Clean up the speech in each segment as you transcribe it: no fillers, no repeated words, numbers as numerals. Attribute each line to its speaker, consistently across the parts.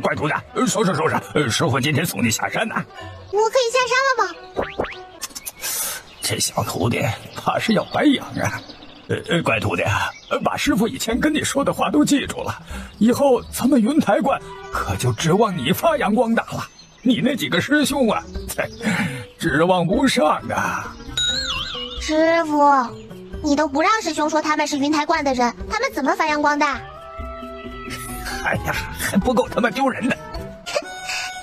Speaker 1: 乖徒弟，收拾收拾，师傅今天送你下山呢。
Speaker 2: 我可以下山了吗？
Speaker 1: 这小徒弟怕是要白养啊。乖徒弟，把师傅以前跟你说的话都记住了，以后咱们云台观可就指望你发扬光大了。你那几个师兄啊，指望不上啊。
Speaker 2: 师傅，你都不让师兄说他们是云台观的人，他们怎么发扬光大？
Speaker 1: 哎呀，还不够他们丢人的。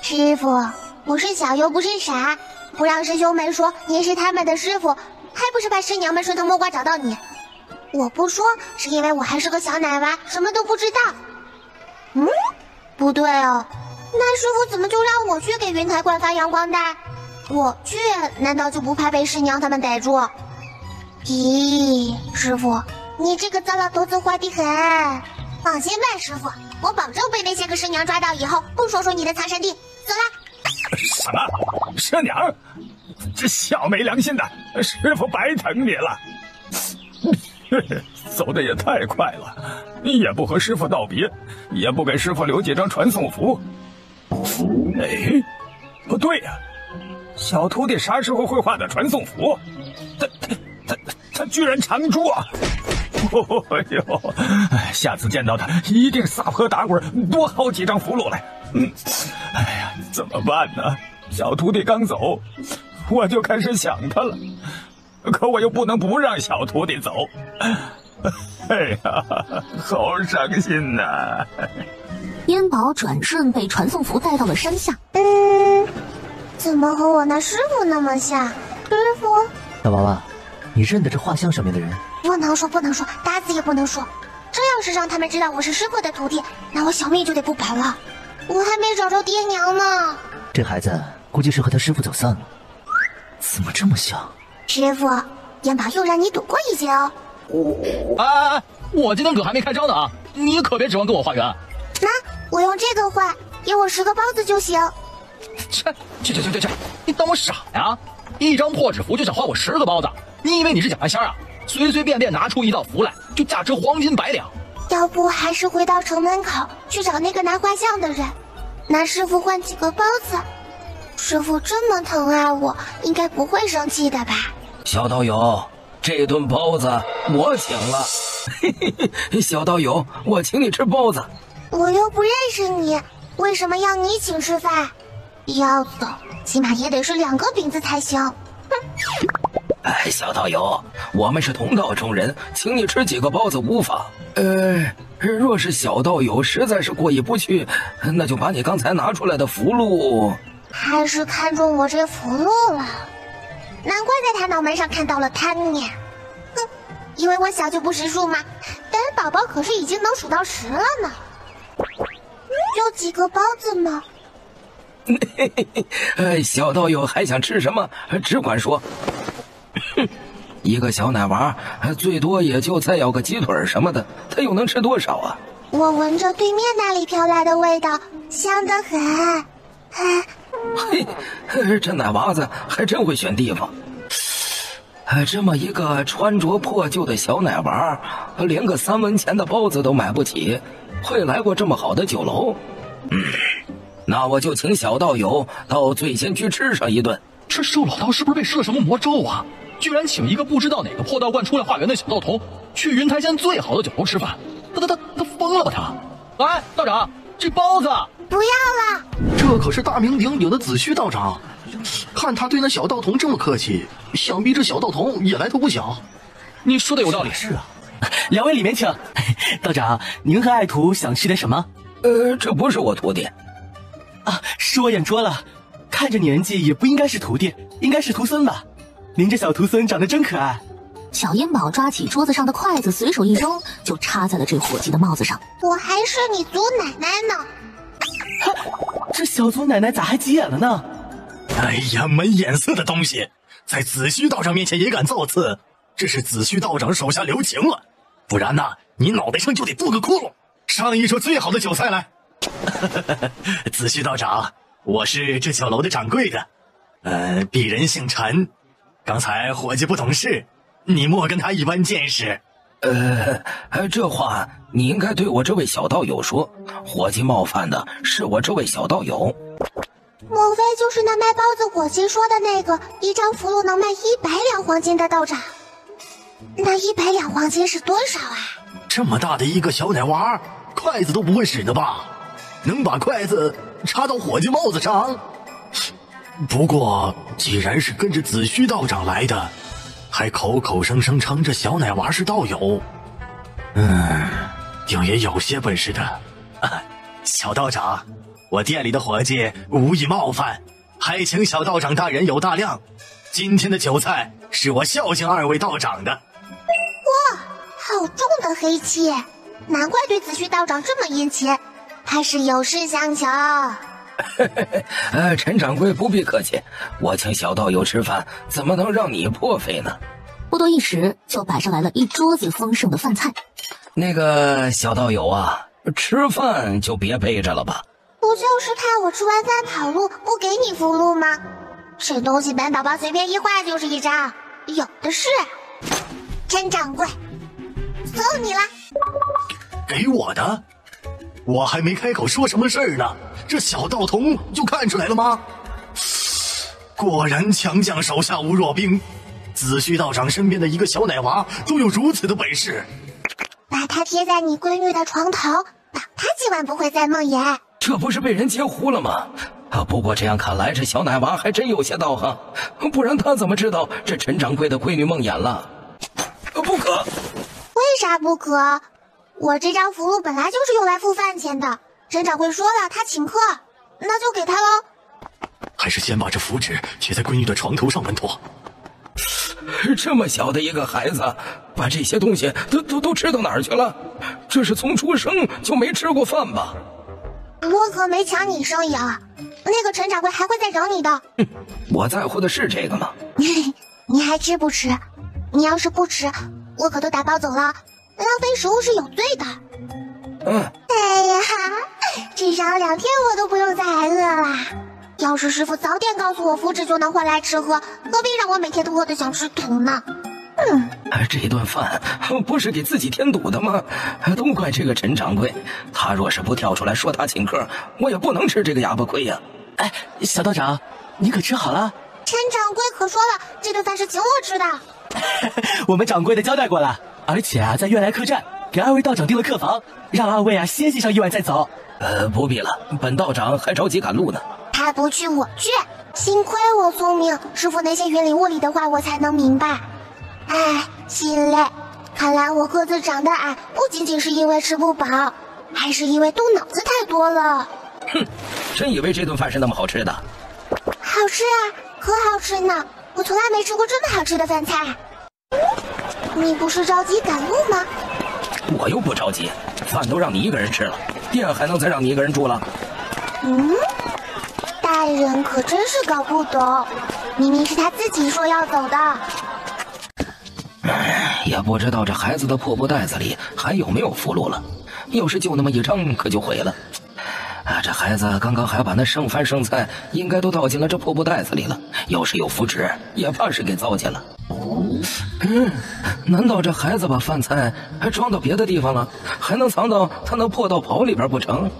Speaker 2: 师傅，我是小优，不是傻，不让师兄们说你是他们的师傅，还不是怕师娘们顺藤摸瓜找到你。我不说是因为我还是个小奶娃，什么都不知道。不对哦，那师傅怎么就让我去给云台观发扬光大？我去难道就不怕被师娘他们逮住？咦，师傅，你这个糟老头子坏得很。放心吧，师傅，我保证被那些个师娘抓到以后，不说出你的藏身地。走啦！
Speaker 1: 什么？师娘？这小没良心的，师傅白疼你了。走的也太快了，也不和师傅道别，也不给师傅留几张传送符。哎，不对呀，小徒弟啥时候会画的传送符？他居然常住啊！哎呦，下次见到他一定撒泼打滚，多薅几张符箓来。哎呀，怎么办呢？小徒弟刚走，我就开始想他了，可我又不能不让小徒弟走。哎呀，好伤心呐！
Speaker 3: 燕宝转瞬被传送符带到了山下。
Speaker 2: 怎么和我那师傅那么像？师傅，
Speaker 4: 小娃娃，你认得这画像上面的人？
Speaker 2: 不能说，打死也不能说。这要是让他们知道我是师傅的徒弟，那我小命就得不保了。我还没找着爹娘呢。
Speaker 4: 这孩子估计是和他师傅走散了。怎么这么像？
Speaker 2: 师傅，燕宝又让你躲过一劫哦。
Speaker 5: 我今天可还没开张呢啊！你可别指望跟我化缘。
Speaker 2: 那我用这个画，给我10个包子就行。
Speaker 5: 切，你当我傻呀？一张破纸符就想画我10个包子？你以为你是蒋半仙啊？随随便便拿出一道符来，就价值黄金100两。
Speaker 2: 要不还是回到城门口去找那个拿画像的人，拿师傅换几个包子。师傅这么疼爱我，应该不会生气的吧？
Speaker 6: 小道友，这顿包子我请了。小道友，我请你吃包子。
Speaker 2: 我又不认识你，为什么要你请吃饭？要走，起码也得是2个饼子才行。
Speaker 6: 哎，小道友，我们是同道中人，请你吃几个包子无妨。若是小道友实在是过意不去，那就把你刚才拿出来的符箓。
Speaker 2: 还是看中我这符箓了，难怪在他脑门上看到了贪念。以为我小就不识数吗？本宝宝可是已经能数到10了呢。就几个包子吗？
Speaker 6: 小道友还想吃什么？只管说。一个小奶娃，最多也就再要个鸡腿什么的，他又能吃多少啊？
Speaker 2: 我闻着对面那里飘来的味道，香得很。
Speaker 6: 这奶娃子还真会选地方。这么一个穿着破旧的小奶娃，连个3文钱的包子都买不起，会来过这么好的酒楼？那我就请小道友到醉仙居吃上一顿。
Speaker 5: 这瘦老道是不是被施了什么魔咒啊？居然请一个不知道哪个破道观出来化缘的小道童去云台县最好的酒楼吃饭，他疯了吧他？哎，道长，这包子
Speaker 2: 不要了。
Speaker 7: 这可是大名鼎鼎的子虚道长，看他对那小道童这么客气，想必这小道童也来头不小。
Speaker 5: 你说的有道理。
Speaker 4: 是啊，2位里面请。道长，您和爱徒想吃点什么？
Speaker 6: 这不是我徒弟。
Speaker 4: 是我眼拙了，看着年纪也不应该是徒弟，应该是徒孙吧。您这小徒孙长得真可爱。
Speaker 3: 小燕宝抓起桌子上的筷子，随手一扔，就插在了这伙计的帽子上。
Speaker 2: 我还是你祖奶奶呢。
Speaker 4: 这小祖奶奶咋还急眼了呢？
Speaker 7: 哎呀，没眼色的东西，在子虚道长面前也敢造次，这是子虚道长手下留情了，不然呐，你脑袋上就得剁个窟窿。上一桌最好的酒菜来。子虚道长，我是这酒楼的掌柜的，鄙人姓陈。刚才伙计不懂事，你莫跟他一般见识。
Speaker 6: 这话你应该对我这位小道友说，伙计冒犯的是我这位小道友。
Speaker 2: 莫非就是那卖包子伙计说的那个一张符箓能卖100两黄金的道长？那100两黄金是多少啊？
Speaker 7: 这么大的一个小奶娃，筷子都不会使的吧？能把筷子插到伙计帽子上？不过既然是跟着子虚道长来的，还口口声声称这小奶娃是道友，定也有些本事的。小道长，我店里的伙计无意冒犯，还请小道长大人有大量。今天的酒菜是我孝敬2位道长的。
Speaker 2: 哇，好重的黑气，难怪对子虚道长这么殷勤，他是有事相求。
Speaker 6: 陈掌柜不必客气，我请小道友吃饭，怎么能让你破费呢？
Speaker 3: 不多一时，就摆上来了一桌子丰盛的饭菜。
Speaker 6: 那个小道友啊，吃饭就别背着了吧。
Speaker 2: 不就是怕我吃完饭跑路不给你符箓吗？这东西本宝宝随便一画就是一张，有的是。陈掌柜，送你了。
Speaker 7: 给我的？我还没开口说什么事儿呢，这小道童就看出来了吗？果然强将手下无弱兵，子虚道长身边的一个小奶娃都有如此的本事。
Speaker 2: 把它贴在你闺女的床头，保她今晚不会再梦魇。
Speaker 6: 这不是被人截胡了吗？不过这样看来，这小奶娃还真有些道行，不然他怎么知道这陈掌柜的闺女梦魇了？不可！
Speaker 2: 为啥不可？我这张符箓本来就是用来付饭钱的，陈掌柜说了他请客，那就给他喽。
Speaker 7: 还是先把这符纸贴在闺女的床头上稳妥。
Speaker 6: 这么小的一个孩子，把这些东西都吃到哪儿去了？这是从出生就没吃过饭吧？
Speaker 2: 我可没抢你生意啊，那个陈掌柜还会再找你的。
Speaker 6: 我在乎的是这个吗？
Speaker 2: 你还吃不吃？你要是不吃，我可都打包走了，浪费食物是有罪的。哎呀，至少2天我都不用再挨饿了。要是师傅早点告诉我符纸就能换来吃喝，何必让我每天都饿得想吃土呢？
Speaker 6: 这顿饭不是给自己添堵的吗？都怪这个陈掌柜，他若是不跳出来说他请客，我也不能吃这个哑巴亏呀。
Speaker 4: 小道长，你可吃好了？
Speaker 2: 陈掌柜可说了，这顿饭是请我吃的。
Speaker 4: 我们掌柜的交代过了，而且在悦来客栈给2位道长订了客房，让2位歇息上一晚再走。
Speaker 6: 不必了，本道长还着急赶路呢。
Speaker 2: 他不去我去，幸亏我聪明，师傅那些云里雾里的话我才能明白。心累，看来我个子长得矮不仅仅是因为吃不饱，还是因为动脑子太多了。
Speaker 6: 真以为这顿饭是那么好吃的？
Speaker 2: 好吃啊，可好吃呢，我从来没吃过这么好吃的饭菜。你不是着急赶路吗？
Speaker 6: 我又不着急，饭都让你一个人吃了，店还能再让你一个人住了？
Speaker 2: 大人可真是搞不懂，明明是他自己说要走的。
Speaker 6: 也不知道这孩子的破布袋子里还有没有符箓了，要是就那么一张可就毁了。这孩子刚刚还把那剩饭剩菜应该都倒进了这破布袋子里了，要是有符纸也怕是给糟践了。难道这孩子把饭菜还装到别的地方了，还能藏到他那破道袍里边不成？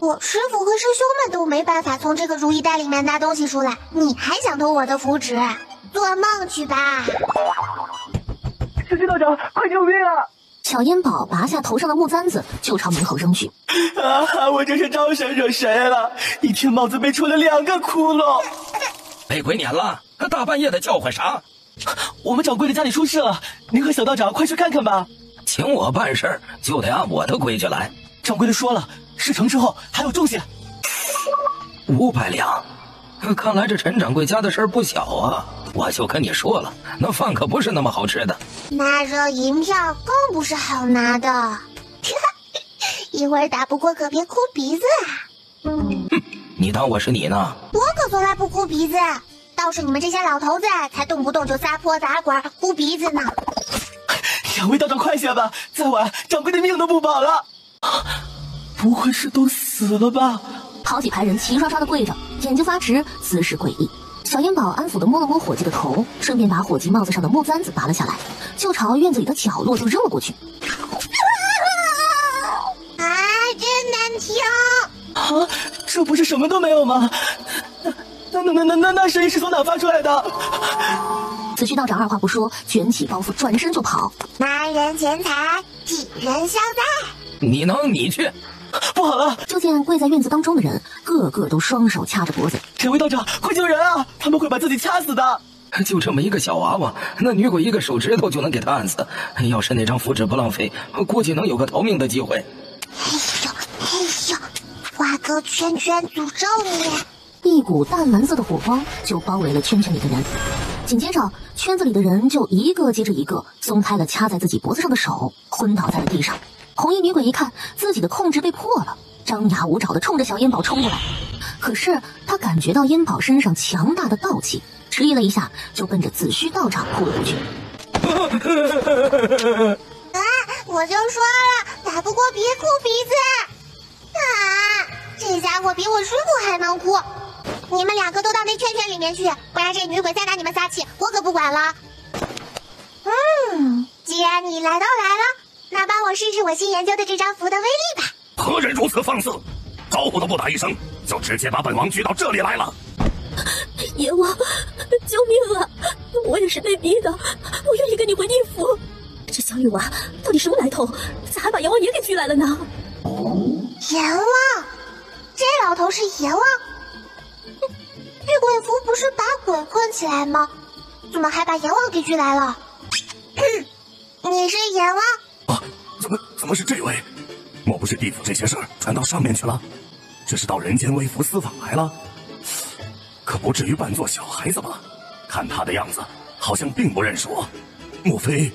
Speaker 2: 我师傅和师兄们都没办法从这个如意袋里面拿东西出来，你还想偷我的符纸？做梦去吧！
Speaker 4: 子虚道长，快救命啊！
Speaker 3: 小烟宝拔下头上的木簪子，就朝门口扔去。
Speaker 4: 我这是招谁惹谁了？一听帽子被戳了2个窟窿，
Speaker 6: 被鬼撵了！大半夜的叫唤啥？
Speaker 4: 我们掌柜的家里出事了，您和小道长快去看看吧。
Speaker 6: 请我办事儿就得按我的规矩来。
Speaker 4: 掌柜的说了，事成之后还有重谢。
Speaker 6: 500两，看来这陈掌柜家的事儿不小啊！我就跟你说了，那饭可不是那么好吃的。
Speaker 2: 那热银票更不是好拿的，一会儿打不过可别哭鼻子啊！
Speaker 6: 你当我是你呢？
Speaker 2: 我可从来不哭鼻子，倒是你们这些老头子才动不动就撒泼打滚哭鼻子呢。
Speaker 4: 2位道长快些吧，再晚掌柜的命都不保了。不会是都死了吧？
Speaker 3: 好几排人齐刷刷的跪着，眼睛发直，姿势诡异。小烟宝安抚地摸了摸伙计的头，顺便把伙计帽子上的木簪子拔了下来，就朝院子里的角落就扔了过去。
Speaker 2: 啊，真难听！
Speaker 4: 啊，这不是什么都没有吗？那声音是从哪发出来的？
Speaker 3: 子虚道长二话不说，卷起包袱转身就跑。
Speaker 2: 拿人钱财，替人消灾。
Speaker 6: 你能你去？
Speaker 4: 不好了！
Speaker 3: 就见跪在院子当中的人，个个都双手掐着脖子。
Speaker 4: 这位道长，快救人啊！他们会把自己掐死的。
Speaker 6: 就这么一个小娃娃，那女鬼一个手指头就能给他按死。要是那张符纸不浪费，估计能有个逃命的机会。
Speaker 2: 哎呦，画个圈圈诅咒你！
Speaker 3: 一股淡蓝色的火光就包围了圈圈里的人，紧接着圈子里的人就一个接着一个松开了掐在自己脖子上的手，昏倒在了地上。红衣女鬼一看自己的控制被破了，张牙舞爪地冲着小烟宝冲过来。可是她感觉到烟宝身上强大的道气，迟疑了一下，就奔着子虚道长扑了过去。
Speaker 2: 啊！我就说了，打不过别哭鼻子。啊！这家伙比我师傅还能哭。你们两个都到那圈圈里面去，不然这女鬼再拿你们撒气，我可不管了。既然你来都来了，那帮我试试我新研究的这张符的威力吧。
Speaker 7: 何人如此放肆？招呼都不打一声，就直接把本王拘到这里来了。
Speaker 8: 阎王，救命啊！我也是被逼的，我愿意跟你回地府。这小女娃到底什么来头？咋还把阎王爷给拘来了呢？
Speaker 2: 阎王？这老头是阎王？玉鬼符不是把鬼困起来吗？怎么还把阎王给拘来了？你是阎王？
Speaker 7: 啊，怎么是这位？莫不是地府这些事儿传到上面去了？这是到人间微服私访来了？可不至于扮作小孩子吧？看他的样子，好像并不认识我。莫非……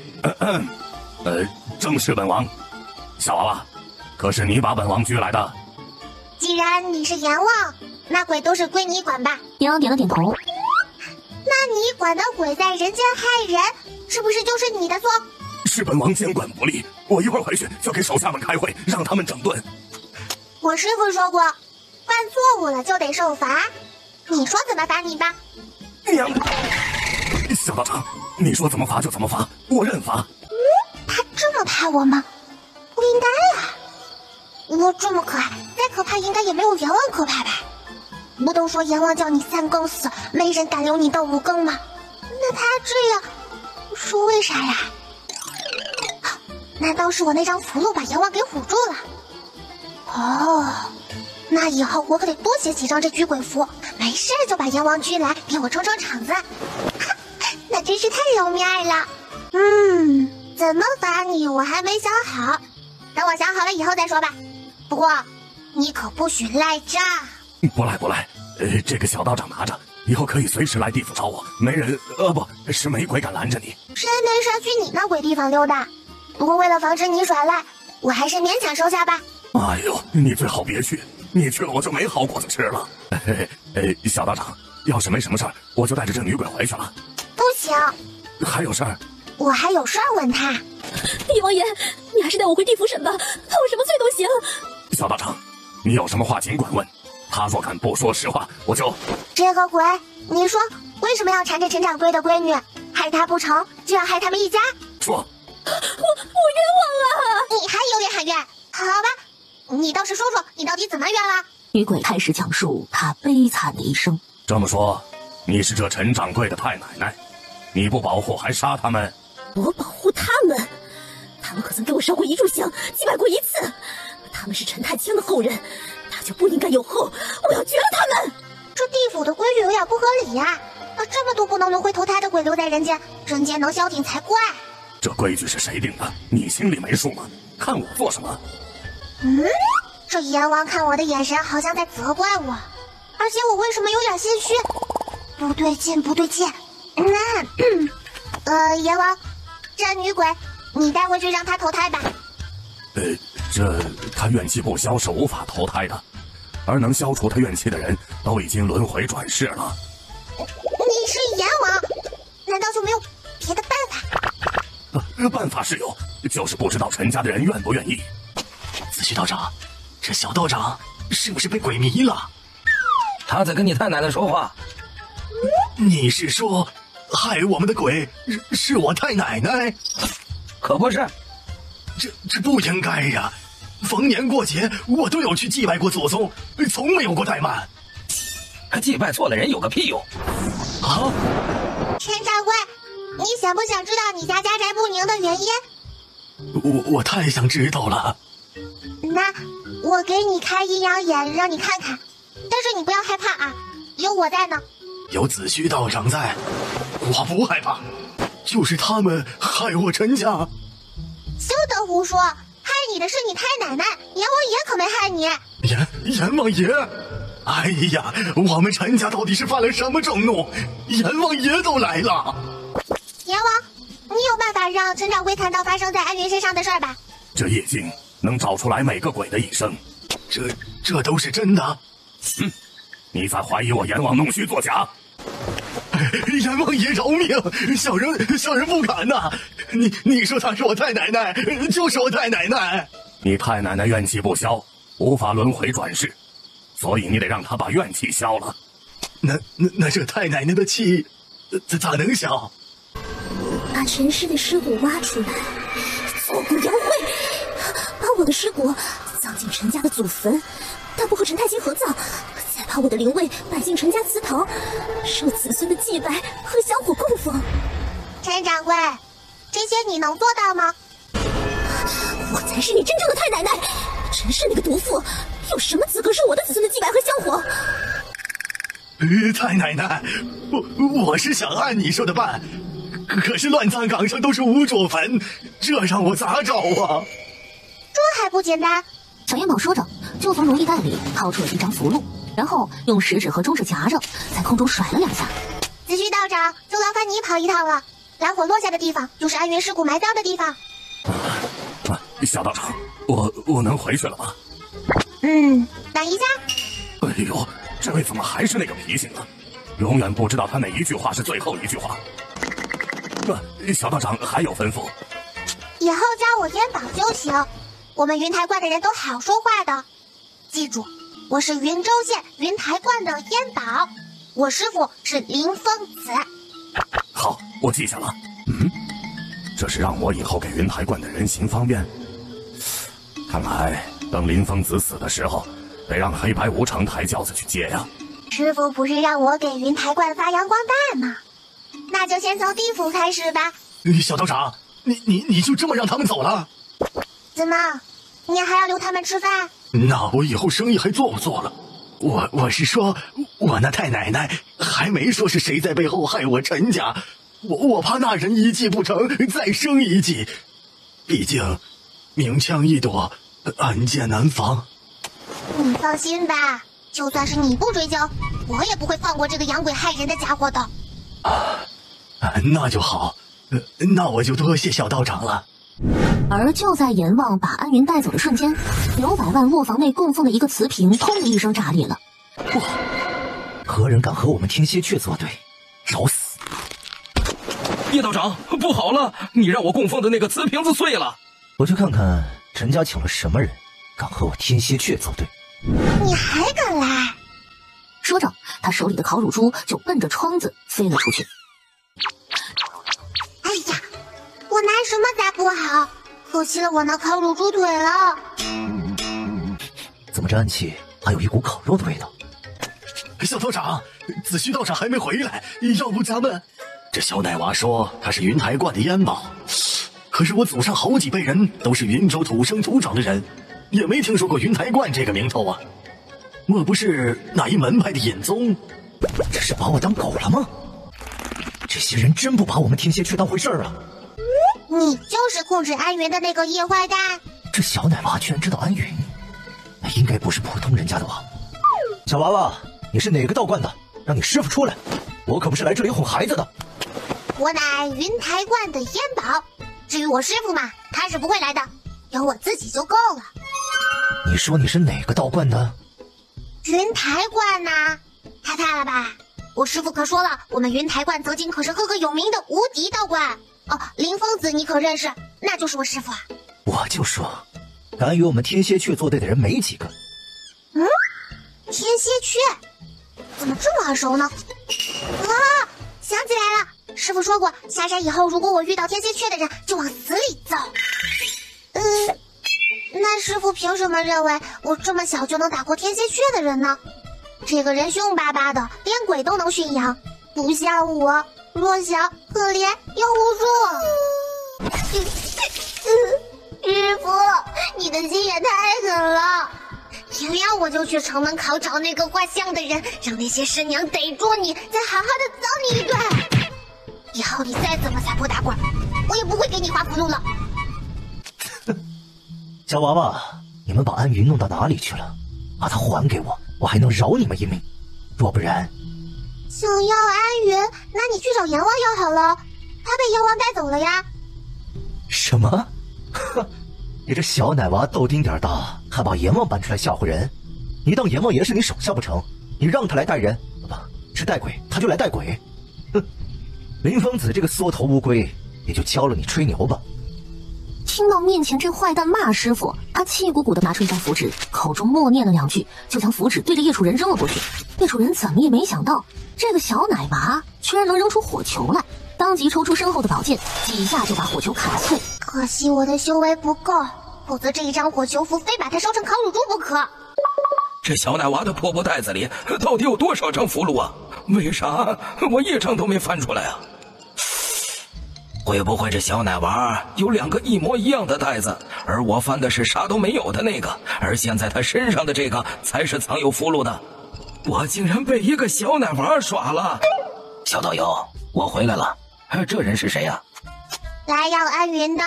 Speaker 7: 正是本王。小娃娃，可是你把本王拘来的？
Speaker 2: 既然你是阎王，那鬼都是归你管吧？
Speaker 3: 阎王点了点头。
Speaker 2: 那你管的鬼在人间害人，是不是就是你的错？
Speaker 7: 是本王监管不力，我一会儿回去就给手下们开会，让他们整顿。
Speaker 2: 我师傅说过，犯错误了就得受罚。你说怎么罚你吧？
Speaker 7: 娘的！小道长，你说怎么罚就怎么罚，我认罚。
Speaker 2: 他这么怕我吗？不应该呀。我这么可爱，再可怕应该也没有阎王可怕吧？不都说阎王叫你三更死，没人敢留你到五更吗？那他这样是为啥呀？难道是我那张符箓把阎王给唬住了？哦，那以后我可得多写几张这拘鬼符，没事就把阎王拘来给我撑撑场子。那真是太有面了。怎么罚你我还没想好，等我想好了以后再说吧。不过你可不许赖账。
Speaker 7: 不赖，这个小道长拿着，以后可以随时来地府找我，没人不是没鬼敢拦着你。
Speaker 2: 谁没事去你那鬼地方溜达？不过为了防止你耍赖，我还是勉强收下吧。
Speaker 7: 哎呦，你最好别去，你去了我就没好果子吃了。小道长，要是没什么事儿，我就带着这女鬼回去了。
Speaker 2: 不行，
Speaker 7: 还有事儿？
Speaker 2: 我还有事儿问他。
Speaker 8: 阎王爷，你还是带我回地府审吧，判我什么罪都行。
Speaker 7: 小道长，你有什么话尽管问，他若敢不说实话，我就……
Speaker 2: 这个鬼，你说为什么要缠着陈掌柜的闺女？害他不成就要害他们一家？
Speaker 7: 说。
Speaker 8: 我冤枉啊！
Speaker 2: 你还有脸喊冤？好吧，你倒是说说，你到底怎么冤了？
Speaker 3: 女鬼开始讲述她悲惨的一生。
Speaker 7: 这么说，你是这陈掌柜的太奶奶，你不保护还杀他们？
Speaker 8: 我保护他们？他们可曾给我烧过一炷香，祭拜过一次？他们是陈太清的后人，他就不应该有后，我要绝了他们！
Speaker 2: 这地府的规矩有点不合理呀，把这么多不能轮回投胎的鬼留在人间，人间能消停才怪。
Speaker 7: 这规矩是谁定的？你心里没数吗？看我做什么？
Speaker 2: 这阎王看我的眼神好像在责怪我，而且我为什么有点心虚？不对劲。阎王，这女鬼你带回去让她投胎吧。
Speaker 7: 她怨气不消是无法投胎的，而能消除她怨气的人都已经轮回转世了。
Speaker 2: 你是阎王，难道就没有别的办法？
Speaker 7: 办法是有，就是不知道陈家的人愿不愿意。
Speaker 4: 子虚道长，这小道长是不是被鬼迷了？
Speaker 6: 他在跟你太奶奶说话。
Speaker 7: 你是说，害我们的鬼是我太奶奶？
Speaker 6: 可不是，
Speaker 7: 这不应该呀！逢年过节我都有去祭拜过祖宗，从没有过怠慢。
Speaker 6: 祭拜错了人有个屁用！
Speaker 7: 啊！
Speaker 2: 陈掌柜，你想不想知道你家家宅不宁的原因？
Speaker 7: 我太想知道了。
Speaker 2: 那我给你开阴阳眼，让你看看。但是你不要害怕啊，有我在呢。
Speaker 7: 有子虚道长在，我不害怕。就是他们害我陈家。
Speaker 2: 休得胡说，害你的是你太奶奶，阎王爷可没害你。
Speaker 7: 阎王爷！哎呀，我们陈家到底是犯了什么众怒？阎王爷都来了。
Speaker 2: 阎王，你有办法让陈掌柜看到发生在安云身上的事儿吧？
Speaker 1: 这夜镜能照出来每个鬼的一生。
Speaker 7: 这都是真的？
Speaker 1: 你在怀疑我阎王弄虚作假？
Speaker 7: 阎王爷饶命！小人不敢呐！你说她是我太奶奶，就是我太奶奶。
Speaker 1: 你太奶奶怨气不消，无法轮回转世，所以你得让她把怨气消了。
Speaker 7: 那这太奶奶的气，咋能消？
Speaker 8: 把陈氏的尸骨挖出来，做骨扬灰，把我的尸骨葬进陈家的祖坟，大不和陈太清合葬，再把我的灵位摆进陈家祠堂，受子孙的祭拜和香火供奉。
Speaker 2: 陈掌柜，这些你能做到吗？
Speaker 8: 我才是你真正的太奶奶，陈氏那个毒妇有什么资格受我的子孙的祭拜和香火？
Speaker 7: 太奶奶，我是想按你说的办，可是乱葬岗上都是无主坟，这让我咋找啊？
Speaker 2: 这还不简单？
Speaker 3: 小元宝说着，就从如意袋里掏出了一张符箓，然后用食指和中指夹着，在空中甩了2下。
Speaker 2: 子虚道长，就劳烦你跑一趟了。蓝火落下的地方，就是安云尸骨埋葬的地方。
Speaker 1: 小道长，我能回去了吗？
Speaker 2: 等一下。
Speaker 1: 哎呦，这位怎么还是那个脾性呢？永远不知道他哪一句话是最后一句话。小道长还有吩咐？
Speaker 2: 以后叫我烟宝就行。我们云台观的人都好说话的。记住，我是云州县云台观的烟宝，我师傅是林疯子。
Speaker 1: 好，我记下了。这是让我以后给云台观的人行方便。看来等林疯子死的时候，得让黑白无常抬轿子去接呀。
Speaker 2: 师傅不是让我给云台观发扬光大吗？那就先从地府开始吧。
Speaker 7: 小道长，你就这么让他们走了？
Speaker 2: 怎么，你还要留他们吃饭？
Speaker 7: 那我以后生意还做不做了？我是说，我那太奶奶还没说是谁在背后害我陈家，我怕那人一计不成，再生一计。毕竟明枪易躲，暗箭难防。
Speaker 2: 你放心吧，就算是你不追究，我也不会放过这个养鬼害人的家伙的。
Speaker 7: 那就好，那我就多谢小道长了。
Speaker 3: 而就在阎王把安云带走的瞬间，刘百万卧房内供奉的一个瓷瓶砰的一声炸裂了。
Speaker 9: 哇！何人敢和我们天蝎雀作对？找死！
Speaker 6: 叶道长，不好了！你让我供奉的那个瓷瓶子碎了。
Speaker 9: 我去看看陈家请了什么人，敢和我天蝎雀作对。
Speaker 2: 你还敢来？
Speaker 3: 说着，他手里的烤乳猪就奔着窗子飞了出去。
Speaker 2: 哎呀，我拿什么砸不好？可惜了我那烤乳猪腿了。
Speaker 9: 怎么这暗器还有一股烤肉的味道？
Speaker 7: 小道长，子虚道长还没回来，要不咱们……这小奶娃说他是云台观的烟宝，可是我祖上好几辈人都是云州土生土长的人，也没听说过云台观这个名头啊。莫不是哪一门派的隐宗？
Speaker 9: 这是把我当狗了吗？这些人真不把我们天蝎雀当回事儿啊！
Speaker 2: 你就是控制安云的那个野坏蛋。
Speaker 9: 这小奶娃居然知道安云，那应该不是普通人家的娃。小娃娃，你是哪个道观的？让你师傅出来，我可不是来这里哄孩子的。
Speaker 2: 我乃云台观的烟宝，至于我师傅嘛，他是不会来的，有我自己就够了。
Speaker 9: 你说你是哪个道观的？
Speaker 2: 云台观呐，害怕了吧？我师傅可说了，我们云台观曾经可是赫赫有名的无敌道观。哦，林疯子你可认识？那就是我师傅啊。
Speaker 9: 我就说，敢与我们天蝎雀作对的人没几个。
Speaker 2: 天蝎雀怎么这么耳熟呢？啊！想起来了，师傅说过，下山以后如果我遇到天蝎雀的人，就往死里揍。那师傅凭什么认为我这么小就能打过天蝎雀的人呢？这个人凶巴巴的，连鬼都能驯养，不像我，弱小、可怜又无助。师傅，你的心也太狠了！明天我就去城门口找那个画像的人，让那些师娘逮住你，再好好的揍你一顿。以后你再怎么撒泼打滚，我也不会给你画符箓了。
Speaker 9: 小娃娃，你们把安云弄到哪里去了？把她还给我，我还能饶你们一命。若不然，
Speaker 2: 想要安云，那你去找阎王要好了，他被阎王带走了呀。
Speaker 9: 什么？呵，你这小奶娃豆丁点大，还把阎王搬出来吓唬人？你当阎王爷是你手下不成？你让他来带人，不是带鬼，他就来带鬼。哼，林疯子这个缩头乌龟，也就教了你吹牛吧。
Speaker 3: 听到面前这坏蛋骂师傅，他气鼓鼓地拿出一张符纸，口中默念了2句，就将符纸对着叶楚人扔了过去。叶楚人怎么也没想到，这个小奶娃居然能扔出火球来，当即抽出身后的宝剑，几下就把火球砍碎。
Speaker 2: 可惜我的修为不够，否则这一张火球符非把它烧成烤乳猪不可。
Speaker 6: 这小奶娃的破布袋子里到底有多少张符箓啊？为啥我一张都没翻出来啊？会不会这小奶娃有2个一模一样的袋子，而我翻的是啥都没有的那个，而现在他身上的这个才是藏有符箓的？我竟然被一个小奶娃耍了！小道友，我回来了，这人是谁呀？
Speaker 2: 来要安云的。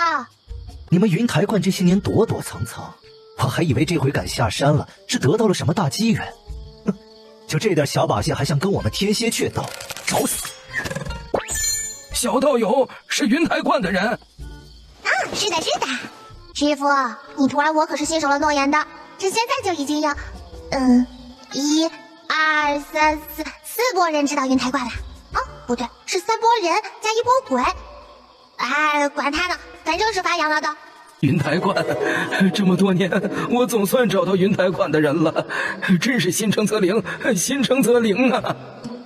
Speaker 9: 你们云台观这些年躲躲藏藏，我还以为这回敢下山了，是得到了什么大机缘。哼，就这点小把戏还想跟我们天蝎雀斗，找死！
Speaker 6: 小道友是云台观的人啊？
Speaker 2: 是的，是的。师傅，你徒儿我可是信守了诺言的，这现在就已经有1、2、3、4拨人知道云台观了。哦，不对，是3拨人加1拨鬼。管他呢，反正是发扬了的。
Speaker 6: 云台观，这么多年，我总算找到云台观的人了，真是心诚则灵，心诚则灵啊！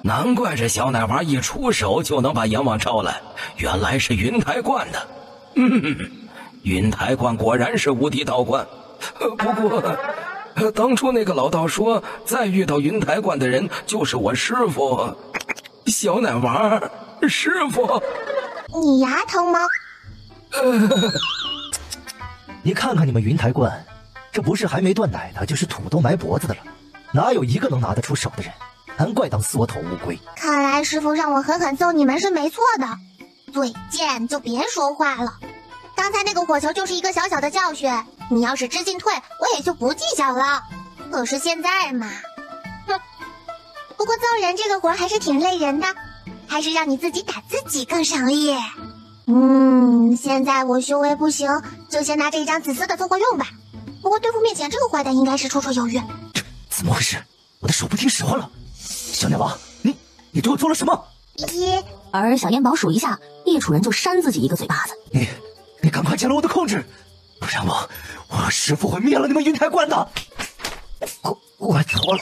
Speaker 6: 难怪这小奶娃一出手就能把阎王招来，原来是云台观的。云台观果然是无敌道观。不过，当初那个老道说，再遇到云台观的人就是我师傅。小奶娃，师傅，
Speaker 2: 你牙疼吗？
Speaker 9: 你看看你们云台观，这不是还没断奶的，就是土都埋脖子的了，哪有一个能拿得出手的人？难怪当缩头乌龟。
Speaker 2: 看来师傅让我狠狠揍你们是没错的，嘴贱就别说话了。刚才那个火球就是一个小小的教训，你要是知进退，我也就不计较了。可是现在嘛，不过揍人这个活还是挺累人的，还是让你自己打自己更省力。现在我修为不行，就先拿这张紫色的做活用吧。不过对付面前这个坏蛋应该是绰绰有余。
Speaker 9: 怎么回事？我的手不听使唤了。小奶娃，你对我做了什么？
Speaker 3: 而小烟宝数一下，叶楚人就扇自己一个嘴巴子。
Speaker 9: 你赶快解了我的控制，不然我师父会灭了你们云台观的。我错了，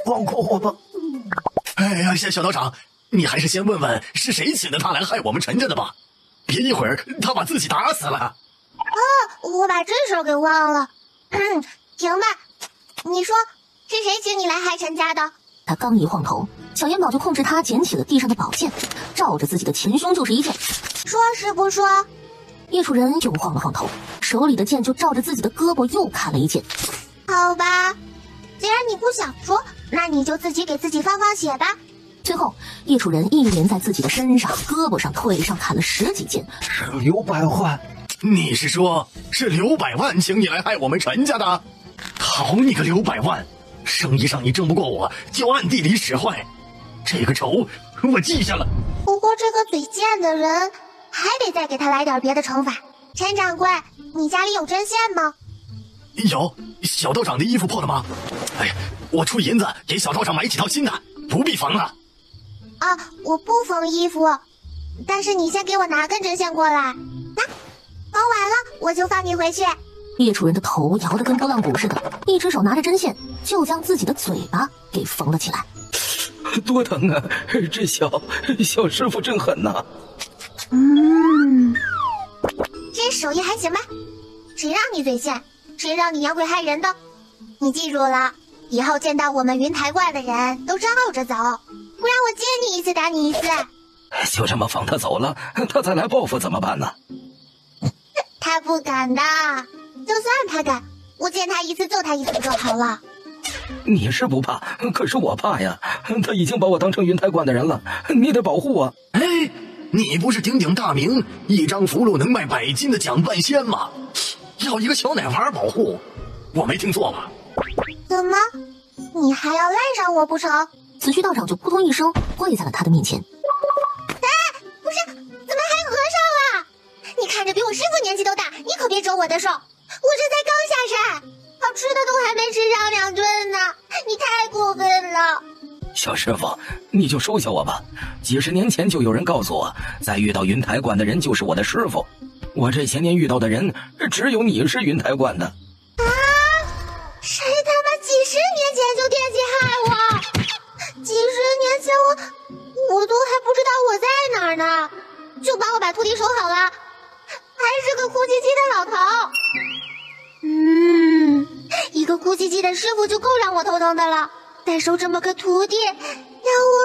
Speaker 9: 放过我吧。
Speaker 7: 哎呀，小道长，你还是先问问是谁请的他来害我们陈家的吧，别一会儿他把自己打死了。
Speaker 2: 我把这事儿给忘了。行吧，你说是谁请你来害陈家的？
Speaker 3: 他刚一晃头，小烟宝就控制他捡起了地上的宝剑，照着自己的前胸就是一剑。
Speaker 2: 说是不说？
Speaker 3: 叶楚人又晃了晃头，手里的剑就照着自己的胳膊又砍了一剑。
Speaker 2: 好吧，既然你不想说，那你就自己给自己放血吧。
Speaker 3: 最后，叶楚人一连在自己的身上、胳膊上、腿上砍了10几剑。
Speaker 9: 是刘百万？
Speaker 7: 你是说，是刘百万请你来害我们陈家的？好你个刘百万，生意上你争不过我，就暗地里使坏，这个仇我记下了。
Speaker 2: 不过这个嘴贱的人，还得再给他来点别的惩罚。陈掌柜，你家里有针线吗？
Speaker 7: 有。小道长的衣服破了吗？哎呀，我出银子给小道长买几套新的，不必缝了。
Speaker 2: 我不缝衣服，但是你先给我拿根针线过来。缝完了我就放你回去。
Speaker 3: 叶楚人的头摇得跟拨浪鼓似的，一只手拿着针线，就将自己的嘴巴给缝了起来。
Speaker 6: 多疼啊！这小师傅真狠呐！
Speaker 2: 这手艺还行吧？谁让你嘴贱？谁让你养鬼害人的？你记住了，以后见到我们云台观的人都绕着走，不然我见你一次打你一次。
Speaker 6: 就这么放他走了，他再来报复怎么办呢？
Speaker 2: 他不敢的，就算他敢，我见他一次揍他一次就好了。
Speaker 6: 你是不怕，可是我怕呀！他已经把我当成云台观的人了，你得保护我。
Speaker 7: 哎，你不是鼎鼎大名，一张符箓能卖100斤的蒋半仙吗？要一个小奶娃保护，我没听错吧？
Speaker 2: 怎么，你还要赖上我不成？
Speaker 3: 紫虚道长就扑通一声跪在了他的面前。
Speaker 2: 不是，怎么还和尚了？你看着比我师傅年纪都大，你可别折我的手，我这才刚下山，好吃的都还没吃上2顿呢，你太过分了。
Speaker 6: 小师傅，你就收下我吧。几十年前就有人告诉我，再遇到云台观的人就是我的师傅。我这些年遇到的人，只有你是云台观的。
Speaker 2: 谁他妈几十年前就惦记害我？几十年前我都还不知道我在哪儿呢，就帮我把徒弟收好了，还是个哭唧唧的老头。一个哭唧唧的师傅就够让我头疼的了，再收这么个徒弟，要我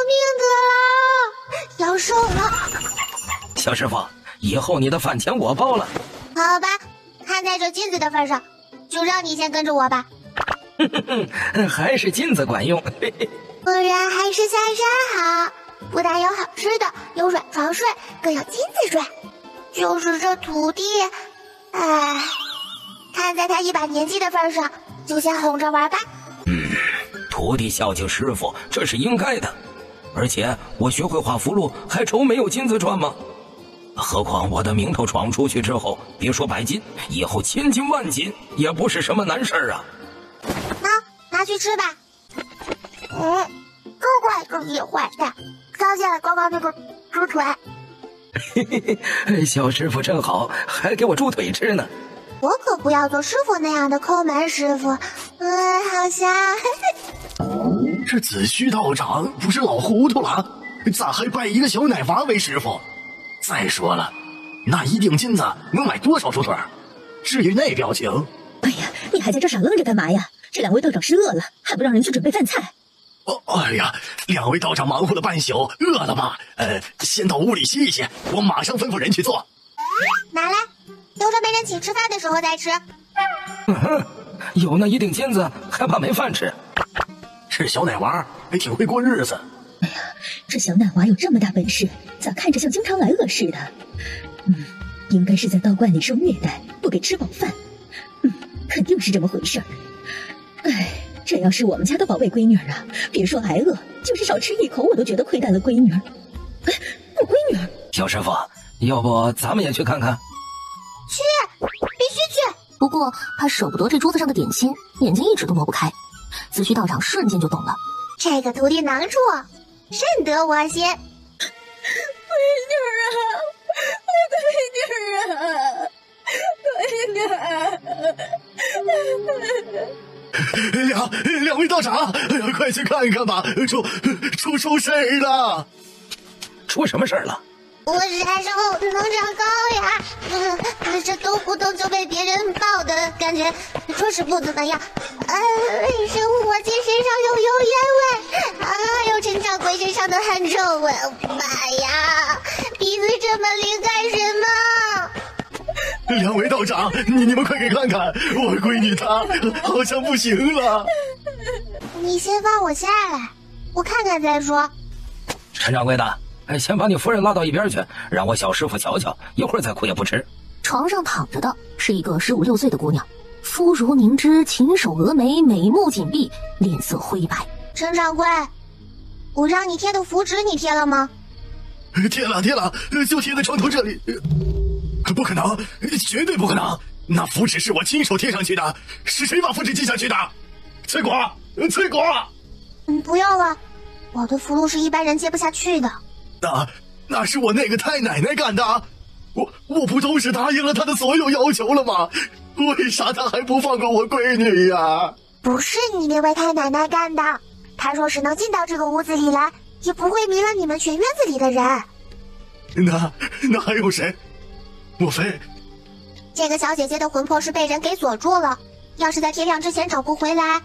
Speaker 2: 命得了，要瘦了。
Speaker 6: 小师傅，以后你的饭钱我包了。
Speaker 2: 好吧，看在这金子的份上，就让你先跟着我吧。
Speaker 6: 还是金子管用。
Speaker 2: 不然还是下山好，不但有好吃的，有软床睡，更有金子睡。就是这徒弟，哎，看在他一把年纪的份上，就先哄着玩吧。
Speaker 6: 徒弟孝敬师傅，这是应该的。而且我学会画符箓，还愁没有金子赚吗？何况我的名头闯出去之后，别说100斤，以后1000斤万斤也不是什么难事啊。
Speaker 2: 拿去吃吧。够坏够野坏的，糟践了刚刚那个猪腿。
Speaker 6: 小师傅真好，还给我猪腿吃呢。
Speaker 2: 我可不要做师傅那样的抠门师傅。好像
Speaker 7: 这紫虚道长不是老糊涂了？咋还拜一个小奶娃为师傅？再说了，那1锭金子能买多少猪腿？至于那表情，
Speaker 8: 哎呀，你还在这傻愣着干嘛呀？这2位道长是饿了，还不让人去准备饭菜？
Speaker 7: 哎呀，2位道长忙活了半宿，饿了吧？先到屋里歇一歇，我马上吩咐人去做。
Speaker 2: 拿来，留着没人请吃饭的时候再吃。
Speaker 6: 有那1锭金子，还怕没饭吃？
Speaker 7: 这小奶娃还挺会过日子。
Speaker 8: 哎呀，这小奶娃有这么大本事，咋看着像经常来饿似的？应该是在道观里受虐待，不给吃饱饭。肯定是这么回事儿。哎，这要是我们家的宝贝闺女啊，别说挨饿，就是少吃一口，我都觉得亏待了闺女。哎，我闺女。
Speaker 6: 小师傅，要不咱们也去看看？
Speaker 2: 去，必须去。
Speaker 3: 不过他舍不得这桌子上的点心，眼睛一直都挪不开。紫虚道长瞬间就懂了，
Speaker 2: 这个徒弟囊处，甚得我心。
Speaker 8: 闺女啊，我闺女啊，
Speaker 7: 两位道长，快去看看吧，出事儿了！
Speaker 6: 出什么事儿了？
Speaker 2: 我啥时候能长高呀？这动不动就被别人抱的感觉，着实不怎么样。为什么我身上有油烟味？还有陈掌柜身上的汗臭味？妈呀，鼻子这么灵干什么
Speaker 7: ？2位道长，你们快给看看，我闺女她好像不行了。
Speaker 2: 你先放我下来，我看看再说。
Speaker 6: 陈掌柜的，先把你夫人拉到一边去，让我小师傅瞧瞧，一会儿再哭也不迟。
Speaker 3: 床上躺着的是一个15、16岁的姑娘，肤如凝脂，琴手蛾眉，美目紧闭，脸色灰白。
Speaker 2: 陈掌柜，我让你贴的符纸你贴了吗？
Speaker 7: 贴了，就贴在床头这里。不可能，绝对不可能！那符纸是我亲手贴上去的，是谁把符纸寄下去的？翠果，
Speaker 2: 不用了，我的符箓是一般人接不下去的。
Speaker 7: 那是我那个太奶奶干的，我不都是答应了她的所有要求了吗？为啥她还不放过我闺女呀？
Speaker 2: 不是你那位太奶奶干的，她他若是能进到这个屋子里来，也不会迷了你们全院子里的人。
Speaker 7: 那还有谁？莫非
Speaker 2: 这个小姐姐的魂魄是被人给锁住了？要是在天亮之前找不回来，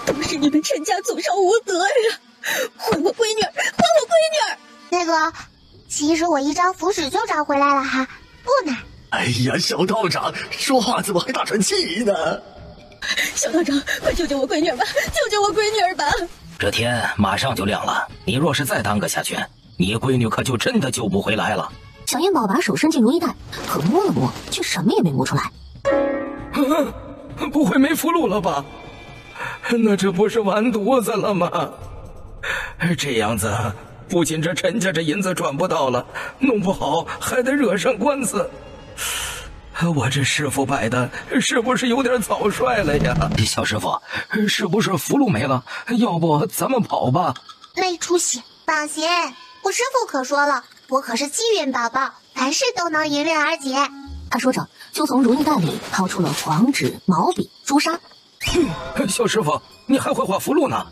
Speaker 8: 都是你们陈家祖上无德呀！还我闺女儿，还我闺女儿！
Speaker 2: 那个，其实我一张符纸就找回来了哈，不难。
Speaker 7: 哎呀，小道长说话怎么还大喘气呢？
Speaker 8: 小道长，快救救我闺女儿吧！救救我闺女儿吧！
Speaker 6: 这天马上就亮了，你若是再耽搁下去，你闺女可就真的救不回来了。
Speaker 3: 小燕宝把手伸进如意袋，可摸了摸，却什么也没摸出来。
Speaker 6: 不会没符箓了吧？那这不是完犊子了吗？这样子，不仅这陈家这银子赚不到了，弄不好还得惹上官司。我这师傅拜的是不是有点草率了呀？小师傅，是不是符箓没了？要不咱们跑吧？
Speaker 2: 没出息，放心，我师傅可说了，我可是机运宝宝，凡事都能迎刃而解。
Speaker 3: 他说着，就从如意袋里掏出了黄纸、毛笔、朱砂。
Speaker 6: 小师傅，你还会画符箓呢？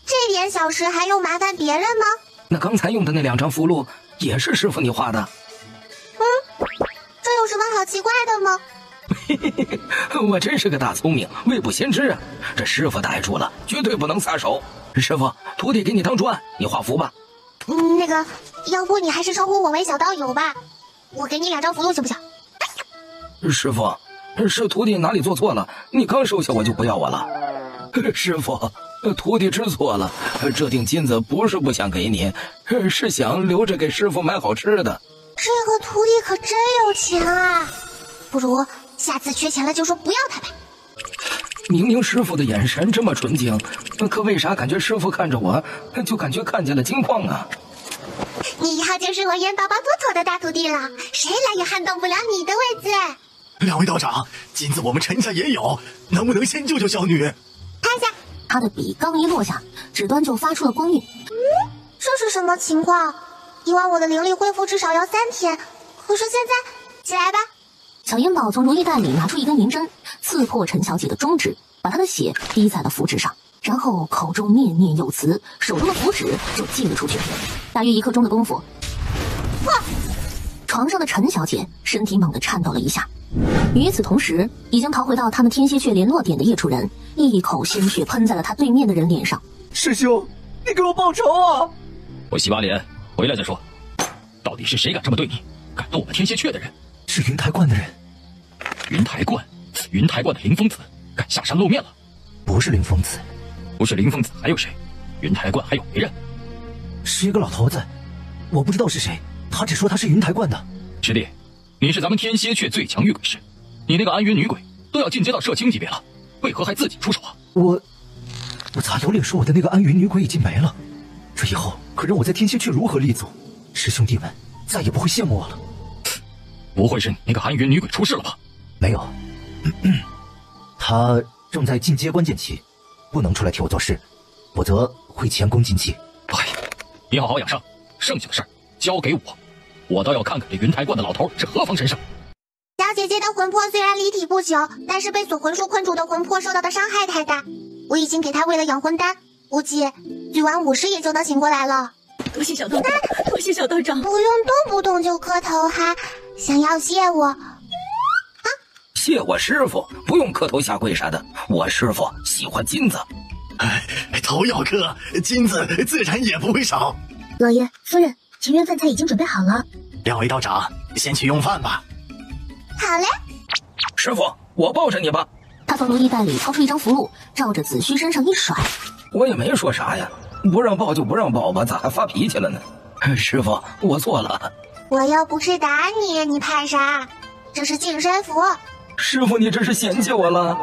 Speaker 2: 这点小事还用麻烦别人吗？
Speaker 6: 那刚才用的那2张符箓也是师傅你画的？
Speaker 2: 这有什么好奇怪的吗？
Speaker 6: 我真是个大聪明，未卜先知啊！这师傅逮住了，绝对不能撒手。师傅，徒弟给你当主案，你画符吧。
Speaker 2: 那个，要不你还是称呼我为小道友吧。我给你2张符箓行不行？
Speaker 6: 师傅，是徒弟哪里做错了？你刚收下我就不要我了。师傅，徒弟知错了，这锭金子不是不想给你，是想留着给师傅买好吃的。
Speaker 2: 这个徒弟可真有钱啊！不如下次缺钱了就说不要他呗。
Speaker 6: 明明师傅的眼神这么纯净，可为啥感觉师傅看着我就感觉看见了金矿啊？
Speaker 2: 你以后就是我元宝宝妥妥的大徒弟了，谁来也撼动不了你的位子。
Speaker 7: 2位道长，金子我们陈家也有，能不能先救救小女？
Speaker 2: 拍下。
Speaker 3: 他的笔刚一落下，纸端就发出了光晕。
Speaker 2: 这是什么情况？以往我的灵力恢复至少要3天，可是现在，起来吧。
Speaker 3: 小燕宝从如意袋里拿出一根银针，刺破陈小姐的中指，把她的血滴在了符纸上，然后口中念念有词，手中的符纸就寄了出去。大约1刻钟的功夫，床上的陈小姐身体猛地颤抖了一下。与此同时，已经逃回到他们天蝎雀联络点的叶楚人，一口鲜血喷在了他对面的人脸上。
Speaker 4: 师兄，你给我报仇啊！
Speaker 5: 我洗把脸，回来再说。到底是谁敢这么对你？敢动我们天蝎雀的人？
Speaker 9: 是云台观的人。
Speaker 5: 云台观，云台观的林疯子敢下山露面了？
Speaker 9: 不是林疯子，
Speaker 5: 不是林疯子还有谁？云台观还有别人？
Speaker 9: 是一个老头子，我不知道是谁，他只说他是云台观的。
Speaker 5: 师弟，你是咱们天蝎雀最强御鬼师，你那个安云女鬼都要进阶到摄青级别了，为何还自己出手啊？
Speaker 9: 我咋有脸说我的那个安云女鬼已经没了？这以后可让我在天蝎雀如何立足？师兄弟们再也不会羡慕我了。
Speaker 5: 不会是你那个安云女鬼出事了吧？
Speaker 9: 没有，他正在进阶关键期，不能出来替我做事，否则会前功尽弃。
Speaker 5: 哎，你好好养伤，剩下的事儿交给我，我倒要看看这云台观的老头是何方神圣。
Speaker 2: 小姐姐的魂魄虽然离体不朽，但是被锁魂术困住的魂魄受到的伤害太大，我已经给她喂了养魂丹，估计最晚5时也就能醒过来了。
Speaker 8: 多谢小道长，多谢小道长。
Speaker 2: 不用动不动就磕头哈，想要谢我
Speaker 6: 谢我师傅，不用磕头下跪啥的，我师傅喜欢金子。
Speaker 7: 头要磕，金子自然也不会少。
Speaker 8: 老爷夫人，前院饭菜已经准备好了
Speaker 7: ，2位道长先去用饭吧。
Speaker 2: 好嘞，
Speaker 6: 师傅，我抱着你吧。
Speaker 3: 他从如意袋里掏出一张符箓，照着子虚身上一甩。
Speaker 6: 我也没说啥呀，不让抱就不让抱吧，咋还发脾气了呢？师傅，我错了。
Speaker 2: 我又不是打你，你怕啥？这是净身符。
Speaker 6: 师傅，你这是嫌弃我了？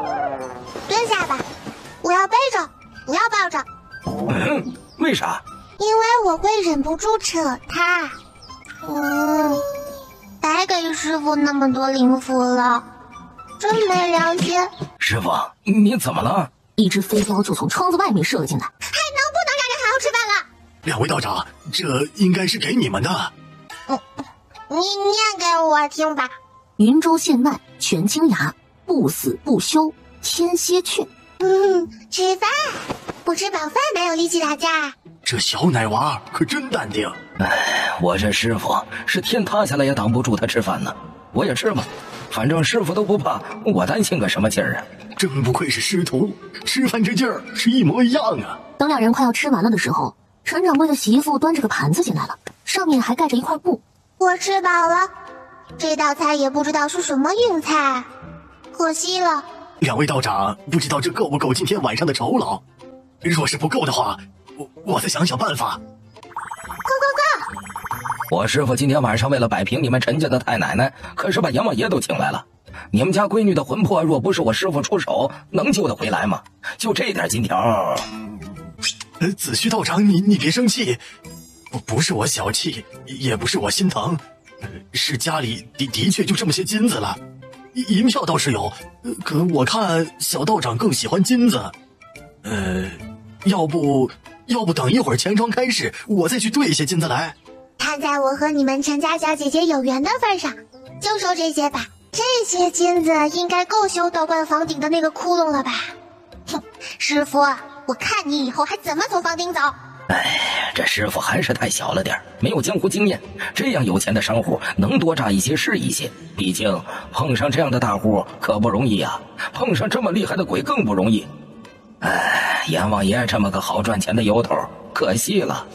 Speaker 2: 蹲下吧，我要背着，不要抱着。
Speaker 6: 为啥？
Speaker 2: 因为我会忍不住扯他。白给师傅那么多灵符了，真没良心。
Speaker 6: 师傅，你怎么了？
Speaker 3: 一只飞镖就从窗子外面射了进来。
Speaker 2: 还能不能让人好好吃饭了？
Speaker 7: 2位道长，这应该是给你们的。
Speaker 2: 你念给我听吧。
Speaker 3: 云州县外全清崖，不死不休，天蝎雀。
Speaker 2: 吃饭。不吃饱饭哪有力气打架？
Speaker 7: 这小奶娃可真淡定。
Speaker 6: 我这师傅是天塌下来也挡不住他吃饭呢。我也吃吧，反正师傅都不怕，我担心个什么劲儿啊？
Speaker 7: 真不愧是师徒，吃饭这劲儿是一模一样啊！
Speaker 3: 等两人快要吃完了的时候，陈掌柜的媳妇端着个盘子进来了，上面还盖着一块布。
Speaker 2: 我吃饱了，这道菜也不知道是什么硬菜，可惜了。
Speaker 7: 两位道长，不知道这够不够今天晚上的酬劳？若是不够的话，我再想想办法。
Speaker 2: go！
Speaker 6: 我师傅今天晚上为了摆平你们陈家的太奶奶，可是把阎王爷都请来了。你们家闺女的魂魄，若不是我师傅出手，能救得回来吗？就这点金条。
Speaker 7: 子虚道长，你别生气，不是我小气，也不是我心疼，是家里的确就这么些金子了。银票倒是有，可我看小道长更喜欢金子。要不等一会儿钱庄开市，我再去兑一些金子来。
Speaker 2: 看在我和你们陈家小姐姐有缘的份上，就收这些吧。这些金子应该够修道观房顶的那个窟窿了吧？哼，师傅，我看你以后还怎么从房顶走？
Speaker 6: 这师傅还是太小了点，没有江湖经验。这样有钱的商户能多榨一些是一些，毕竟碰上这样的大户可不容易啊，碰上这么厉害的鬼更不容易。阎王爷这么个好赚钱的由头，可惜了。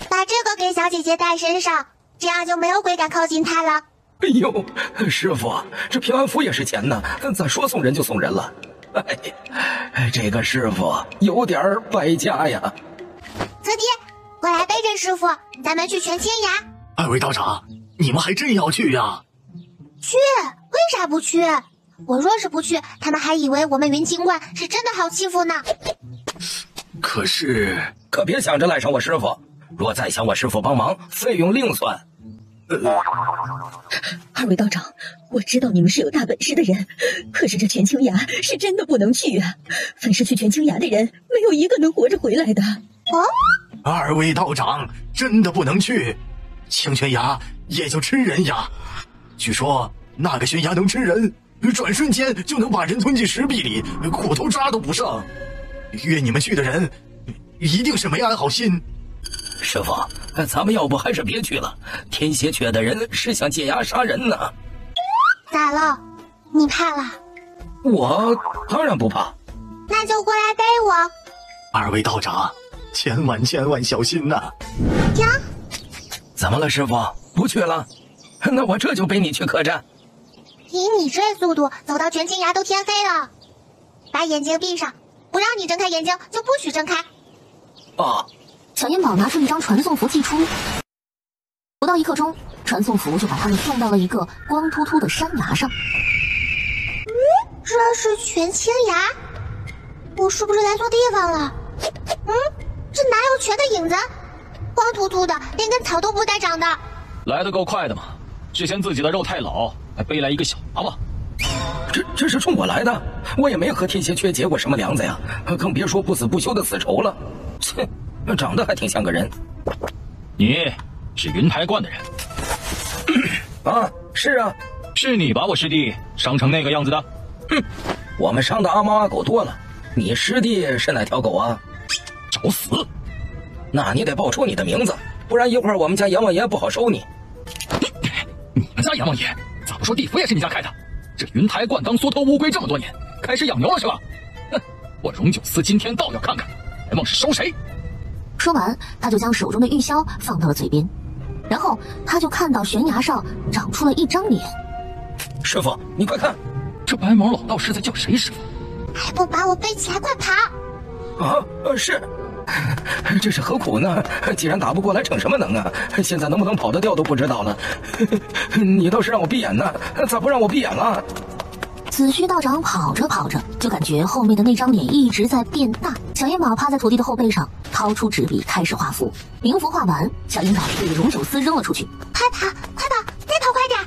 Speaker 2: 把这个给小姐姐带身上，这样就没有鬼敢靠近她了。
Speaker 6: 哎呦，师傅，这平安符也是钱呢，咋说送人就送人了？这个师傅有点败家呀。
Speaker 2: 泽迪，过来背着师傅，咱们去全清崖。
Speaker 7: 二位道长，你们还真要去呀？
Speaker 2: 去？为啥不去？我若是不去，他们还以为我们云清观是真的好欺负呢。
Speaker 6: 可别想着赖上我师傅，若再想我师傅帮忙，费用另算。
Speaker 8: 二位道长，我知道你们是有大本事的人，可是这全清崖是真的不能去啊！凡是去全清崖的人，没有一个能活着回来的。
Speaker 7: 二位道长真的不能去，清泉崖也就吃人呀。据说那个悬崖能吃人，转瞬间就能把人吞进石壁里，骨头渣都不剩。约你们去的人一定是没安好心。
Speaker 6: 师傅，咱们要不还是别去了，天蝎雀的人是想借崖杀人呢。
Speaker 2: 咋了？你怕了？
Speaker 6: 我当然不怕。
Speaker 2: 那就过来背我。
Speaker 7: 二位道长千万小心呐！
Speaker 2: 呀，
Speaker 6: 怎么了，师傅？不去了？那我这就背你去客栈。
Speaker 2: 以你这速度，走到全清崖都天黑了。把眼睛闭上，不让你睁开眼睛就不许睁开。
Speaker 3: 小烟宝拿出一张传送符寄出，不到1刻钟，传送符就把他们送到了一个光秃秃的山崖上。
Speaker 2: 这是全清崖？我是不是来错地方了？这哪有泉的影子？光秃秃的，连根草都不带长的。
Speaker 5: 来得够快的嘛！之前自己的肉太老，还背来一个小娃娃。
Speaker 6: 这是冲我来的，我也没和天蝎缺结过什么梁子呀，更别说不死不休的死仇了。切，长得还挺像个人。
Speaker 5: 你是云台观的人？
Speaker 6: 是啊，
Speaker 5: 是你把我师弟伤成那个样子的？
Speaker 6: 我们伤的阿猫阿狗多了，你师弟是哪条狗啊？
Speaker 5: 找死！
Speaker 6: 那你得报出你的名字，不然一会儿我们家阎王爷不好收你。
Speaker 5: 你们家阎王爷咋不说地府也是你家开的？这云台观当缩头乌龟这么多年，开始养牛了是吧？我荣九司今天倒要看看阎王是收谁。
Speaker 3: 说完，他就将手中的玉箫放到了嘴边，然后他就看到悬崖上长出了一张脸。
Speaker 6: 师傅，你快看，
Speaker 5: 这白毛老道是在叫谁师傅？
Speaker 2: 还不把我背起来，快跑！
Speaker 6: 是，这是何苦呢？既然打不过来，逞什么能啊？现在能不能跑得掉都不知道了。你倒是让我闭眼呢，咋不让我闭眼了？
Speaker 3: 子虚道长跑着跑着，就感觉后面的那张脸一直在变大。小烟宝趴在徒弟的后背上，掏出纸笔开始画符。冥符画完，小烟宝对着荣九司扔了出去。
Speaker 2: 快跑，快跑，再跑快
Speaker 6: 点！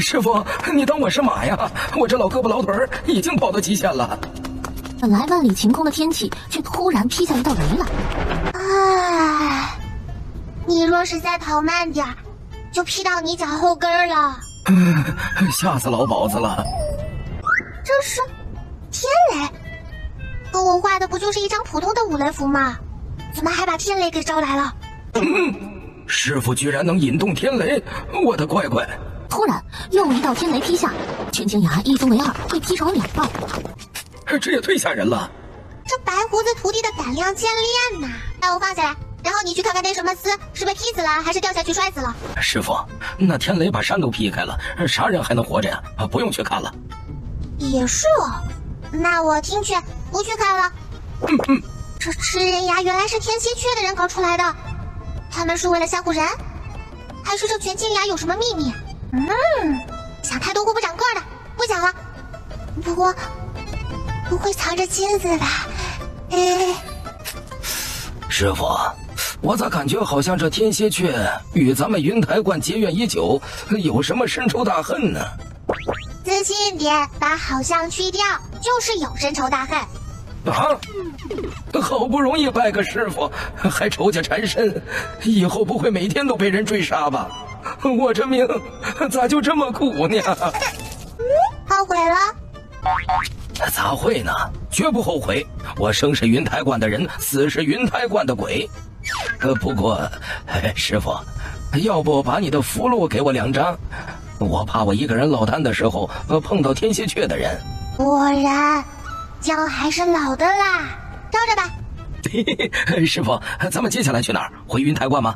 Speaker 6: 师傅，你当我是马呀？我这老胳膊老腿已经跑到极限了。
Speaker 3: 本来万里晴空的天气，却突然劈下一道雷
Speaker 2: 来。你若是再跑慢点，就劈到你脚后跟了。
Speaker 6: 吓死老鸨子了！
Speaker 2: 这是天雷，可我画的不就是一张普通的五雷符吗？怎么还把天雷给招来了？
Speaker 6: 师傅居然能引动天雷，我的乖乖！
Speaker 3: 突然，又一道天雷劈下，全金牙一分为二，被劈成了2半。
Speaker 6: 这也忒吓人了。
Speaker 2: 这白胡子徒弟的胆量见练呐！把我放下来，然后你去看看那什么厮是被劈死了，还是掉下去摔死了。
Speaker 6: 师傅，那天雷把山都劈开了，啥人还能活着呀？不用去看了。
Speaker 2: 也是哦，那我听劝，不去看了。这吃人牙原来是天蝎缺的人搞出来的，他们是为了吓唬人，还是这全金牙有什么秘密？想太多会不长个的，不讲了。不过不会藏着金子吧？
Speaker 6: 师傅，我咋感觉好像这天蝎雀与咱们云台观结怨已久，有什么深仇大恨呢？
Speaker 2: 自信点，把好像去掉，就是有深仇大恨。
Speaker 6: 啊！好不容易拜个师傅，还仇家缠身，以后不会每天都被人追杀吧？我这命咋就这么苦呢？
Speaker 2: 后悔了？
Speaker 6: 咋会呢？绝不后悔。我生是云台观的人，死是云台观的鬼。不过，师傅，要不把你的符箓给我2张？我怕我一个人落单的时候碰到天蝎雀的人。
Speaker 2: 果然，姜还是老的啦，照着吧。
Speaker 6: 师傅，咱们接下来去哪儿？回云台观吗？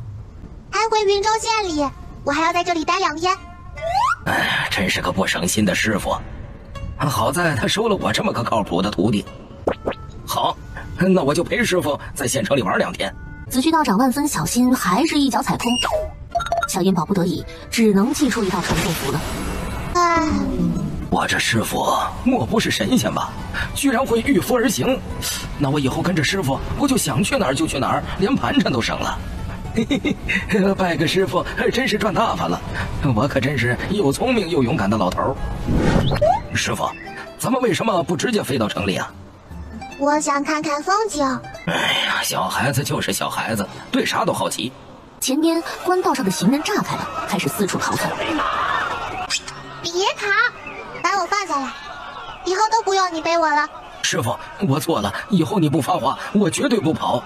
Speaker 2: 还回云州县里，我还要在这里待2天。
Speaker 6: 真是个不省心的师傅。好在他收了我这么个靠谱的徒弟。好，那我就陪师傅在县城里玩2天。
Speaker 3: 紫虚道长万分小心，还是一脚踩空。小银宝不得已，只能祭出一道传送符了。
Speaker 6: 我这师傅莫不是神仙吧？居然会御符而行，那我以后跟着师傅，不就想去哪儿就去哪儿，连盘缠都省了。拜个师傅真是赚大发了，我可真是又聪明又勇敢的老头。师傅，咱们为什么不直接飞到城里啊？
Speaker 2: 我想看看风景。
Speaker 6: 哎呀，小孩子就是小孩子，对啥都好奇。
Speaker 3: 前边官道上的行人炸开了，开始四处逃窜。
Speaker 2: 别跑，把我放下来，以后都不用你背我了。
Speaker 6: 师傅，我错了，以后你不发话，我绝对不跑。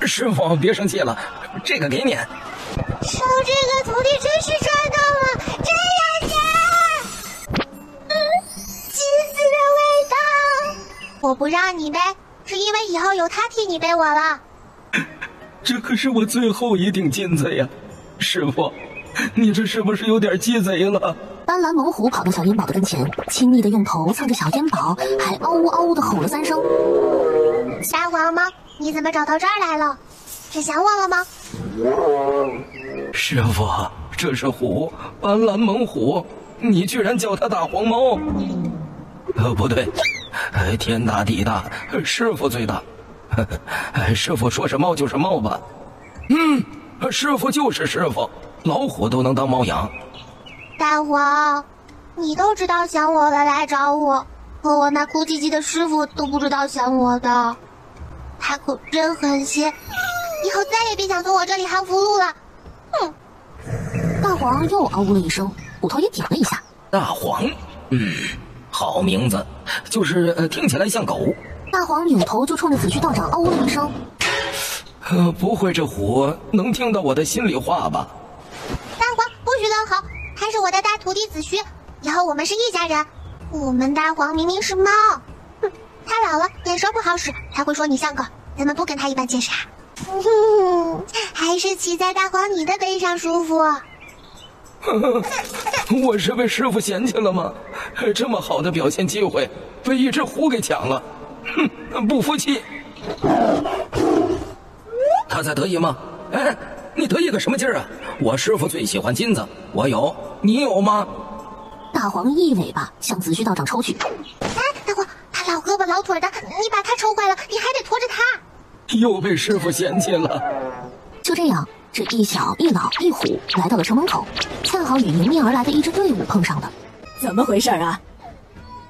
Speaker 6: 师傅，别生气了，这个给你。
Speaker 2: 收这个徒弟真是赚到了，这样呀！金子的味道。我不让你背，是因为以后有他替你背我了。
Speaker 6: 这可是我最后一锭金子呀，师傅，你这是不是有点鸡贼了？
Speaker 3: 斑斓猛虎跑到小烟宝的跟前，亲昵的用头蹭着小烟宝，还嗷呜嗷呜的吼了3声。
Speaker 2: 大黄猫，你怎么找到这儿来了？是想我了吗？
Speaker 6: 师傅，这是虎，斑斓猛虎，你居然叫它大黄猫？不对，天大地大，师傅最大。师傅说是猫就是猫吧？师傅就是师傅，老虎都能当猫养。
Speaker 2: 大黄，你都知道想我了来找我，可我那哭唧唧的师傅都不知道想我的，他可真狠心，以后再也别想从我这里夯符箓了。
Speaker 3: 大黄又嗷呜了一声，骨头也点了一下。
Speaker 6: 大黄，好名字，就是听起来像狗。
Speaker 3: 大黄扭头就冲着紫虚道长嗷呜了一声。
Speaker 6: 不会这虎能听到我的心里话吧？
Speaker 2: 大黄不许乱吼，他是我的大徒弟子虚，以后我们是一家人。我们大黄明明是猫，他老了眼神不好使，他会说你像狗，咱们不跟他一般见识啊。还是骑在大黄你的背上舒服。
Speaker 6: 我是被师傅嫌弃了吗？这么好的表现机会被一只虎给抢了，不服气。他在得意吗？哎，你得意个什么劲儿啊？我师傅最喜欢金子，我有，你有吗？
Speaker 3: 大黄一尾巴向紫虚道长抽去。
Speaker 2: 大黄，他老胳膊老腿的，你把他抽坏了，你还得拖着他。
Speaker 6: 又被师傅嫌弃了。
Speaker 3: 就这样，这一小一老一虎来到了城门口，恰好与迎面而来的一支队伍碰上了。
Speaker 10: 怎么回事啊？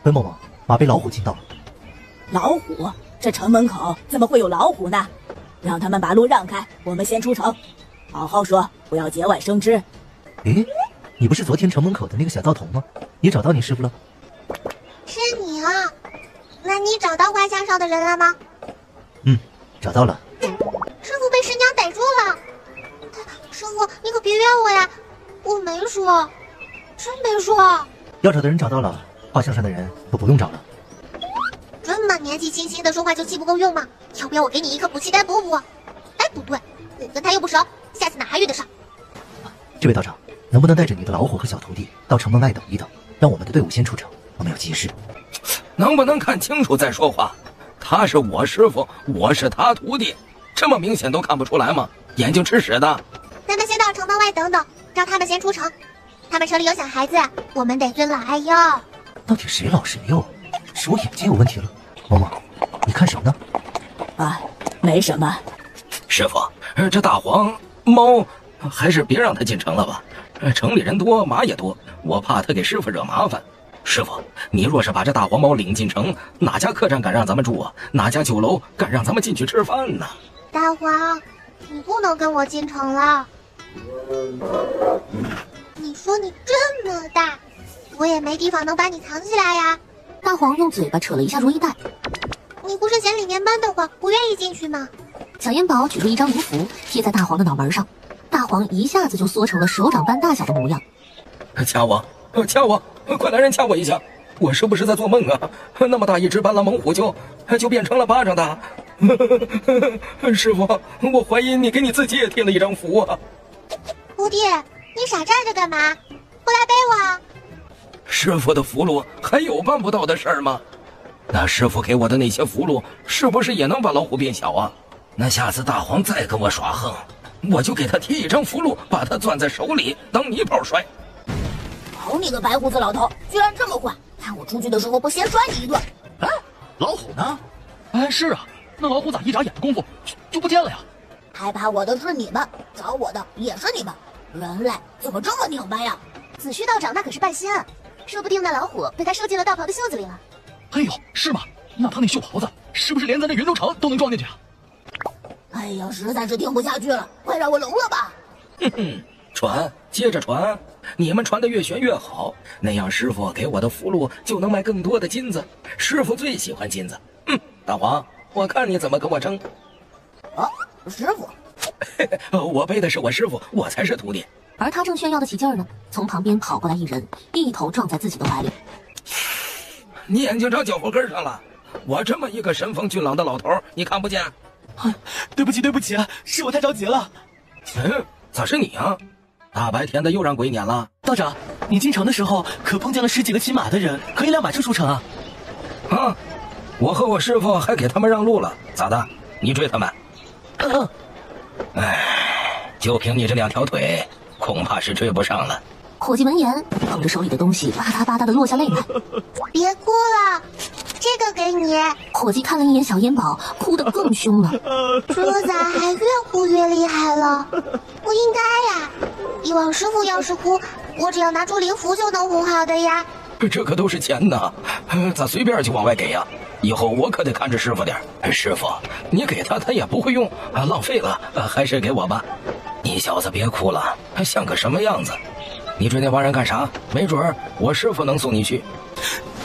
Speaker 9: 本某某，马被老虎惊到了。
Speaker 10: 老虎？这城门口怎么会有老虎呢？让他们把路让开，我们先出城。好好说，不要节外生枝。
Speaker 9: 诶，你不是昨天城门口的那个小道童吗？也找到你师傅了？
Speaker 2: 是你啊？那你你找到画像上的人了吗？
Speaker 9: 找到了。
Speaker 2: 师傅被师娘逮住了。师傅，你可别怨我呀，我没说，真没说。
Speaker 9: 要找的人找到了，画像上的人都不用找了。
Speaker 2: 这么年纪轻轻的说话就气不够用吗？要不要我给你一颗补气丹补补？哎，不对，我跟他又不熟，下次哪还遇得上？
Speaker 9: 这位道长，能不能带着你的老虎和小徒弟到城门外等一等，让我们的队伍先出城，我们有急事。
Speaker 6: 能不能看清楚再说话？他是我师傅，我是他徒弟，这么明显都看不出来吗？眼睛吃屎的！
Speaker 2: 咱们先到城门外等等，让他们先出城。他们手里有小孩子，我们得尊老爱幼。
Speaker 9: 到底谁老谁幼？是我眼睛有问题了？某某，你看什么呢？
Speaker 10: 啊，没什么。
Speaker 6: 师傅，这大黄猫还是别让他进城了吧？城里人多，马也多，我怕他给师傅惹麻烦。师傅，你若是把这大黄猫领进城，哪家客栈敢让咱们住啊？哪家酒楼敢让咱们进去吃饭呢？
Speaker 2: 大黄，你不能跟我进城了。你说你这么大，我也没地方能把你藏起来呀。
Speaker 3: 大黄用嘴巴扯了一下如意袋。
Speaker 2: 你不是嫌里面闷得慌，不愿意进去吗？
Speaker 3: 小烟宝举出一张灵符贴在大黄的脑门上，大黄一下子就缩成了手掌般大小的模样。
Speaker 6: 掐我，掐我！快来人掐我一下！我是不是在做梦啊？那么大一只斑斓猛虎就变成了巴掌大。师傅，我怀疑你给你自己也贴了一张符啊！
Speaker 2: 徒弟，你傻站着干嘛？过来背我！
Speaker 6: 师傅的符箓还有办不到的事儿吗？那师傅给我的那些符箓是不是也能把老虎变小啊？那下次大黄再跟我耍横，我就给他贴一张符箓，把他攥在手里当泥炮摔。
Speaker 8: 好你个白胡子老头，居然这么坏！看我出去的时候不先摔你一顿！
Speaker 7: 哎，老虎呢？
Speaker 5: 哎，是啊，那老虎咋一眨眼的功夫就不见了呀？
Speaker 8: 害怕我的是你们，找我的也是你们，人类怎么这么拧巴呀？
Speaker 2: 子虚道长那可是半仙，说不定那老虎被他收进了道袍的袖子里了。
Speaker 5: 哎呦，是吗？那他那袖袍子是不是连咱这云州城都能装进去啊？
Speaker 8: 哎呀，实在是听不下去了，快让我聋了吧！
Speaker 6: 哼哼，传，接着传，你们传得越玄越好，那样师傅给我的符箓就能卖更多的金子。师傅最喜欢金子。大黄，我看你怎么跟我争。
Speaker 8: 啊，师傅，
Speaker 6: 我背的是我师傅，我才是徒弟。
Speaker 3: 而他正炫耀的起劲儿呢，从旁边跑过来一人，一头撞在自己的怀里。
Speaker 6: 你眼睛长脚后跟上了！我这么一个神风俊朗的老头，你看不见？
Speaker 4: 对不起，对不起，是我太着急了。
Speaker 6: 咋是你啊？大白天的又让鬼撵了。
Speaker 4: 道长，你进城的时候可碰见了10几个骑马的人，可以辆马车出城啊？
Speaker 6: 啊，我和我师傅还给他们让路了，咋的？你追他们？就凭你这2条腿，恐怕是追不上了。
Speaker 3: 伙计闻言，捧着手里的东西吧嗒吧嗒的落下泪来。
Speaker 2: 别哭了，这个给你。
Speaker 3: 伙计看了一眼小烟宝，哭得更凶了。
Speaker 2: 这咋还越哭越厉害了？不应该呀，以往师傅要是哭，我只要拿出灵符就能哄好的呀。
Speaker 6: 这可都是钱呐，咋随便就往外给呀？以后我可得看着师傅点。师傅，你给他也不会用，浪费了，还是给我吧。你小子别哭了，像个什么样子？你追那帮人干啥？没准儿我师傅能送你去。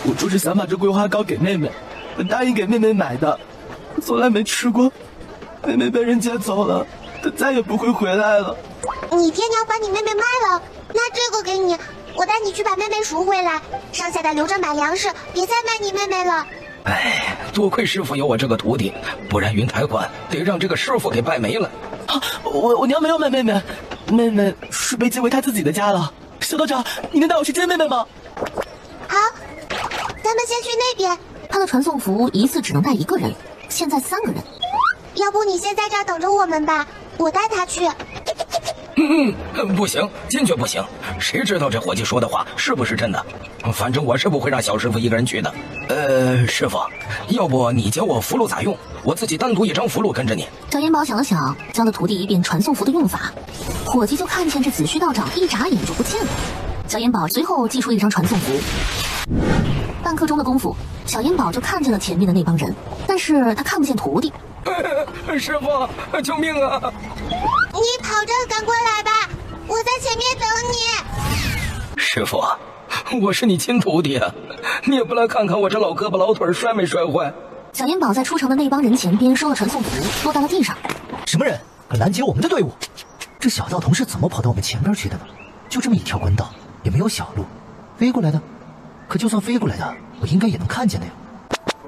Speaker 4: 我就是想把这桂花糕给妹妹，我答应给妹妹买的，从来没吃过。妹妹被人接走了，她再也不会回来了。
Speaker 2: 你爹娘把你妹妹卖了，那这个给你，我带你去把妹妹赎回来，剩下的留着买粮食，别再卖你妹妹了。
Speaker 6: 哎，多亏师傅有我这个徒弟，不然云台观得让这个师傅给败没了。
Speaker 4: 我娘没有卖妹妹，妹妹是被接回她自己的家了。小道长，你能带我去接妹妹吗？
Speaker 2: 好，咱们先去那边。
Speaker 3: 他的传送符一次只能带1个人，现在3个人。
Speaker 2: 要不你先在这儿等着我们吧，我带他去。
Speaker 6: 不行，坚决不行！谁知道这伙计说的话是不是真的？反正我是不会让小师傅一个人去的。师傅，要不你教我符箓咋用，我自己单独一张符箓跟着你。
Speaker 3: 小烟宝想了想，教了徒弟一遍传送符的用法。伙计就看见这子虚道长一眨眼就不见了。小烟宝随后祭出一张传送符，半刻钟的功夫，小烟宝就看见了前面的那帮人，但是他看不见徒弟。
Speaker 6: 师傅，救命啊！
Speaker 2: 你跑着赶过来吧，我在前面等你。
Speaker 6: 师傅，我是你亲徒弟啊，你也不来看看我这老胳膊老腿摔没摔坏？
Speaker 3: 小烟宝在出城的那帮人前边收了传送符，落到了地上。
Speaker 9: 什么人敢拦截我们的队伍？这小道童是怎么跑到我们前边去的呢？就这么一条官道，也没有小路，飞过来的。可就算飞过来的，我应该也能看见的呀。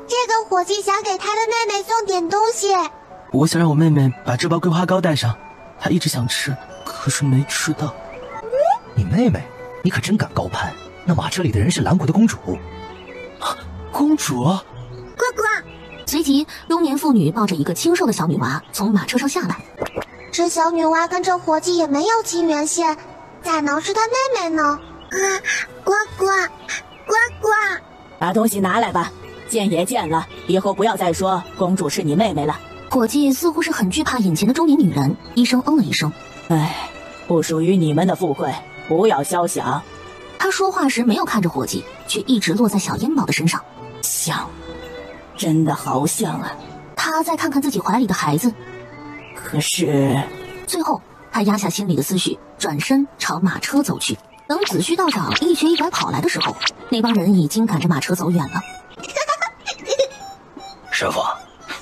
Speaker 2: 这个伙计想给他的妹妹送点东西。
Speaker 4: 我想让我妹妹把这包桂花糕带上，她一直想吃，可是没吃到。
Speaker 9: 你妹妹？你可真敢高攀！那马车里的人是蓝国的公主。
Speaker 4: 公主？
Speaker 2: 呱呱！
Speaker 3: 随即，中年妇女抱着一个清瘦的小女娃从马车上下来。
Speaker 2: 这小女娃跟这伙计也没有亲缘线，咋能是她妹妹呢？呱呱，呱呱！
Speaker 10: 把东西拿来吧，见也见了，以后不要再说公主是你妹妹了。
Speaker 3: 伙计似乎是很惧怕眼前的中年女人，医生嗯了一声。
Speaker 10: 唉，不属于你们的富贵，不要肖想。
Speaker 3: 他说话时没有看着伙计，却一直落在小烟宝的身上。
Speaker 10: 像，真的好像啊。
Speaker 3: 他再看看自己怀里的孩子，
Speaker 10: 可是，
Speaker 3: 最后他压下心里的思绪，转身朝马车走去。等子虚道长一瘸一拐跑来的时候，那帮人已经赶着马车走远了。
Speaker 6: 师傅，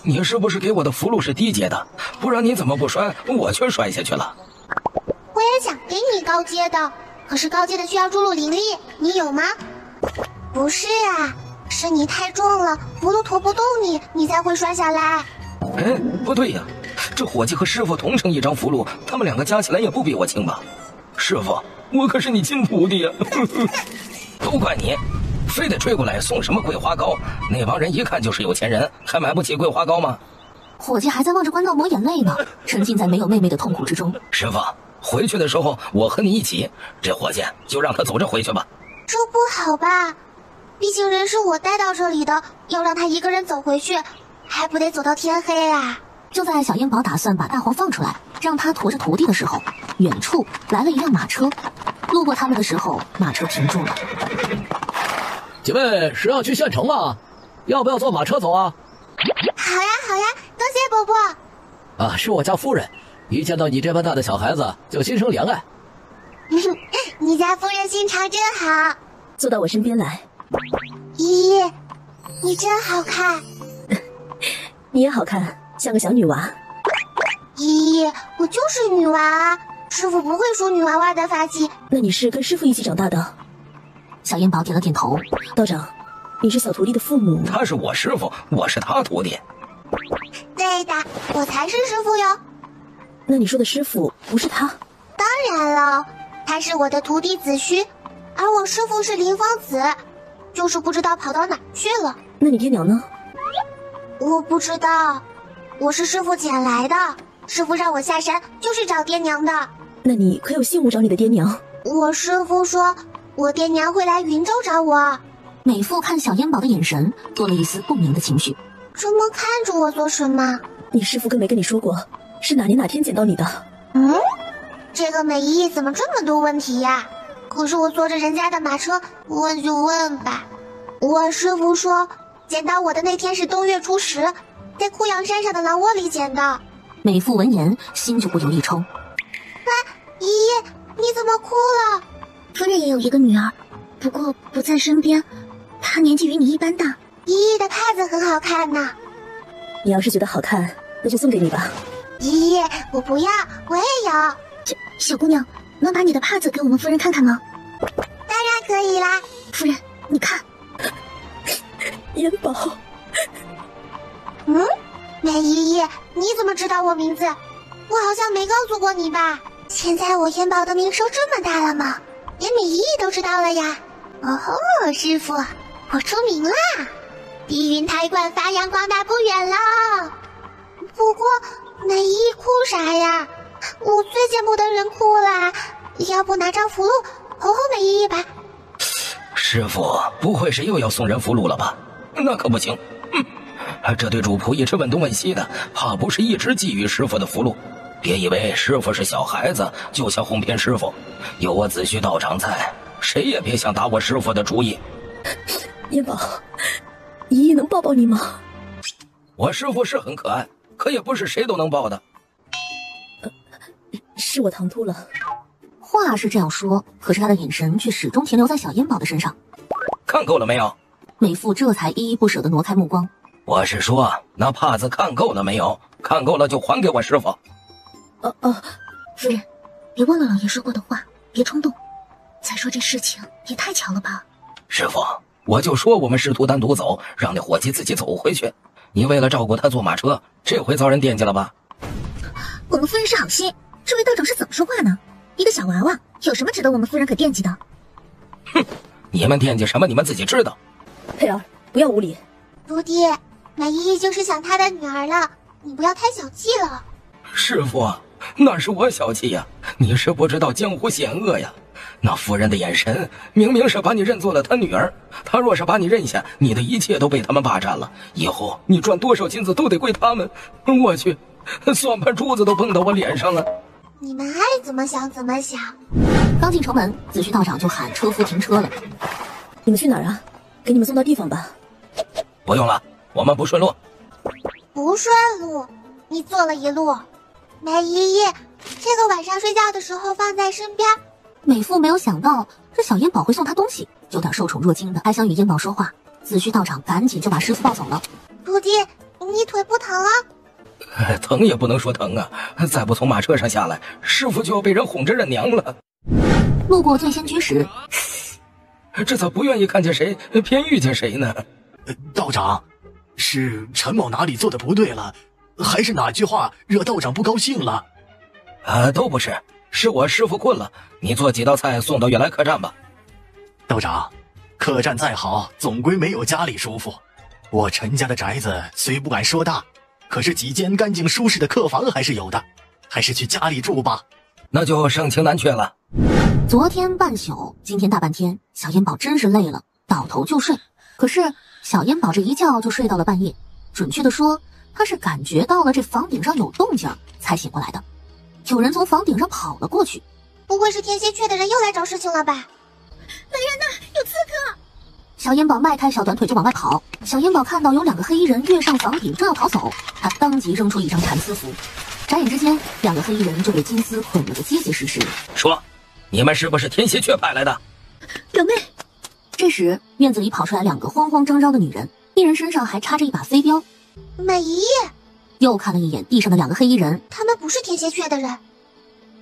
Speaker 6: 你是不是给我的符箓是低阶的？不然你怎么不摔，我却摔下去了？
Speaker 2: 我也想给你高阶的，可是高阶的需要注入灵力，你有吗？不是啊，是你太重了，符箓驮不动你，你才会摔下来。
Speaker 6: 哎，不对呀，这伙计和师傅同乘一张符箓，他们两个加起来也不比我轻吧？师傅，我可是你亲徒弟呀！都怪你，非得追过来送什么桂花糕？那帮人一看就是有钱人，还买不起桂花糕吗？
Speaker 3: 伙计还在望着官道抹眼泪呢，沉浸在没有妹妹的痛苦之中。
Speaker 6: 师傅，回去的时候我和你一起，这伙计就让他走着回去吧。
Speaker 2: 这不好吧？毕竟人是我带到这里的，要让他一个人走回去，还不得走到天黑啊！
Speaker 3: 就在小烟宝打算把大黄放出来，让他驮着徒弟的时候，远处来了一辆马车。路过他们的时候，马车停住了。
Speaker 5: 几位是要去县城吗？要不要坐马车走啊？
Speaker 2: 好呀好呀，多谢伯伯。
Speaker 5: 啊，是我家夫人，一见到你这般大的小孩子就心生怜爱。
Speaker 2: 你家夫人心肠真好。
Speaker 8: 坐到我身边来。
Speaker 2: 咦，你真好看。
Speaker 8: 你也好看，像个小女娃。
Speaker 2: 咦，我就是女娃啊，师傅不会梳女娃娃的发髻。
Speaker 8: 那你是跟师傅一起长大的？
Speaker 3: 小烟宝点了点头。
Speaker 8: 道长，你是小徒弟的父母？
Speaker 6: 他是我师傅，我是他徒弟。
Speaker 2: 对的，我才是师傅哟。
Speaker 8: 那你说的师傅不是他？
Speaker 2: 当然了，他是我的徒弟子虚，而我师傅是林芳子，就是不知道跑到哪去了。
Speaker 8: 那你爹娘呢？
Speaker 2: 我不知道，我是师傅捡来的，师傅让我下山就是找爹娘的。
Speaker 8: 那你可有信物找你的爹娘？
Speaker 2: 我师傅说我爹娘会来云州找我。
Speaker 3: 美妇看小烟宝的眼神多了一丝不明的情绪。
Speaker 2: 这么看着我做什么？
Speaker 8: 你师傅跟没跟你说过是哪年哪天捡到你的？
Speaker 2: 这个美姨怎么这么多问题呀？可是我坐着人家的马车，问就问吧。我师傅说捡到我的那天是冬月初10，在枯杨山上的狼窝里捡的。
Speaker 3: 美妇闻言心就不由一抽。
Speaker 2: 姨姨，你怎么哭了？
Speaker 11: 夫人也有一个女儿，不过不在身边，她年纪与你一般大。
Speaker 2: 姨姨的帕子很好看呢。
Speaker 8: 你要是觉得好看，那就送给你吧。
Speaker 2: 姨姨，我不要，我也有。
Speaker 11: 小姑娘，能把你的帕子给我们夫人看看吗？
Speaker 2: 当然可以啦。
Speaker 11: 夫人，你看。
Speaker 8: 烟宝。
Speaker 2: 美姨姨，你怎么知道我名字？我好像没告诉过你吧？现在我烟宝的名声这么大了吗？连美姨姨都知道了呀。哦吼，师傅，我出名啦！碧云台馆发扬光大不远了。不过美姨姨哭啥呀？我最见不得人哭了，要不拿张符箓哄哄美姨姨吧。
Speaker 6: 师傅，不会是又要送人符箓了吧？那可不行。这对主仆一直问东问西的，怕不是一直觊觎师傅的符箓。别以为师傅是小孩子就想哄骗师傅，有我子虚道长在，谁也别想打我师傅的主意。
Speaker 8: 烟宝，姨姨能抱抱你吗？
Speaker 6: 我师傅是很可爱，可也不是谁都能抱的。
Speaker 8: 是我唐突了。
Speaker 3: 话是这样说，可是他的眼神却始终停留在小烟宝的身上。
Speaker 6: 看够了没有？
Speaker 3: 美妇这才依依不舍地挪开目光。
Speaker 6: 我是说，那帕子看够了没有？看够了就还给我师傅。
Speaker 11: 夫人，别忘了老爷说过的话，别冲动。再说这事情也太巧了吧？
Speaker 6: 师傅，我就说我们师徒单独走，让那伙计自己走回去。你为了照顾他坐马车，这回遭人惦记了吧？
Speaker 11: 我们夫人是好心，这位道长是怎么说话呢？一个小娃娃有什么值得我们夫人可惦记的？
Speaker 6: 哼，你们惦记什么？你们自己知道。
Speaker 10: 佩儿，不要无礼。
Speaker 2: 徒弟，美依依就是想她的女儿了，你不要太小气了。
Speaker 6: 师傅，那是我小气呀，你是不知道江湖险恶呀。那夫人的眼神明明是把你认作了她女儿，她若是把你认下，你的一切都被他们霸占了，以后你赚多少金子都得归他们。我去，算盘珠子都碰到我脸上了。
Speaker 2: 你们爱怎么想怎么想。
Speaker 3: 刚进城门，子虚道长就喊车夫停车了。
Speaker 10: 你们去哪儿啊？给你们送到地方吧。
Speaker 6: 不用了，我们不顺路。
Speaker 2: 不顺路？你坐了一路。美依依，这个晚上睡觉的时候放在身边。
Speaker 3: 美妇没有想到这小烟宝会送她东西，有点受宠若惊的，还想与烟宝说话。子虚道长赶紧就把师傅抱走了。
Speaker 2: 徒弟，你腿不疼了？
Speaker 6: 疼也不能说疼啊，再不从马车上下来，师傅就要被人哄着认娘了。
Speaker 3: 路过醉仙居时，
Speaker 6: 这咋不愿意看见谁，偏遇见谁呢？
Speaker 7: 道长，是陈某哪里做的不对了，还是哪句话惹道长不高兴了？
Speaker 6: 都不是，是我师傅困了，你做几道菜送到悦来客栈吧。
Speaker 7: 道长，客栈再好，总归没有家里舒服。我陈家的宅子虽不敢说大，可是几间干净舒适的客房还是有的，还是去家里住吧。
Speaker 6: 那就盛情难却了。
Speaker 3: 昨天半宿，今天大半天，小烟宝真是累了，倒头就睡。可是小烟宝这一觉就睡到了半夜，准确的说，他是感觉到了这房顶上有动静才醒过来的。有人从房顶上跑了过去，
Speaker 2: 不会是天蝎雀的人又来找事情了吧？
Speaker 11: 来人呐，有刺客！
Speaker 3: 小烟宝迈开小短腿就往外跑。小烟宝看到有2个黑衣人跃上房顶，正要逃走，他当即扔出一张蚕丝符，眨眼之间，2个黑衣人就被金丝捆了个结结实实。
Speaker 6: 说，你们是不是天蝎雀派来的？
Speaker 11: 表妹。
Speaker 3: 这时，院子里跑出来2个慌慌张张的女人，一人身上还插着一把飞镖。
Speaker 2: 美依依
Speaker 3: 又看了一眼地上的2个黑衣人，
Speaker 2: 他们不是天蝎雀的人。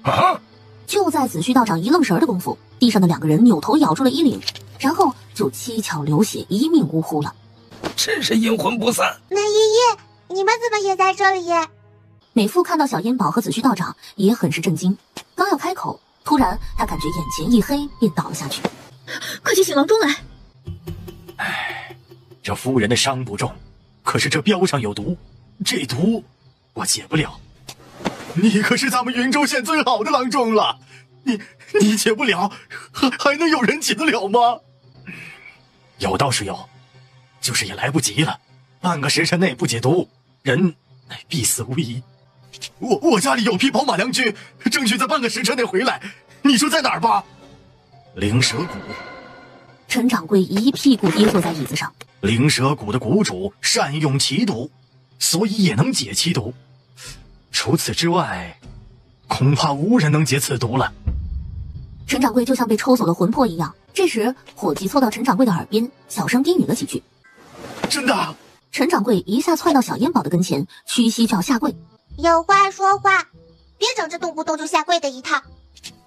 Speaker 6: 啊！
Speaker 3: 就在子虚道长一愣神的功夫，地上的2个人扭头咬住了衣领，然后就七窍流血，一命呜呼了。
Speaker 6: 真是阴魂不散。
Speaker 2: 美依依，你们怎么也在这里？
Speaker 3: 美妇看到小烟宝和子虚道长，也很是震惊，刚要开口，突然她感觉眼前一黑，便倒了下去。
Speaker 11: 快去请郎中来！
Speaker 7: 唉，这夫人的伤不重，可是这镖上有毒，这毒我解不了。你可是咱们云州县最好的郎中了，你解不了，还能有人解得了吗？有倒是有，就是也来不及了，半个时辰内不解毒，人必死无疑。我家里有匹宝马良驹，争取在半个时辰内回来，你说在哪儿吧？灵蛇谷。
Speaker 3: 陈掌柜一屁股跌坐在椅子上。
Speaker 7: 灵蛇谷的谷主善用奇毒，所以也能解其毒。除此之外，恐怕无人能解此毒了。
Speaker 3: 陈掌柜就像被抽走了魂魄一样。这时，伙计凑到陈掌柜的耳边，小声低语了几句。
Speaker 7: 真的？
Speaker 3: 陈掌柜一下窜到小烟宝的跟前，屈膝就要下跪。
Speaker 2: 有话说话，别整这动不动就下跪的一套。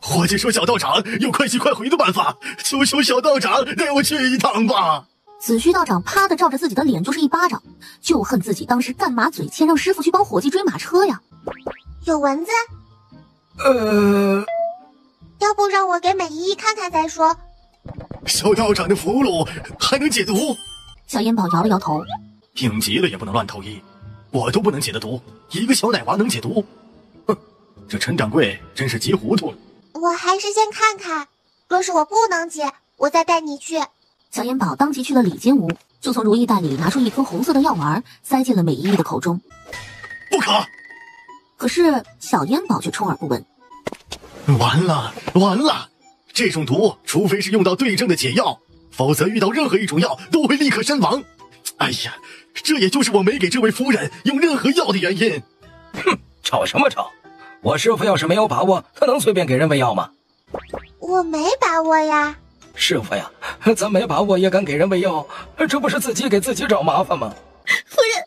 Speaker 7: 伙计说小道长有快去快回的办法，求求小道长带我去一趟吧。
Speaker 3: 子虚道长啪的照着自己的脸就是一巴掌，就恨自己当时干嘛嘴欠让师傅去帮伙计追马车呀。
Speaker 2: 有蚊子？要不让我给美依依看看再说。
Speaker 7: 小道长的符箓还能解毒？
Speaker 3: 小烟宝摇了摇头，
Speaker 7: 病急了也不能乱投医，我都不能解得毒，一个小奶娃能解毒？哼，这陈掌柜真是急糊涂了。
Speaker 2: 我还是先看看，若是我不能解，我再带你去。
Speaker 3: 小烟宝当即去了里间屋，就从如意袋里拿出一颗红色的药丸，塞进了美依依的口中。
Speaker 7: 不可！
Speaker 3: 可是小烟宝却充耳不闻。
Speaker 7: 完了完了，这种毒除非是用到对症的解药，否则遇到任何一种药都会立刻身亡。哎呀，这也就是我没给这位夫人用任何药的原因。
Speaker 6: 哼，吵什么吵？我师傅要是没有把握，他能随便给人喂药吗？
Speaker 2: 我没把握呀。
Speaker 6: 师傅呀，咱没把握也敢给人喂药，这不是自己给自己找麻烦吗？
Speaker 8: 夫人！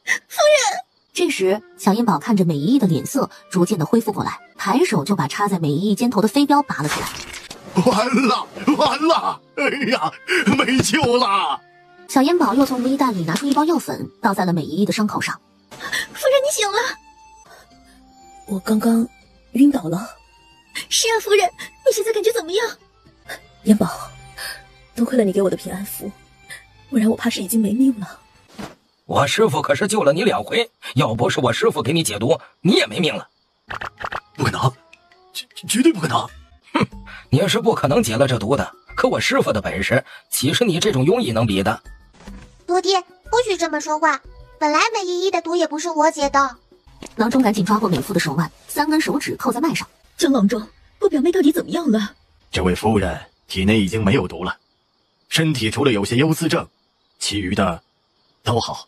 Speaker 3: 这时，小银宝看着美依依的脸色逐渐的恢复过来，抬手就把插在美依依肩头的飞镖拔了出来。
Speaker 7: 完了！哎呀，没救了！
Speaker 3: 小银宝又从无衣袋里拿出一包药粉，倒在了美依依的伤口上。
Speaker 8: 夫人，你醒了！
Speaker 10: 我刚刚晕倒了。
Speaker 8: 是啊，夫人，你现在感觉怎么样？
Speaker 10: 烟宝，多亏了你给我的平安符，不然我怕是已经没命了。
Speaker 6: 我师傅可是救了你2回，要不是我师傅给你解毒，你也没命了。
Speaker 7: 不可能，绝对不可能！
Speaker 6: 哼，你是不可能解了这毒的，可我师傅的本事岂是你这种庸医能比的？
Speaker 2: 徒弟，不许这么说话，本来美依依的毒也不是我解的。
Speaker 3: 郎中赶紧抓过美妇的手腕，3根手指扣在脉上。
Speaker 10: 江郎中，我表妹到底怎么样了？
Speaker 7: 这位夫人体内已经没有毒了，身体除了有些忧思症，其余的都好。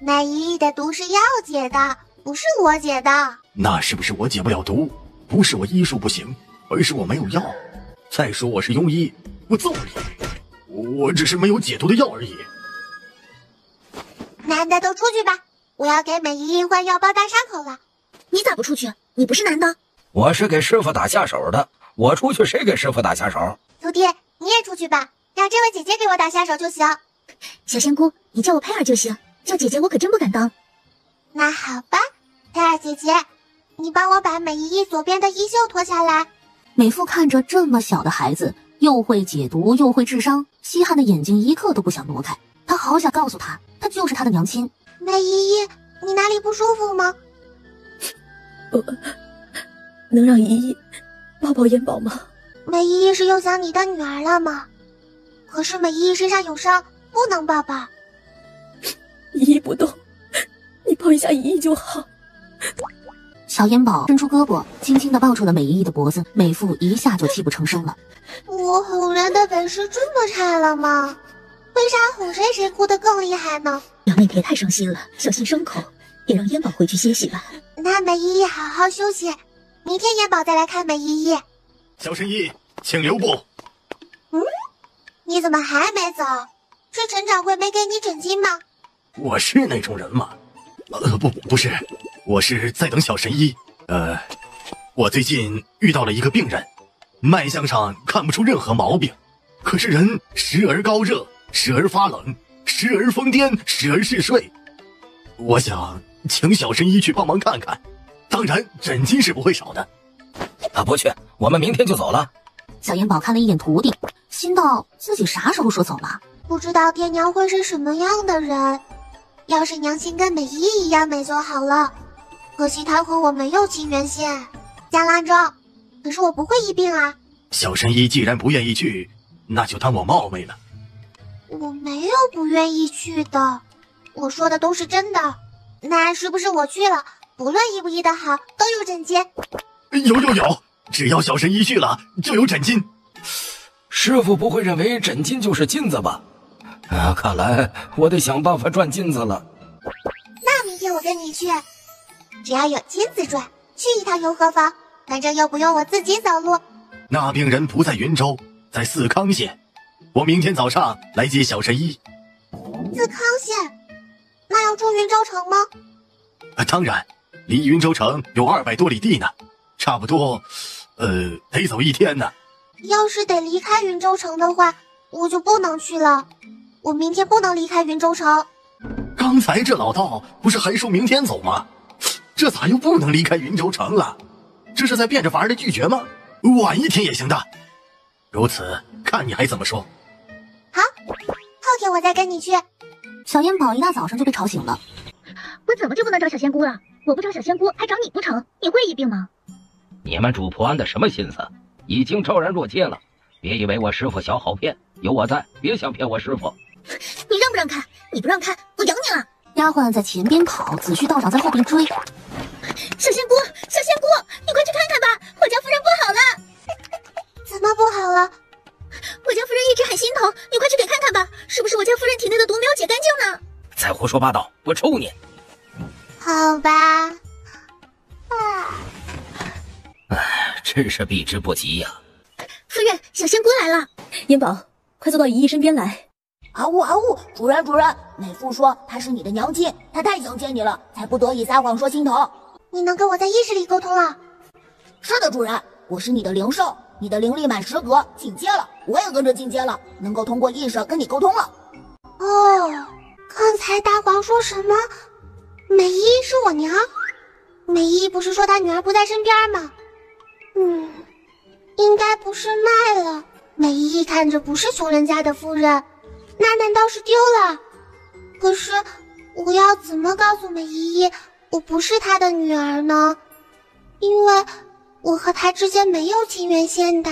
Speaker 2: 美依依的毒是药解的，不是我解的。
Speaker 7: 那是不是我解不了毒？不是我医术不行，而是我没有药。再说我是庸医，我揍你！我只是没有解毒的药而已。
Speaker 2: 男的都出去吧，我要给美依依换药包扎伤口了。
Speaker 8: 你咋不出去？你不是男的？
Speaker 6: 我是给师傅打下手的，我出去谁给师傅打下手？
Speaker 2: 徒弟，你也出去吧，让这位姐姐给我打下手就行。
Speaker 8: 小仙姑，你叫我佩儿就行，叫姐姐我可真不敢当。
Speaker 2: 那好吧，佩儿姐姐，你帮我把美依依左边的衣袖脱下来。
Speaker 3: 美妇看着这么小的孩子，又会解毒又会治伤，稀罕的眼睛一刻都不想挪开。她好想告诉他，她就是他的娘亲。
Speaker 2: 美依依，你哪里不舒服吗？
Speaker 10: 能让依依抱抱烟宝吗？
Speaker 2: 美依依是又想你的女儿了吗？可是美依依身上有伤，不能抱抱。
Speaker 10: 依依不动，你抱一下依依就好。
Speaker 3: 小烟宝伸出胳膊，轻轻地抱住了美依依的脖子，美妇一下就泣不成声了。
Speaker 2: 我哄人的本事这么差了吗？为啥哄谁谁哭得更厉害呢？
Speaker 8: 表妹别太伤心了，小心伤口，也让烟宝回去歇息吧。
Speaker 2: 那美依依好好休息，明天烟宝再来看美依依。
Speaker 7: 小神医，请留步。
Speaker 2: 你怎么还没走？是陈掌柜没给你诊金吗？
Speaker 7: 我是那种人吗？不是，我是在等小神医。我最近遇到了一个病人，脉象上看不出任何毛病，可是人时而高热，时而发冷，时而疯癫，时而嗜睡。我想请小神医去帮忙看看，当然诊金是不会少的。
Speaker 6: 不去，我们明天就走了。
Speaker 3: 小烟宝看了一眼徒弟，心道自己啥时候说走了？
Speaker 2: 不知道爹娘会是什么样的人，要是娘亲跟美依依一样美就好了。可惜她和我没有亲缘线。江郎中，可是我不会医病啊。
Speaker 7: 小神医既然不愿意去，那就当我冒昧了。
Speaker 2: 我没有不愿意去的，我说的都是真的。那是不是我去了，不论医不医得好，都有诊金？
Speaker 7: 有，只要小神医去了，就有诊金。
Speaker 6: 师傅不会认为诊金就是金子吧？看来我得想办法赚金子了。
Speaker 2: 那明天我跟你去，只要有金子赚，去一趟又何妨？反正又不用我自己走路。
Speaker 7: 那病人不在云州，在四康县。我明天早上来接小神医。
Speaker 2: 四康县？那要出云州城吗？
Speaker 7: 当然，离云州城有200多里地呢，差不多，得走1天呢。
Speaker 2: 要是得离开云州城的话，我就不能去了。我明天不能离开云州城。
Speaker 7: 刚才这老道不是还说明天走吗？这咋又不能离开云州城了？这是在变着法儿的拒绝吗？晚1天也行的。如此，看你还怎么说。
Speaker 2: 好，后天我再跟你去。
Speaker 3: 小烟宝一大早上就被吵醒了。
Speaker 8: 我怎么就不能找小仙姑了？我不找小仙姑，还找你不成？你会医病吗？
Speaker 6: 你们主仆安的什么心思？已经昭然若揭了。别以为我师傅小好骗，有我在，别想骗我师傅。
Speaker 8: 你让不让开？你不让开，我咬你了！
Speaker 3: 丫鬟在前边跑，子虚道长在后边追。
Speaker 8: 小仙姑，你快去看看吧，我家夫人不好了！
Speaker 2: 怎么不好了？
Speaker 8: 我家夫人一直很心疼，你快去给看看吧，是不是我家夫人体内的毒没有解干净呢？
Speaker 6: 再胡说八道，我抽你！
Speaker 2: 好吧。
Speaker 6: 真是避之不及呀。
Speaker 8: 夫人，
Speaker 11: 小仙姑来了。
Speaker 10: 烟宝，快坐到姨姨身边来。
Speaker 8: 嗷呜嗷呜！主人，美妇说她是你的娘亲，她太想见你了，才不得已撒谎说心疼。
Speaker 2: 你能跟我在意识里沟通了？
Speaker 8: 是的，主人，我是你的灵兽，你的灵力满10格，进阶了，我也跟着进阶了，能够通过意识跟你沟通了。
Speaker 2: 哦，刚才大黄说什么？美依依是我娘？美依依不是说她女儿不在身边吗？应该不是卖了。美依依看着不是穷人家的夫人，那难道是丢了？可是我要怎么告诉美依依我不是她的女儿呢？因为我和她之间没有亲缘线的。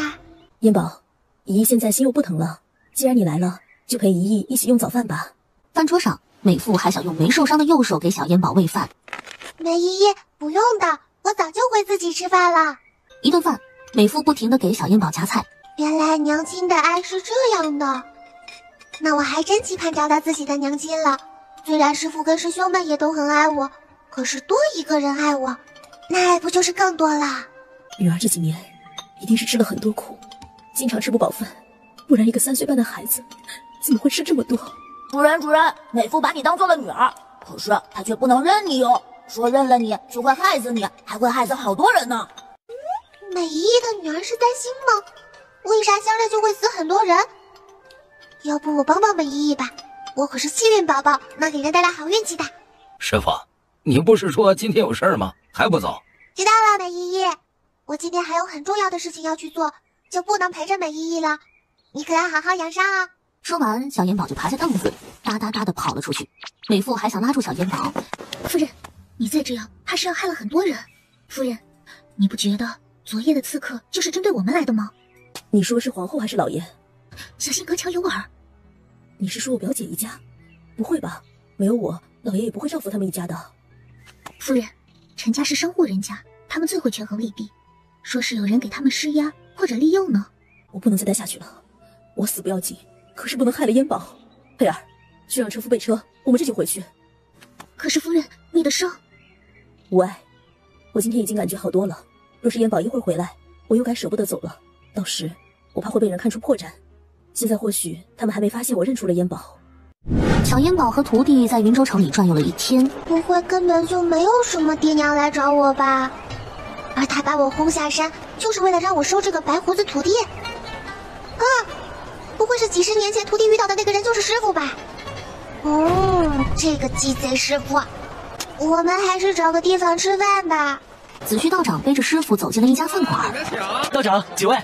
Speaker 10: 烟宝，姨姨现在心又不疼了，既然你来了，就陪姨姨一起用早饭吧。
Speaker 3: 饭桌上，美妇还想用没受伤的右手给小烟宝喂饭。
Speaker 2: 美依依，不用的，我早就会自己吃饭了。
Speaker 3: 一顿饭，美妇不停地给小烟宝夹菜。
Speaker 2: 原来娘亲的爱是这样的，那我还真期盼找到自己的娘亲了。虽然师父跟师兄们也都很爱我，可是多一个人爱我，那爱不就是更多了？
Speaker 10: 女儿这几年一定是吃了很多苦，经常吃不饱饭，不然一个3岁半的孩子怎么会吃这么多？
Speaker 8: 主人，美妇把你当做了女儿，可是她却不能认你哟，说认了你就会害死你，还会害死好多人呢。
Speaker 2: 美依依的女儿是担心吗？为啥相认就会死很多人？要不我帮帮美依依吧，我可是幸运宝宝，能给人带来好运气的。
Speaker 6: 师傅，你不是说今天有事吗？还不走？
Speaker 2: 知道了，美依依，我今天还有很重要的事情要去做，就不能陪着美依依了。你可要好好养伤啊。
Speaker 3: 说完，小烟宝就爬下凳子，哒哒哒地跑了出去。美妇还想拉住小烟宝。
Speaker 11: 夫人，你再这样，怕是要害了很多人。夫人，你不觉得昨夜的刺客就是针对我们来的吗？
Speaker 10: 你说是皇后还是老爷？
Speaker 11: 小心隔墙有耳。
Speaker 10: 你是说我表姐一家？不会吧，没有我，老爷也不会照拂他们一家的。
Speaker 11: 夫人，陈家是商户人家，他们最会权衡利弊，说是有人给他们施压或者利诱呢。
Speaker 10: 我不能再待下去了，我死不要紧，可是不能害了烟宝。佩儿，去让车夫备车，我们这就回去。
Speaker 11: 可是夫人，你的伤……
Speaker 10: 无碍，我今天已经感觉好多了。若是烟宝一会儿回来，我又该舍不得走了，到时我怕会被人看出破绽。现在或许他们还没发现我认出了烟宝。
Speaker 3: 小烟宝和徒弟在云州城里转悠了一天，
Speaker 2: 不会根本就没有什么爹娘来找我吧？而他把我轰下山，就是为了让我收这个白胡子徒弟？不会是几10年前徒弟遇到的那个人就是师傅吧？这个鸡贼师傅，我们还是找个地方吃饭吧。
Speaker 3: 子虚道长背着师傅走进了一家饭馆。
Speaker 4: 道长，几位？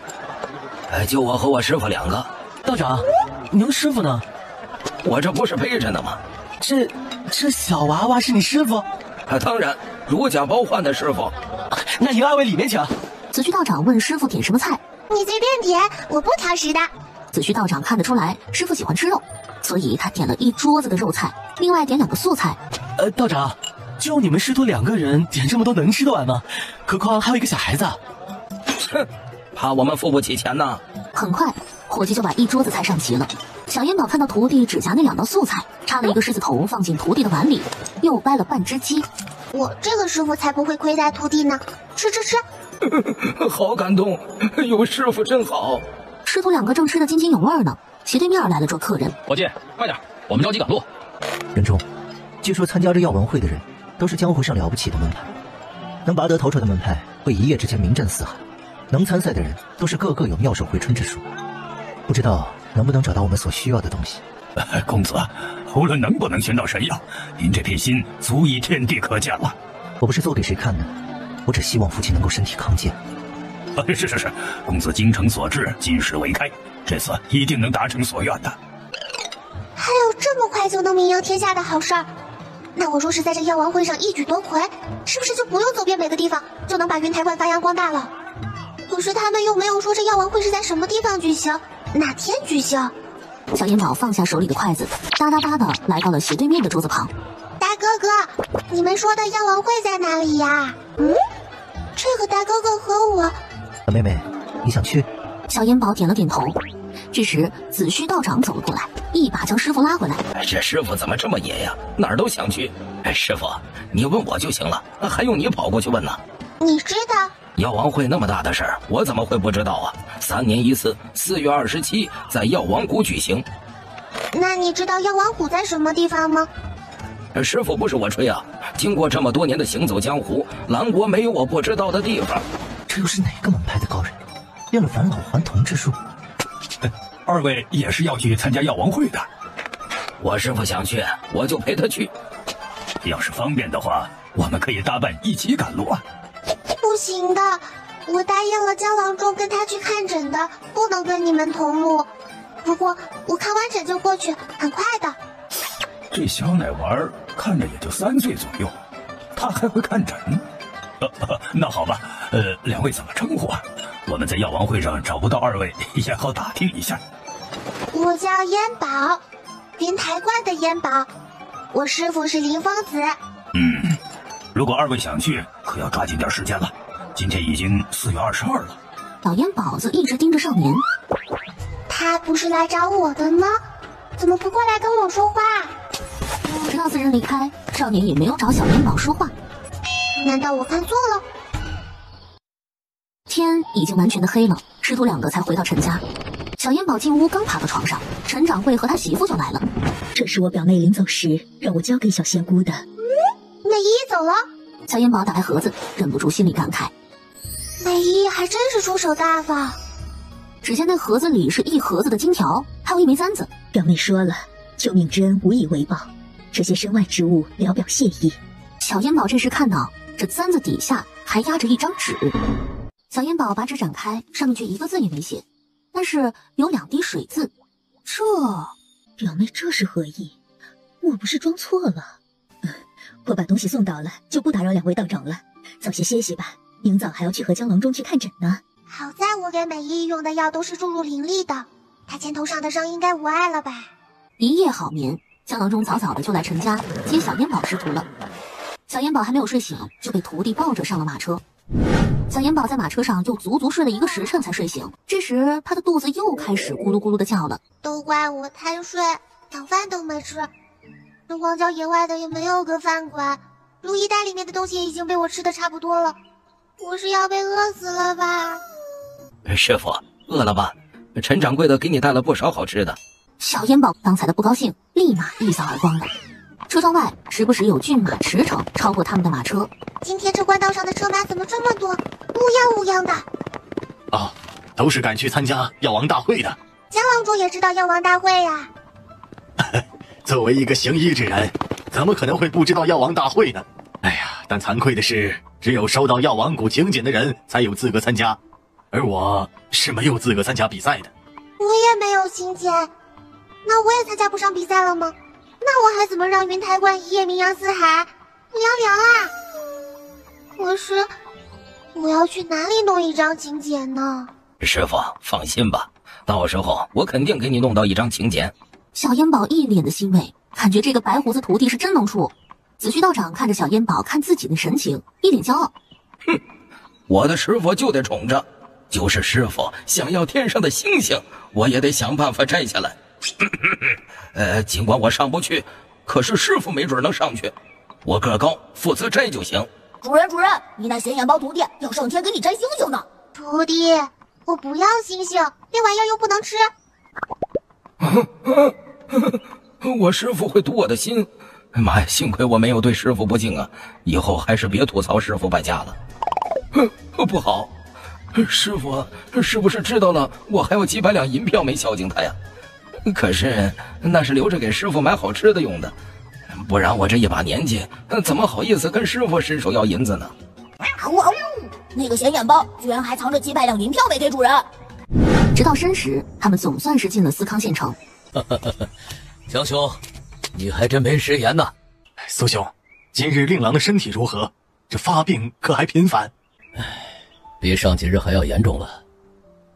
Speaker 6: 就我和我师傅2个。
Speaker 4: 道长，您师傅呢？
Speaker 6: 我这不是背着呢吗？
Speaker 4: 这小娃娃是你师傅？
Speaker 6: 当然，如假包换的师傅。
Speaker 4: 那您2位里面请。
Speaker 3: 子虚道长问师傅点什么菜？
Speaker 2: 你随便点，我不挑食的。
Speaker 3: 子虚道长看得出来师傅喜欢吃肉，所以他点了一桌子的肉菜，另外点2个素菜。
Speaker 4: 道长，就你们师徒2个人点这么多能吃得完吗？何况还有一个小孩子。
Speaker 6: 哼，怕我们付不起钱呢。
Speaker 3: 很快，伙计就把一桌子菜上齐了。小烟宝看到徒弟只夹那2道素菜，插了一个狮子头放进徒弟的碗里，又掰了半只鸡。
Speaker 2: 我这个师傅才不会亏待徒弟呢，吃。
Speaker 6: 好感动，有师傅真好。
Speaker 3: 师徒2个正吃得津津有味呢，斜对面来了桌客人。
Speaker 5: 伙计，快点，我们着急赶路。
Speaker 9: 人中，据说参加这耀文会的人，都是江湖上了不起的门派，能拔得头筹的门派会一夜之间名震四海，能参赛的人都是个个有妙手回春之术。不知道能不能找到我们所需要的东西？
Speaker 1: 公子，无论能不能寻到神药，您这片心足以天地可见了。
Speaker 9: 我不是做给谁看的，我只希望父亲能够身体康健。
Speaker 1: 是，公子精诚所至，金石为开，这次一定能达成所愿的。
Speaker 2: 还有这么快就能名扬天下的好事儿？那我若是在这药王会上一举夺魁，是不是就不用走遍每个地方，就能把云台观发扬光大了？可是他们又没有说这药王会是在什么地方举行，哪天举行？
Speaker 3: 小烟宝放下手里的筷子，哒哒哒的来到了斜对面的桌子旁。
Speaker 2: 大哥哥，你们说的药王会在哪里呀？这个大哥哥和我……
Speaker 9: 妹妹，你想去？
Speaker 3: 小烟宝点了点头。这时子虚道长走了过来，一把将师傅拉回来。
Speaker 6: 这师傅怎么这么野呀？哪儿都想去。师傅，你问我就行了，还用你跑过去问呢？
Speaker 2: 你知道？
Speaker 6: 药王会那么大的事儿，我怎么会不知道啊？ 3年一次，4月27在药王谷举行。
Speaker 2: 那你知道药王谷在什么地方吗？
Speaker 6: 师傅不是我吹啊，经过这么多年的行走江湖，兰国没有我不知道的地方。
Speaker 9: 这又是哪个门派的高人，练了返老还童之术？
Speaker 1: 二位也是要去参加药王会的？
Speaker 6: 我师傅想去，我就陪他去。
Speaker 1: 要是方便的话，我们可以搭伴一起赶路啊。
Speaker 2: 不行的，我答应了江郎中跟他去看诊的，不能跟你们同路。不过我看完诊就过去，很快的。
Speaker 1: 这小奶娃看着也就3岁左右，他还会看诊？那好吧，两位怎么称呼啊？我们在药王会上找不到二位，也好打听一下。
Speaker 2: 我叫燕宝，云台观的燕宝，我师父是林疯子。
Speaker 1: 如果二位想去，可要抓紧点时间了。今天已经4月22了。
Speaker 3: 老烟宝子一直盯着少年。
Speaker 2: 他不是来找我的吗？怎么不过来跟我说话？
Speaker 3: 直到4人离开，少年也没有找小烟宝说话。
Speaker 2: 难道我看错了？
Speaker 3: 天已经完全的黑了，师徒2个才回到陈家。小烟宝进屋刚爬到床上，陈掌柜和他媳妇就来了。
Speaker 10: 这是我表妹临走时让我交给小仙姑的。
Speaker 2: 美姨走了。
Speaker 3: 小烟宝打开盒子，忍不住心里感慨：
Speaker 2: 美姨还真是出手大方。
Speaker 3: 只见那盒子里是一盒子的金条，还有一枚簪子。
Speaker 10: 表妹说了，救命之恩无以为报，这些身外之物聊表谢意。
Speaker 3: 小烟宝这时看到这簪子底下还压着一张纸。小烟宝把纸展开，上面却一个字也没写，但是有2滴水渍。这
Speaker 10: 表妹这是何意？莫不是装错了？我把东西送到了，就不打扰2位道长了，早些歇息吧，明早还要去和江郎中去看诊呢。
Speaker 2: 好在我给美姨用的药都是注入灵力的，她肩头上的伤应该无碍了吧？
Speaker 3: 一夜好眠，江郎中早早的就来陈家接小烟宝师徒了。小烟宝还没有睡醒，就被徒弟抱着上了马车。小烟宝在马车上又足足睡了1个时辰才睡醒，这时他的肚子又开始咕噜咕噜的叫了。
Speaker 2: 都怪我贪睡，早饭都没吃。这荒郊野外的也没有个饭馆，如意袋里面的东西也已经被我吃的差不多了，我是要被饿死了吧？
Speaker 6: 师傅，饿了吧？陈掌柜的给你带了不少好吃的。
Speaker 3: 小烟宝刚才的不高兴立马一扫而光了。车窗外时不时有骏马驰骋超过他们的马车。
Speaker 2: 今天这官道上的车马怎么这么多，乌泱乌泱的？
Speaker 7: 哦，都是赶去参加药王大会的。
Speaker 2: 江郎中也知道药王大会呀？
Speaker 7: 作为一个行医之人，怎么可能会不知道药王大会呢？哎呀，但惭愧的是，只有收到药王谷请柬的人才有资格参加，而我是没有资格参加比赛的。
Speaker 2: 我也没有请柬，那我也参加不上比赛了吗？那我还怎么让云台观一夜名扬四海？凉凉啊！可是我要去哪里弄一张请柬呢？
Speaker 6: 师傅放心吧，到时候我肯定给你弄到一张请柬。
Speaker 3: 小烟宝一脸的欣慰，感觉这个白胡子徒弟是真能处。子虚道长看着小烟宝看自己的神情，一脸骄傲。
Speaker 6: 哼，我的师傅就得宠着，就是师傅想要天上的星星，我也得想办法摘下来。尽管我上不去，可是师傅没准能上去。我个高，负责摘就行。
Speaker 8: 主人，你那显眼包徒弟要上天给你摘星星呢。
Speaker 2: 徒弟，我不要星星，那玩意儿又不能吃。
Speaker 6: 我师傅会堵我的心。妈呀，幸亏我没有对师傅不敬啊！以后还是别吐槽师傅败家了。不好，师傅是不是知道了我还有几百两银票没孝敬他呀？可是那是留着给师傅买好吃的用的，不然我这一把年纪怎么好意思跟师傅伸手要银子呢？
Speaker 8: 那个显眼包居然还藏着几百两银票没给主人。
Speaker 3: 直到申时，他们总算是进了思康县城。
Speaker 5: 江兄，你还真没食言呐。
Speaker 7: 苏兄，今日令郎的身体如何？这发病可还频繁？
Speaker 5: 比上几日还要严重了，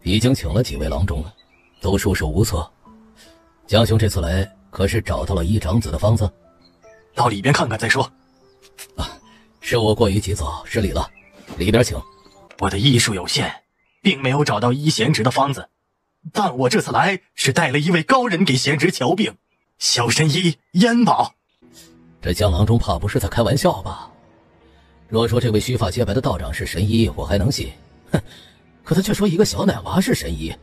Speaker 5: 已经请了几位郎中了，都束手无策。江兄这次来可是找到了一长子的方子？
Speaker 7: 到里边看看再说。
Speaker 5: 是我过于急躁，失礼了，里边请。
Speaker 7: 我的医术有限，并没有找到医贤侄的方子，但我这次来是带了一位高人给贤侄瞧病，小神医燕宝。
Speaker 5: 这江郎中怕不是在开玩笑吧？若说这位须发洁白的道长是神医，我还能信。哼，可他却说一个小奶娃是神医。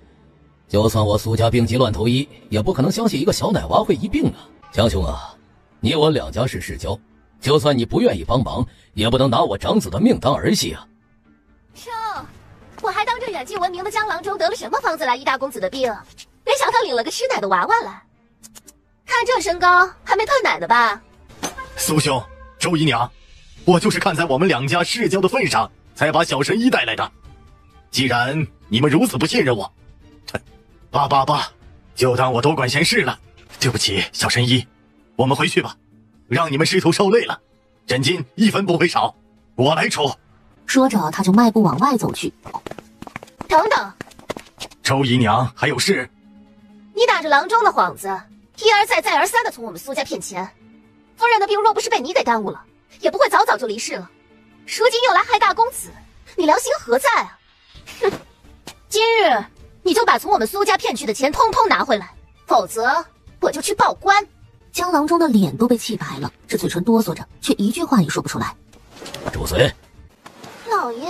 Speaker 5: 就算我苏家病急乱投医，也不可能相信一个小奶娃会医病啊！江兄啊，你我两家是世交，就算你不愿意帮忙，也不能拿我长子的命当儿戏啊！
Speaker 3: 哟，我还当这远近闻名的江郎中得了什么方子来医大公子的病，没想到领了个吃奶的娃娃来。看这身高，还没断奶呢吧？
Speaker 7: 苏兄，周姨娘，我就是看在我们两家世交的份上，才把小神医带来的。既然你们如此不信任我，罢，就当我多管闲事了。对不起，小神医，我们回去吧，让你们师徒受累了。诊金1分不会少，我来出。
Speaker 3: 说着，他就迈步往外走去。等等，
Speaker 7: 周姨娘还有事？
Speaker 3: 你打着郎中的幌子，一而再再而三的从我们苏家骗钱。夫人的病若不是被你给耽误了，也不会早早就离世了。如今又来害大公子，你良心何在啊？哼！今日你就把从我们苏家骗去的钱通通拿回来，否则我就去报官。江郎中的脸都被气白了，这嘴唇哆嗦着，却一句话也说不出来。
Speaker 5: 住嘴！
Speaker 2: 老爷，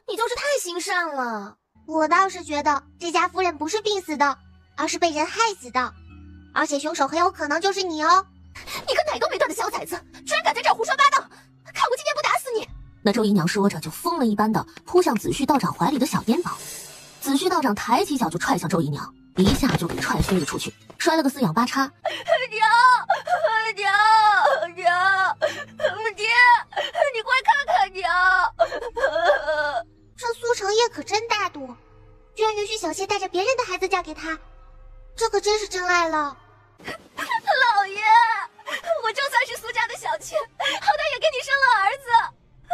Speaker 2: 你就是太心善了。我倒是觉得这家夫人不是病死的，而是被人害死的，而且凶手很有可能就是你哦。
Speaker 3: 你个奶都没断的小崽子，居然敢在这儿胡说八道！看我今天不打死你！那周姨娘说着，就疯了一般的扑向子旭道长怀里的小烟宝。子旭道长抬起脚就踹向周姨娘，一下就给踹飞了出去，摔了个四仰八叉。娘，爹，你快看看娘！
Speaker 2: 这苏成业可真大度，居然允许小谢带着别人的孩子嫁给他，这可真是真爱了。
Speaker 3: 老爷，我就算是苏家的小妾，好歹也给你生了儿子，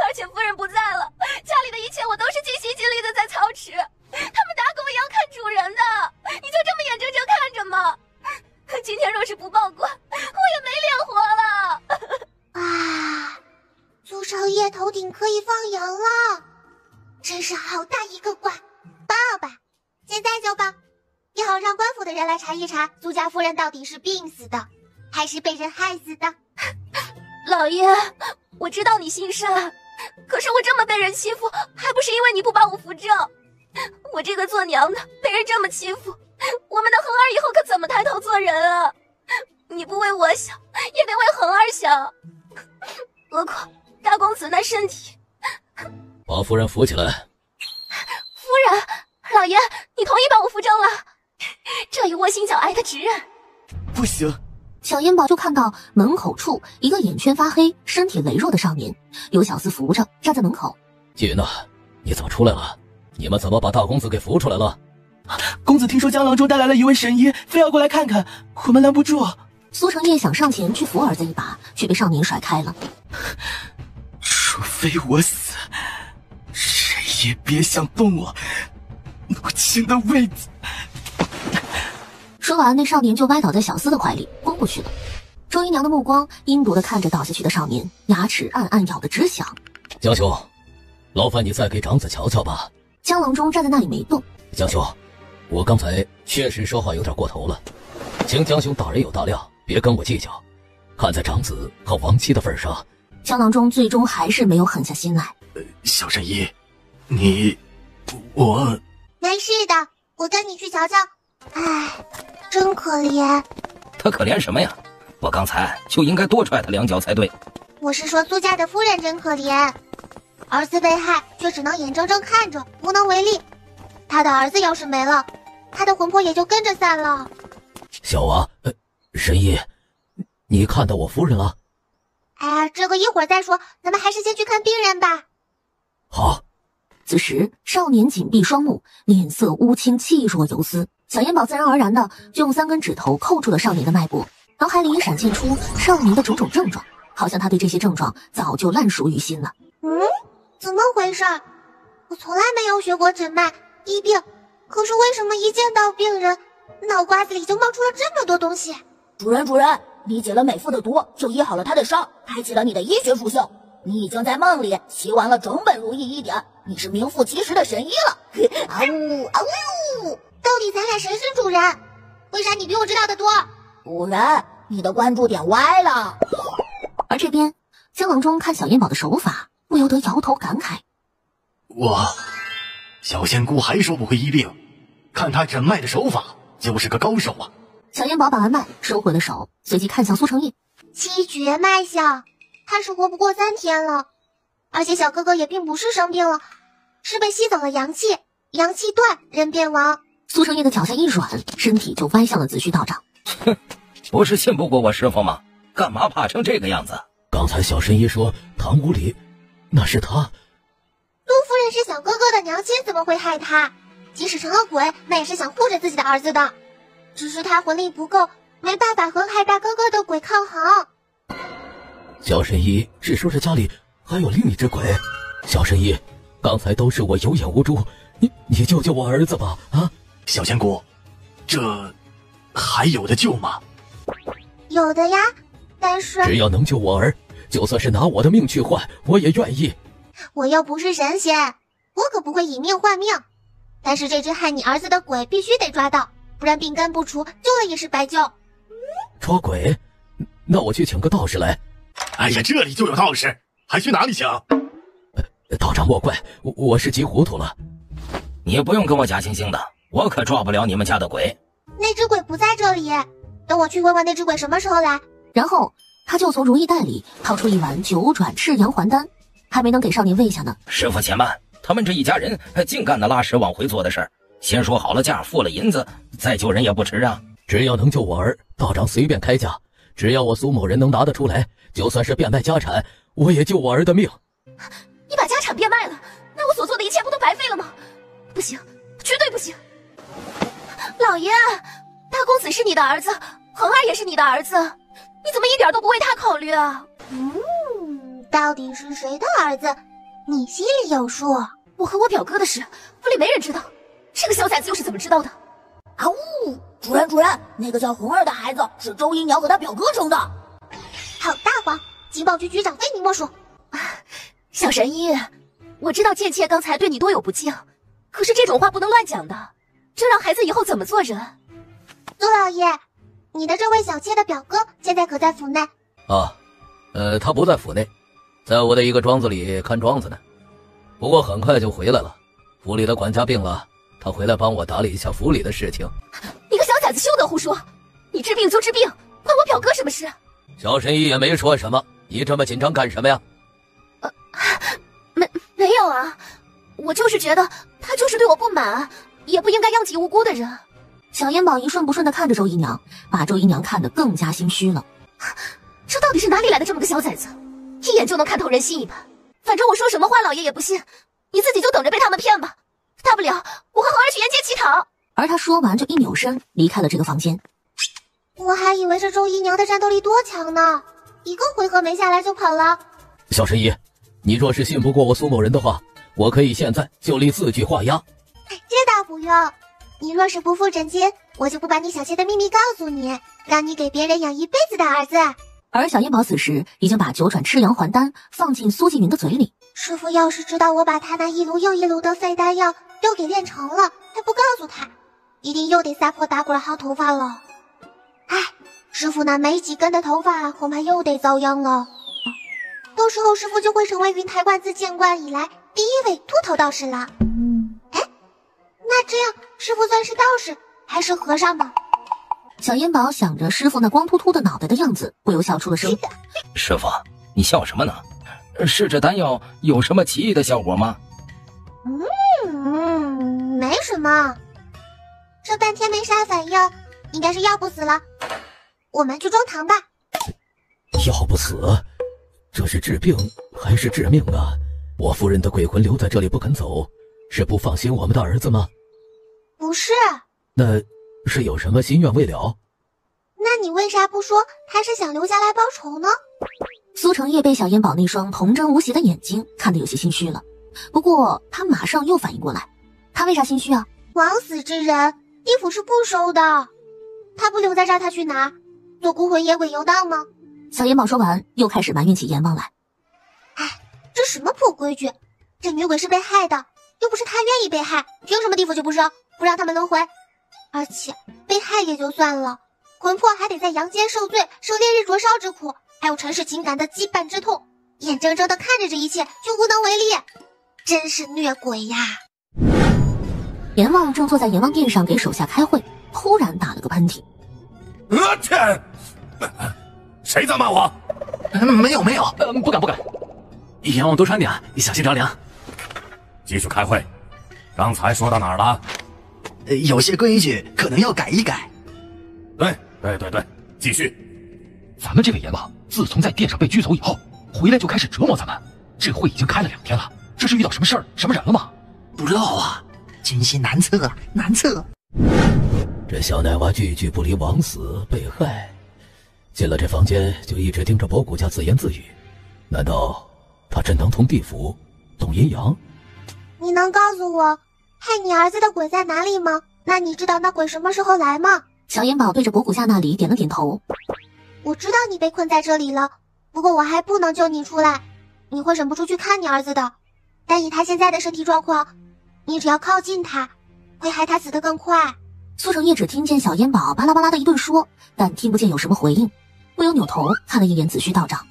Speaker 3: 而且夫人不在了，家里的一切我都是尽心尽力的在操持，他们打狗一样看主人的，你就这么眼睁睁看着吗？今天若是不报官，我也没脸活了。
Speaker 2: 哇，苏成业头顶可以放羊了，真是好大一个官！报吧，现在就报，也好让官府的人来查一查苏家夫人到底是病死的，还是被人害死的。
Speaker 3: 老爷，我知道你心善，可是我这么被人欺负，还不是因为你不帮我扶正？我这个做娘的被人这么欺负，我们的恒儿以后可怎么抬头做人啊？你不为我想，也得为恒儿想。何况大公子那身体。
Speaker 5: 把夫人扶起来。
Speaker 3: 夫人，老爷，你同意帮我扶正了？这一窝心脚挨他直认。
Speaker 4: 不行。
Speaker 3: 小烟宝就看到门口处一个眼圈发黑、身体羸弱的少年，有小厮扶着站在门口。
Speaker 5: 季云呐，你怎么出来了？你们怎么把大公子给扶出来了？
Speaker 4: 公子听说江郎中带来了一位神医，非要过来看看，我们拦不住。
Speaker 3: 苏成业想上前去扶儿子一把，却被少年甩开了。
Speaker 4: 除非我死，谁也别想动我母亲的位子。
Speaker 3: 说完，那少年就歪倒在小厮的怀里，昏过去了。周姨娘的目光阴毒地看着倒下去的少年，牙齿暗暗咬得直响。
Speaker 5: 江兄，劳烦你再给长子瞧瞧吧。
Speaker 3: 江郎中站在那里没动。
Speaker 5: 江兄，我刚才确实说话有点过头了，请江兄大人有大量，别跟我计较。看在长子和亡妻的份上，
Speaker 3: 江郎中最终还是没有狠下心来。
Speaker 7: 小神医，我
Speaker 2: 没事的，我跟你去瞧瞧。唉，真可怜。
Speaker 6: 他可怜什么呀？我刚才就应该多踹他2脚才对。
Speaker 2: 我是说苏家的夫人真可怜，儿子被害却只能眼睁睁看着，无能为力。他的儿子要是没了，他的魂魄也就跟着散了。
Speaker 5: 小娃，神医，你看到我夫人了？
Speaker 2: 哎，这个一会儿再说，咱们还是先去看病人吧。
Speaker 5: 好。
Speaker 3: 此时，少年紧闭双目，脸色乌青，气若游丝。小烟宝自然而然的就用3根指头扣住了少年的脉搏，脑海里闪现出少年的种种症状，好像他对这些症状早就烂熟于心了。
Speaker 2: 怎么回事？我从来没有学过诊脉医病，可是为什么一见到病人，脑瓜子里就冒出了这么多东西？
Speaker 8: 主人，你解了美妇的毒，就医好了他的伤，开启了你的医学属性。你已经在梦里习完了整本如意一点，你是名副其实的神医了。啊呜啊呜！
Speaker 2: 到底咱俩谁是主人？为啥你比我知道的多？
Speaker 8: 主人，你的关注点歪了。
Speaker 3: 而这边，江郎中看小烟宝的手法，不由得摇头感慨：
Speaker 7: 小仙姑还说不会医病，看她诊脉的手法就是个高手啊。
Speaker 3: 小燕宝把完脉，收回了手，随即看向苏成义。
Speaker 2: 七绝脉象，他是活不过3天了。而且小哥哥也并不是生病了，是被吸走了阳气，阳气断，人便亡。
Speaker 3: 苏成义的脚下一软，身体就歪向了子虚道长。
Speaker 6: 哼，不是信不过我师傅吗？干嘛怕成这个样子？
Speaker 5: 刚才小神医说堂屋里，那是他。
Speaker 2: 陆夫人是小哥哥的娘亲，怎么会害他？即使成了鬼，那也是想护着自己的儿子的。只是他魂力不够，没办法和害大哥哥的鬼抗衡。
Speaker 5: 小神医是说这家里还有另一只鬼。小神医，刚才都是我有眼无珠，你救救我儿子吧！啊，
Speaker 7: 小仙姑，这还有的救吗？
Speaker 2: 有的呀，但是
Speaker 5: 只要能救我儿，就算是拿我的命去换，我也愿意。
Speaker 2: 我又不是神仙，我可不会以命换命。但是这只害你儿子的鬼必须得抓到，不然病根不除，救了也是白救。
Speaker 5: 抓鬼？那我去请个道士来。
Speaker 7: 哎呀，这里就有道士，还去哪里请？
Speaker 5: 道长莫怪，我是急糊涂了。
Speaker 6: 你不用跟我假惺惺的，我可抓不了你们家的鬼。
Speaker 2: 那只鬼不在这里，等我去问问那只鬼什么时候来。
Speaker 3: 然后他就从如意袋里掏出一碗9转赤阳还丹，还没能给少年喂下呢。
Speaker 6: 师傅且慢，他们这一家人净干那拉屎往回做的事儿。先说好了价，付了银子，再救人也不迟啊。
Speaker 5: 只要能救我儿，道长随便开价。只要我苏某人能拿得出来，就算是变卖家产，我也救我儿的命。
Speaker 10: 你把家产变卖了，那我所做的一切不都白费了吗？不行，绝对不行！老爷，大公子是你的儿子，恒儿也是你的儿子，你怎么一点都不为他考虑啊？
Speaker 2: 到底是谁的儿子，你心里有数。
Speaker 10: 我和我表哥的事，府里没人知道，这个小崽子又是怎么知道的？
Speaker 8: 啊呜！主人，那个叫恒儿的孩子是周姨娘和他表哥生的。
Speaker 2: 好大方，警保局局长非你莫属。
Speaker 10: 小神医，我知道贱妾刚才对你多有不敬，可是这种话不能乱讲的，这让孩子以后怎么做人？
Speaker 2: 陆老爷，你的这位小妾的表哥现在可在府内？
Speaker 5: 啊，他不在府内，在我的一个庄子里看庄子呢。不过很快就回来了，府里的管家病了，他回来帮我打理一下府里的事情。
Speaker 10: 你个小崽子休得胡说！你治病就治病，关我表哥什么事？
Speaker 5: 小神医也没说什么，你这么紧张干什么呀？
Speaker 10: 没有啊，我就是觉得他就是对我不满，也不应该殃及无辜的人。
Speaker 3: 小燕宝一顺不顺地看着周姨娘，把周姨娘看得更加心虚了。
Speaker 10: 这到底是哪里来的这么个小崽子，一眼就能看透人心一般。反正我说什么话老爷也不信，你自己就等着被他们骗吧。大不了我和恒儿去沿街乞讨。
Speaker 3: 而他说完就一扭身离开了这个房间。
Speaker 2: 我还以为这周姨娘的战斗力多强呢，一个回合没下来就跑了。
Speaker 5: 小神医，你若是信不过我苏某人的话，我可以现在就立4句画押。
Speaker 2: 这倒不用，你若是不付真金，我就不把你小妾的秘密告诉你，让你给别人养一辈子的儿子。
Speaker 3: 而小燕宝此时已经把9转赤阳还丹放进苏纪云的嘴里。
Speaker 2: 师傅要是知道我把他那一炉又一炉的废丹药又给炼成了，还不告诉他，一定又得撒泼打滚薅头发了。哎，师傅那没几根的头发恐怕又得遭殃了。到时候师傅就会成为云台观自建观以来第一位秃头道士了。哎，那这样师傅算是道士还是和尚吧？
Speaker 3: 小燕宝想着师傅那光秃秃的脑袋的样子，不由笑出了声。
Speaker 6: 师傅，你笑什么呢？是这丹药有什么奇异的效果吗？
Speaker 2: 没什么，这半天没啥反应，应该是药不死了。我们去装堂吧。
Speaker 5: 药不死？这是治病还是致命啊？我夫人的鬼魂留在这里不肯走，是不放心我们的儿子吗？
Speaker 2: 不是。
Speaker 5: 那是有什么心愿未了？
Speaker 2: 那你为啥不说他是想留下来报仇呢？
Speaker 3: 苏成业被小燕宝那双童真无邪的眼睛看得有些心虚了，不过他马上又反应过来，他为啥心虚啊？
Speaker 2: 枉死之人地府是不收的，他不留在这儿他去哪？做孤魂野鬼游荡吗？
Speaker 3: 小燕宝说完又开始埋怨起阎王来。
Speaker 2: 哎，这什么破规矩，这女鬼是被害的，又不是她愿意被害，凭什么地府就不收，不让他们轮回？而且被害也就算了，魂魄还得在阳间受罪，受烈日灼烧之苦，还有尘世情感的羁绊之痛，眼睁睁地看着这一切却无能为力，真是虐鬼呀！
Speaker 3: 阎王正坐在阎王殿上给手下开会，突然打了个喷嚏。
Speaker 7: 天！谁在骂我？
Speaker 9: 没有，
Speaker 12: 不敢。阎王多穿点，小心着凉。
Speaker 7: 继续开会。刚才说到哪儿了？
Speaker 9: 有些规矩可能要改一改。
Speaker 7: 对，继续。
Speaker 12: 咱们这位阎王自从在殿上被拘走以后，回来就开始折磨咱们。这会已经开了2天了，这是遇到什么事儿、什么人了吗？
Speaker 9: 不知道啊，军心难测。
Speaker 5: 这小奶娃句句不离枉死被害，进了这房间就一直盯着博古家自言自语。难道他真能通地府，动阴阳？
Speaker 2: 你能告诉我害你儿子的鬼在哪里吗？那你知道那鬼什么时候来吗？
Speaker 3: 小眼宝对着博古下那里点了点头。
Speaker 2: 我知道你被困在这里了，不过我还不能救你出来，你会忍不住去看你儿子的。但以他现在的身体状况，你只要靠近他，会害他死得更快。
Speaker 3: 苏成业只听见小烟宝巴拉巴拉的一顿说，但听不见有什么回应，不由扭头看了一眼子虚道长。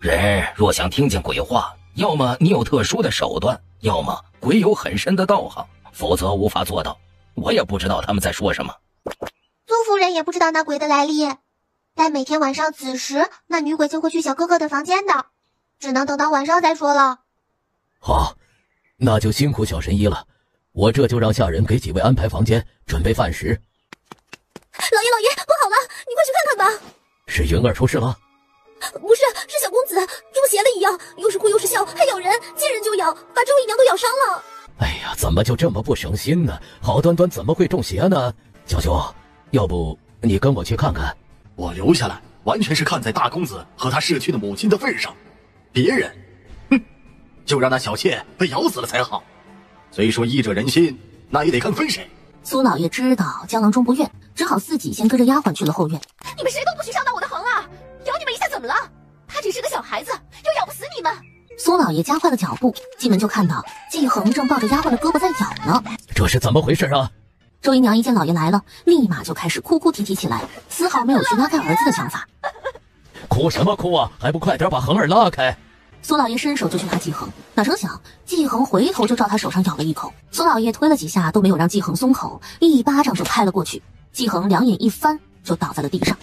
Speaker 6: 人若想听见鬼话，要么你有特殊的手段，要么鬼有很深的道行，否则无法做到。我也不知道他们在说什么。
Speaker 2: 苏夫人也不知道那鬼的来历，但每天晚上此时，那女鬼就会去小哥哥的房间的，只能等到晚上再说了。
Speaker 5: 好，那就辛苦小神医了，我这就让下人给几位安排房间，准备饭食。
Speaker 8: 老爷，不好了，你快去看看吧。
Speaker 5: 是云儿出事了？
Speaker 8: 不是，是小公子中邪了一样，又是哭又是笑，还咬人，见人就咬，把周姨娘都咬伤了。
Speaker 5: 哎呀，怎么就这么不省心呢？好端端怎么会中邪呢？小兄，要不你跟我去看看？
Speaker 7: 我留下来，完全是看在大公子和他逝去的母亲的份上。别人，就让那小妾被咬死了才好。虽说医者仁心，那也得看分谁。
Speaker 3: 苏老爷知道江郎中不愿，只好自己先跟着丫鬟去了后院。
Speaker 10: 你们谁都不许伤到我的横啊！咬你们一下怎么了？他只是个小孩子，又咬不死你们。
Speaker 3: 苏老爷加快了脚步，进门就看到季恒正抱着丫鬟的胳膊在咬呢。
Speaker 5: 这是怎么回事啊？
Speaker 3: 周姨娘一见老爷来了，立马就开始哭哭啼啼起来，丝毫没有去拉开儿子的想法。
Speaker 5: 哭什么哭啊？还不快点把恒儿拉开！
Speaker 3: 苏老爷伸手就去拉季恒，哪成想季恒回头就照他手上咬了一口。苏老爷推了几下都没有让季恒松口，一巴掌就拍了过去。季恒两眼一翻就倒在了地上。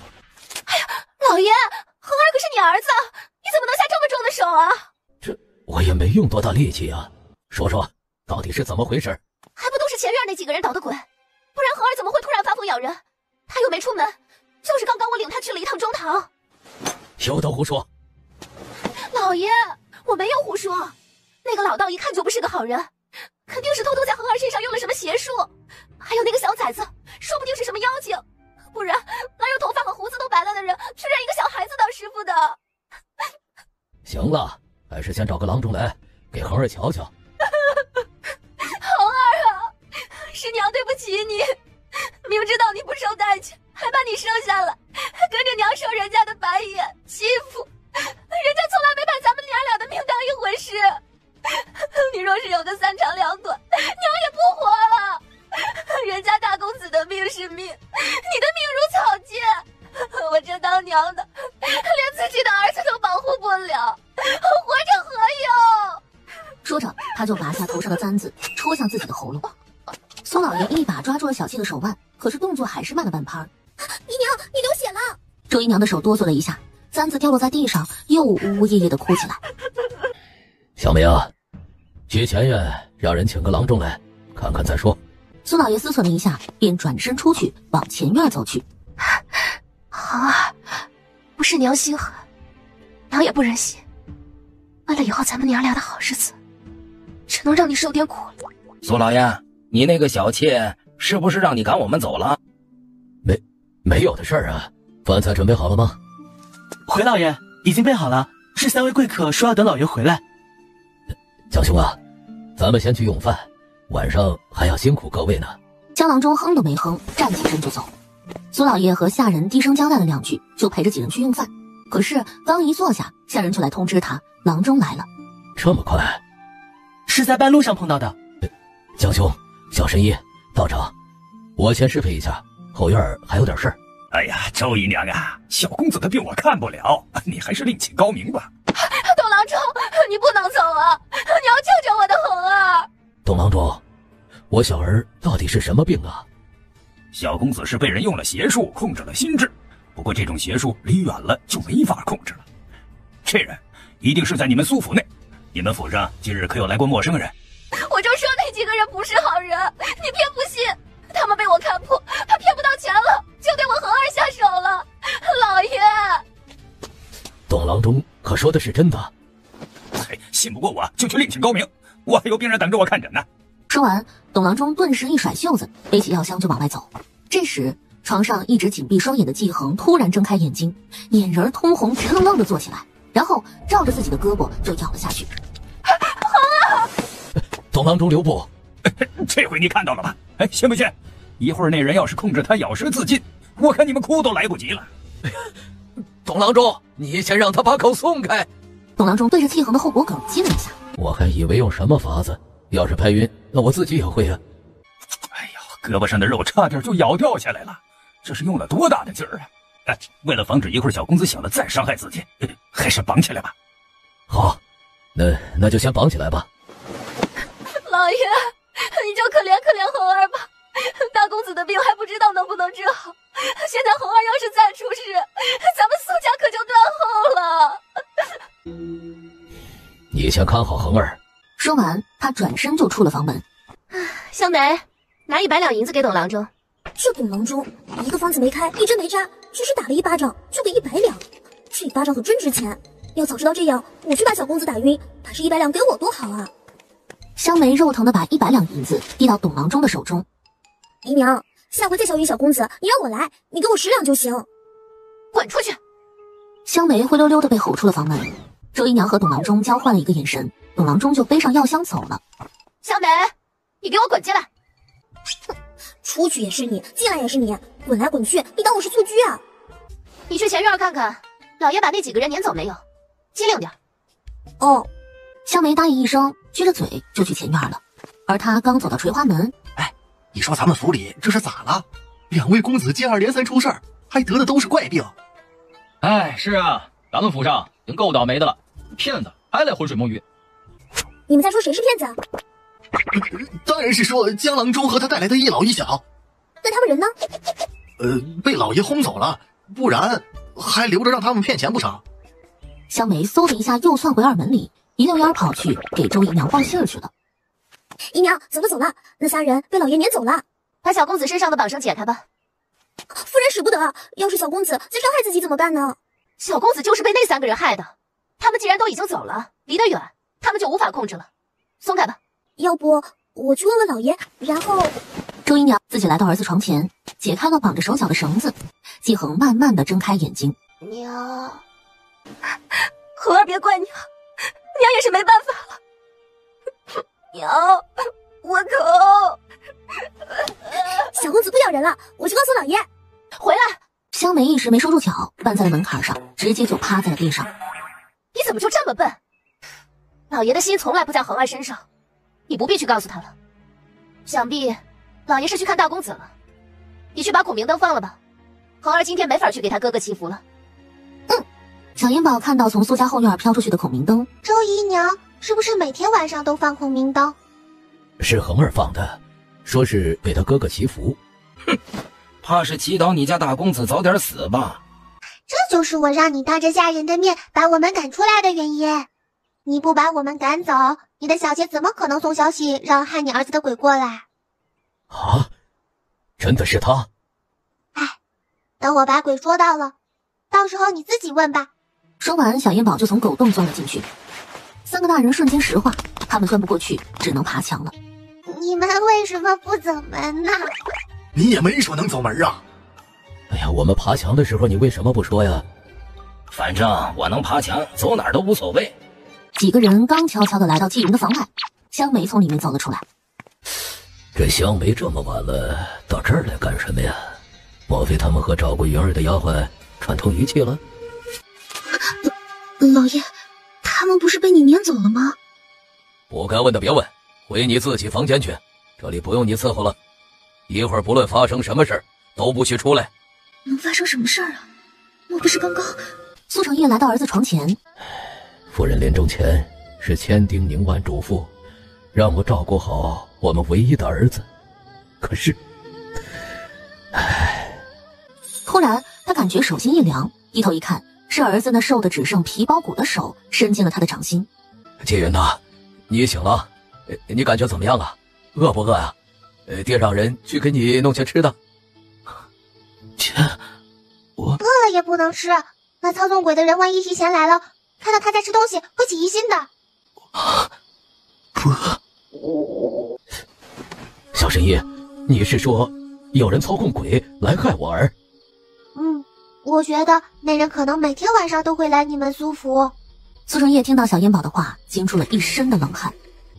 Speaker 10: 哎呀，老爷，恒儿可是你儿子，你怎么能下这么重的手啊？
Speaker 5: 这我也没用多大力气啊，说说到底是怎么回事？
Speaker 10: 还不都是前院那几个人捣的鬼？不然恒儿怎么会突然发疯咬人？他又没出门，就是刚刚我领他去了一趟中堂。
Speaker 5: 休得胡说！
Speaker 10: 老爷，我没有胡说，那个老道一看就不是个好人，肯定是偷偷在恒儿身上用了什么邪术。还有那个小崽子，说不定是什么妖精，不然哪有头发和胡子都白了的人去认一个小孩子当师傅的？
Speaker 5: 行了，还是先找个郎中来给恒儿瞧瞧。
Speaker 10: 恒儿啊，师娘对不起你，明知道你不受待见，还把你生下来，跟着娘受人家的白眼欺负，人家从来没把咱们娘俩的命当一回事。你若是有个3长2短，娘也不活了。人家大公子的命是命，你的命如草芥，我这当娘的连自己的儿子都保护不了，活着何用？
Speaker 3: 说着他就拔下头上的簪子戳向自己的喉咙。苏老爷一把抓住了小妾的手腕，可是动作还是慢了半拍。
Speaker 8: 姨娘，你流血了！
Speaker 3: 周姨娘的手哆嗦了一下，簪子掉落在地上，又呜呜咽咽地哭起来。
Speaker 5: 小梅啊，去前院让人请个郎中来看看再说。
Speaker 3: 苏老爷思忖了一下，便转身出去往前院走去。
Speaker 10: 恒儿，不是娘心狠，娘也不忍心，为了以后咱们娘俩的好日子，只能让你受点苦了。
Speaker 6: 苏老爷，你那个小妾是不是让你赶我们走了？
Speaker 5: 没有的事儿啊。饭菜准备好了吗？
Speaker 4: 回老爷，已经备好了，是3位贵客说要等老爷回来。
Speaker 5: 江兄啊，咱们先去用饭，晚上还要辛苦各位呢。
Speaker 3: 江郎中哼都没哼，站起身就走。苏老爷和下人低声交代了2句，就陪着几人去用饭。可是刚一坐下，下人就来通知他，郎中来了。
Speaker 5: 这么快？
Speaker 4: 是在半路上碰到的。
Speaker 5: 江兄、小神医、道长，我先失陪一下，后院还有点事儿。
Speaker 1: 哎呀，周姨娘啊，小公子的病我看不了，你还是另请高明吧。
Speaker 10: 董郎中，你不能走啊！你要救救我的恒儿。
Speaker 5: 董郎中，我小儿到底是什么病啊？
Speaker 1: 小公子是被人用了邪术控制了心智，不过这种邪术离远了就没法控制了。这人一定是在你们苏府内，你们府上今日可有来过陌生人？
Speaker 10: 我就说那几个人不是好人，你偏不信。他们被我看破，他骗不到钱了，就对我恒儿下手了。老爷，
Speaker 5: 董郎中可说的是真的？
Speaker 1: 嘿，信不过我就去另请高明，我还有病人等着我看诊呢。
Speaker 3: 说完，董郎中顿时一甩袖子，背起药箱就往外走。这时，床上一直紧闭双眼的季恒突然睁开眼睛，眼仁通红，直愣愣地坐起来，然后照着自己的胳膊就咬了下去。
Speaker 5: 董郎中留步，
Speaker 1: 这回你看到了吧？哎，信不信？一会儿那人要是控制他咬舌自尽，我看你们哭都来不及了。
Speaker 5: 董郎中，你先让他把口松开。
Speaker 3: 董郎中对着季恒的后脖梗击了一下。我
Speaker 5: 还以为用什么法子，要是拍晕，那我自己也会啊。
Speaker 1: 哎呦，胳膊上的肉差点就咬掉下来了，这是用了多大的劲儿啊！哎，为了防止一会儿小公子醒了再伤害自己，还是绑起来吧。
Speaker 5: 好，那就先绑起来吧。
Speaker 10: 老爷，你就可怜可怜恒儿吧。大公子的病还不知道能不能治好，现在恒儿要是再出事，咱们苏家可就断后了。
Speaker 5: 你先看好恒儿。
Speaker 3: 说完，他转身就出了房门。
Speaker 10: 香梅，拿100两银子给董郎中。
Speaker 8: 这董郎中一个方子没开，一针没扎，只是打了一巴掌就给100两，这一巴掌可真值钱。要早知道这样，我去把小公子打晕，把这100两给我多好啊！
Speaker 3: 香梅肉疼的把100两银子递到董郎中的手中。
Speaker 8: 姨娘，下回再小晕小公子，你让我来，你给我10两就行。
Speaker 10: 滚出去！
Speaker 3: 香梅灰溜溜的被吼出了房门。周姨娘和董郎中交换了一个眼神，董郎中就背上药箱走了。
Speaker 10: 香梅，你给我滚进来！
Speaker 8: 出去也是你，进来也是你，滚来滚去，你当我是蹴鞠啊？
Speaker 10: 你去前院看看，老爷把那几个人撵走没有？机灵点。
Speaker 8: 哦。
Speaker 3: 香梅答应一声，撅着嘴就去前院了。而他刚走到垂花门，
Speaker 7: 哎，你说咱们府里这是咋了？2位公子接二连三出事儿，还得的都是怪病。
Speaker 12: 哎，是啊，咱们府上已经够倒霉的了，骗子还来浑水摸鱼。
Speaker 8: 你们在说谁是骗子啊？
Speaker 7: 当然是说江郎中和他带来的一老一小。
Speaker 8: 那他们人呢？
Speaker 7: 被老爷轰走了，不然还留着让他们骗钱不成？
Speaker 3: 香梅嗖的一下又窜回二门里，一溜烟跑去给周姨娘报信儿去了。
Speaker 8: 姨娘，走了，那3人被老爷撵走了，
Speaker 10: 把小公子身上的绑绳解开吧。
Speaker 8: 夫人使不得，要是小公子再伤害自己怎么办呢？
Speaker 10: 小公子就是被那3个人害的，他们既然都已经走了，离得远，他们就无法控制了。松开吧。
Speaker 8: 要不我去问问老爷，然后……
Speaker 3: 周姨娘自己来到儿子床前，解开了绑着手脚的绳子。季恒慢慢的睁开眼睛。
Speaker 10: 娘，恒儿别怪娘，娘也是没办法了。娘，我口。
Speaker 8: 小公子不咬人了，我去告诉老爷。
Speaker 10: 回来。
Speaker 3: 香梅一时没收住脚，绊在了门槛上，直接就趴在了地上。
Speaker 10: 你怎么就这么笨？老爷的心从来不在恒儿身上，你不必去告诉他了。想必老爷是去看大公子了，你去把孔明灯放了吧。恒儿今天没法去给他哥哥祈福了。
Speaker 3: 小银宝看到从苏家后院飘出去的孔明灯，
Speaker 2: 周姨娘是不是每天晚上都放孔明灯？
Speaker 5: 是恒儿放的，说是给他哥哥祈福。
Speaker 6: 哼，怕是祈祷你家大公子早点死吧。
Speaker 2: 这就是我让你当着家人的面把我们赶出来的原因。你不把我们赶走，你的小姐怎么可能送消息让害你儿子的鬼过来？
Speaker 5: 啊，真的是他？
Speaker 2: 哎，等我把鬼说到了，到时候你自己问吧。
Speaker 3: 说完，小银宝就从狗洞钻了进去。3个大人瞬间石化，他们钻不过去，只能爬墙了。
Speaker 2: 你们为什么不走门呢？
Speaker 7: 你也没说能走门啊。
Speaker 5: 哎呀，我们爬墙的时候你为什么不说呀？
Speaker 6: 反正我能爬墙，走哪儿都无所谓。
Speaker 3: 几个人刚悄悄地来到季云的房外，香梅从里面走了出来。
Speaker 5: 这香梅这么晚了，到这儿来干什么呀？莫非他们和照顾云儿的丫鬟串通一气了？
Speaker 11: 老爷，他们不是被你撵走了吗？
Speaker 5: 不该问的别问，回你自己房间去，这里不用你伺候了。一会儿不论发生什么事都不许出来。
Speaker 11: 能发生什么事儿啊？莫不是刚刚……
Speaker 3: 苏成业来到儿子床前。
Speaker 5: 夫人临终前是千叮咛万嘱咐，让我照顾好我们唯一的儿子。可是，
Speaker 3: 突然他感觉手心一凉，低头一看，是儿子那瘦的只剩皮包骨的手伸进了他的掌心。
Speaker 5: 纪云呐，你醒了，你感觉怎么样啊？饿不饿啊？爹让人去给你弄些吃的。
Speaker 4: 爹，我
Speaker 2: 饿了也不能吃，那操纵鬼的人万一提前来了，看到他在吃东西会起疑心的。
Speaker 4: 不，
Speaker 5: 小神医，你是说有人操控鬼来害我儿？
Speaker 2: 我觉得那人可能每天晚上都会来你们苏府。
Speaker 3: 苏成业听到小烟宝的话，惊出了一身的冷汗。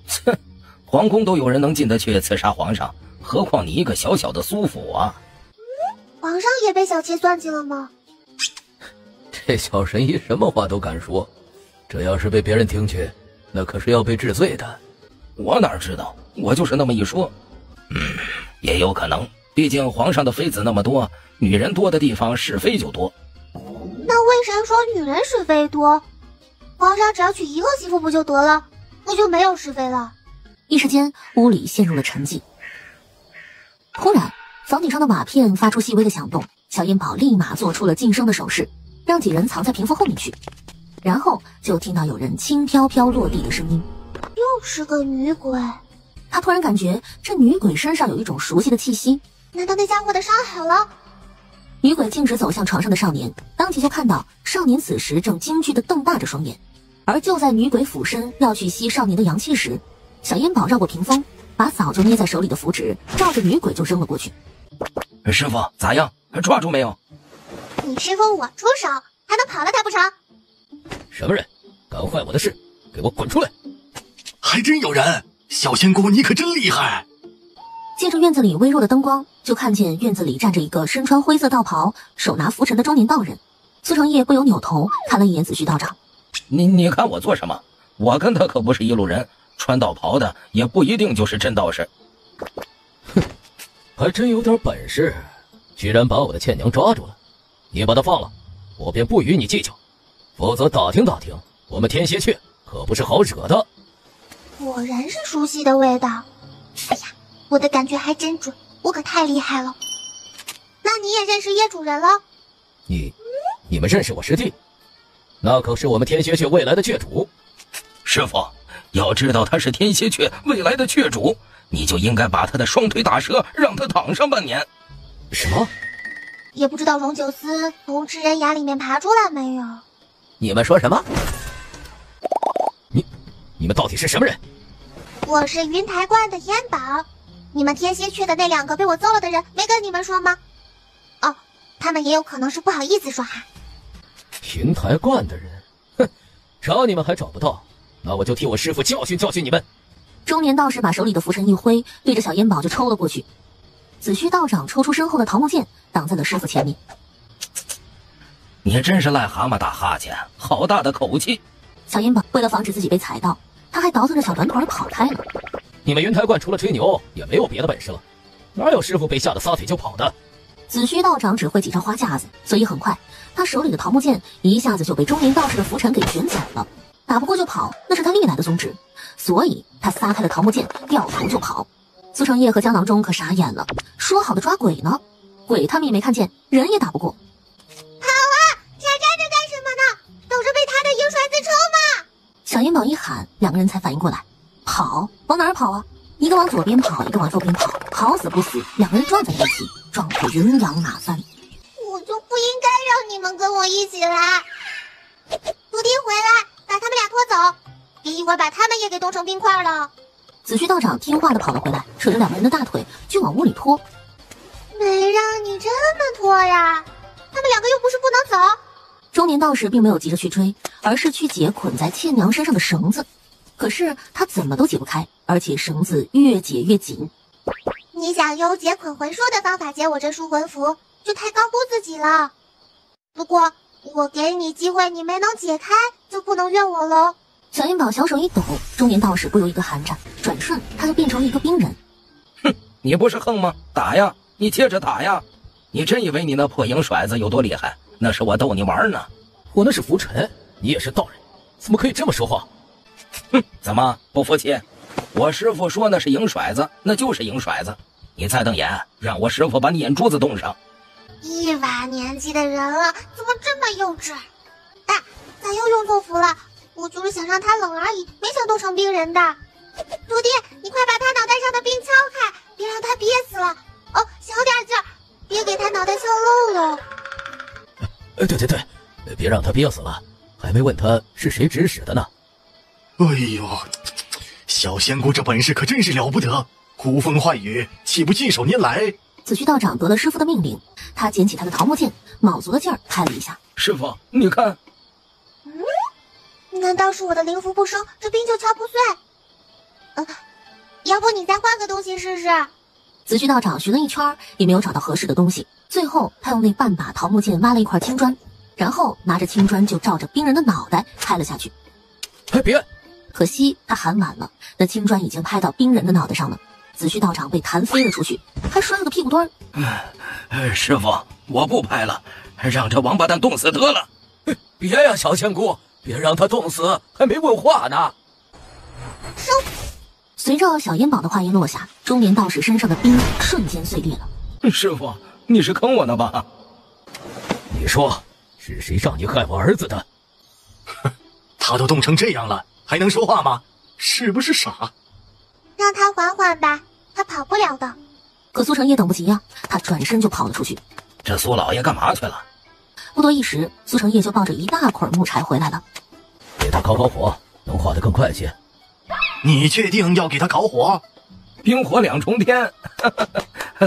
Speaker 6: 切，皇宫都有人能进得去刺杀皇上，何况你一个小小的苏府啊！
Speaker 2: 皇上也被小妾算计了吗？
Speaker 5: 这小神医什么话都敢说，这要是被别人听去，那可是要被治罪的。
Speaker 6: 我哪知道，我就是那么一说。也有可能，毕竟皇上的妃子那么多，女人多的地方是非就多。
Speaker 2: 那为啥说女人是非多？皇上只要娶一个媳妇不就得了，不就没有是非了？
Speaker 3: 一时间，屋里陷入了沉寂。忽然，房顶上的瓦片发出细微的响动，小烟宝立马做出了噤声的手势，让几人藏在屏风后面去。然后就听到有人轻飘飘落地的声音，
Speaker 2: 又是个女鬼。
Speaker 3: 他突然感觉这女鬼身上有一种熟悉的气息，
Speaker 2: 难道那家伙的伤好了？
Speaker 3: 女鬼径直走向床上的少年，当即就看到少年此时正惊惧地瞪大着双眼。而就在女鬼俯身要去吸少年的阳气时，小烟宝绕过屏风，把早就捏在手里的符纸照着女鬼就扔了过去。
Speaker 6: 师傅咋样？抓住没有？
Speaker 2: 你师傅我出手，还能跑了他不成？
Speaker 5: 什么人敢坏我的事？给我滚出来！
Speaker 7: 还真有人！小仙姑你可真厉害！
Speaker 3: 借着院子里微弱的灯光，就看见院子里站着一个身穿灰色道袍、手拿拂尘的中年道人。苏成业不由扭头看了一眼子虚道长。
Speaker 6: 你看我做什么？我跟他可不是一路人，穿道袍的也不一定就是真道士。
Speaker 5: 哼，还真有点本事，居然把我的倩娘抓住了。你把她放了，我便不与你计较，否则打听打听，我们天蝎雀可不是好惹的。
Speaker 2: 果然是熟悉的味道。哎呀，我的感觉还真准，我可太厉害了。那你也认识叶主人了？
Speaker 5: 你们认识我师弟？那可是我们天蝎雀未来的雀主。
Speaker 6: 师傅，要知道他是天蝎雀未来的雀主，你就应该把他的双腿打折，让他躺上半年。
Speaker 5: 什么？
Speaker 2: 也不知道荣九思从吃人牙里面爬出来没有？
Speaker 5: 你们说什么？你们到底是什么人？
Speaker 2: 我是云台观的烟宝。你们天蝎雀的那2个被我揍了的人没跟你们说吗？哦，他们也有可能是不好意思说哈。
Speaker 5: 云台观的人，哼，找你们还找不到，那我就替我师父教训教训你们。
Speaker 3: 中年道士把手里的拂尘一挥，对着小烟宝就抽了过去。子虚道长抽出身后的桃木剑，挡在了师父前面。
Speaker 6: 你真是癞蛤蟆打哈欠，好大的口气！
Speaker 3: 小烟宝为了防止自己被踩到，他还倒腾着小短腿跑开了。
Speaker 5: 你们云台观除了吹牛也没有别的本事了，哪有师父被吓得撒腿就跑的？
Speaker 3: 子虚道长只会几招花架子，所以很快他手里的桃木剑一下子就被中年道士的拂尘给卷走了。打不过就跑，那是他历来的宗旨，所以他撒开了桃木剑，掉头就跑。苏成业和江郎中可傻眼了，说好的抓鬼呢？鬼他们也没看见，人也打不过。
Speaker 2: 跑啊！傻站着干什么呢？等着被他的银甩子抽吗？
Speaker 3: 小烟宝一喊，两个人才反应过来，跑往哪儿跑啊？一个往左边跑，一个往右边跑，好死不死，两个人撞在了一起，撞得云扬马翻。
Speaker 2: 我就不应该让你们跟我一起来。徒弟回来，把他们俩拖走，别一会儿把他们也给冻成冰块了。
Speaker 3: 子虚道长听话的跑了回来，扯着两个人的大腿就往屋里拖。
Speaker 2: 没让你这么拖呀，他们两个又不是不能走。
Speaker 3: 中年道士并没有急着去追，而是去解捆在倩娘身上的绳子。可是他怎么都解不开，而且绳子越解越紧。
Speaker 2: 你想用解捆魂术的方法解我这束魂符，就太高估自己了。不过我给你机会，你没能解开，就不能怨我喽。
Speaker 3: 小烟宝小手一抖，中年道士不由一个寒颤，转瞬他就变成了一个冰人。
Speaker 6: 哼，你不是横吗？打呀，你接着打呀！你真以为你那破银甩子有多厉害？那是我逗你玩呢。
Speaker 5: 我那是拂尘，你也是道人，怎么可以这么说话？
Speaker 6: 哼，怎么不服气？我师傅说那是影甩子，那就是影甩子。你再瞪眼，让我师傅把你眼珠子冻上。
Speaker 2: 一把年纪的人了，怎么这么幼稚？啊，咱又用错符了，我就是想让他冷而已，没想冻成冰人的。徒弟，你快把他脑袋上的冰敲开，别让他憋死了。哦，小点劲儿，别给他脑袋敲漏了。
Speaker 5: 对，别让他憋死了。还没问他是谁指使的呢。
Speaker 7: 哎呦，小仙姑这本事可真是了不得，呼风唤雨，岂不信手拈来？
Speaker 3: 紫虚道长得了师傅的命令，他捡起他的桃木剑，卯足了劲儿拍了一下。
Speaker 6: 师傅，你看，
Speaker 2: 难道是我的灵符不生，这冰就敲不碎？要不你再换个东西试试？
Speaker 3: 紫虚道长寻了一圈，也没有找到合适的东西。最后，他用那半把桃木剑挖了一块青砖，然后拿着青砖就照着冰人的脑袋拍了下去。
Speaker 5: 别！
Speaker 3: 可惜他喊晚了，那青砖已经拍到冰人的脑袋上了。紫虚道长被弹飞了出去，还摔了个屁股墩儿。
Speaker 6: 师傅，我不拍了，让这王八蛋冻死得了。
Speaker 5: 别呀，小仙姑，别让他冻死，还没问话呢。
Speaker 3: 随着小烟宝的话音落下，中年道士身上的冰瞬间碎裂了。
Speaker 6: 师傅，你是坑我呢吧？
Speaker 5: 你说是谁让你害我儿子的？
Speaker 7: 他都冻成这样了，还能说话吗？是不是傻？
Speaker 2: 让他缓缓吧，他跑不了的。
Speaker 3: 可苏成业等不及呀，他转身就跑了出去。
Speaker 6: 这苏老爷干嘛去了？
Speaker 3: 不多一时，苏成业就抱着一大捆木柴回来了。
Speaker 5: 给他烤火，能化得更快些。
Speaker 7: 你确定要给他烤火？
Speaker 6: 冰火两重天。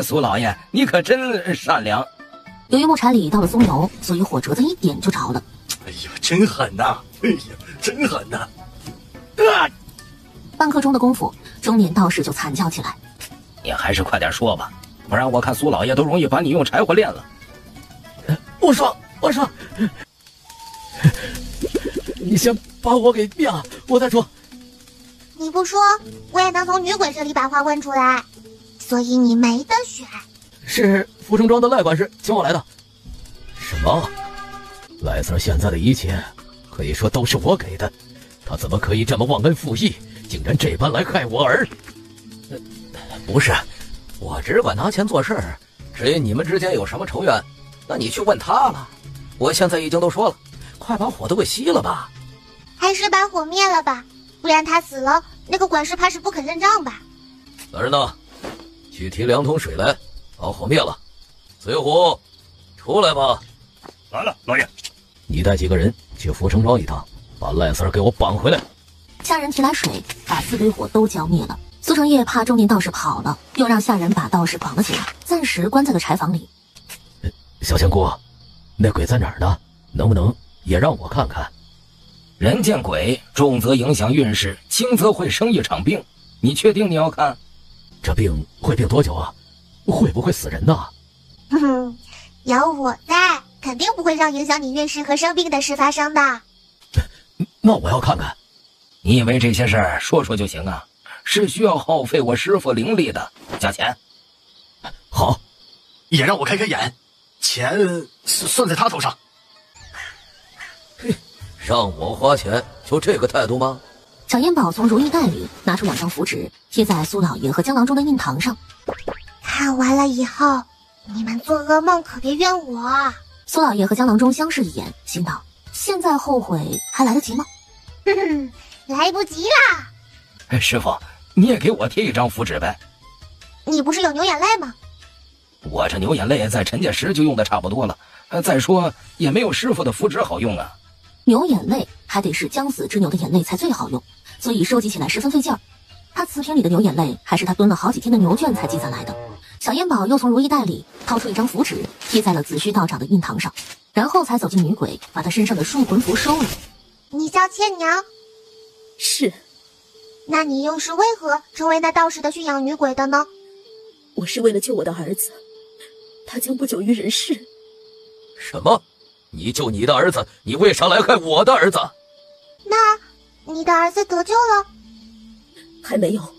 Speaker 6: 苏老爷，你可真善良。
Speaker 3: 由于木柴里倒了松油，所以火折子一点就着了。
Speaker 7: 哎呀，真狠呐！哎呀，真狠呐！
Speaker 3: 半刻钟的功夫，中年道士就惨叫起来。
Speaker 6: 你还是快点说吧，不然我看苏老爷都容易把你用柴火炼了。
Speaker 5: 我说，你先把我给灭了，我再说。
Speaker 2: 你不说，我也能从女鬼这里把话问出来，所以你没得选。
Speaker 5: 是福成庄的赖管事请我来的。什么？赖 Sir 现在的一切可以说都是我给的，他怎么可以这么忘恩负义，竟然这般来害我儿？不是，我只管拿钱做事儿，至于你们之间有什么仇怨，那你去问他了。我现在已经都说了，快把火都给熄了吧。
Speaker 2: 还是把火灭了吧，不然他死了，那个管事怕是不肯认账吧。
Speaker 5: 大人呢？去提2桶水来，把火灭了。随虎，出来吧。
Speaker 1: 来了，老爷。
Speaker 5: 你带几个人去福成庄一趟，把赖 Sir 给我绑回来。
Speaker 3: 下人提来水，把4堆火都浇灭了。苏成业怕中年道士跑了，又让下人把道士绑了起来，暂时关在了柴房里。
Speaker 5: 小仙姑，那鬼在哪儿呢？能不能也让我看看？
Speaker 6: 人见鬼，重则影响运势，轻则会生一场病。你确定你要看？
Speaker 5: 这病会病多久啊？会不会死人呢？
Speaker 2: 有我在，肯定不会让影响你运势和生病的事发生的。
Speaker 5: 那我要看看。
Speaker 6: 你以为这些事儿说说就行啊？是需要耗费我师傅灵力的，加钱。
Speaker 5: 好，
Speaker 7: 也让我开开眼，钱算在他头上。
Speaker 5: 让我花钱，就这个态度吗？
Speaker 3: 小烟宝从如意袋里拿出2张符纸，贴在苏老爷和江郎中的印堂上。
Speaker 2: 看完了以后，你们做噩梦可别怨我。
Speaker 3: 苏老爷和江郎中相视一眼，心道：现在后悔还来得及吗？
Speaker 2: 来不及啦！
Speaker 6: 师傅，你也给我贴1张符纸呗。
Speaker 2: 你不是有牛眼泪吗？
Speaker 6: 我这牛眼泪在陈家石就用的差不多了，再说也没有师傅的符纸好用啊。
Speaker 3: 牛眼泪还得是将死之牛的眼泪才最好用，所以收集起来十分费劲儿。他瓷瓶里的牛眼泪还是他蹲了好几天的牛圈才积攒来的。小烟宝又从如意袋里掏出1张符纸，贴在了紫虚道长的印堂上，然后才走进女鬼，把他身上的摄魂符收了。
Speaker 2: 你叫倩娘？
Speaker 8: 是。
Speaker 2: 那你又是为何成为那道士的驯养女鬼的呢？
Speaker 8: 我是为了救我的儿子，他将不久于人世。
Speaker 5: 什么？你救你的儿子，你为啥来害我的儿子？
Speaker 2: 那你的儿子得救了？
Speaker 8: 还没有，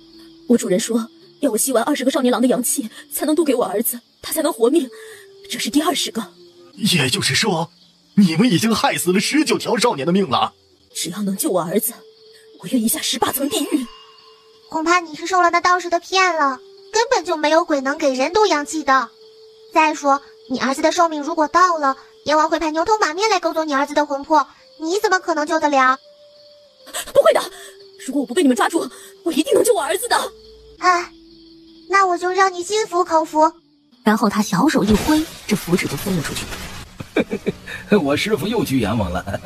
Speaker 8: 我主人说要我吸完20个少年郎的阳气，才能渡给我儿子，他才能活命。这是第20个。
Speaker 7: 也就是说，你们已经害死了19条少年的命了。
Speaker 8: 只要能救我儿子，我愿意下18层地狱。
Speaker 2: 恐怕你是受了那道士的骗了，根本就没有鬼能给人渡阳气的。再说，你儿子的寿命如果到了，阎王会派牛头马面来勾走你儿子的魂魄，你怎么可能救得了？
Speaker 8: 不会的，如果我不被你们抓住，我一定能救我儿子的。
Speaker 2: 哎，那我就让你心服口服。
Speaker 3: 然后他小手一挥，这符纸就飞了出去。
Speaker 6: 我师傅又去阎王了。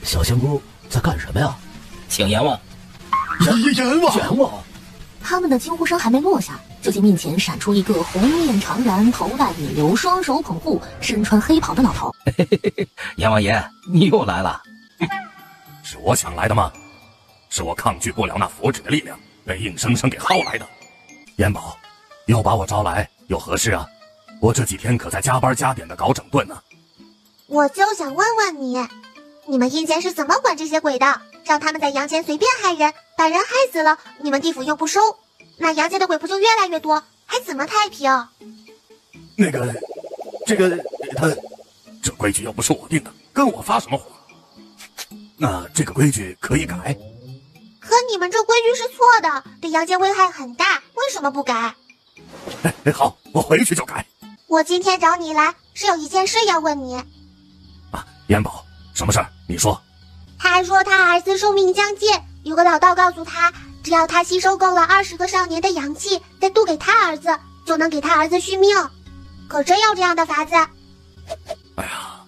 Speaker 5: 小仙姑在干什么呀？
Speaker 6: 请阎王。
Speaker 5: 阎王！
Speaker 3: 他们的惊呼声还没落下，就见面前闪出一个红面长髯、头戴引流、双手捧护、身穿黑袍的老头。
Speaker 6: 阎王爷，你又来了。
Speaker 7: 是我想来的吗？是我抗拒不了那符纸的力量，被硬生生给薅来的。阎宝，又把我招来，有何事啊？我这几天可在加班加点的搞整顿呢。
Speaker 2: 我就想问问你，你们阴间是怎么管这些鬼的？让他们在阳间随便害人，把人害死了，你们地府又不收，那阳间的鬼不就越来越多，还怎么太平？
Speaker 7: 这规矩又不是我定的，跟我发什么火？那这个规矩可以改？
Speaker 2: 可你们这规矩是错的，对阳间危害很大，为什么不改？
Speaker 7: 好，我回去就改。
Speaker 2: 我今天找你来，是有一件事要问你。
Speaker 7: 阎宝，什么事儿？你说。
Speaker 2: 他说他儿子寿命将近，有个老道告诉他，只要他吸收够了20个少年的阳气，再渡给他儿子，就能给他儿子续命。可真有这样的法子？
Speaker 7: 哎呀，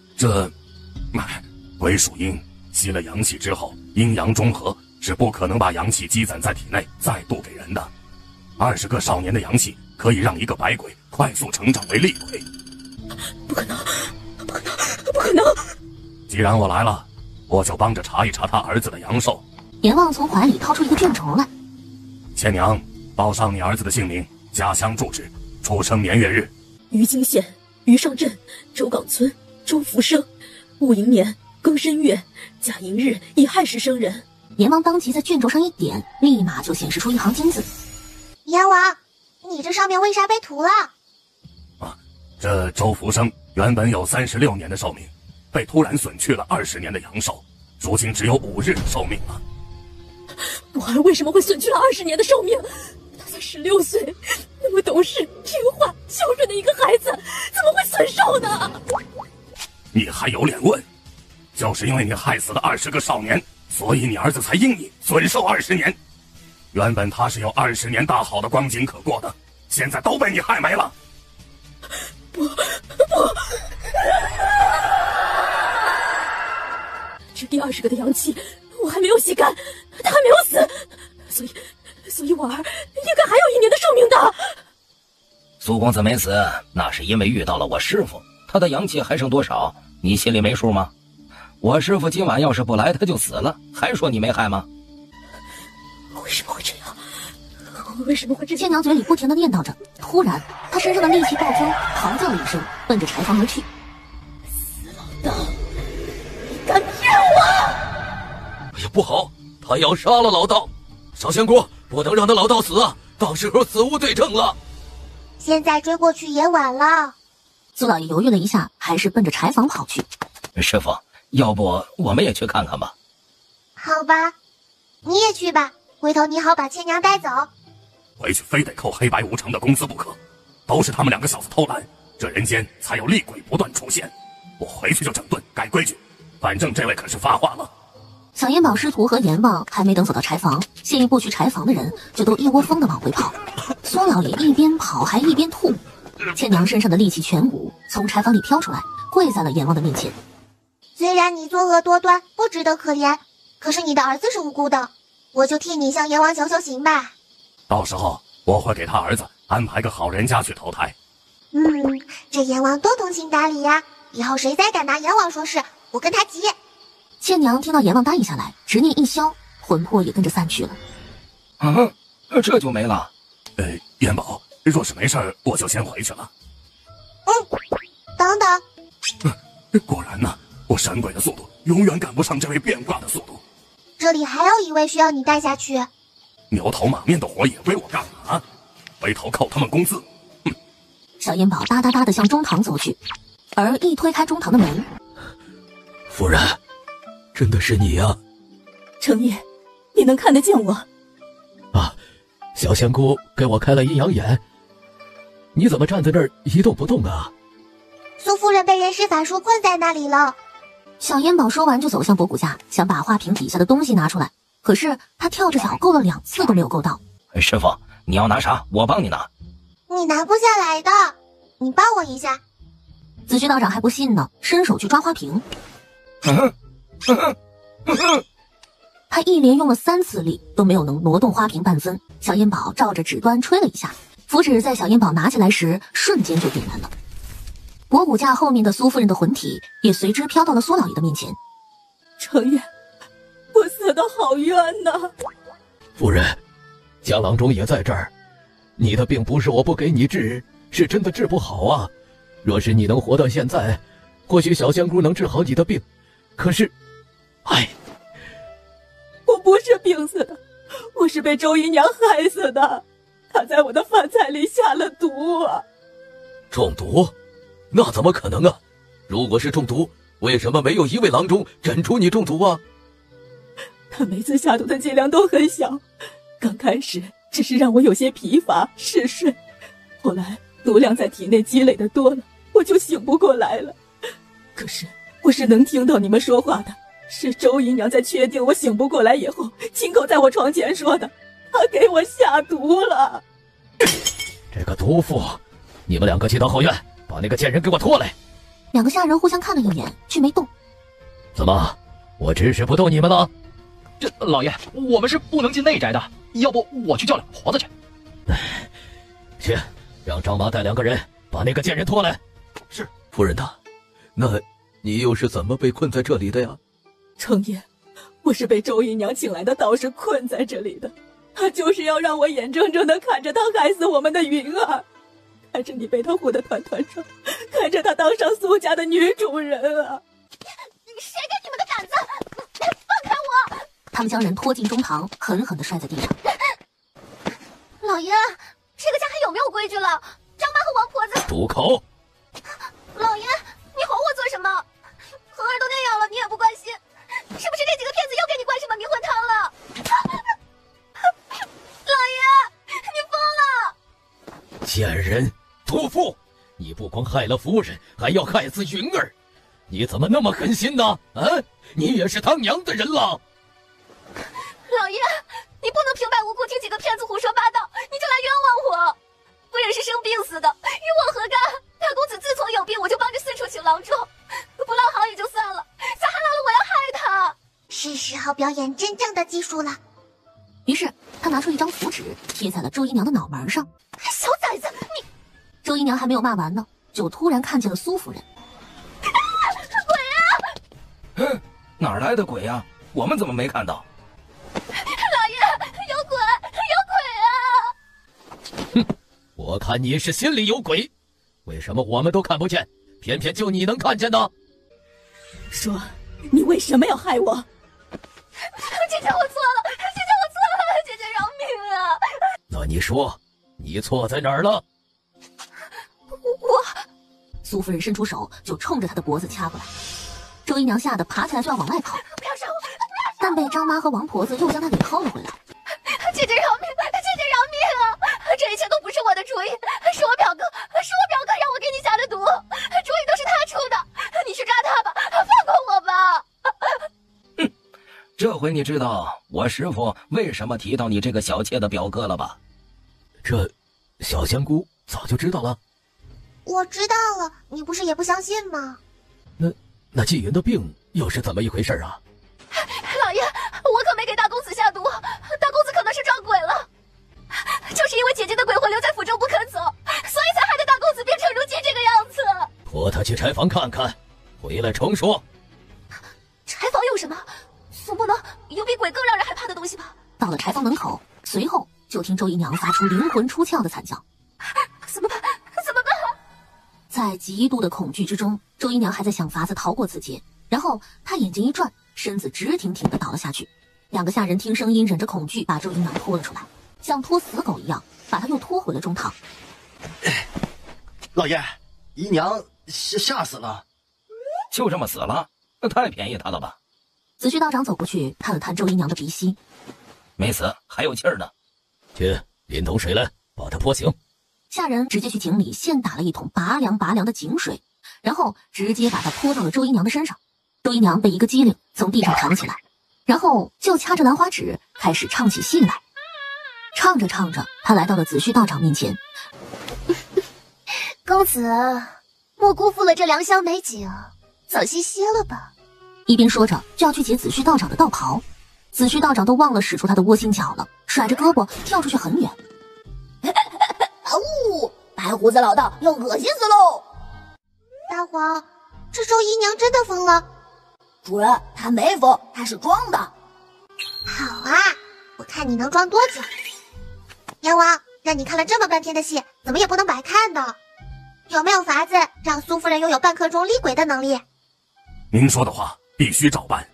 Speaker 7: 鬼属阴，吸了阳气之后，阴阳中和，是不可能把阳气积攒在体内再渡给人的。20个少年的阳气可以让一个白鬼快速成长为厉鬼。
Speaker 8: 不可能！不可能！
Speaker 7: 既然我来了，我就帮着查一查他儿子的阳寿。
Speaker 3: 阎王从怀里掏出一个卷轴来。
Speaker 7: 千娘，报上你儿子的姓名、家乡住址、出生年月日。
Speaker 8: 于泾县于上镇周岗村周福生，戊寅年庚申月甲寅日乙亥时生人。
Speaker 3: 阎王当即在卷轴上一点，立马就显示出一行金字。
Speaker 2: 阎王，你这上面为啥被涂了？
Speaker 7: 这周福生原本有36年的寿命，被突然损去了20年的阳寿，如今只有5日的寿命了。
Speaker 8: 我儿为什么会损去了20年的寿命？他才16岁，那么懂事、听话、孝顺的一个孩子，怎么会损寿呢？
Speaker 7: 你还有脸问？就是因为你害死了20个少年，所以你儿子才因你损寿20年。原本他是有20年大好的光景可过的，现在都被你害没了。
Speaker 8: 不，这第20个的阳气我还没有吸干，他还没有死，所以我儿应该还有1年的寿命的。
Speaker 6: 苏公子没死，那是因为遇到了我师傅，他的阳气还剩多少，你心里没数吗？我师傅今晚要是不来，他就死了，还说你没害吗？
Speaker 8: 为什么会这样？为什么会这样？
Speaker 3: 千娘嘴里不停地念叨着，突然她身上的戾气暴增，嚎叫了一声，奔着柴房而去。
Speaker 8: 死老道，你敢骗我！
Speaker 5: 哎呀，不好，他要杀了老道！小仙姑，不能让他老道死啊，到时候死无对证了。
Speaker 2: 现在追过去也晚了。
Speaker 3: 苏老爷犹豫了一下，还是奔着柴房跑去。
Speaker 6: 师傅，要不我们也去看看吧？
Speaker 2: 好吧，你也去吧，回头你好把千娘带走。
Speaker 7: 回去非得扣黑白无常的工资不可，都是他们2个小子偷懒，这人间才有厉鬼不断出现。我回去就整顿改规矩，反正这位可是发话了。
Speaker 3: 小阎宝师徒和阎王还没等走到柴房，先一步去柴房的人就都一窝蜂地往回跑。苏老爷一边跑还一边吐，千娘身上的戾气全无，从柴房里飘出来，跪在了阎王的面前。
Speaker 2: 虽然你作恶多端，不值得可怜，可是你的儿子是无辜的，我就替你向阎王求求情吧。
Speaker 7: 到时候我会给他儿子安排个好人家去投胎。
Speaker 2: 这阎王多通情达理呀！以后谁再敢拿阎王说事，我跟他急。
Speaker 3: 千娘听到阎王答应下来，执念一消，魂魄也跟着散去了。
Speaker 6: 这就没了。
Speaker 7: 阎宝，若是没事我就先回去了。
Speaker 2: 等等。
Speaker 7: 果然呢，我闪鬼的速度永远赶不上这位变卦的速度。
Speaker 2: 这里还有一位需要你带下去。
Speaker 7: 牛头马面的活也归我干了啊！回头扣他们工资。
Speaker 3: 小阎宝哒哒哒地向中堂走去，而一推开中堂的门，
Speaker 5: 夫人，真的是你啊！
Speaker 8: 程爷，你能看得见我？
Speaker 5: 小仙姑给我开了阴阳眼，你怎么站在这儿一动不动啊？
Speaker 2: 苏夫人被人施法术困在那里了。
Speaker 3: 小烟宝说完就走向博古架，想把花瓶底下的东西拿出来，可是他跳着脚够了2次都没有够到。
Speaker 6: 师傅，你要拿啥？我帮你拿。
Speaker 2: 你拿不下来的，你帮我一下。
Speaker 3: 紫虚道长还不信呢，伸手去抓花瓶。他一连用了3次力都没有能挪动花瓶半分。小烟宝照着指端吹了一下，符纸在小烟宝拿起来时瞬间就点燃了。博古架后面的苏夫人的魂体也随之飘到了苏老爷的面前。
Speaker 13: 程爷，我死得好冤呐！
Speaker 5: 夫人，江郎中也在这儿，你的病不是我不给你治，是真的治不好啊。若是你能活到现在，或许小仙姑能治好你的病。可是，
Speaker 13: 我不是病死的，我是被周姨娘害死的。她在我的饭菜里下了毒啊！
Speaker 5: 中毒？那怎么可能啊？如果是中毒，为什么没有一位郎中诊出你中毒啊？
Speaker 13: 她每次下毒的剂量都很小，刚开始只是让我有些疲乏嗜睡，后来毒量在体内积累的多了，我就醒不过来了。可是我是能听到你们说话的，是周姨娘在确定我醒不过来以后，亲口在我床前说的，她给我下毒了。
Speaker 5: 这个毒妇，你们2个去到后院，把那个贱人给我拖来。
Speaker 3: 2个下人互相看了一眼，却没动。
Speaker 5: 怎么，我指使不动你们了？
Speaker 12: 这老爷，我们是不能进内宅的，要不我去叫2婆子去。
Speaker 5: 去，让张麻带2个人把那个贱人拖来。
Speaker 12: 是。
Speaker 5: 夫人呐，那你又是怎么被困在这里的呀？
Speaker 13: 程爷，我是被周姨娘请来的道士困在这里的，她就是要让我眼睁睁地看着她害死我们的云儿，看着你被她糊得团团转，看着她当上苏家的女主人啊！
Speaker 10: 谁给你们的胆子？放开我！
Speaker 3: 他们将人拖进中堂，狠狠地摔在地上。
Speaker 10: 老爷，这个家还有没有规矩了？张妈和王婆子，
Speaker 5: 住口！
Speaker 10: 老爷，你吼我做什么？恒儿都那样了，你也不关心，是不是这几个骗子又给你灌什么迷魂汤了？老爷，你疯了！
Speaker 5: 贱人，屠妇，你不光害了夫人，还要害死云儿，你怎么那么狠心呢？啊，你也是当娘的人了！
Speaker 10: 老爷，你不能平白无故听几个骗子胡说八道，你就来冤枉我。夫人是生病死的，与我何干？大公子自从有病，我就帮着四处请郎中，不捞好也就算了，咋还闹了我要害他？
Speaker 2: 是时候表演真正的技术了。
Speaker 3: 于是他拿出一张符纸，贴在了周姨娘的脑门上。
Speaker 10: 小崽子，你！
Speaker 3: 周姨娘还没有骂完呢，就突然看见了苏夫人。
Speaker 6: 鬼啊！哪儿来的鬼啊？我们怎么没看到？
Speaker 10: 老爷，有鬼，有鬼啊！
Speaker 5: 哼，我看你是心里有鬼，为什么我们都看不见，偏偏就你能看见呢？
Speaker 13: 说，你为什么要害我？
Speaker 10: 姐姐，我错了，姐姐，我错了，姐姐饶命啊！
Speaker 5: 那你说，你错在哪儿了？
Speaker 3: 苏夫人伸出手就冲着他的脖子掐过来，周姨娘吓得爬起来就要往外跑，
Speaker 10: 不要杀我！
Speaker 3: 但被张妈和王婆子又将她给薅了回来。
Speaker 10: 姐姐饶命！姐姐饶命啊！这一切都不是我的主意，是我表哥让我给你下的毒，主意都是他出的，你去抓他吧，放过我吧！
Speaker 6: 哼，这回你知道我师父为什么提到你这个小妾的表哥了吧？
Speaker 5: 这小仙姑早就知道了。
Speaker 2: 我知道了，你不是也不相信吗？
Speaker 5: 那纪云的病又是怎么一回事啊？
Speaker 10: 老爷，我可没给大公子下毒，大公子可能是撞鬼了，就是因为姐姐的鬼魂留在府中不肯走，所以才害得大公子变成如今这个样子。
Speaker 5: 拖他去柴房看看，回来重说。
Speaker 10: 柴房有什么？总不能有比鬼更让人害怕的东西吧？
Speaker 3: 到了柴房门口，随后就听周姨娘发出灵魂出窍的惨叫。
Speaker 10: 怎么办？怎么办？
Speaker 3: 在极度的恐惧之中，周姨娘还在想法子逃过此劫，然后她眼睛一转，身子直挺挺地倒了下去。2个下人听声音，忍着恐惧把周姨娘拖了出来，像拖死狗一样把她又拖回了中堂。
Speaker 9: 老爷，姨娘吓死了。
Speaker 6: 就这么死了？那太便宜他了吧？
Speaker 3: 紫虚道长走过去探了探周姨娘的鼻息，
Speaker 6: 没死，还有气儿呢。
Speaker 5: 去拎桶水来，把他泼醒。
Speaker 3: 下人直接去井里现打了一桶拔凉拔凉的井水，然后直接把它泼到了周姨娘的身上。周姨娘被一个机灵从地上弹了起来，然后就掐着兰花指开始唱起戏来。唱着唱着，她来到了子虚道长面前。
Speaker 2: 公子，莫辜负了这良宵美景，早些歇了吧。
Speaker 3: 一边说着就要去解子虚道长的道袍，子虚道长都忘了使出他的窝心脚了，甩着胳膊跳出去很远。
Speaker 8: 啊呜！白胡子老道要恶心死喽！
Speaker 2: 大黄，这周姨娘真的疯了？
Speaker 8: 主人，她没疯，她是装的。
Speaker 2: 好啊，我看你能装多久。阎王，让你看了这么半天的戏，怎么也不能白看呢？有没有法子让苏夫人拥有半刻钟厉鬼的能力？
Speaker 7: 您说的话必须照办。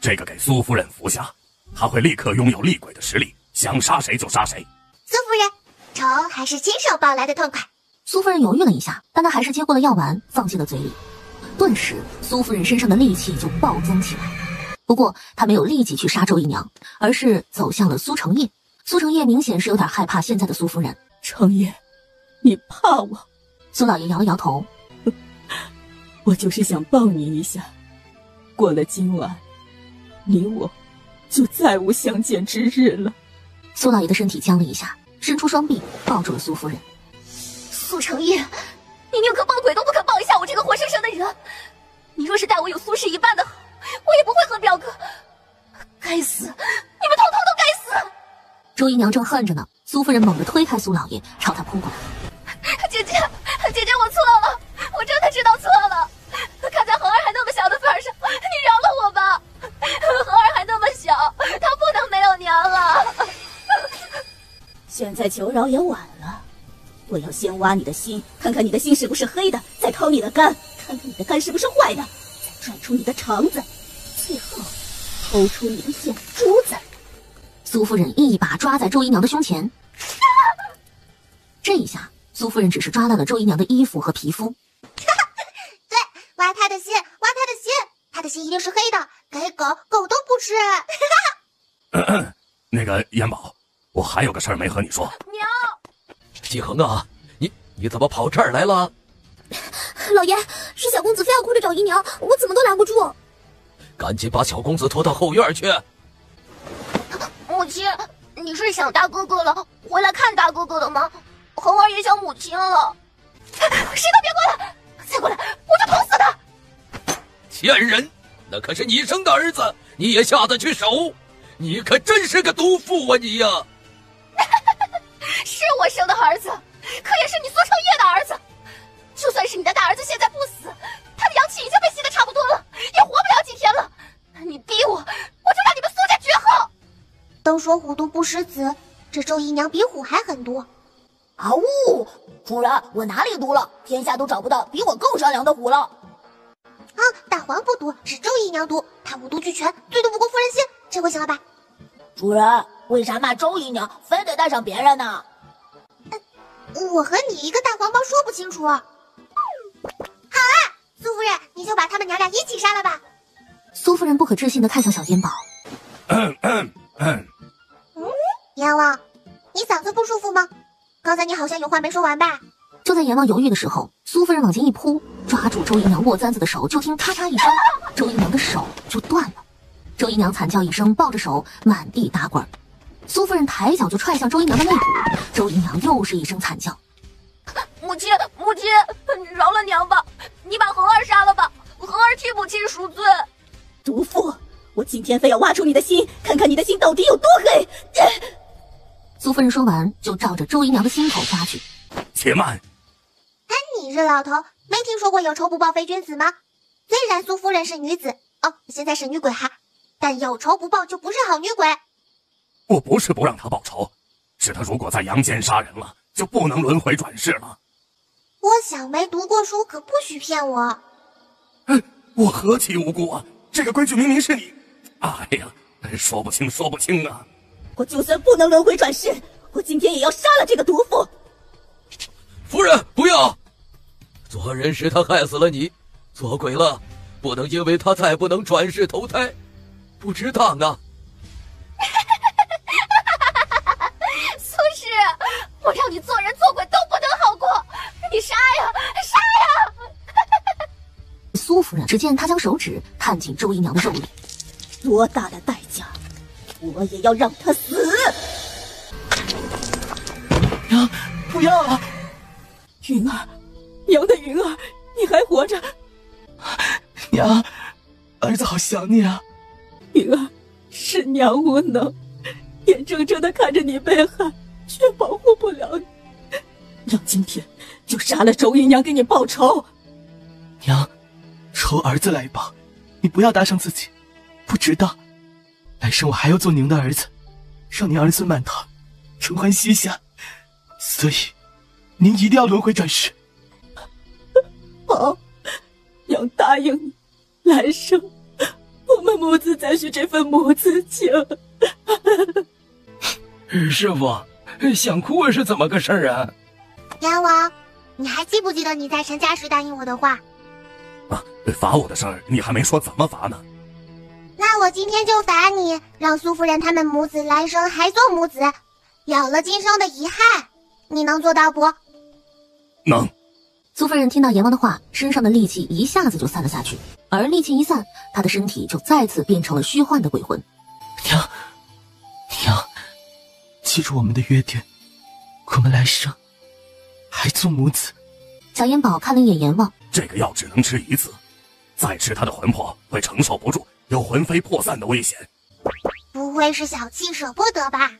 Speaker 7: 这个给苏夫人服下，她会立刻拥有厉鬼的实力，想杀谁就杀谁。
Speaker 2: 苏夫人，仇还是亲手报来的痛快。
Speaker 3: 苏夫人犹豫了一下，但她还是接过了药丸，放进了嘴里。顿时，苏夫人身上的戾气就暴增起来。不过，她没有立即去杀周姨娘，而是走向了苏成业。苏成业明显是有点害怕现在的苏夫人。
Speaker 13: 成业，你怕我？
Speaker 3: 苏老爷摇了摇头。
Speaker 13: 我就是想抱你一下，过了今晚，你我就再无相见之日了。
Speaker 3: 苏老爷的身体僵了一下，伸出双臂抱住了苏夫人。
Speaker 10: 苏成业，你宁可抱鬼都不肯抱一下我这个活生生的人。你若是待我有苏氏一半的好，我也不会和表哥。该死，你们统统都该死！
Speaker 3: 周姨娘正恨着呢，苏夫人猛地推开苏老爷，朝她扑过来。
Speaker 10: 姐姐，我错了，我真的知道错了。看在恒儿还那么小的份上，你饶了我吧。恒儿还那么小，她不能没有娘啊。
Speaker 8: 现在求饶也晚了，我要先挖你的心，看看你的心是不是黑的，再掏你的肝，看看你的肝是不是坏的，再拽出你的肠子，最后抽出你的眼珠子。
Speaker 3: 苏夫人一把抓在周姨娘的胸前，这一下苏夫人只是抓到了周姨娘的衣服和皮肤。
Speaker 2: 对，挖她的心，挖她的心，她的心一定是黑的，给狗，狗都不吃。
Speaker 7: 那个燕宝，我还有个事儿没和你说。
Speaker 10: 娘，
Speaker 5: 季恒啊，你怎么跑这儿来了？
Speaker 8: 老爷，是小公子非要哭着找姨娘，我怎么都拦不住。
Speaker 5: 赶紧把小公子拖到后院去。
Speaker 10: 母亲，你是想大哥哥了，回来看大哥哥了吗？恒儿也想母亲了。谁都别过来，再过来我就捅死他！
Speaker 5: 贱人，那可是你生的儿子，你也下得去手？你可真是个毒妇啊你呀！
Speaker 10: 是我生的儿子，可也是你苏成业的儿子。就算是你的大儿子现在不死，他的阳气已经被吸得差不多了，也活不了几天了。你逼我，我就让你们苏家绝后！
Speaker 2: 都说虎毒不食子，这周姨娘比虎还狠毒。
Speaker 8: 啊呜！主人，我哪里毒了？天下都找不到比我更善良的虎了。
Speaker 2: 啊，大黄不毒，是周姨娘毒，她五毒俱全，最毒不过妇人心，这回行了吧？
Speaker 8: 主人，为啥骂周姨娘，非得带上别人呢？
Speaker 2: 我和你一个大黄包说不清楚。好啊，苏夫人，你就把他们娘俩一起杀了吧。
Speaker 3: 苏夫人不可置信地看向小燕宝。
Speaker 2: 阎王，你嗓子不舒服吗？刚才你好像有话没说完吧？
Speaker 3: 就在阎王犹豫的时候，苏夫人往前一扑，抓住周姨娘握簪子的手，就听咔嚓一声，周姨娘的手就断了。周姨娘惨叫一声，抱着手满地打滚。苏夫人抬脚就踹向周姨娘的肋骨，周姨娘又是一声惨叫。
Speaker 10: 母亲，饶了娘吧，你把恒儿杀了吧，恒儿替母亲赎罪。
Speaker 8: 毒妇，我今天非要挖出你的心，看看你的心到底有多黑。
Speaker 3: 苏夫人说完，就照着周姨娘的心口抓去。
Speaker 7: 且慢！
Speaker 2: 哎，你这老头没听说过有仇不报非君子吗？虽然苏夫人是女子，现在是女鬼哈，但有仇不报就不是好女鬼。
Speaker 7: 我不是不让他报仇，是他如果在阳间杀人了，就不能轮回转世了。
Speaker 2: 我想没读过书，可不许骗我。
Speaker 7: 我何其无辜啊！这个规矩明明是你……哎呀，说不清啊！
Speaker 8: 我就算不能轮回转世，我今天也要杀了这个毒妇。
Speaker 5: 夫人，不要！做人是他害死了你，做鬼了，不能因为他再不能转世投胎，不值当啊！
Speaker 10: 苏我让你做人做鬼都不能好过，你杀呀杀呀！
Speaker 3: 苏夫人只见她将手指探进周姨娘的肉里，
Speaker 11: 多大的代价，我也要让她死！
Speaker 4: 娘，不要啊！
Speaker 13: 云儿，娘的云儿，你还活着？
Speaker 4: 娘，儿子好想你啊！
Speaker 13: 云儿，是娘无能，眼睁睁地看着你被害，却保护不了你，让今天就杀了周姨娘给你报仇。
Speaker 4: 娘，求儿子来报，你不要搭上自己，不知道来生我还要做您的儿子，让您儿孙满堂，承欢膝下，所以您一定要轮回转世。
Speaker 13: 好，娘答应你，来生我们母子再续这份母子情。
Speaker 6: 师傅，想哭是怎么个事儿啊？
Speaker 2: 阎王，你还记不记得你在陈家时答应我的话？
Speaker 7: 罚我的事儿你还没说怎么罚呢？
Speaker 2: 那我今天就罚你，让苏夫人他们母子来生还做母子，了了今生的遗憾。你能做到不？
Speaker 7: 能。
Speaker 3: 苏夫人听到阎王的话，身上的戾气一下子就散了下去，而戾气一散，她的身体就再次变成了虚幻的鬼魂。
Speaker 4: 娘，记住我们的约定，我们来生还做母子。
Speaker 3: 小燕宝看了一眼阎王，
Speaker 7: 这个药只能吃一次，再吃他的魂魄会承受不住，有魂飞魄散的危险。
Speaker 2: 不会是小气舍不得吧？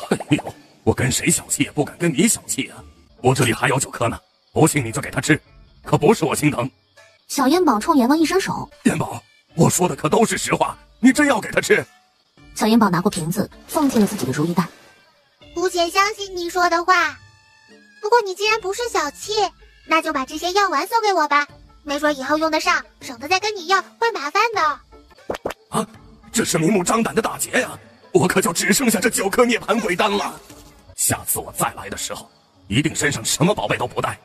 Speaker 7: 哎呦，我跟谁小气也不敢跟你小气啊！我这里还有9颗呢，不信你就给他吃，可不是我心疼。
Speaker 3: 小燕宝冲阎王一伸手，
Speaker 7: 燕宝，我说的可都是实话，你真要给他吃？
Speaker 3: 小燕宝拿过瓶子放进了自己的如意袋。
Speaker 2: 姑且相信你说的话，不过你既然不是小气，那就把这些药丸送给我吧，没准以后用得上，省得再跟你要会麻烦的。
Speaker 7: 啊，这是明目张胆的打劫呀！我可就只剩下这9颗涅槃鬼丹了。下次我再来的时候，一定身上什么宝贝都不带。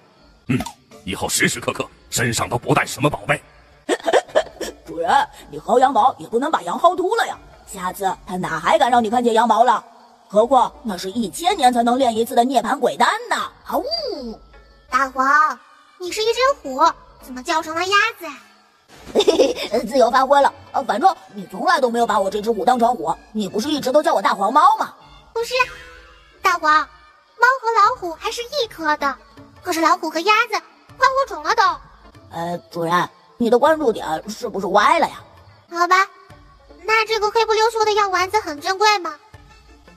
Speaker 7: 以后时时刻刻身上都不带什么宝贝。
Speaker 11: 主人，你薅羊毛也不能把羊薅秃了呀，下次他哪还敢让你看见羊毛了？何况那是1000年才能炼一次的涅槃鬼丹呢！啊呜！
Speaker 2: 大黄，你是一只虎，怎么叫成了鸭子？
Speaker 11: 自由发挥了，反正你从来都没有把我这只虎当成虎，你不是一直都叫我大黄猫吗？
Speaker 2: 不是，大黄，猫和老虎还是一科的，可是老虎和鸭子快火种了都。
Speaker 11: 主人，你的关注点是不是歪了呀？
Speaker 2: 好吧，那这个黑不溜秋的药丸子很珍贵吗？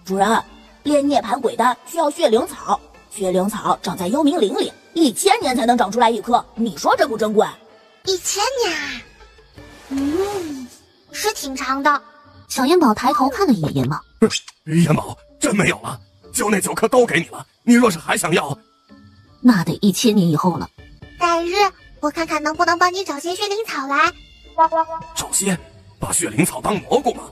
Speaker 11: 主人，炼涅槃鬼丹需要血灵草，血灵草长在幽冥岭里，1000年才能长出来1颗，你说珍不珍贵
Speaker 2: ？1000年啊，是挺长的。
Speaker 3: 小燕宝抬头看了一眼阎王，
Speaker 7: 燕宝，真没有了，就那9颗都给你了，你若是还想要，
Speaker 3: 那得1000年以后了。
Speaker 2: 改日我看看能不能帮你找些血灵草来。
Speaker 7: 找些？把血灵草当蘑菇吗？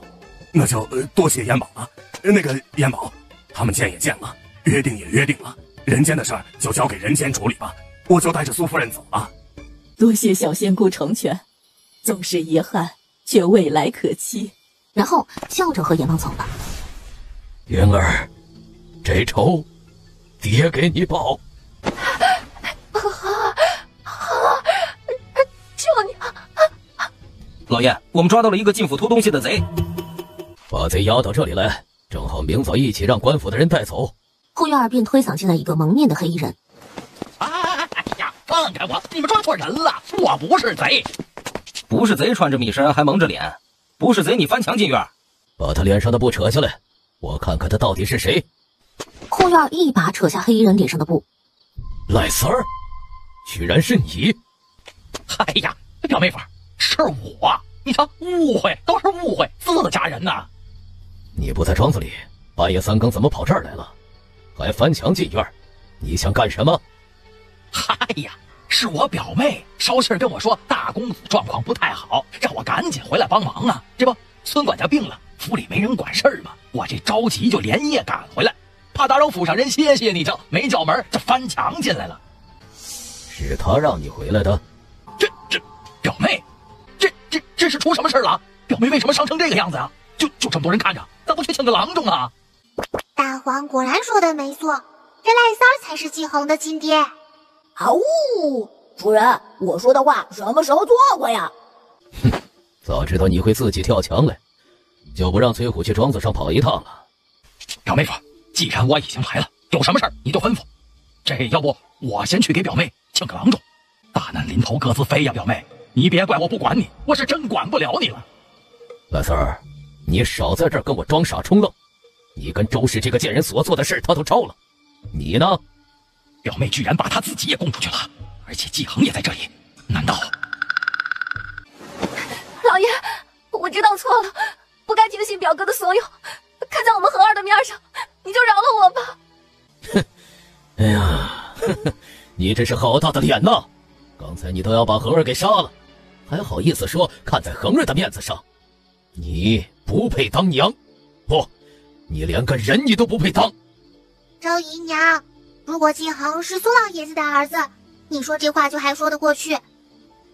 Speaker 7: 那就多谢燕宝了。那个燕宝，他们见也见了，约定也约定了，人间的事儿就交给人间处理吧，我就带着苏夫人走了。
Speaker 13: 多谢小仙姑成全，纵是遗憾，却未来可期。
Speaker 3: 然后笑着和阎王走了。
Speaker 5: 云儿，这仇爹给你报。
Speaker 10: 求你！
Speaker 6: 老爷，我们抓到了一个进府偷东西的贼，
Speaker 5: 把贼押到这里来，正好明早一起让官府的人带走。
Speaker 3: 后院儿便推搡进来一个蒙面的黑衣人。
Speaker 12: 哎呀，放开我！你们抓错人了，我不是贼。
Speaker 6: 不是贼穿着米衫还蒙着脸，不是贼你翻墙进院。
Speaker 5: 把他脸上的布扯下来，我看看他到底是谁。
Speaker 3: 后院一把扯下黑衣人脸上的布。
Speaker 5: 赖三儿，居然是你！
Speaker 12: 哎呀，表妹夫，是我，你瞧，误会都是误会，自家人呐。
Speaker 5: 你不在庄子里，半夜3更怎么跑这儿来了？还翻墙进院，你想干什么？
Speaker 12: 哎呀，是我表妹捎信跟我说大公子状况不太好，让我赶紧回来帮忙啊。这不，孙管家病了，府里没人管事儿嘛，我这着急就连夜赶回来，怕打扰府上人歇歇，你这没叫门，这翻墙进来了。
Speaker 5: 是他让你回来的？
Speaker 12: 这表妹，这是出什么事了？表妹为什么伤成这个样子啊？就这么多人看着，咱不去请个郎中啊？
Speaker 2: 大黄果然说的没错，这赖三儿才是季恒的亲爹。
Speaker 11: 啊呜！主人，我说的话什么时候做过呀？
Speaker 5: 哼，早知道你会自己跳墙来，就不让崔虎去庄子上跑一趟了。
Speaker 12: 表妹说，既然我已经来了，有什么事儿你就吩咐。这要不我先去给表妹请个郎中。大难临头各自飞呀，表妹，你别怪我不管你，我是真管不了你了。
Speaker 5: 赖三儿，你少在这儿跟我装傻充愣。你跟周氏这个贱人所做的事他都招了，你呢？
Speaker 12: 表妹居然把她自己也供出去了，而且季恒也在这里，难道……
Speaker 10: 老爷，我知道错了，不该听信表哥的怂恿，看在我们恒儿的面上，你就饶了我吧。
Speaker 5: 哼，哎呀，呵呵，你这是好大的脸呐！刚才你都要把恒儿给杀了，还好意思说看在恒儿的面子上，你不配当娘，不，你连个人你都不配当。
Speaker 2: 周姨娘，如果季恒是苏老爷子的儿子，你说这话就还说得过去。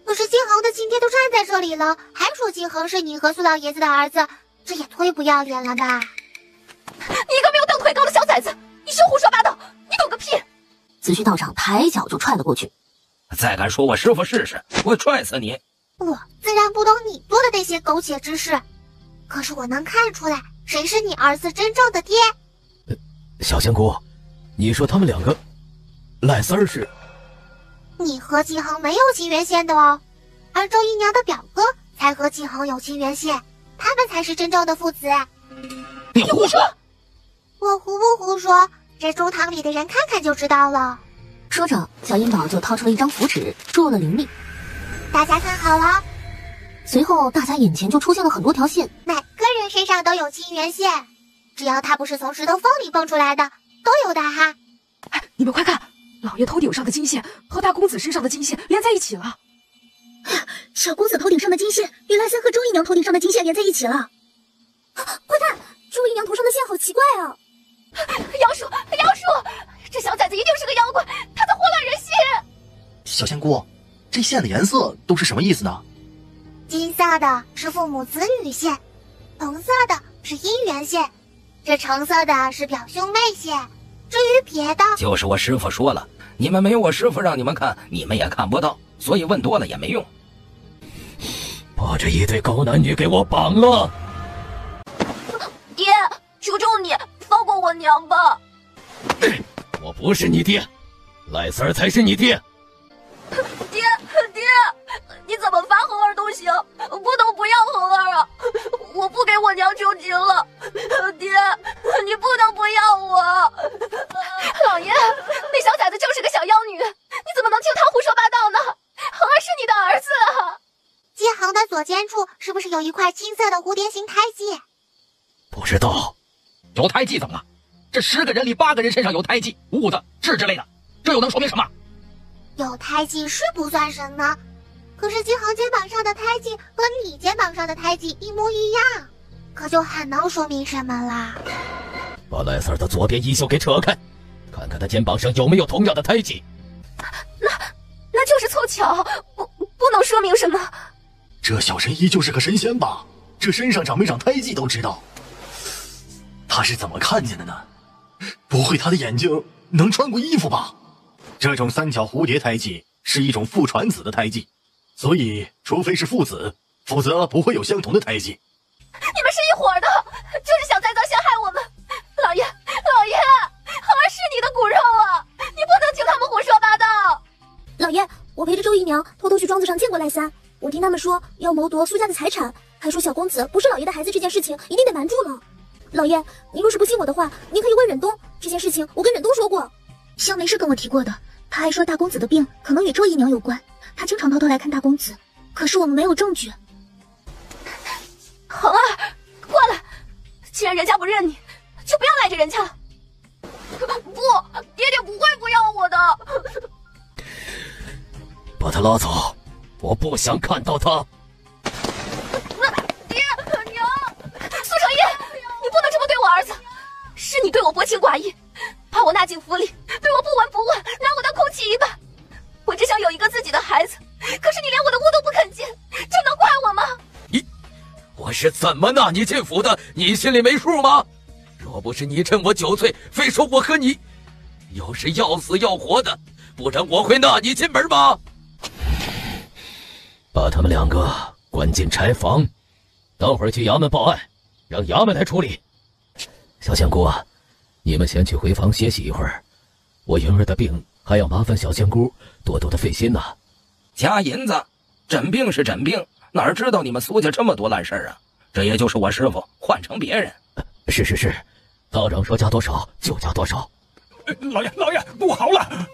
Speaker 2: 可是季恒的亲爹都站在这里了，还说季恒是你和苏老爷子的儿子，这也忒不要脸了吧？
Speaker 10: 你一个没有蹬腿高的小崽子，你休胡说八道，你懂个屁！
Speaker 3: 子虚道长抬脚就踹了过去。
Speaker 6: 再敢说我师父试试，我踹死你！
Speaker 2: 我自然不懂你做的那些苟且之事，可是我能看出来谁是你儿子真正的爹。
Speaker 5: 小仙姑，你说他们两个，赖三儿是？
Speaker 2: 你和季恒没有亲缘线的哦，而周姨娘的表哥才和季恒有亲缘线，他们才是真正的父子。
Speaker 12: 你胡说！
Speaker 2: 我胡不胡说？这中堂里的人看看就知道了。
Speaker 3: 说着，小阴宝就掏出了一张符纸，注了灵力。
Speaker 2: 大家看好了，
Speaker 3: 随后大家眼前就出现了很多条线，
Speaker 2: 每个人身上都有亲缘线，只要他不是从石头缝里蹦出来的，都有的哈。
Speaker 13: 哎，你们快看，老爷头顶上的金线和大公子身上的金线连在一起了。
Speaker 8: 小公子头顶上的金线与赖三和周姨娘头顶上的金线连在一起了。快看，周姨娘头上的线好奇怪啊！
Speaker 10: 妖术，妖术！这小崽子一定是个妖怪，他在祸乱人心。
Speaker 9: 小仙姑，这线的颜色都是什么意思呢？
Speaker 2: 金色的是父母子女线，红色的是姻缘线，这橙色的是表兄妹线。至于别的，
Speaker 6: 就是我师父说了，你们没有我师父让你们看，你们也看不到，所以问多了也没用。
Speaker 5: 把这一对狗男女给我绑了！
Speaker 10: 爹，求求你放过我娘吧！
Speaker 5: 我不是你爹，赖三儿才是你爹。
Speaker 10: 爹，你怎么罚恒儿都行，不能不要恒儿啊！我不给我娘求情了，爹，你不能不要我！老爷，那小崽子就是个小妖女，你怎么能听她胡说八道呢？恒儿是你的儿子啊！
Speaker 2: 季恒的左肩处是不是有一块青色的蝴蝶形胎记？
Speaker 5: 不知道。
Speaker 12: 有胎记怎么了？这10个人里8个人身上有胎记、痦子、痣之类的，这又能说明什么？
Speaker 2: 有胎记是不算什么，可是季恒肩膀上的胎记和你肩膀上的胎记一模一样，可就很能说明什么啦。
Speaker 5: 把赖三儿的左边衣袖给扯开，看看他肩膀上有没有同样的胎记。
Speaker 10: 那就是凑巧，不能说明什么。
Speaker 7: 这小神医就是个神仙吧？这身上长没长胎记都知道。他是怎么看见的呢？不会他的眼睛能穿过衣服吧？这种3角蝴蝶胎记是一种父传子的胎记，所以除非是父子，否则不会有相同的胎记。
Speaker 10: 你们是一伙的，就是想再造陷害我们。老爷，恒儿是你的骨肉啊，你不能听他们胡说八道。
Speaker 8: 老爷，我陪着周姨娘偷偷去庄子上见过赖三，我听他们说要谋夺苏家的财产，还说小公子不是老爷的孩子，这件事情一定得瞒住了。老爷，您若是不信我的话，您可以问忍冬，这件事情我跟忍冬说过。香梅是跟我提过的，他还说大公子的病可能与周姨娘有关，他经常偷偷来看大公子，可是我们没有证据。
Speaker 10: 恒儿，过来，既然人家不认你，就不要赖着人家了。不，爹不会不要我的。
Speaker 5: 把他拉走，我不想看到他。
Speaker 10: 爹娘，苏成义，你不能这么对我儿子，是你对我薄情寡义，把我纳进府里，对我不闻不问，拿我当空气一般。我只想有一个自己的孩子，可是你连我的屋都不肯进，这能怪我吗？
Speaker 5: 我是怎么纳你进府的？你心里没数吗？若不是你趁我9岁，非说我和你，要是要死要活的，不然我会纳你进门吗？把他们2个关进柴房，等会儿去衙门报案，让衙门来处理。小仙姑啊，你们先去回房歇息一会儿，我云儿的病还要麻烦小仙姑多多的费心呐。
Speaker 6: 加银子，诊病是诊病，哪知道你们苏家这么多烂事儿啊？这也就是我师傅，换成别人。
Speaker 5: 是，道长说加多少就加多少。
Speaker 1: 老爷，不好了！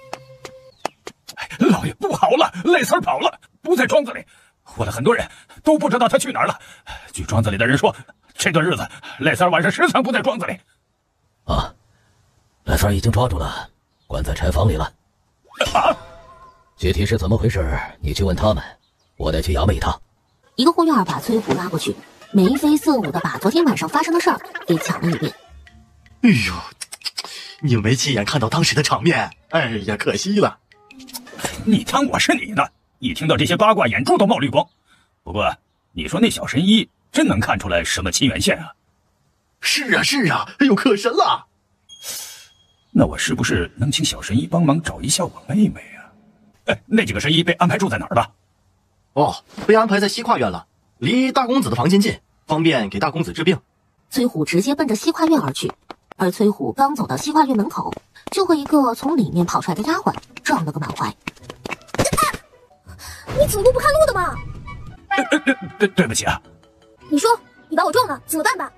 Speaker 1: 老爷，不好了！赖三跑了，不在庄子里，活了很多人都不知道他去哪儿了。据庄子里的人说，这段日子赖三晚上时常不在庄子里。
Speaker 5: 啊，赖三已经抓住了，关在柴房里了。
Speaker 1: 啊！
Speaker 5: 具体是怎么回事，你去问他们，我得去衙门一趟。
Speaker 3: 一个护院把崔虎拉过去，眉飞色舞的把昨天晚上发生的事儿给讲了一遍。
Speaker 7: 哎呦，你没亲眼看到当时的场面，哎呀，可惜了。
Speaker 1: 你当我是你呢？一听到这些八卦，眼珠都冒绿光。不过，你说那小神医真能看出来什么亲缘线啊？
Speaker 7: 是啊，哎呦，可神了！
Speaker 1: 那我是不是能请小神医帮忙找一下我妹妹啊？那几个神医被安排住在哪儿了？
Speaker 7: 哦，被安排在西跨院了，离大公子的房间近，方便给大公子治病。
Speaker 3: 崔虎直接奔着西跨院而去，而崔虎刚走到西跨院门口，就和一个从里面跑出来的丫鬟撞了个满怀。
Speaker 8: 你走路不看路的吗？
Speaker 1: 对不起啊。
Speaker 8: 你说你把我撞了，怎么办吧？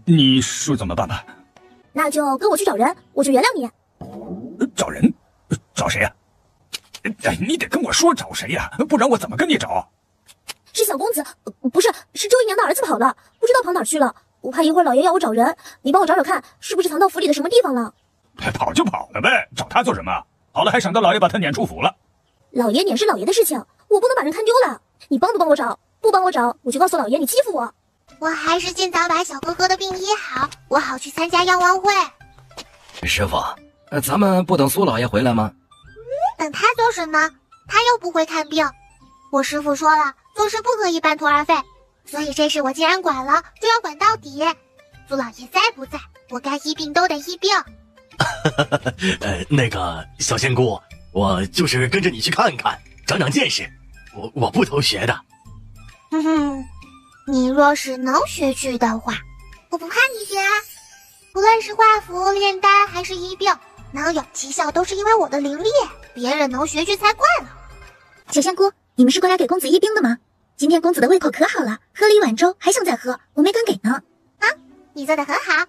Speaker 1: 你说怎么办吧？
Speaker 8: 那就跟我去找人，我就原谅你。
Speaker 1: 找人？找谁呀？你得跟我说找谁呀，不然我怎么跟你找？
Speaker 8: 是小公子，不是，是周姨娘的儿子跑了，不知道跑哪儿去了。我怕一会儿老爷要我找人，你帮我找找看，是不是藏到府里的什么地方了？
Speaker 1: 跑就跑了呗，找他做什么？跑了还省得老爷把他撵出府了。
Speaker 8: 老爷撵是老爷的事情，我不能把人看丢了。你帮不帮我找？不帮我找，我就告诉老爷你欺负我。
Speaker 2: 我还是尽早把小哥哥的病医好，我好去参加药王会。
Speaker 6: 师傅，咱们不等苏老爷回来吗？
Speaker 2: 等他做什么？他又不会看病。我师父说了，做事不可以半途而废，所以这事我既然管了，就要管到底。苏老爷在不在，我该医病都得医病。
Speaker 7: 那个小仙姑，我就是跟着你去看看，长长见识。我不偷学的。
Speaker 2: 哼哼，你若是能学去的话，我不怕你学啊。不论是画符、炼丹还是医病，能有奇效都是因为我的灵力，别人能学去才怪了。
Speaker 8: 小仙姑，你们是过来给公子医病的吗？今天公子的胃口可好了，喝了一碗粥还想再喝，我没敢给呢。
Speaker 2: 啊，你做的很好。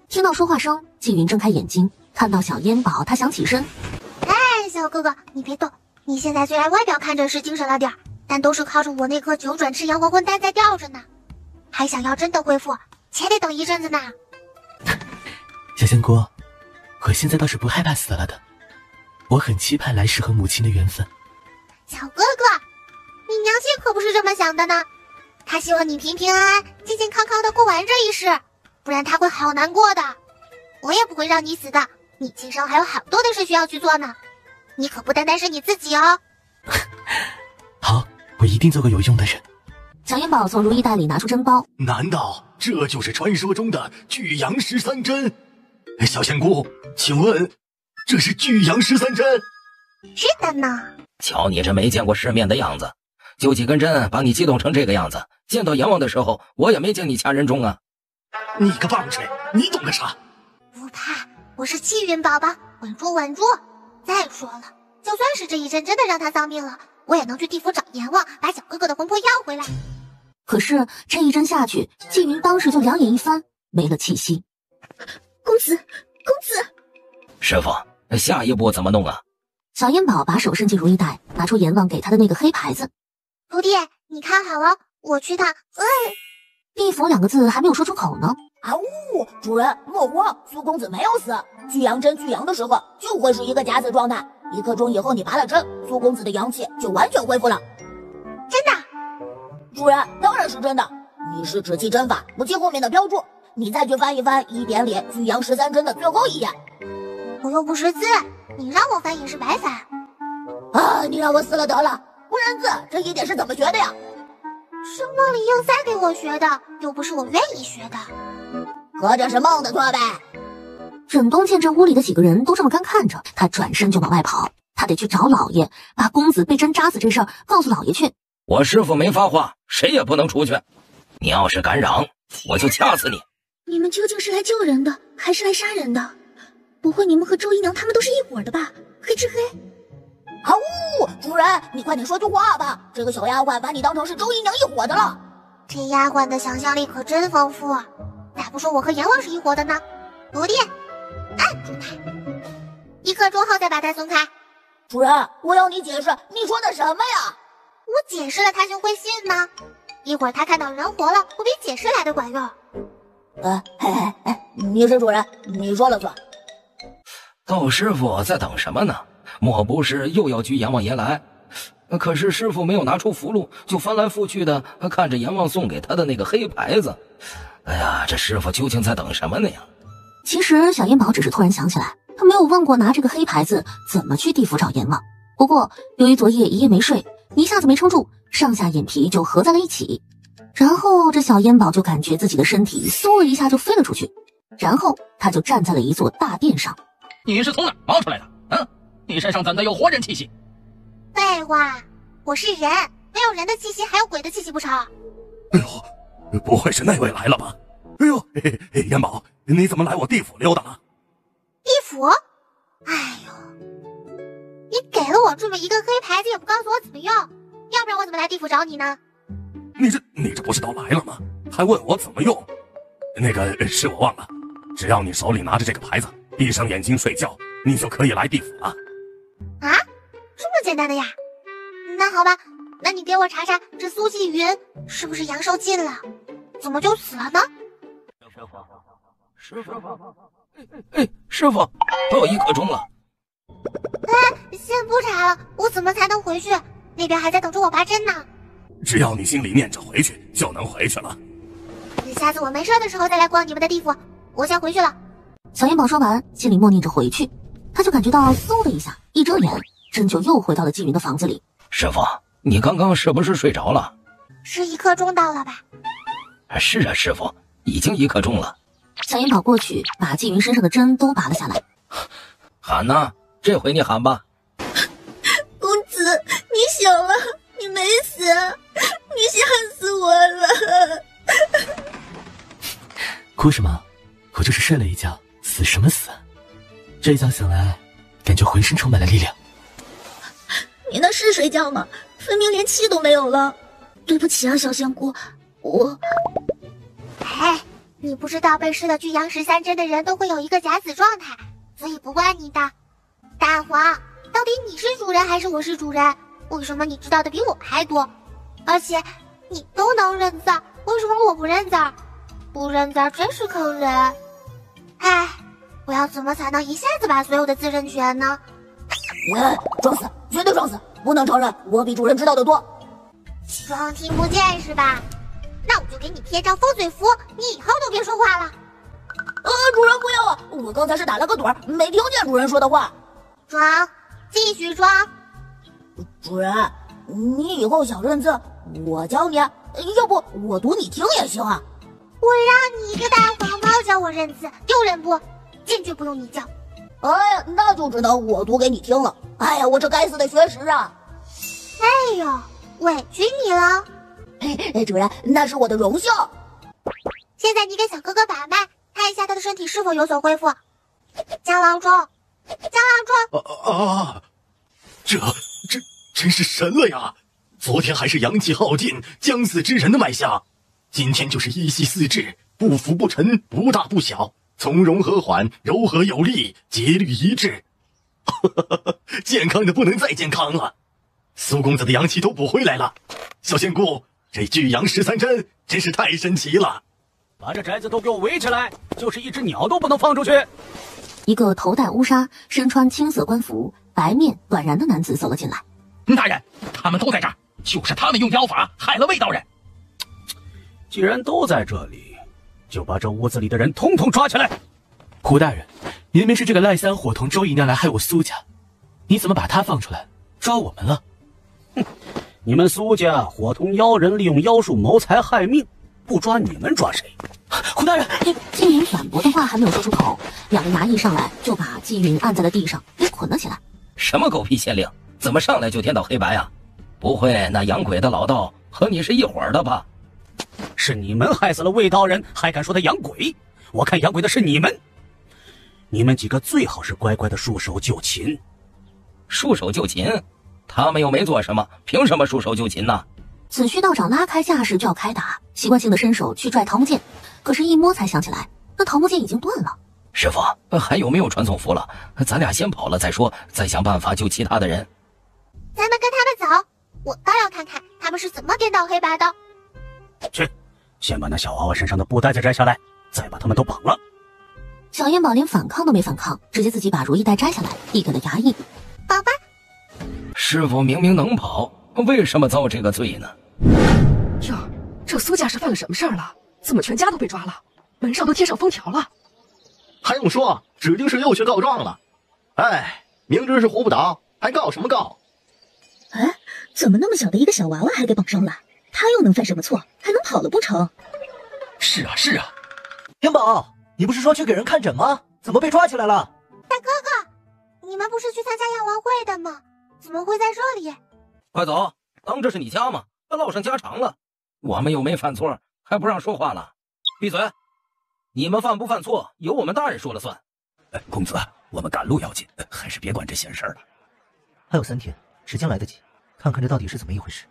Speaker 3: 听到说话声，纪云睁开眼睛，看到小烟宝，他想起身。
Speaker 2: 哎，小哥哥，你别动。你现在虽然外表看着是精神了点，但都是靠着我那颗九转赤阳黄魂丹在吊着呢。还想要真的恢复，且得等一阵子呢。
Speaker 4: 小仙姑，我现在倒是不害怕死了的，我很期盼来世和母亲的缘分。
Speaker 2: 小哥哥，你娘亲可不是这么想的呢。她希望你平平安安、健健康康的过完这一世，不然她会好难过的。我也不会让你死的，你今生还有好多的事需要去做呢。你可不单单是你自己哦。
Speaker 4: 好，我一定做个有用的人。
Speaker 3: 小烟宝从如意袋里拿出针包，
Speaker 7: 难道这就是传说中的巨阳13针？小仙姑，请问这是巨阳13针？
Speaker 2: 是的呢。
Speaker 6: 瞧你这没见过世面的样子，就几根针把你激动成这个样子。见到阎王的时候，我也没见你掐人中啊。
Speaker 7: 你个棒槌，你懂个啥？
Speaker 2: 不怕，我是气运宝宝，稳住稳住。再说了，就算是这一针真的让他丧命了，我也能去地府找阎王，把小哥哥的魂魄要回来。
Speaker 3: 可是这一针下去，纪云当时就两眼一翻，没了气息。
Speaker 8: 公子，公子，
Speaker 6: 师傅，下一步怎么弄啊？
Speaker 3: 小烟宝把手伸进如意袋，拿出阎王给他的那个黑牌子。
Speaker 2: 徒弟，你看好了，我去趟
Speaker 3: 地府两个字还没有说出口呢。
Speaker 11: 啊呜！主人莫慌，苏公子没有死。巨阳针巨阳的时候就会是一个假死状态，1刻钟以后你拔了针，苏公子的阳气就完全恢复了。
Speaker 2: 真的？
Speaker 11: 主人，当然是真的。你是只记针法，不记后面的标注。你再去翻一翻一典里巨阳13针的最后一页。
Speaker 2: 我又不识字，你让我翻也是白翻。
Speaker 11: 啊！你让我死了得了，不认字这一点是怎么学的呀？
Speaker 2: 是梦里硬塞给我学的，又不是我愿意学的。
Speaker 11: 合着是梦的错呗。
Speaker 3: 枕东见这屋里的几个人都这么干看着，他转身就往外跑。他得去找老爷，把公子被针扎死这事儿告诉老爷去。
Speaker 6: 我师父没发话，谁也不能出去。你要是敢嚷，我就掐死你！
Speaker 8: 你们究竟是来救人的，还是来杀人的？不会你们和周姨娘他们都是一伙的吧？黑吃黑！
Speaker 11: 啊呜！主人，你快点说句话吧！这个小丫鬟把你当成是周姨娘一伙的了。
Speaker 2: 这丫鬟的想象力可真丰富，咋不说我和阎王是一伙的呢？徒弟，按住他，1刻钟后再把他松开。
Speaker 11: 主人，我要你解释，你说的什么呀？
Speaker 2: 我解释了，他就会信吗？一会儿他看到人活了，会比解释来的管用。
Speaker 11: 你是主人，你说了算。
Speaker 6: 窦师傅在等什么呢？莫不是又要拘阎王爷来？可是师傅没有拿出符箓，就翻来覆去的看着阎王送给他的那个黑牌子。哎呀，这师傅究竟在等什么呢呀？
Speaker 3: 其实小燕宝只是突然想起来，他没有问过拿这个黑牌子怎么去地府找阎王。不过由于昨夜一夜没睡，一下子没撑住，上下眼皮就合在了一起。然后这小燕宝就感觉自己的身体嗖了一下就飞了出去，然后他就站在了一座大殿上。
Speaker 12: 你是从哪儿冒出来的？你身上怎的有活人气息？
Speaker 2: 废话，我是人，没有人的气息还有鬼的气息不成？
Speaker 7: 哎呦，不会是那位来了吧？哎呦，燕宝，你怎么来我地府溜达了？
Speaker 2: 地府？哎呦，你给了我这么一个黑牌子也不告诉我怎么用，要不然我怎么来地府找你呢？
Speaker 7: 你这不是都来了吗？还问我怎么用？那个是我忘了，只要你手里拿着这个牌子，闭上眼睛睡觉，你就可以来地府了。
Speaker 2: 啊，这么简单的呀？那好吧，那你给我查查这苏纪云是不是阳寿尽了？怎么就死了呢？
Speaker 6: 师傅，师傅，都有1刻钟了。
Speaker 2: 先不查了，我怎么才能回去？那边还在等着我拔针呢。
Speaker 7: 只要你心里念着回去，就能回去了。
Speaker 2: 下次我没事的时候再来逛你们的地府，我先回去了。
Speaker 3: 小燕宝说完，心里默念着回去，他就感觉到嗖的一下，一睁眼，针就又回到了纪云的房子里。
Speaker 6: 师傅，你刚刚是不是睡着了？
Speaker 2: 是1刻钟到了吧？
Speaker 6: 是啊，师傅，已经1刻钟了。
Speaker 3: 小燕宝过去，把纪云身上的针都拔了下来。
Speaker 6: 喊呐，这回你喊吧。
Speaker 8: 公子，你醒了，你没死，你吓死我了。
Speaker 4: 哭什么？我就是睡了一觉，死什么死？这一觉醒来，感觉浑身充满了力量。
Speaker 8: 你那是睡觉吗？分明连气都没有了。对不起啊，小仙姑，我……
Speaker 2: 哎，你不知道被施了巨阳13针的人都会有一个假死状态，所以不怪你的。大黄，到底你是主人还是我是主人？为什么你知道的比我还多？而且你都能认字，为什么我不认字？不认字真是坑人。哎，我要怎么才能一下子把所有的字认全呢？
Speaker 11: 装死，绝对装死，不能承认我比主人知道的多。
Speaker 2: 装听不见是吧？那我就给你贴张封嘴符，你以后都别说话了。
Speaker 11: 主人不要啊！我刚才是打了个盹儿，没听见主人说的话。
Speaker 2: 装，继续装。
Speaker 11: 主人，你以后想认字，我教你，要不我读你听也行啊。
Speaker 2: 我让你一个大黄猫教我认字，丢人不？坚决不用你教。
Speaker 11: 哎呀，那就只能我读给你听了。哎呀，我这该死的学识啊！
Speaker 2: 哎呦，委屈你了。
Speaker 11: 主人，那是我的荣幸。
Speaker 2: 现在你给小哥哥把脉，看一下他的身体是否有所恢复。江郎中，江郎中。
Speaker 7: 这真是神了呀！昨天还是阳气耗尽、将死之人的脉象，今天就是一息四至，不浮不沉，不大不小，从容和缓，柔和有力，节律一致。健康的不能再健康了，苏公子的阳气都补回来了。小仙姑，这巨阳13针真是太神奇了！
Speaker 1: 把这宅子都给我围起来，就是一只鸟都不能放出去。
Speaker 3: 一个头戴乌纱、身穿青色官服、白面短髯的男子走了进来。
Speaker 12: 大人，他们都在这儿，就是他们用妖法害了魏道人。
Speaker 1: 既然都在这里，就把这屋子里的人统统抓起来。
Speaker 4: 胡大人，明明是这个赖三伙同周姨娘来害我苏家，你怎么把他放出来，抓我们了？
Speaker 1: 哼，你们苏家伙同妖人利用妖术谋财害命，
Speaker 14: 不抓你们抓谁？
Speaker 4: 胡大人，
Speaker 3: 纪云反驳的话还没有说出口，两个衙役上来就把纪云按在了地上，给捆了起来。
Speaker 6: 什么狗屁县令，怎么上来就颠倒黑白啊？不会那养鬼的老道和你是一伙儿的吧？
Speaker 14: 是你们害死了魏道人，还敢说他养鬼？我看养鬼的是你们。你们几个最好是乖乖的束手就擒。
Speaker 6: 束手就擒？他们又没做什么，凭什么束手就擒呢？
Speaker 3: 子虚道长拉开架势就要开打，习惯性的伸手去拽桃木剑，可是一摸才想起来，那桃木剑已经断了。
Speaker 6: 师傅，还有没有传送符了？咱俩先跑了再说，再想办法救其他的人。
Speaker 2: 咱们跟他们走，我倒要看看他们是怎么颠倒黑白的。
Speaker 14: 去，先把那小娃娃身上的布袋子摘下来，再把他们都绑了。
Speaker 3: 小燕宝连反抗都没反抗，直接自己把如意带摘下来，递给了衙役。
Speaker 2: 宝吧。
Speaker 6: 师傅明明能跑，为什么遭这个罪呢？
Speaker 10: 哟，这苏家是犯了什么事儿了？怎么全家都被抓了？门上都贴上封条了。
Speaker 7: 还用说，指定是又去告状了。哎，明知是胡不倒，还告什么告？
Speaker 8: 哎，怎么那么小的一个小娃娃还给绑上了？他又能犯什么错？还能跑了不成？
Speaker 12: 是啊是啊，
Speaker 9: 元宝，你不是说去给人看诊吗？怎么被抓起来了？
Speaker 2: 大哥哥，你们不是去参加阳王会的吗？怎么会在这里？
Speaker 6: 快走，当这是你家吗？落上家常了。我们又没犯错，还不让说话了？闭嘴！你们犯不犯错，由我们大人说了算。
Speaker 1: 公子，我们赶路要紧，还是别管这闲事了。
Speaker 9: 还有3天，时间来得及，看看这到底是怎么一回事。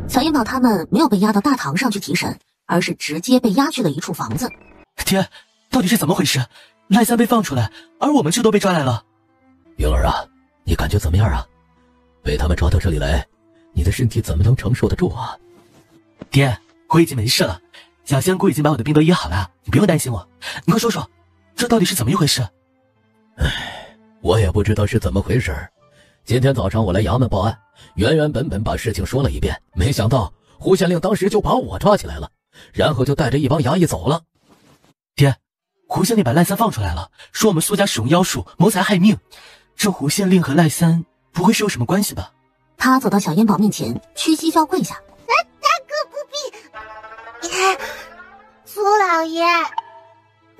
Speaker 3: 小燕宝他们没有被押到大堂上去提审，而是直接被押去了一处房子。
Speaker 4: 爹，到底是怎么回事？赖三被放出来，而我们却都被抓来了。
Speaker 5: 冰儿啊，你感觉怎么样啊？被他们抓到这里来，你的身体怎么能承受得住啊？
Speaker 4: 爹，我已经没事了，小仙姑已经把我的病都医好了，你不用担心我。你快说说，这到底是怎么一回事？
Speaker 5: 唉，我也不知道是怎么回事。今天早上我来衙门报案，原本把事情说了一遍，没想到胡县令当时就把我抓起来了，然后就带着一帮衙役走了。
Speaker 4: 爹，胡县令把赖三放出来了，说我们苏家使用妖术谋财害命，这胡县令和赖三不会是有什么关系吧？
Speaker 3: 他走到小燕宝面前，屈膝就要跪下。
Speaker 2: 大哥不必。苏老爷，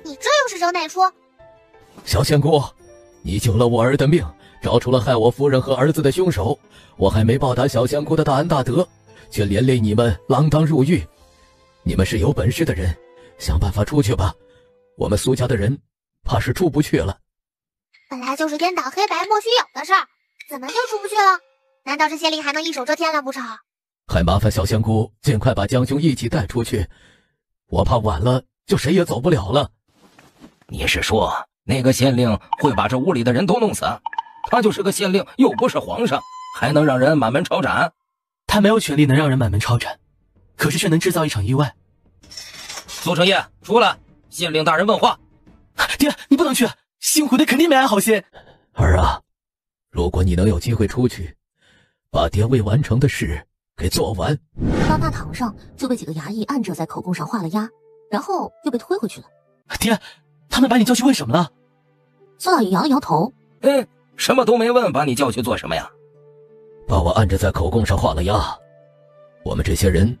Speaker 2: 你这又是整哪出？
Speaker 5: 小仙姑，你救了我儿的命，找出了害我夫人和儿子的凶手，我还没报答小仙姑的大恩大德，却连累你们锒铛入狱。你们是有本事的人，想办法出去吧，我们苏家的人怕是出不去了。
Speaker 2: 本来就是颠倒黑白莫须有的事儿，怎么就出不去了？难道这县令还能一手遮天了不成？
Speaker 5: 还麻烦小仙姑尽快把江兄一起带出去，我怕晚了就谁也走不了了。
Speaker 6: 你是说那个县令会把这屋里的人都弄死？他就是个县令，又不是皇上，还能让人满门抄斩？
Speaker 4: 他没有权利能让人满门抄斩，可是却能制造一场意外。
Speaker 6: 苏成业，出来！县令大人问话。
Speaker 4: 爹，你不能去，姓胡的肯定没安好心。
Speaker 5: 儿啊，如果你能有机会出去，把爹未完成的事给做完。
Speaker 3: 到大堂上就被几个衙役按着在口供上画了押，然后又被推回去了。
Speaker 4: 爹，他们把你叫去问什么了？
Speaker 3: 苏老爷摇了摇头。
Speaker 6: 什么都没问，把你叫去做什么呀？
Speaker 5: 把我按着在口供上画了押，我们这些人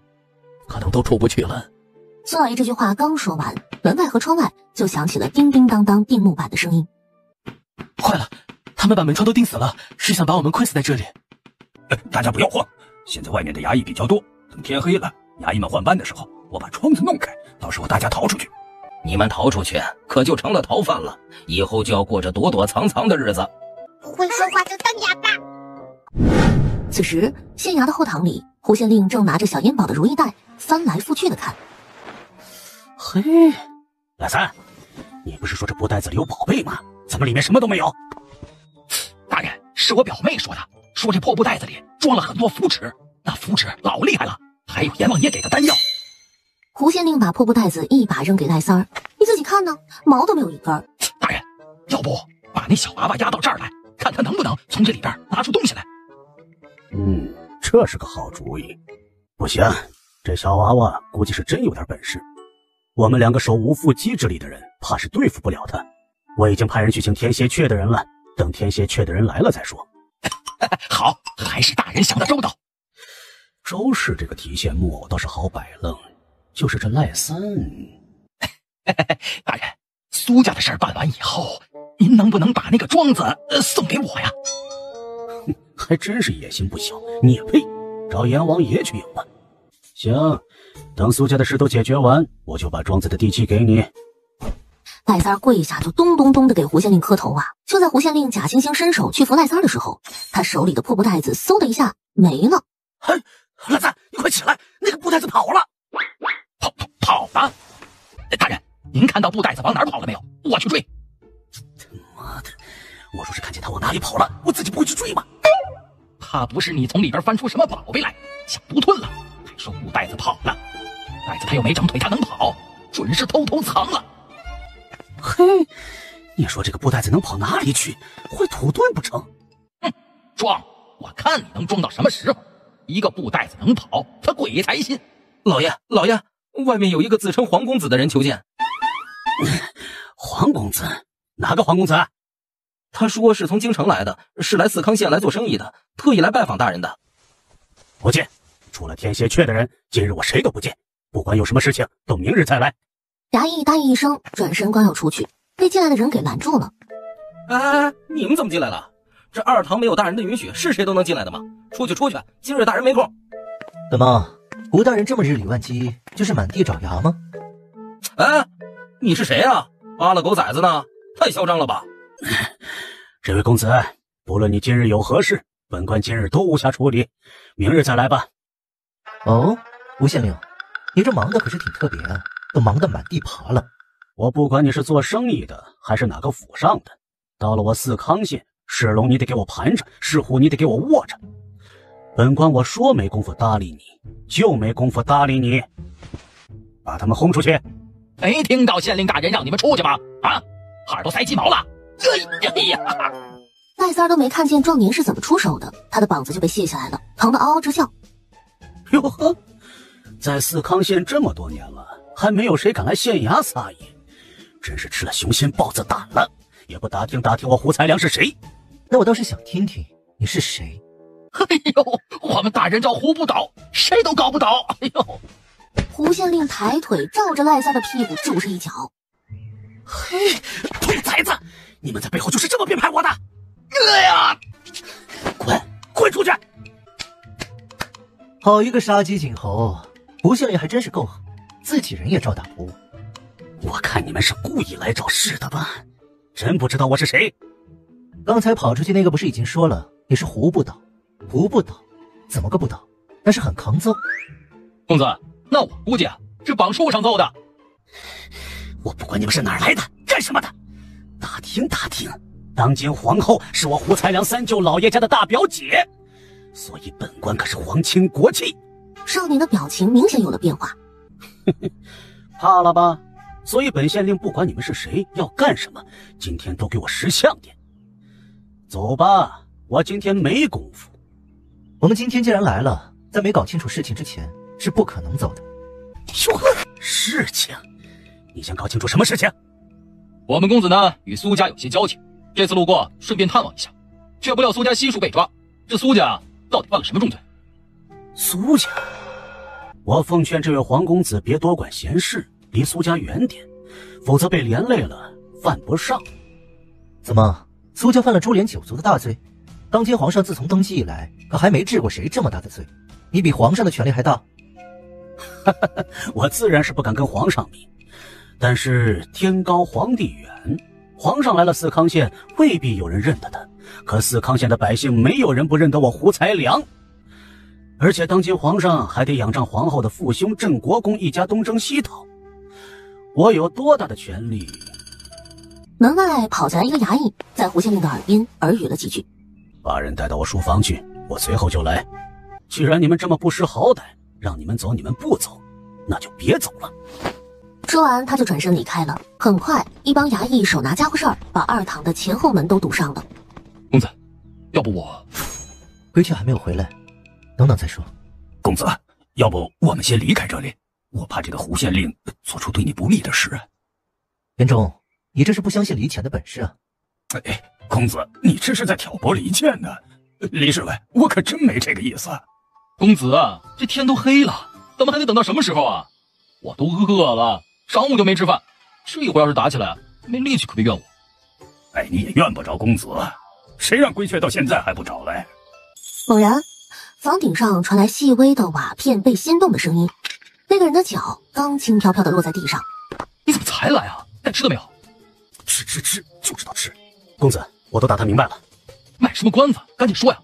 Speaker 5: 可能都出不去了。
Speaker 3: 苏老爷这句话刚说完，门外和窗外就响起了叮叮当当钉木板的声音。
Speaker 4: 坏了，他们把门窗都钉死了，是想把我们困死在这里。
Speaker 1: 大家不要慌，现在外面的衙役比较多，等天黑了，衙役们换班的时候，我把窗子弄开，到时候大家逃出去。
Speaker 6: 你们逃出去，可就成了逃犯了，以后就要过着躲躲藏藏的日子。
Speaker 2: 不会说话就当哑巴。
Speaker 3: 此时，县衙的后堂里，胡县令正拿着小烟宝的如意袋翻来覆去的看。
Speaker 14: 嘿，赖三，你不是说这布袋子里有宝贝吗？怎么里面什么都没有？
Speaker 12: 大人，是我表妹说的，说这破布袋子里装了很多符纸，那符纸老厉害了，还有阎王爷给的丹药。
Speaker 3: 胡县令把破布袋子一把扔给赖三儿，你自己看呢，毛都没有一根。
Speaker 12: 大人，要不把那小娃娃押到这儿来，看他能不能从这里边拿出东西来。
Speaker 14: 这是个好主意。不行，这小娃娃估计是真有点本事，我们2个手无缚鸡之力的人怕是对付不了他。我已经派人去请天蝎雀的人了，等天蝎雀的人来了再说。
Speaker 12: 好，还是大人想的周到。
Speaker 14: 周氏这个提线木偶倒是好摆弄，就是这赖三。
Speaker 12: 大人，苏家的事儿办完以后，您能不能把那个庄子送给我呀？
Speaker 14: 还真是野心不小，你也配找阎王爷去赢吧。行，等苏家的事都解决完，我就把庄子的地契给你。
Speaker 3: 赖三跪下就咚咚咚的给胡县令磕头啊！就在胡县令假惺惺伸手去扶赖三的时候，他手里的破布袋子嗖的一下没了。
Speaker 4: 嘿，赖三，你快起来，那个布袋子跑了！
Speaker 12: 跑了！大人，您看到布袋子往哪儿跑了没有？我去追。
Speaker 14: 他妈的，我若是看见他往哪里跑了，我自己不会去追吗？
Speaker 12: 怕不是你从里边翻出什么宝贝来，想独吞了，还说布袋子跑了。袋子他又没长腿，他能跑，准是偷藏了。
Speaker 14: 嘿，你说这个布袋子能跑哪里去？会土遁不成？
Speaker 12: 哼，装！我看你能装到什么时候？一个布袋子能跑，他鬼才信！
Speaker 6: 老爷，外面有一个自称黄公子的人求见。
Speaker 14: 黄公子？哪个黄公子？
Speaker 6: 他说是从京城来的，是来四康县来做生意的，特意来拜访大人的。
Speaker 14: 不见，除了天蝎雀的人，今日我谁都不见。不管有什么事情，都明日再来。
Speaker 3: 衙役答应一声，转身刚要出去，被进来的人给拦住了。
Speaker 6: 哎，你们怎么进来了？这二堂没有大人的允许，是谁都能进来的吗？出去，今日大人没空。
Speaker 9: 怎么，胡大人这么日理万机，就是满地找牙吗？
Speaker 6: 哎，你是谁啊？扒了狗崽子呢？太嚣张了吧！
Speaker 14: 这位公子，不论你今日有何事，本官今日都无暇处理，明日再来吧。
Speaker 9: 哦，胡县令，你这忙的可是挺特别啊，都忙得满地爬了。
Speaker 14: 我不管你是做生意的，还是哪个府上的，到了我四康县，是龙你得给我盘着，是虎你得给我卧着。本官我说没工夫搭理你，就没工夫搭理你，把他们轰出去。
Speaker 12: 没听到县令大人让你们出去吗？啊，耳朵塞鸡毛了！哎呀！
Speaker 3: 赖三都没看见壮年是怎么出手的，他的膀子就被卸下来了，疼得嗷嗷直叫。
Speaker 14: 哟呵，在四康县这么多年了，还没有谁敢来县衙撒野，真是吃了雄心豹子胆了，也不打听打听我胡才良是谁。
Speaker 9: 那我倒是想听听你是谁。
Speaker 12: 哎呦，我们大人叫胡不倒，谁都搞不倒。哎呦！
Speaker 3: 胡县令抬腿照着赖三的屁股就是一脚。
Speaker 14: 嘿，兔崽子，你们在背后就是这么编排我的！
Speaker 12: 哎呀，
Speaker 14: 滚出去！
Speaker 9: 好一个杀鸡儆猴，胡县令还真是够狠，自己人也照打不误。
Speaker 14: 我看你们是故意来找事的吧？真不知道我是谁？
Speaker 9: 刚才跑出去那个不是已经说了你是胡不倒？胡不倒，怎么个不倒？那是很抗揍。
Speaker 12: 公子，那我估计啊，是绑树上揍的。
Speaker 14: 我不管你们是哪儿来的，干什么的，打听打听。当今皇后是我胡才良三舅老爷家的大表姐，所以本官可是皇亲国戚。
Speaker 3: 少年的表情明显有了变化。
Speaker 14: 怕了吧？所以本县令不管你们是谁，要干什么，今天都给我识相点。走吧，我今天没功夫。
Speaker 9: 我们今天既然来了，在没搞清楚事情之前，是不可能走的。
Speaker 14: 哟，事情？你想搞清楚什么事情？
Speaker 12: 我们公子呢，与苏家有些交情，这次路过，顺便探望一下，却不料苏家悉数被抓。这苏家到底犯了什么重罪？
Speaker 14: 苏家，我奉劝这位黄公子别多管闲事，离苏家远点，否则被连累了，犯不上。
Speaker 9: 怎么，苏家犯了株连九族的大罪？当今皇上自从登基以来，可还没治过谁这么大的罪。你比皇上的权力还大？
Speaker 14: 我自然是不敢跟皇上比，但是天高皇帝远，皇上来了四康县，未必有人认得他。可四康县的百姓没有人不认得我胡才良，而且当今皇上还得仰仗皇后的父兄镇国公一家东征西讨，我有多大的权力？
Speaker 3: 门外跑进来一个衙役，在胡县令的耳边耳语了几句。
Speaker 14: 把人带到我书房去，我随后就来。既然你们这么不识好歹，让你们走你们不走，那就别走了。
Speaker 3: 说完他就转身离开了。很快一帮衙役手拿家伙事儿，把二堂的前后门都堵上了。
Speaker 12: 公子，要不我……
Speaker 9: 归去还没有回来，等等再说。
Speaker 1: 公子，要不我们先离开这里，我怕这个胡县令做出对你不利的事啊。
Speaker 9: 严仲，你这是不相信李潜的本事啊。
Speaker 1: 哎，公子，你这是在挑拨离间呢。李侍卫，我可真没这个意思。
Speaker 12: 公子啊，这天都黑了，咱们还得等到什么时候啊？我都饿了，上午就没吃饭，这一会儿要是打起来，没力气可别怨我。
Speaker 1: 哎，你也怨不着公子，谁让龟雀到现在还不找来？
Speaker 3: 猛然，房顶上传来细微的瓦片被掀动的声音，那个人的脚刚轻飘飘地落在地上。
Speaker 12: 你怎么才来啊？该吃的没有？
Speaker 14: 吃，就知道吃。公子，我都打探明白了。
Speaker 12: 卖什么关子？赶紧说呀！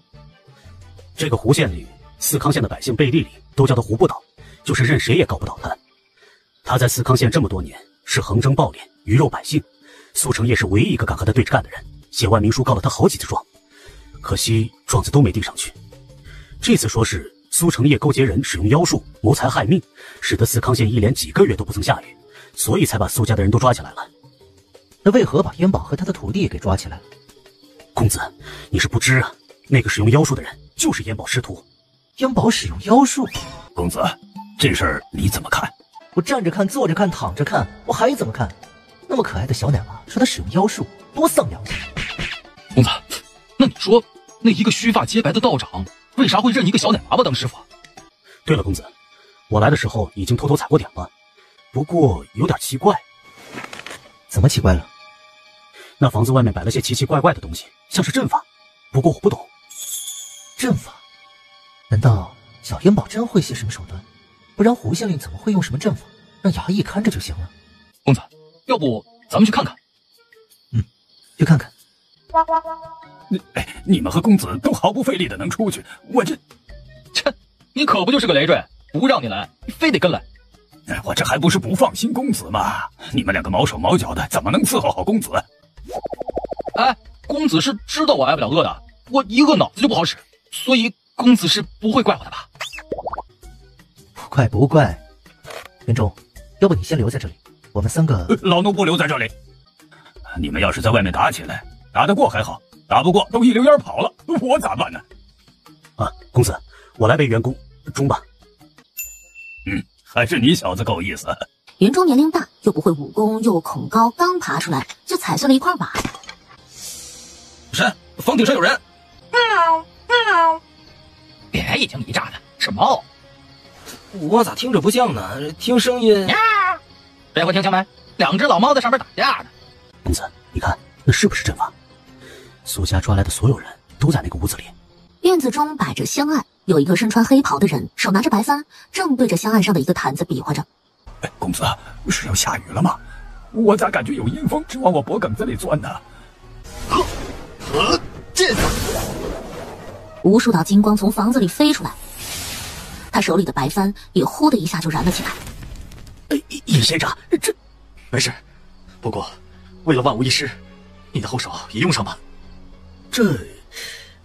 Speaker 14: 这个胡县里，四康县的百姓背地里都叫他胡不倒，就是任谁也告不倒他。他在四康县这么多年，是横征暴敛，鱼肉百姓。苏成业是唯一一个敢和他对着干的人，写完明书告了他好几次状，可惜状子都没递上去。这次说是苏成业勾结人使用妖术谋财害命，使得四康县一连几个月都不曾下雨，所以才把苏家的人都抓起来了。
Speaker 9: 那为何把燕宝和他的徒弟也给抓起来了？
Speaker 14: 公子，你是不知啊，那个使用妖术的人就是燕宝师徒。
Speaker 9: 燕宝使用妖术？
Speaker 1: 公子，这事儿你怎么看？
Speaker 9: 我站着看，坐着看，躺着看，我还怎么看？那么可爱的小奶娃说他使用妖术，多丧良心！
Speaker 12: 公子，那你说那一个须发洁白的道长，为啥会认一个小奶娃娃当师傅？
Speaker 14: 对了，公子，我来的时候已经偷偷踩过点了，不过有点奇怪。
Speaker 9: 怎么奇怪了？
Speaker 14: 那房子外面摆了些奇奇怪怪的东西，像是阵法，不过我不懂。
Speaker 9: 阵法？难道小燕宝真会些什么手段？不然胡县令怎么会用什么阵法？让衙役看着就行了。
Speaker 12: 公子，要不咱们去看看？
Speaker 9: 去看看。
Speaker 1: 你们和公子都毫不费力的能出去，我这……
Speaker 12: 切，你可不就是个累赘，不让你来，你非得跟来。
Speaker 1: 我这还不是不放心公子吗？你们两个毛手毛脚的，怎么能伺候好公子？
Speaker 12: 哎，公子是知道我挨不了饿的，我一饿脑子就不好使，所以公子是不会怪我的吧？
Speaker 9: 不怪。元忠，要不你先留在这里，我们三个……
Speaker 1: 老奴不留在这里。你们要是在外面打起来，打得过还好，打不过都一溜烟跑了，我咋办呢？
Speaker 14: 啊，公子，我来为员工中吧。
Speaker 1: 还是你小子够意思。
Speaker 3: 元忠年龄大，又不会武功，又恐高，刚爬出来就踩碎了一块瓦。
Speaker 6: 谁？房顶上有人！
Speaker 12: 别一惊一乍的，是猫。
Speaker 6: 我咋听着不像呢？听声音……
Speaker 12: 这回听清没？两只老猫在上面打架呢。
Speaker 14: 公子，你看那是不是阵法？苏家抓来的所有人都在那个屋子里。
Speaker 3: 院子中摆着香案，有一个身穿黑袍的人，手拿着白帆，正对着香案上的一个坛子比划着。
Speaker 1: 公子，是要下雨了吗？我咋感觉有阴风直往我脖梗子里钻呢？
Speaker 3: 这！无数道金光从房子里飞出来，他手里的白帆也呼的一下就燃了起来。
Speaker 14: 尹县长，这
Speaker 7: 没事，不过为了万无一失，你的后手也用上吧。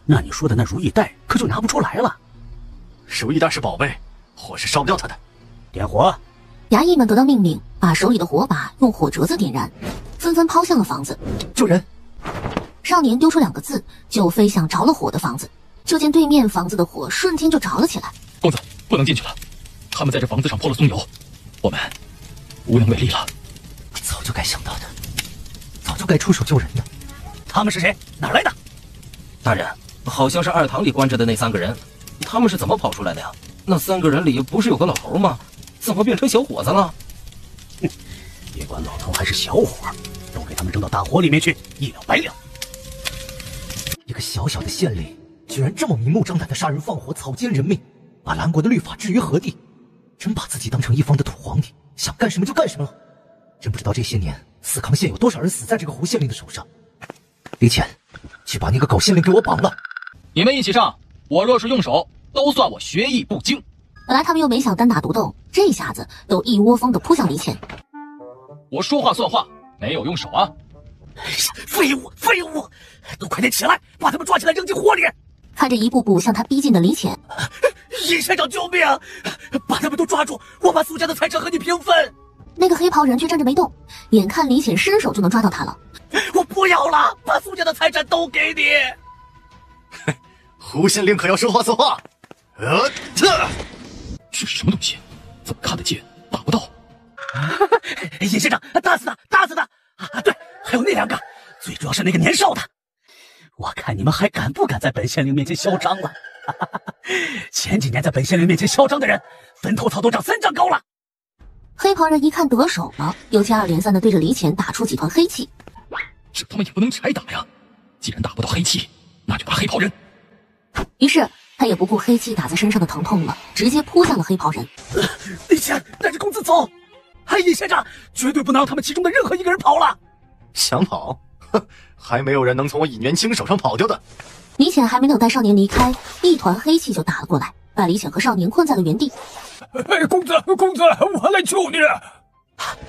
Speaker 14: 那你说的那如意袋可就拿不出来了。
Speaker 7: 如意袋是宝贝，火是烧不掉它的。
Speaker 14: 点火！
Speaker 3: 衙役们得到命令，把手里的火把用火折子点燃，纷纷抛向了房子。
Speaker 9: 救人！
Speaker 3: 少年丢出2个字，就飞向着了火的房子。就见对面房子的火瞬间就着了起来。
Speaker 12: 公子，不能进去了，他们在这房子上泼了松油，我们无能为力了。
Speaker 9: 早就该想到的，早就该出手救人的。
Speaker 14: 他们是谁？哪来的？
Speaker 6: 大人，好像是二堂里关着的那3个人，他们是怎么跑出来的呀？那3个人里不是有个老头吗？怎么变成小伙子了？
Speaker 14: 别管老头还是小伙，都给他们扔到大火里面去，一了百了。
Speaker 9: 一个小小的县令，居然这么明目张胆的杀人放火，草菅人命，把兰国的律法置于何地？真把自己当成一方的土皇帝，想干什么就干什么了。真不知道这些年四康县有多少人死在这个胡县令的手上。李潜，去把那个狗县令给我绑了。
Speaker 12: 你们一起上，我若是用手，都算我学艺不精。
Speaker 3: 本来他们又没想单打独斗，这下子都一窝蜂的扑向李潜。
Speaker 12: 我说话算话，没有用手啊！
Speaker 14: 废物，废物！都快点起来，把他们抓起来扔进火里！
Speaker 3: 看着一步步向他逼近的李潜，
Speaker 14: 尹县长救命！把他们都抓住，我把苏家的财产和你平分。
Speaker 3: 那个黑袍人却站着没动，眼看李潜伸手就能抓到他了。
Speaker 14: 我不要了，把苏家的财产都给你。
Speaker 7: 胡县令可要说话算话。
Speaker 12: 这是什么东西？怎么看得见，打不到？
Speaker 14: 尹县长，打死他，打死他！啊，对，还有那2个，最主要是那个年少的。我看你们还敢不敢在本县令面前嚣张了？前几年在本县令面前嚣张的人，坟头草都长3丈高了。
Speaker 3: 黑袍人一看得手了，又接二连三的对着李浅打出几团黑气。
Speaker 12: 这他妈也不能拆打呀！既然打不到黑气，那就打黑袍人。
Speaker 3: 于是他也不顾黑气打在身上的疼痛了，直接扑向了黑袍人。
Speaker 14: 李浅，带着公子走！尹先生，绝对不能让他们其中的任何一个人跑了。
Speaker 7: 想跑？哼，还没有人能从我尹元清手上跑掉的。
Speaker 3: 李浅还没等待少年离开，一团黑气就打了过来，把李浅和少年困在了原地。
Speaker 1: 公子，我来救你！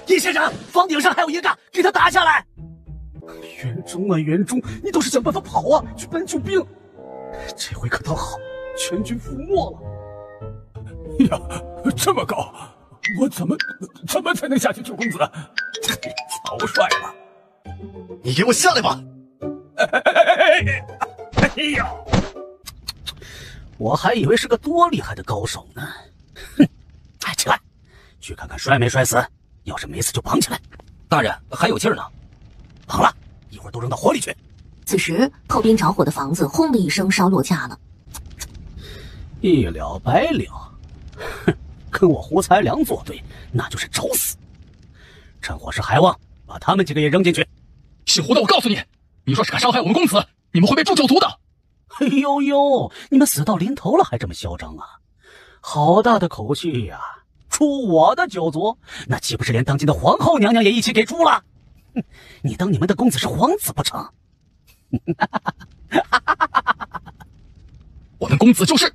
Speaker 14: 尹先生，房顶上还有一个，给他打下来！元忠，你倒是想办法跑啊，去搬救兵。这回可倒好，全军覆没了。
Speaker 1: 呀，这么高，我怎么才能下去救公子？草率了！
Speaker 7: 你给我下来吧！
Speaker 1: 哎呀，
Speaker 14: 我还以为是个多厉害的高手呢。哼，起来，去看看摔没摔死。要是没死就绑起来。
Speaker 6: 大人还有劲儿呢，
Speaker 14: 绑了，一会儿都扔到火里去。
Speaker 3: 此时，后边着火的房子轰的一声烧落架了，
Speaker 14: 一了百了。哼，跟我胡才良作对，那就是找死。趁火势还旺，把他们几个也扔进去。
Speaker 12: 姓胡的，我告诉你，你若是敢伤害我们公子，你们会被诛九族的。
Speaker 14: 哎呦，你们死到临头了还这么嚣张啊！好大的口气呀！诛我的九族，那岂不是连当今的皇后娘娘也一起给诛了？哼，你当你们的公子是皇子不成？
Speaker 12: 我们公子就是。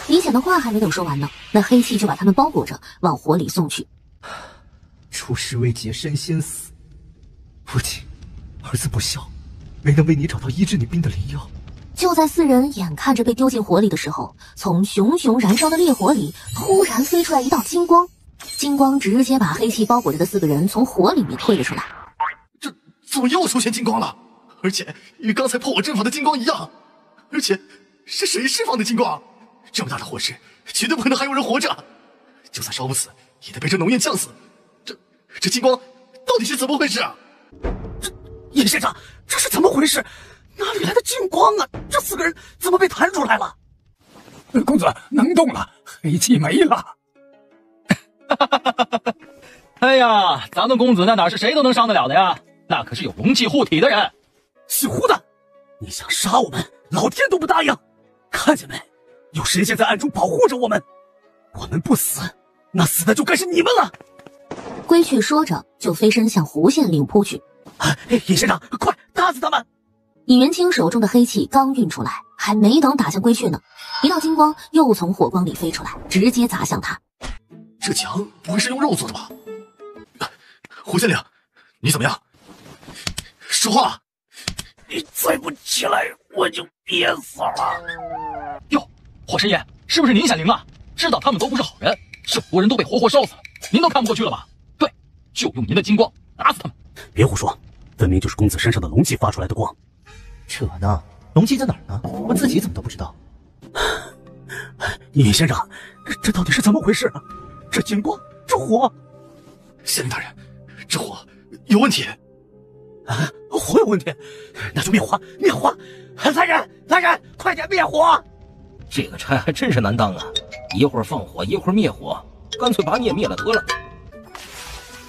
Speaker 3: 李显的话还没等说完呢，那黑气就把他们包裹着往火里送去。
Speaker 9: 出师未捷身先死，父亲，儿子不孝，没能为你找到医治你病的灵药。
Speaker 3: 就在四人眼看着被丢进火里的时候，从熊熊燃烧的烈火里突然飞出来一道金光，金光直接把黑气包裹着的四个人从火里面推了出来。
Speaker 7: 这怎么又出现金光了？而且与刚才破我阵法的金光一样，而且是谁释放的金光？这么大的火势，绝对不可能还有人活着。就算烧不死，也得被这浓烟呛死。这金光到底是怎么回事啊？
Speaker 14: 尹先生，这是怎么回事？哪里来的金光啊？这四个人怎么被弹出来了？
Speaker 1: 公子能动了，黑气没了。
Speaker 12: 哎呀，咱们公子那哪是谁都能伤得了的呀？那可是有龙气护体的人。
Speaker 14: 姓胡的，你想杀我们，老天都不答应。看见没？有神仙在暗中保护着我们。我们不死，那死的就该是你们了。
Speaker 3: 龟雀说着，就飞身向胡县令扑去。
Speaker 14: 尹先生，快打死他们！
Speaker 3: 尹元清手中的黑气刚运出来，还没等打向龟雀呢，一道金光又从火光里飞出来，直接砸向他。
Speaker 7: 这墙不会是用肉做的吧？胡县令，你怎么样？说话！
Speaker 14: 你再不起来，我就憋死了。
Speaker 12: 哟，火神爷，是不是您显灵了？知道他们都不是好人，这么多人都被活活烧死，您都看不过去了吧？对，就用您的金光打死他们。
Speaker 14: 别胡说，分明就是公子身上的龙气发出来的光。
Speaker 9: 扯呢，龙气在哪儿呢？我自己怎么都不知道。
Speaker 14: 尹先生，这到底是怎么回事啊？这金光，这火……
Speaker 7: 县令大人，这火有问题。
Speaker 14: 啊，火有问题，那就灭火！灭火！来人，快点灭火！
Speaker 6: 这个差还真是难当啊，一会儿放火，一会儿灭火，干脆把你也灭了得了。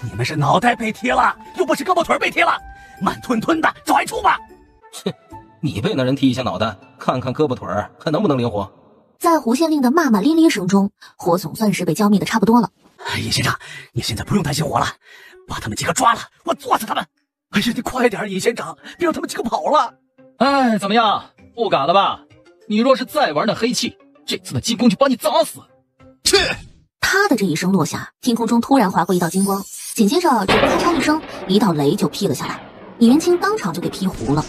Speaker 14: 你们是脑袋被踢了，又不是胳膊腿被踢了，慢吞吞的找挨处吧！
Speaker 6: 切，你被那人踢一下脑袋，看看胳膊腿还能不能灵活？
Speaker 3: 在胡县令的骂骂咧咧声中，火总算是被浇灭的差不多了。
Speaker 14: 尹先生，你现在不用担心火了，把他们几个抓了，我做死他们！哎呀，你快点，尹县长，别让他们几个跑了！
Speaker 12: 哎，怎么样？不敢了吧？你若是再玩那黑气，这次的金光就把你砸死！
Speaker 7: 去！
Speaker 3: 他的这一声落下，天空中突然划过一道金光，紧接着只咔嚓一声，一道雷就劈了下来，尹元清当场就给劈糊了。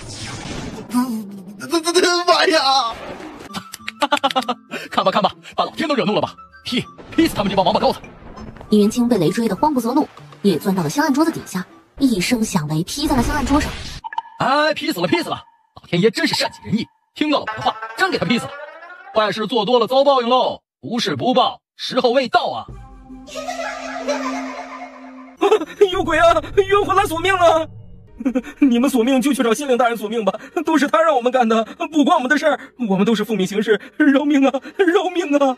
Speaker 7: 妈呀！
Speaker 12: 看吧，把老天都惹怒了吧？劈死他们这帮王八羔子！
Speaker 3: 尹元清被雷追得慌不择路，也钻到了香案桌子底下，一声响雷劈在了香案桌上。
Speaker 12: 哎，劈死了！老天爷真是善解人意，听到了我的话，真给他劈死了。坏事做多了遭报应喽，不是不报，时候未到啊！
Speaker 15: 有鬼啊！冤魂来索命了！你们索命就去找县令大人索命吧，都是他让我们干的，不关我们的事儿，我们都是奉命行事，饶命啊！饶命啊！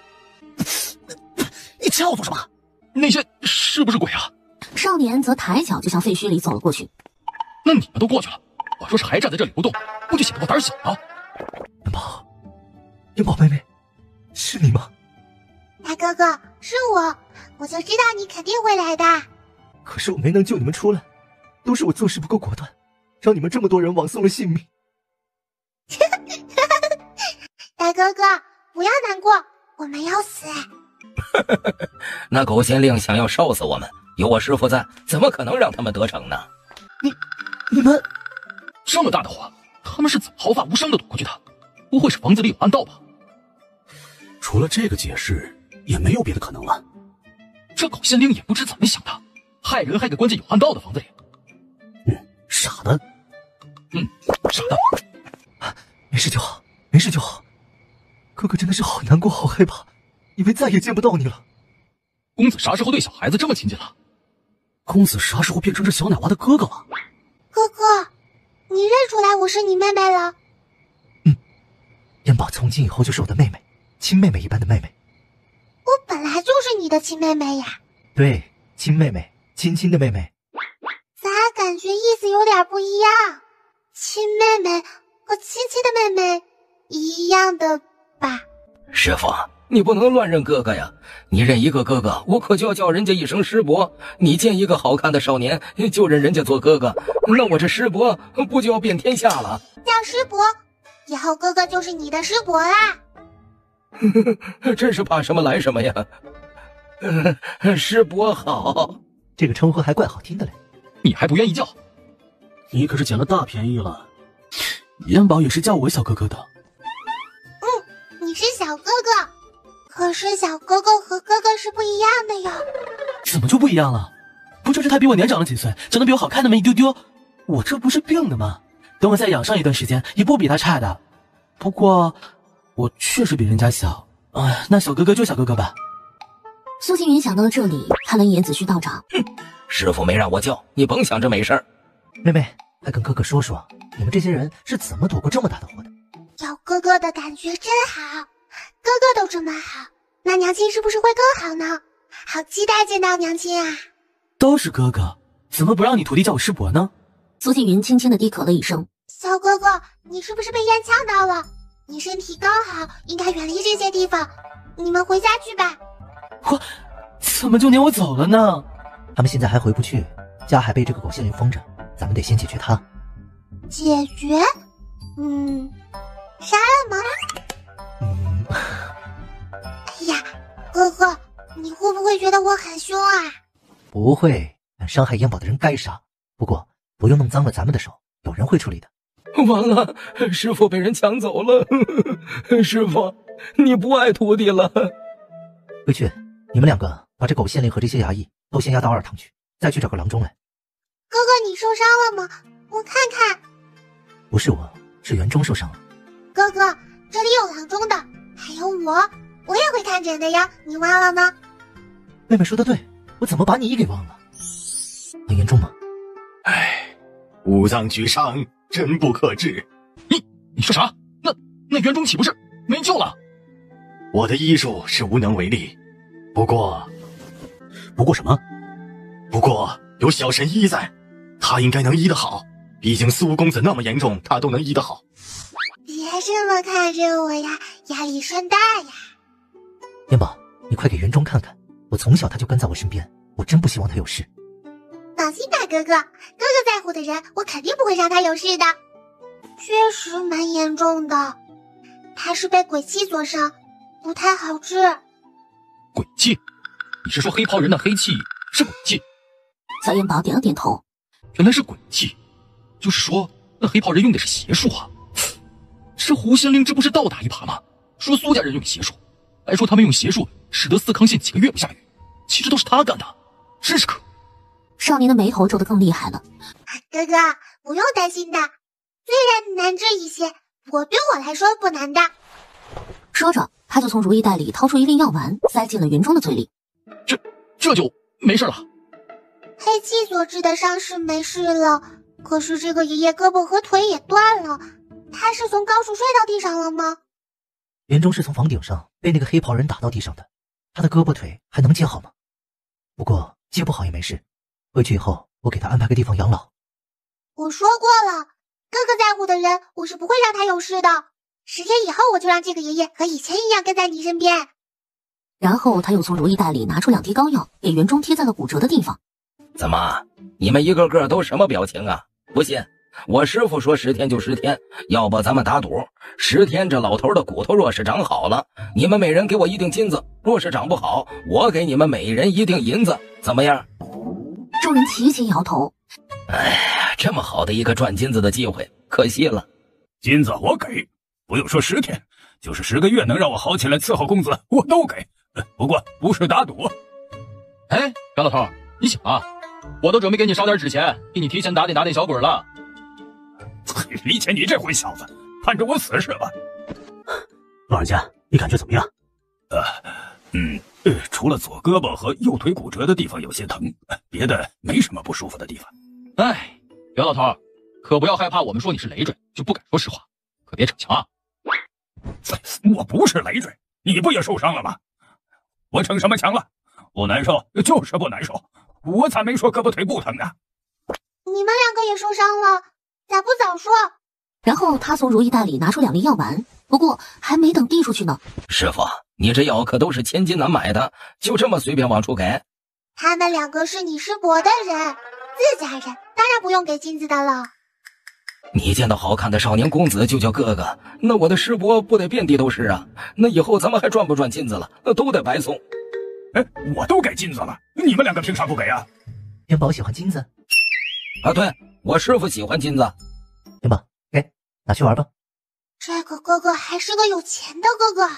Speaker 14: 你叫做什么？
Speaker 12: 那些是不是鬼啊？
Speaker 3: 少年则抬脚就向废墟里走了过去。
Speaker 12: 那你们都过去了，我若是还站在这里不动，不就显得我胆小吗？
Speaker 9: 元宝妹妹，是你吗？
Speaker 2: 大哥哥，是我就知道你肯定会来的。
Speaker 9: 可是我没能救你们出来，都是我做事不够果断，让你们这么多人枉送了性命。
Speaker 2: 大哥哥，不要难过，我们要死。
Speaker 6: 那狗县令想要烧死我们，有我师父在，怎么可能让他们得逞呢？
Speaker 9: 你们
Speaker 12: 这么大的火，他们是怎么毫发无伤的躲过去的？不会是房子里有暗道吧？
Speaker 14: 除了这个解释，也没有别的可能了。
Speaker 12: 这狗县令也不知怎么想的，害人还给关进有暗道的房子里。
Speaker 14: 傻的。
Speaker 12: 傻的。
Speaker 9: 没事就好，没事就好。哥哥真的是好难过，好害怕，以为再也见不到你了。
Speaker 12: 公子啥时候对小孩子这么亲近了？
Speaker 14: 公子啥时候变成这小奶娃的哥哥了？
Speaker 2: 哥哥，你认出来我是你妹妹了？
Speaker 9: 元宝从今以后就是我的妹妹，亲妹妹一般的妹妹。
Speaker 2: 我本来就是你的亲妹妹呀。
Speaker 9: 对，亲妹妹，亲亲的妹妹。
Speaker 2: 咋感觉意思有点不一样？亲妹妹和亲亲的妹妹一样的吧？
Speaker 6: 师父，你不能乱认哥哥呀！你认一个哥哥，我可就要叫人家一声师伯。你见一个好看的少年，就认人家做哥哥，那我这师伯不就要遍天下了？
Speaker 2: 叫师伯，以后哥哥就是你的师伯啦。
Speaker 6: 真是怕什么来什么呀！师伯好，
Speaker 9: 这个称呼还怪好听的嘞。
Speaker 12: 你还不愿意叫？
Speaker 14: 你可是捡了大便宜了。元宝也是叫我小哥哥的。
Speaker 2: 你是小哥哥，可是小哥哥和哥哥是不一样的哟。
Speaker 4: 怎么就不一样了？不就是他比我年长了几岁，长得比我好看那么一丢丢？我这不是病的吗？等我再养上一段时间，也不比他差的。不过我确实比人家小，那小哥哥就小哥哥吧。
Speaker 3: 苏青云想到了这里，看了一眼子虚道长。
Speaker 6: 师父没让我叫，你甭想着没事儿。
Speaker 9: 妹妹，快跟哥哥说说，你们这些人是怎么躲过这么大的火的？
Speaker 2: 有哥哥的感觉真好，哥哥都这么好，那娘亲是不是会更好呢？好期待见到娘亲啊！
Speaker 4: 都是哥哥，怎么不让你徒弟叫我师伯呢？
Speaker 3: 苏青云轻轻的低咳了一声。
Speaker 2: 小哥哥，你是不是被烟呛到了？你身体刚好，应该远离这些地方。你们回家去吧。
Speaker 4: 我怎么就撵我走了呢？
Speaker 9: 他们现在还回不去，家还被这个狗县令封着，咱们得先解决他。
Speaker 2: 解决？杀了吗？哎呀，哥哥，你会不会觉得我很凶啊？
Speaker 9: 不会，伤害烟宝的人该杀，不过不用弄脏了咱们的手，有人会处理的。
Speaker 6: 完了，师父被人抢走了。师父，你不爱徒弟了。
Speaker 9: 回去，你们两个把这狗县令和这些衙役都先押到二堂去，再去找个郎中来。
Speaker 2: 哥哥，你受伤了吗？我看看。
Speaker 9: 不是我，是元忠受伤了。
Speaker 2: 哥哥，这里有郎中的，还有我也会看诊的呀，你忘了吗？
Speaker 9: 妹妹说的对，我怎么把你给忘了？很严重吗？
Speaker 7: 五脏俱伤，真不可治。
Speaker 12: 你说啥？那元忠岂不是没救了？
Speaker 7: 我的医术是无能为力，不过
Speaker 14: 什么？
Speaker 7: 不过有小神医在，他应该能医得好。毕竟苏公子那么严重，他都能医得好。
Speaker 2: 别这么看着我呀，压力山大呀。
Speaker 9: 元宝，你快给元忠看看，我从小他就跟在我身边，我真不希望他有事。
Speaker 2: 放心吧，哥哥在乎的人，我肯定不会让他有事的。确实蛮严重的，他是被鬼气所伤，不太好治。
Speaker 12: 鬼气？你是说黑袍人的黑气是鬼气？
Speaker 3: 小元宝点了点头。
Speaker 12: 原来是鬼气，就是说那黑袍人用的是邪术啊。这胡县令这不是倒打一耙吗？说苏家人用邪术，还说他们用邪术使得四康县几个月不下雨，其实都是他干的，真是可恶。
Speaker 3: 少年的眉头皱得更厉害了。
Speaker 2: 哥哥，不用担心的，虽然难治一些，不过对我来说不难的。
Speaker 3: 说着，他就从如意袋里掏出一粒药丸，塞进了元忠的嘴里。
Speaker 12: 这就没事了。
Speaker 2: 黑气所致的伤势没事了，可是这个爷爷胳膊和腿也断了，他是从高处摔到地上了吗？
Speaker 9: 元忠是从房顶上被那个黑袍人打到地上的，他的胳膊腿还能接好吗？不过接不好也没事，回去以后我给他安排个地方养老。
Speaker 2: 我说过了，哥哥在乎的人，我是不会让他有事的。10天以后，我就让这个爷爷和以前一样跟在你身边。
Speaker 3: 然后他又从如意袋里拿出2滴膏药，给袁忠贴在了骨折的地方。
Speaker 6: 怎么，你们一个个都什么表情啊？不信，我师傅说10天就10天，要不咱们打赌，10天这老头的骨头若是长好了，你们每人给我1锭金子；若是长不好，我给你们每人1锭银子，怎么样？
Speaker 3: 众人齐齐摇头。
Speaker 6: 哎呀，这么好的一个赚金子的机会，可惜了。
Speaker 1: 金子我给，不用说10天，就是10个月能让我好起来伺候公子，我都给。不过不是打赌。
Speaker 16: 哎，袁老头，你醒啊！我都准备给你烧点纸钱，给你提前打点小鬼了。
Speaker 1: 李乾，你这混小子，盼着我死是吧？
Speaker 14: 老人家，你感觉怎么样？
Speaker 1: 除了左胳膊和右腿骨折的地方有些疼，别的没什么不舒服的地方。
Speaker 16: 哎，袁老头，可不要害怕我们说你是累赘就不敢说实话，可别逞强啊！
Speaker 1: 我不是累赘，你不也受伤了吗？我逞什么强了？不难受就是不难受，我咋没说胳膊腿不疼呢？
Speaker 2: 你们2个也受伤了，咋不早说？
Speaker 3: 然后他从如意袋里拿出2粒药丸，不过还没等递出去呢。
Speaker 6: 师傅，你这药可都是千金难买的，就这么随便往出给？
Speaker 2: 他们2个是你师伯的人，自家人，当然不用给金子的了。
Speaker 6: 你见到好看的少年公子就叫哥哥，那我的师伯不得遍地都是啊？那以后咱们还赚不赚金子了？那都得白送。
Speaker 1: 哎，我都给金子了，你们2个凭啥不给啊？
Speaker 9: 元宝喜欢金子
Speaker 6: 啊，对，我师傅喜欢金子。
Speaker 9: 元宝，给，拿去玩吧。
Speaker 2: 这个哥哥还是个有钱的哥哥，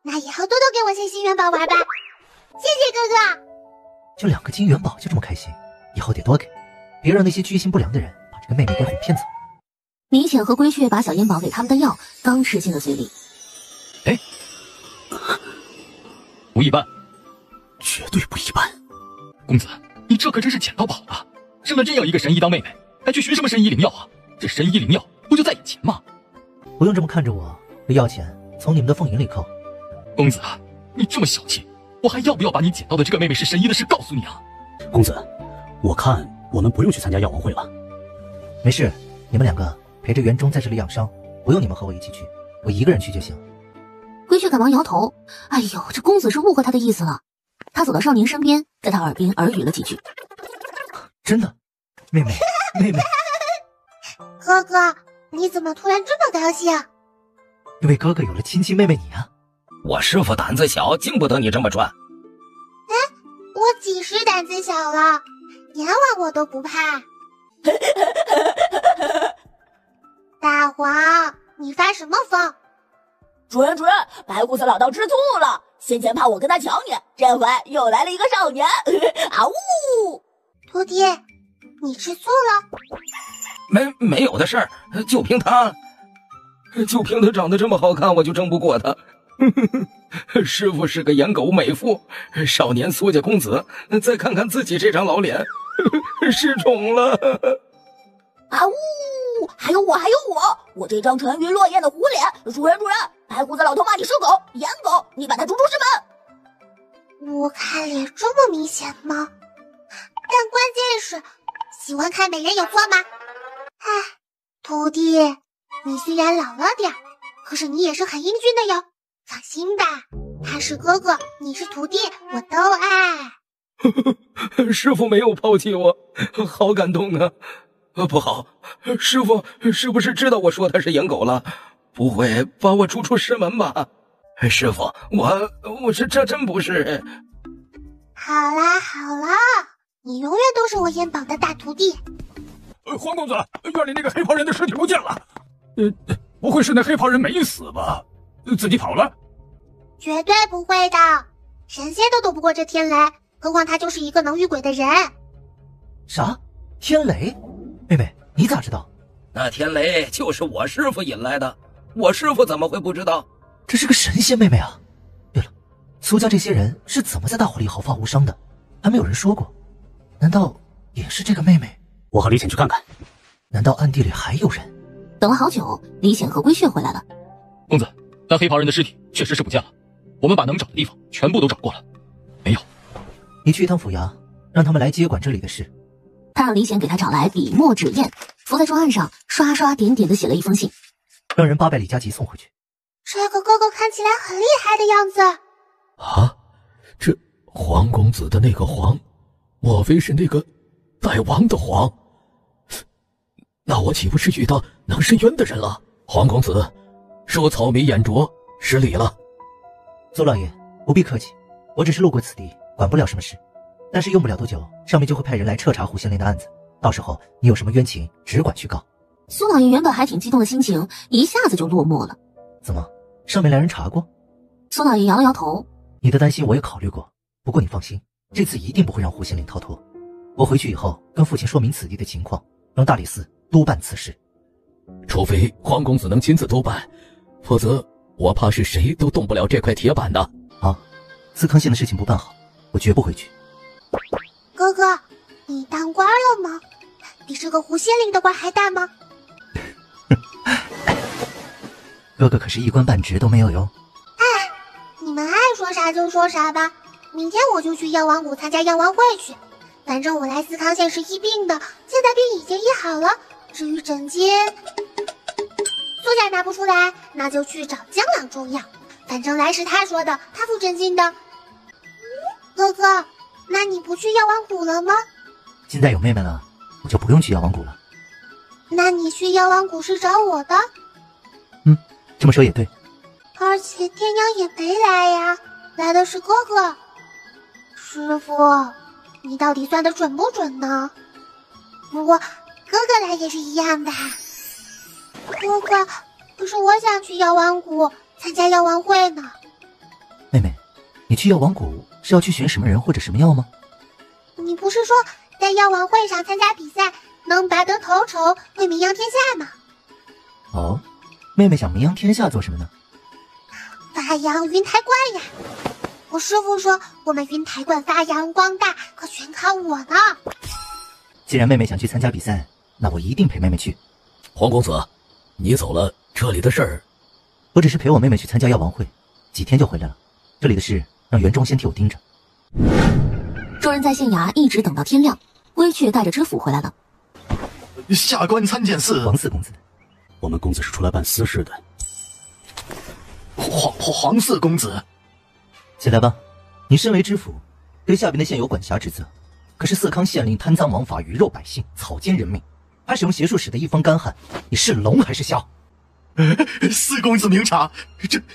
Speaker 2: 那以后多多给我些新元宝玩吧。谢谢哥哥。
Speaker 9: 就2个金元宝就这么开心，以后得多给，别让那些居心不良的人把这个妹妹给哄骗走。
Speaker 3: 李显和归雀把小烟宝给他们的药刚吃进了嘴里，
Speaker 16: 哎，不一般，
Speaker 14: 绝对不一般。
Speaker 16: 公子，你这可真是捡到宝了！生了这样一个神医当妹妹，还去寻什么神医灵药啊？这神医灵药不就在眼前吗？
Speaker 9: 不用这么看着我，这药钱从你们的俸银里扣。
Speaker 16: 公子，你这么小气，我还要不要把你捡到的这个妹妹是神医的事告诉你啊？
Speaker 14: 公子，我看我们不用去参加药王会了。
Speaker 9: 没事，你们2个陪着袁忠在这里养伤，不用你们和我一起去，我一个人去就行。
Speaker 3: 归雀赶忙摇头，哎呦，这公子是误会他的意思了。他走到少年身边，在他耳边耳语了几句。
Speaker 9: 真的，妹妹，妹妹。
Speaker 2: 哥哥，你怎么突然这么高兴？
Speaker 9: 因为哥哥有了亲亲妹妹你啊。
Speaker 6: 我师傅胆子小，经不得你这么转。
Speaker 2: 哎，我几时胆子小了？阎王我都不怕。大黄，你发什么疯？
Speaker 11: 主人，白胡子老道吃醋了，先前怕我跟他抢你，这回又来了一个少年。啊呜！
Speaker 2: 徒弟，你吃醋了？
Speaker 6: 没有的事儿，就凭他长得这么好看，我就争不过他。师傅是个颜狗美妇，少年苏家公子，再看看自己这张老脸，失宠了。
Speaker 11: 啊呜！还有我这张沉鱼落雁的虎脸。主人，白胡子老头骂你是狗，颜狗，你把他逐出师
Speaker 2: 门。我看脸这么明显吗？但关键是，喜欢看美人有错吗？哎，徒弟，你虽然老了点，可是你也是很英俊的哟。放心吧，他是哥哥，你是徒弟，我都爱。
Speaker 6: 师傅没有抛弃我，好感动啊！不好，师傅是不是知道我说他是颜狗了？不会把我逐出师门吧？师傅，我这真不是。
Speaker 2: 好啦，你永远都是我眼榜的大徒弟。
Speaker 1: 黄公子，院里那个黑袍人的尸体不见了。不会是那黑袍人没死吧？自己跑了？
Speaker 2: 绝对不会的，神仙都躲不过这天雷，何况他就是一个能遇鬼的人。
Speaker 9: 啥？天雷？妹妹，你咋知道？
Speaker 6: 那天雷就是我师傅引来的，我师傅怎么会不知道？
Speaker 9: 这是个神仙妹妹啊！对了，苏家这些人是怎么在大火里毫发无伤的？还没有人说过。难道也是这个妹妹？
Speaker 14: 我和李显去看看。
Speaker 9: 难道暗地里还有人？
Speaker 3: 等了好久，李显和归雀回来了。
Speaker 16: 公子，那黑袍人的尸体确实是不见了，我们把能找的地方全部都找过了，没有。
Speaker 9: 你去一趟府衙，让他们来接管这里的事。
Speaker 3: 他让李显给他找来笔墨纸砚，伏在桌案上刷刷点点的写了一封信，
Speaker 9: 让人800里加急送回去。
Speaker 2: 这个哥哥看起来很厉害的样子。
Speaker 5: 啊，这黄公子的那个黄，莫非是那个代王的黄？那我岂不是遇到能伸冤的人了？黄公子，恕草民眼拙，失礼了。
Speaker 9: 邹老爷不必客气，我只是路过此地，管不了什么事。但是用不了多久，上面就会派人来彻查胡仙林的案子，到时候你有什么冤情，只管去告。
Speaker 3: 苏老爷原本还挺激动的心情，一下子就落寞了。
Speaker 9: 怎么，上面来人查过？
Speaker 3: 苏老爷摇了摇头。
Speaker 9: 你的担心我也考虑过，不过你放心，这次一定不会让胡仙林逃脱。我回去以后跟父亲说明此地的情况，让大理寺督办此事。
Speaker 5: 除非黄公子能亲自督办，否则我怕是谁都动不了这块铁板的。
Speaker 9: 好，司康县的事情不办好，我绝不回去。
Speaker 2: 哥哥，你当官了吗？比这个胡仙林的官还大吗？
Speaker 9: 哥哥可是一官半职都没有哟。
Speaker 2: 哎，你们爱说啥就说啥吧，明天我就去药王谷参加药王会去。反正我来司康县是医病的，现在病已经医好了。至于诊金，苏家拿不出来，那就去找江郎中要。反正来时他说的，他付诊金的。哥哥，那你不去药王谷了吗？
Speaker 9: 现在有妹妹了，我就不用去药王谷了。
Speaker 2: 那你去药王谷是找我的？
Speaker 9: 这么说也对。
Speaker 2: 而且爹娘也没来呀，来的是哥哥。师傅，你到底算得准不准呢？不过哥哥来也是一样的。哥哥，可是我想去药王谷参加药王会呢。
Speaker 9: 妹妹，你去药王谷是要去选什么人或者什么药吗？
Speaker 2: 你不是说在药王会上参加比赛能拔得头筹，会名扬天下吗？
Speaker 9: 哦，妹妹想名扬天下做什么呢？
Speaker 2: 发扬云台观呀！我师父说我们云台观发扬光大，可全靠我呢。
Speaker 9: 既然妹妹想去参加比赛，那我一定陪妹妹去。
Speaker 5: 黄公子，你走了，这里的事儿……
Speaker 9: 我只是陪我妹妹去参加药王会，几天就回来了。这里的事让袁忠先替我盯着。
Speaker 3: 众人在县衙一直等到天亮，微却带着知府回来了。
Speaker 7: 下官参见
Speaker 9: 王四公子。
Speaker 14: 我们公子是出来办私事的。
Speaker 7: 黄四公子，
Speaker 9: 起来吧。你身为知府，对下边的县有管辖职责。可是四康县令贪赃枉法，鱼肉百姓，草菅人命，还使用邪术使得一方干旱，你是龙还是虾？
Speaker 7: 四公子明察，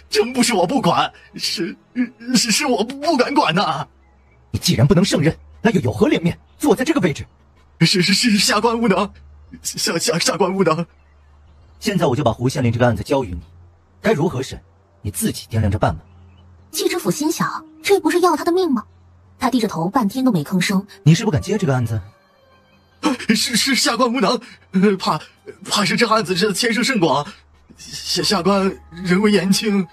Speaker 7: 真不是我不管，是我不敢管呐。
Speaker 9: 你既然不能胜任，那又有何脸面坐在这个位置？
Speaker 7: 是下官无能，下官无能。
Speaker 9: 现在我就把胡县令这个案子交于你，该如何审，你自己掂量着办吧。
Speaker 3: 季知府心想，这不是要他的命吗？他低着头半天都没吭声。
Speaker 9: 你是不敢接这个案子？
Speaker 7: 是下官无能，怕是这案子牵涉甚广，下官人微言轻。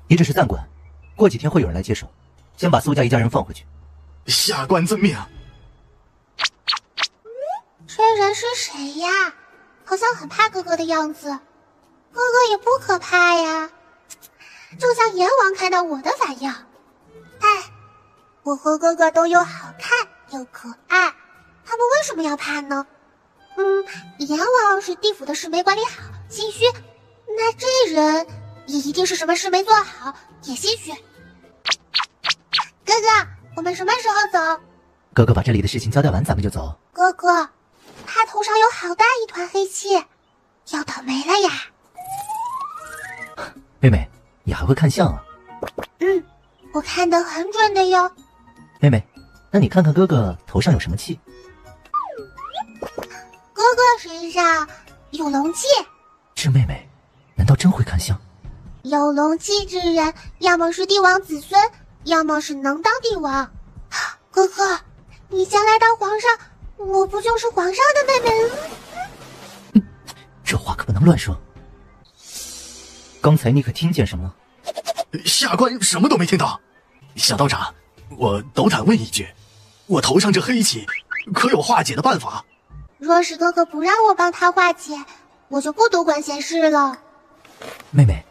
Speaker 9: 你只是暂管，过几天会有人来接手，先把苏家一家人放回去。
Speaker 7: 下官遵命。
Speaker 2: 这人是谁呀？好像很怕哥哥的样子。哥哥也不可怕呀，就像阎王看到我的反应。哎，我和哥哥都又好看又可爱，他们为什么要怕呢？阎王是地府的事没管理好，心虚，那这人也一定是什么事没做好，也心虚。哥哥，我们什么时候走？
Speaker 9: 哥哥把这里的事情交代完，咱们就走。
Speaker 2: 哥哥，他头上有好大一团黑气，要倒霉了呀。
Speaker 9: 妹妹，你还会看相啊？
Speaker 2: 我看得很准的哟。
Speaker 9: 妹妹，那你看看哥哥头上有什么气？
Speaker 2: 哥哥身上有龙气。
Speaker 9: 这妹妹难道真会看相？
Speaker 2: 有龙气之人，要么是帝王子孙，要么是能当帝王。哥哥，你将来当皇上，我不就是皇上的妹妹了？
Speaker 9: 这话可不能乱说。刚才你可听见什么？
Speaker 7: 下官什么都没听到。小道长，我斗胆问一句，我头上这黑气可有化解的办法？
Speaker 2: 若是哥哥不让我帮他化解，我就不多管闲事了。
Speaker 9: 妹妹，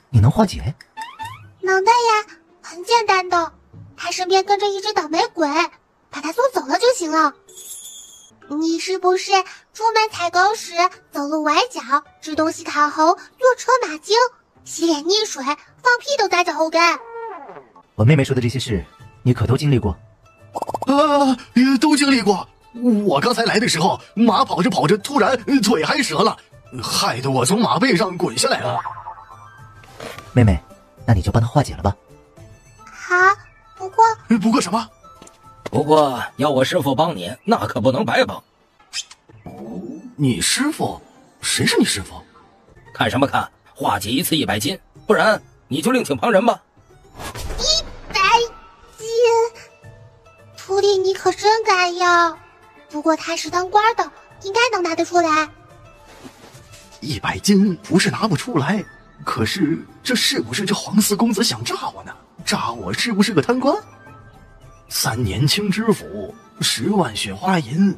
Speaker 9: 你能化解？
Speaker 2: 能的呀，很简单的。他身边跟着一只倒霉鬼，把他送走了就行了。你是不是出门采购时走路崴脚，吃东西卡喉，坐车马精，洗脸溺水，放屁都在脚后跟？
Speaker 9: 我妹妹说的这些事，你可都经历过？
Speaker 7: 都经历过。我刚才来的时候，马跑着跑着，突然腿还折了，害得我从马背上滚下来了。
Speaker 9: 妹妹，那你就帮她化解了吧。
Speaker 2: 好，不过
Speaker 6: 什么？不过要我师傅帮你，那可不能白帮。
Speaker 7: 你师傅？谁是你师傅？
Speaker 6: 看什么看？化解一次100斤，不然你就另请旁人吧。
Speaker 2: 100斤，徒弟你可真敢要。不过他是当官的，应该能拿得出来。
Speaker 7: 100斤不是拿不出来，可是这是不是这黄四公子想诈我呢？诈我是不是个贪官？3年清知府，10万雪花银，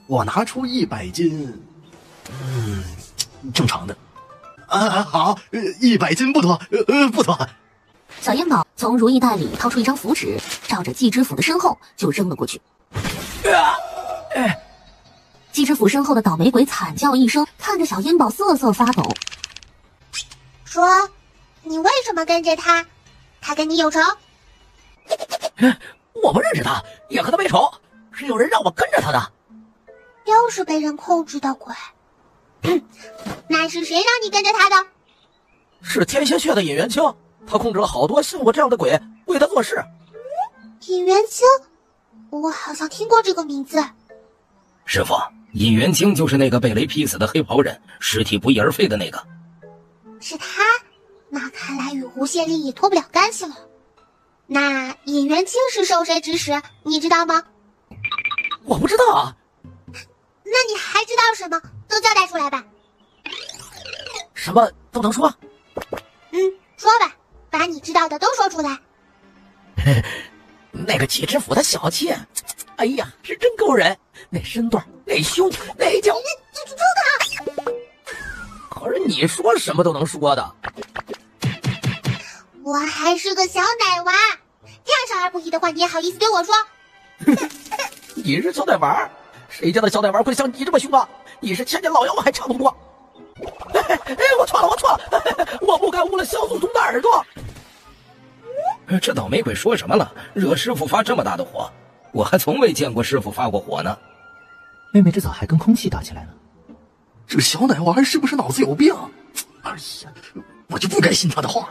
Speaker 7: 我拿出100斤，正常的。好，100斤不多，不多。
Speaker 3: 小烟宝从如意袋里掏出一张符纸，照着季知府的身后就扔了过去。季知府身后的倒霉鬼惨叫一声，看着小烟宝瑟瑟发抖，
Speaker 2: 说：“你为什么跟着他？他跟你有仇？”
Speaker 12: 我不认识他，也和他没仇，是有人让我跟着他的。
Speaker 2: 又是被人控制的鬼。那是谁让你跟着他的？
Speaker 12: 是天蝎穴的尹元清，他控制了好多像我这样的鬼，为他做事。
Speaker 2: 尹元清，我好像听过这个名字。
Speaker 6: 师傅，尹元清就是那个被雷劈死的黑袍人，尸体不翼而飞的那个。
Speaker 2: 是他？那看来与胡县令也脱不了干系了。那尹元清是受谁指使，你知道吗？
Speaker 12: 我不知道啊。
Speaker 2: 那你还知道什么？都交代出来吧。
Speaker 12: 什么都能说？
Speaker 2: 说吧，把你知道的都说出来。
Speaker 12: 那个季知府他小气，哎呀，是真勾人。那身段，那胸，那脚，
Speaker 2: 住口！
Speaker 12: 可是你说什么都能说的。
Speaker 2: 我还是个小奶娃，这样少儿不宜的话，你也好意思对我说？
Speaker 12: 你是小奶娃？谁家的小奶娃会像你这么凶啊？你是千年老妖还差不多。我错了，我不该误了小祖宗的耳朵。
Speaker 6: 这倒霉鬼说什么了？惹师傅发这么大的火，我还从未见过师傅发过火呢。
Speaker 9: 妹妹这咋还跟空气打起来了？
Speaker 7: 这小奶娃是不是脑子有病？哎呀，我就不该信他的话。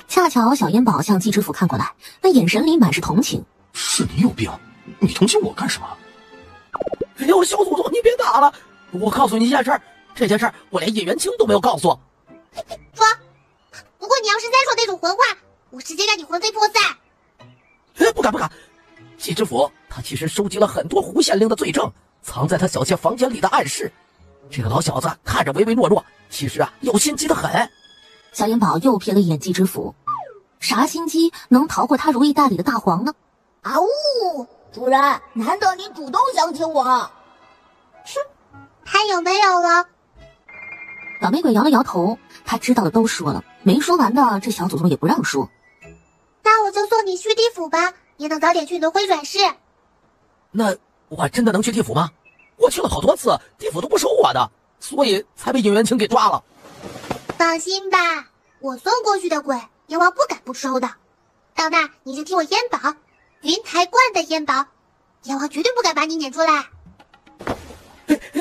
Speaker 3: 恰巧小烟宝向季知府看过来，那眼神里满是同情。
Speaker 7: 是你有病，你同情我干什么？
Speaker 12: 哎呦，小祖宗，你别打了！我告诉你一件事，这件事我连尹元清都没有告诉。
Speaker 2: 说，不过你要是再说那种混话，我直接让你魂飞魄散。
Speaker 12: 不敢。季知府他其实收集了很多胡县令的罪证，藏在他小妾房间里的暗室。这个老小子看着唯唯诺诺，其实有心机的很。
Speaker 3: 小烟宝又瞥了一眼季知府，啥心机能逃过他如意袋里的大黄呢？
Speaker 8: 啊呜！主人，难得你主动想起我。
Speaker 2: 还有没有了？
Speaker 3: 倒霉鬼摇了摇头，他知道的都说了，没说完的这小祖宗也不让说。
Speaker 2: 那我就送你去地府吧，也能早点去轮回转世。
Speaker 12: 那我真的能去地府吗？我去了好多次，地府都不收我的，所以才被尹元清给抓了。
Speaker 2: 放心吧，我送过去的鬼，阎王不敢不收的。到那你就替我验宝，云台观的验宝，阎王绝对不敢把你撵出来。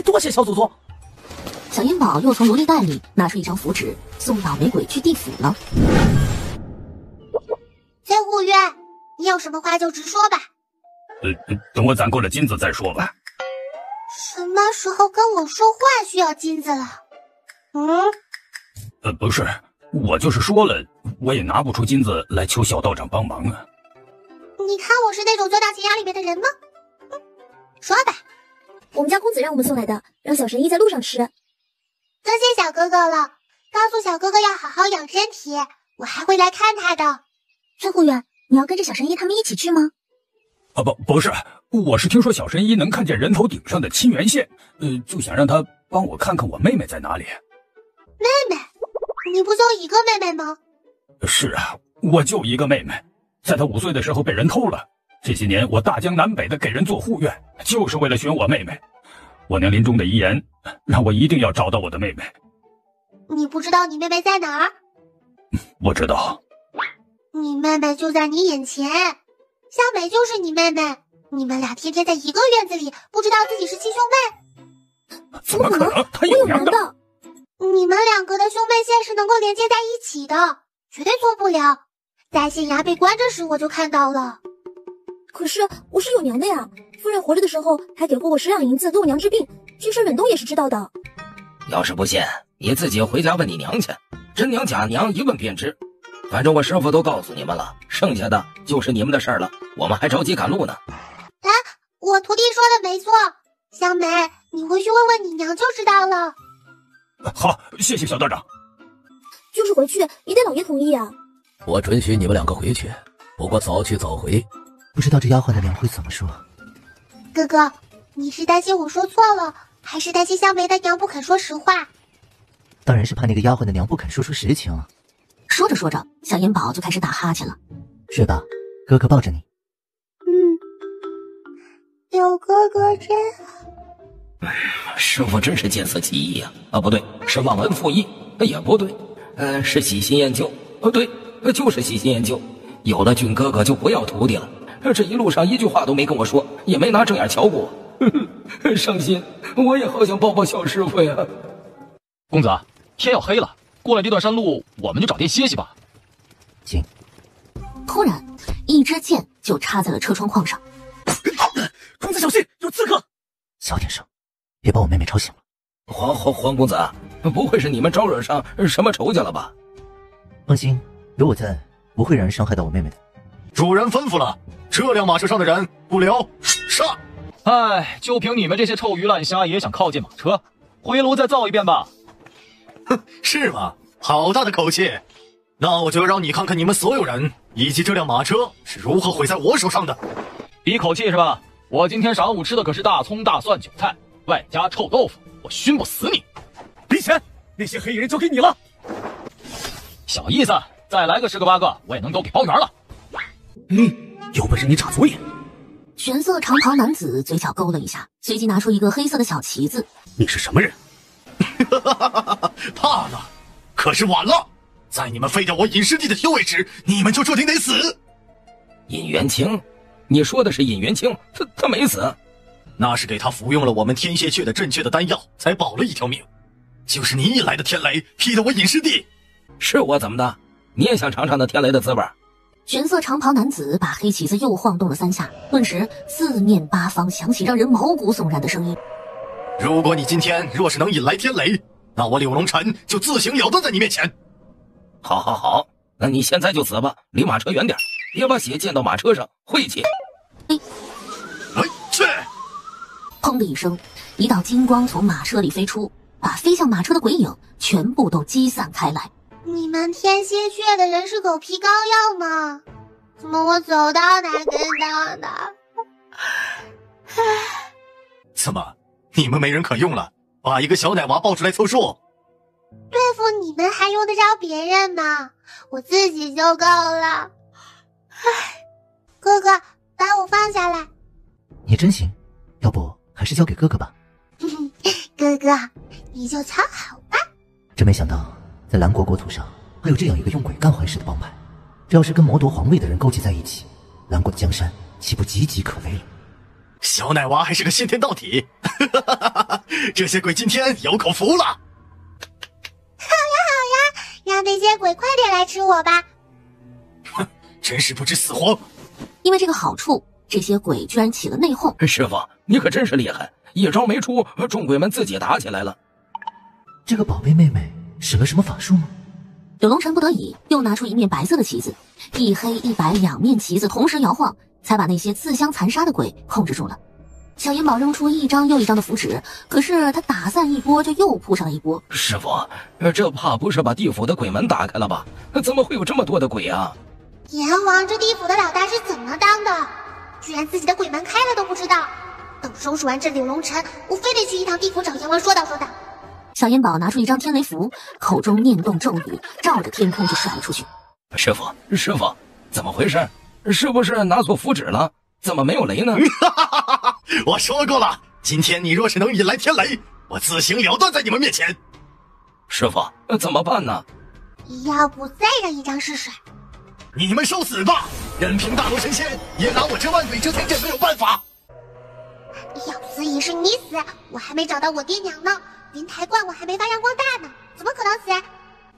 Speaker 12: 多谢小祖宗。
Speaker 3: 小烟宝又从如意袋里拿出一张符纸，送倒霉鬼去地府了。
Speaker 2: 崔护院，你有什么话就直说吧。
Speaker 1: 等我攒够了金子再说吧。
Speaker 2: 什么时候跟我说话需要金子了？
Speaker 1: 不是，我就是说了，我也拿不出金子来求小道长帮忙啊。
Speaker 2: 你看我是那种钻到钱眼里面的人吗？说吧。
Speaker 8: 我们家公子让我们送来的，让小神医在路上吃。
Speaker 2: 多谢小哥哥了，告诉小哥哥要好好养身体，我还会来看他的。
Speaker 8: 崔护院，你要跟着小神医他们一起去吗？
Speaker 1: 不是，我是听说小神医能看见人头顶上的亲缘线，就想让他帮我看看我妹妹在哪里。
Speaker 2: 妹妹？你不就一个妹妹吗？
Speaker 1: 是啊，我就一个妹妹，在他5岁的时候被人偷了。这些年我大江南北的给人做护院，就是为了寻我妹妹。我娘临终的遗言让我一定要找到我的妹妹。
Speaker 2: 你不知道你妹妹在哪儿？
Speaker 1: 我知道。
Speaker 2: 你妹妹就在你眼前，香美就是你妹妹，你们俩天天在一个院子里，不知道自己是亲兄妹。
Speaker 1: 怎么可能？他有娘的。
Speaker 2: 你们2个的兄妹线是能够连接在一起的，绝对做不了。在县衙被关着时我就看到了。
Speaker 8: 可是我是有娘的呀，夫人活着的时候还给过我10两银子给我娘治病，这事忍冬也是知道的。
Speaker 6: 要是不信，你自己回家问你娘去，真娘假娘一问便知。反正我师傅都告诉你们了，剩下的就是你们的事儿了，我们还着急赶路呢。
Speaker 2: 哎，我徒弟说的没错，香梅，你回去问问你娘就知道了。
Speaker 1: 好，谢谢小道长。
Speaker 8: 就是回去也得老爷同意啊。
Speaker 5: 我准许你们2个回去，不过早去早回。
Speaker 9: 不知道这丫鬟的娘会怎么说。
Speaker 2: 哥哥，你是担心我说错了，还是担心香梅的娘不肯说实话？
Speaker 9: 当然是怕那个丫鬟的娘不肯说出实情。
Speaker 3: 说着说着，小烟宝就开始打哈欠了。
Speaker 9: 睡吧，哥哥抱着你。
Speaker 2: 有哥哥真好。
Speaker 6: 师傅真是见色起意呀！不对，是忘恩负义。也不对，是喜新厌旧。对，就是喜新厌旧。有了俊哥哥就不要徒弟了。这一路上一句话都没跟我说，也没拿正眼瞧过我，伤心。我也好想抱抱小师傅呀。
Speaker 16: 公子，天要黑了，过了这段山路，我们就找地歇息吧。
Speaker 9: 行。
Speaker 3: 突然，一支箭就插在了车窗框上。
Speaker 14: 公子小心，有刺客！
Speaker 9: 小点声，别把我妹妹吵醒了。
Speaker 6: 黄公子，不会是你们招惹上什么仇家了吧？
Speaker 9: 放心，有我在，不会让人伤害到我妹妹的。
Speaker 7: 主人吩咐了，这辆马车上的人不留，杀！
Speaker 16: 哎，就凭你们这些臭鱼烂虾也想靠近马车？回炉再造一遍吧。
Speaker 7: 哼，是吗？好大的口气！那我就要让你看看你们所有人以及这辆马车是如何毁在我手上的。
Speaker 16: 比口气是吧？我今天晌午吃的可是大葱、大蒜、韭菜，外加臭豆腐，我熏不死你！
Speaker 14: 李显，那些黑衣人交给你了。
Speaker 16: 小意思，再来个10个8个，我也能都给包圆了。
Speaker 14: 有本事你插嘴！
Speaker 3: 玄色长袍男子嘴角勾了一下，随即拿出一个黑色的小旗子。
Speaker 14: 你是什么人？
Speaker 7: 怕了，可是晚了。在你们废掉我隐师弟的修为时，你们就注定得死。
Speaker 6: 尹元清，你说的是尹元清？他没死，
Speaker 7: 那是给他服用了我们天蝎雀的镇却的丹药，才保了一条命。就是你引来的天雷，劈得我尹师弟。
Speaker 6: 是我怎么的？你也想尝尝那天雷的滋味？
Speaker 3: 玄色长袍男子把黑旗子又晃动了3下，顿时四面八方响起让人毛骨悚然的声音。
Speaker 7: 如果你今天若是能引来天雷，那我柳龙尘就自行了断在你面前。
Speaker 6: 好，那你现在就死吧，离马车远点，别把血溅到马车上，晦气。
Speaker 7: 去！
Speaker 3: 砰的一声，一道金光从马车里飞出，把飞向马车的鬼影全部都击散开来。
Speaker 2: 你们天蝎雀的人是狗皮膏药吗？怎么我走到哪跟到哪？
Speaker 7: 怎么，你们没人可用了？把一个小奶娃抱出来凑数？
Speaker 2: 对付你们还用得着别人吗？我自己就够了。哥哥，把我放下来。
Speaker 9: 你真行，要不还是交给哥哥吧。
Speaker 2: 哥哥，你就藏好吧。
Speaker 9: 真没想到，在兰国国土上还有这样一个用鬼干坏事的帮派。这要是跟谋夺皇位的人勾结在一起，兰国的江山岂不岌岌可危了？
Speaker 7: 小奶娃还是个先天道体，这些鬼今天有口福了。
Speaker 2: 好呀，让那些鬼快点来吃我吧。
Speaker 7: 哼，真是不知死活。
Speaker 3: 因为这个好处，这些鬼居然起了内讧。
Speaker 6: 师傅，你可真是厉害，一招没出，众鬼们自己打起来了。
Speaker 9: 这个宝贝妹妹使了什么法术吗？
Speaker 3: 柳龙尘不得已又拿出一面白色的旗子，一黑一白2面旗子同时摇晃，才把那些自相残杀的鬼控制住了。小银宝扔出一张又一张的符纸，可是他打散一波就又扑上了一波。
Speaker 6: 师傅，这怕不是把地府的鬼门打开了吧？怎么会有这么多的鬼啊？
Speaker 2: 阎王这地府的老大是怎么当的？居然自己的鬼门开了都不知道。等收拾完这柳龙尘，我非得去一趟地府找阎王说道说道。
Speaker 3: 小烟宝拿出一张天雷符，口中念动咒语，照着天空就甩了出去。
Speaker 6: 师傅，怎么回事？是不是拿错符纸了？怎么没有雷呢？
Speaker 7: 我说过了，今天你若是能引来天雷，我自行了断在你们面前。
Speaker 6: 师傅，怎么办呢？
Speaker 2: 要不再让一张试试？
Speaker 7: 你们受死吧！任凭大罗神仙也拿我这万鬼遮天阵没有办法。
Speaker 2: 要死也是你死，我还没找到我爹娘呢，云台观我还没发扬光大呢，怎么可能死？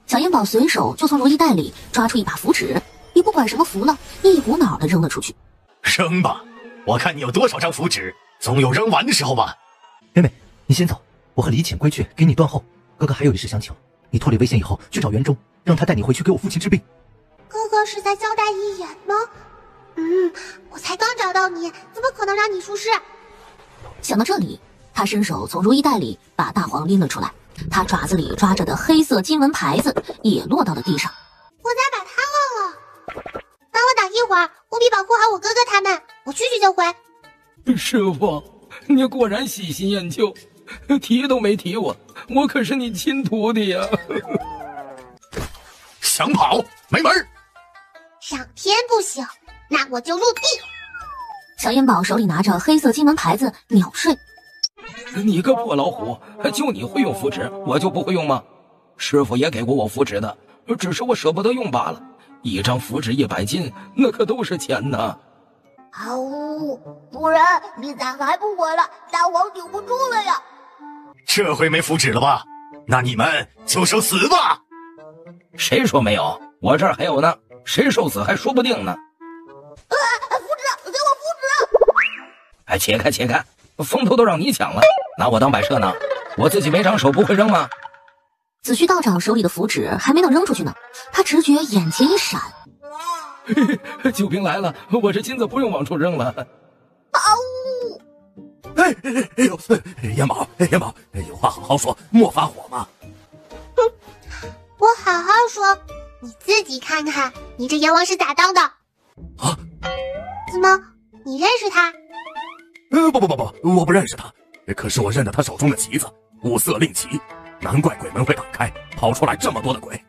Speaker 3: 小烟宝随手就从如意袋里抓出一把符纸，也不管什么符了，一股脑的扔了出去。
Speaker 7: 扔吧，我看你有多少张符纸，总有扔完的时候吧。
Speaker 9: 妹妹，你先走，我和李浅归去，给你断后。哥哥还有一事相求，你脱离危险以后去找袁忠，让他带你回去给我父亲治病。
Speaker 2: 哥哥是在交代一言吗？我才刚找到你，怎么可能让你出事？
Speaker 3: 想到这里，他伸手从如意袋里把大黄拎了出来，他爪子里抓着的黑色金纹牌子也落到了地上。
Speaker 2: 我咋把它忘了？帮我等一会儿，务必保护好我哥哥他们，我去就回。
Speaker 15: 师傅，你果然喜新厌旧，提都没提我可是你亲徒弟呀！
Speaker 7: 想跑没门儿！
Speaker 2: 上天不行，那我就入地。
Speaker 3: 小烟宝手里拿着黑色金纹牌子秒睡。
Speaker 6: 你个破老虎，就你会用符纸，我就不会用吗？师傅也给过我符纸的，只是我舍不得用罢了。一张符纸100金，那可都是钱呢。
Speaker 8: 啊呜！主人，你咋还不回来？大王顶不住了呀！
Speaker 7: 这回没符纸了吧？那你们就受死吧！
Speaker 6: 谁说没有？我这儿还有呢，谁受死还说不定呢。
Speaker 8: 符纸，给我符纸！
Speaker 6: 且看且看，风头都让你抢了，拿我当摆设呢？我自己没长手不会扔吗？
Speaker 3: 紫虚道长手里的符纸还没等扔出去呢，他直觉眼前一闪，
Speaker 15: 救兵来了，我这金子不用往出扔了。
Speaker 8: 啊呜！
Speaker 7: 哎呦，烟宝，有话好好说，莫发火嘛。
Speaker 2: 我好好说，你自己看看，你这阎王是咋当的？
Speaker 7: 啊？
Speaker 2: 怎么，你认识他？
Speaker 7: 不，我不认识他，可是我认得他手中的旗子，五色令旗，难怪鬼门会打开，跑出来这么多的鬼。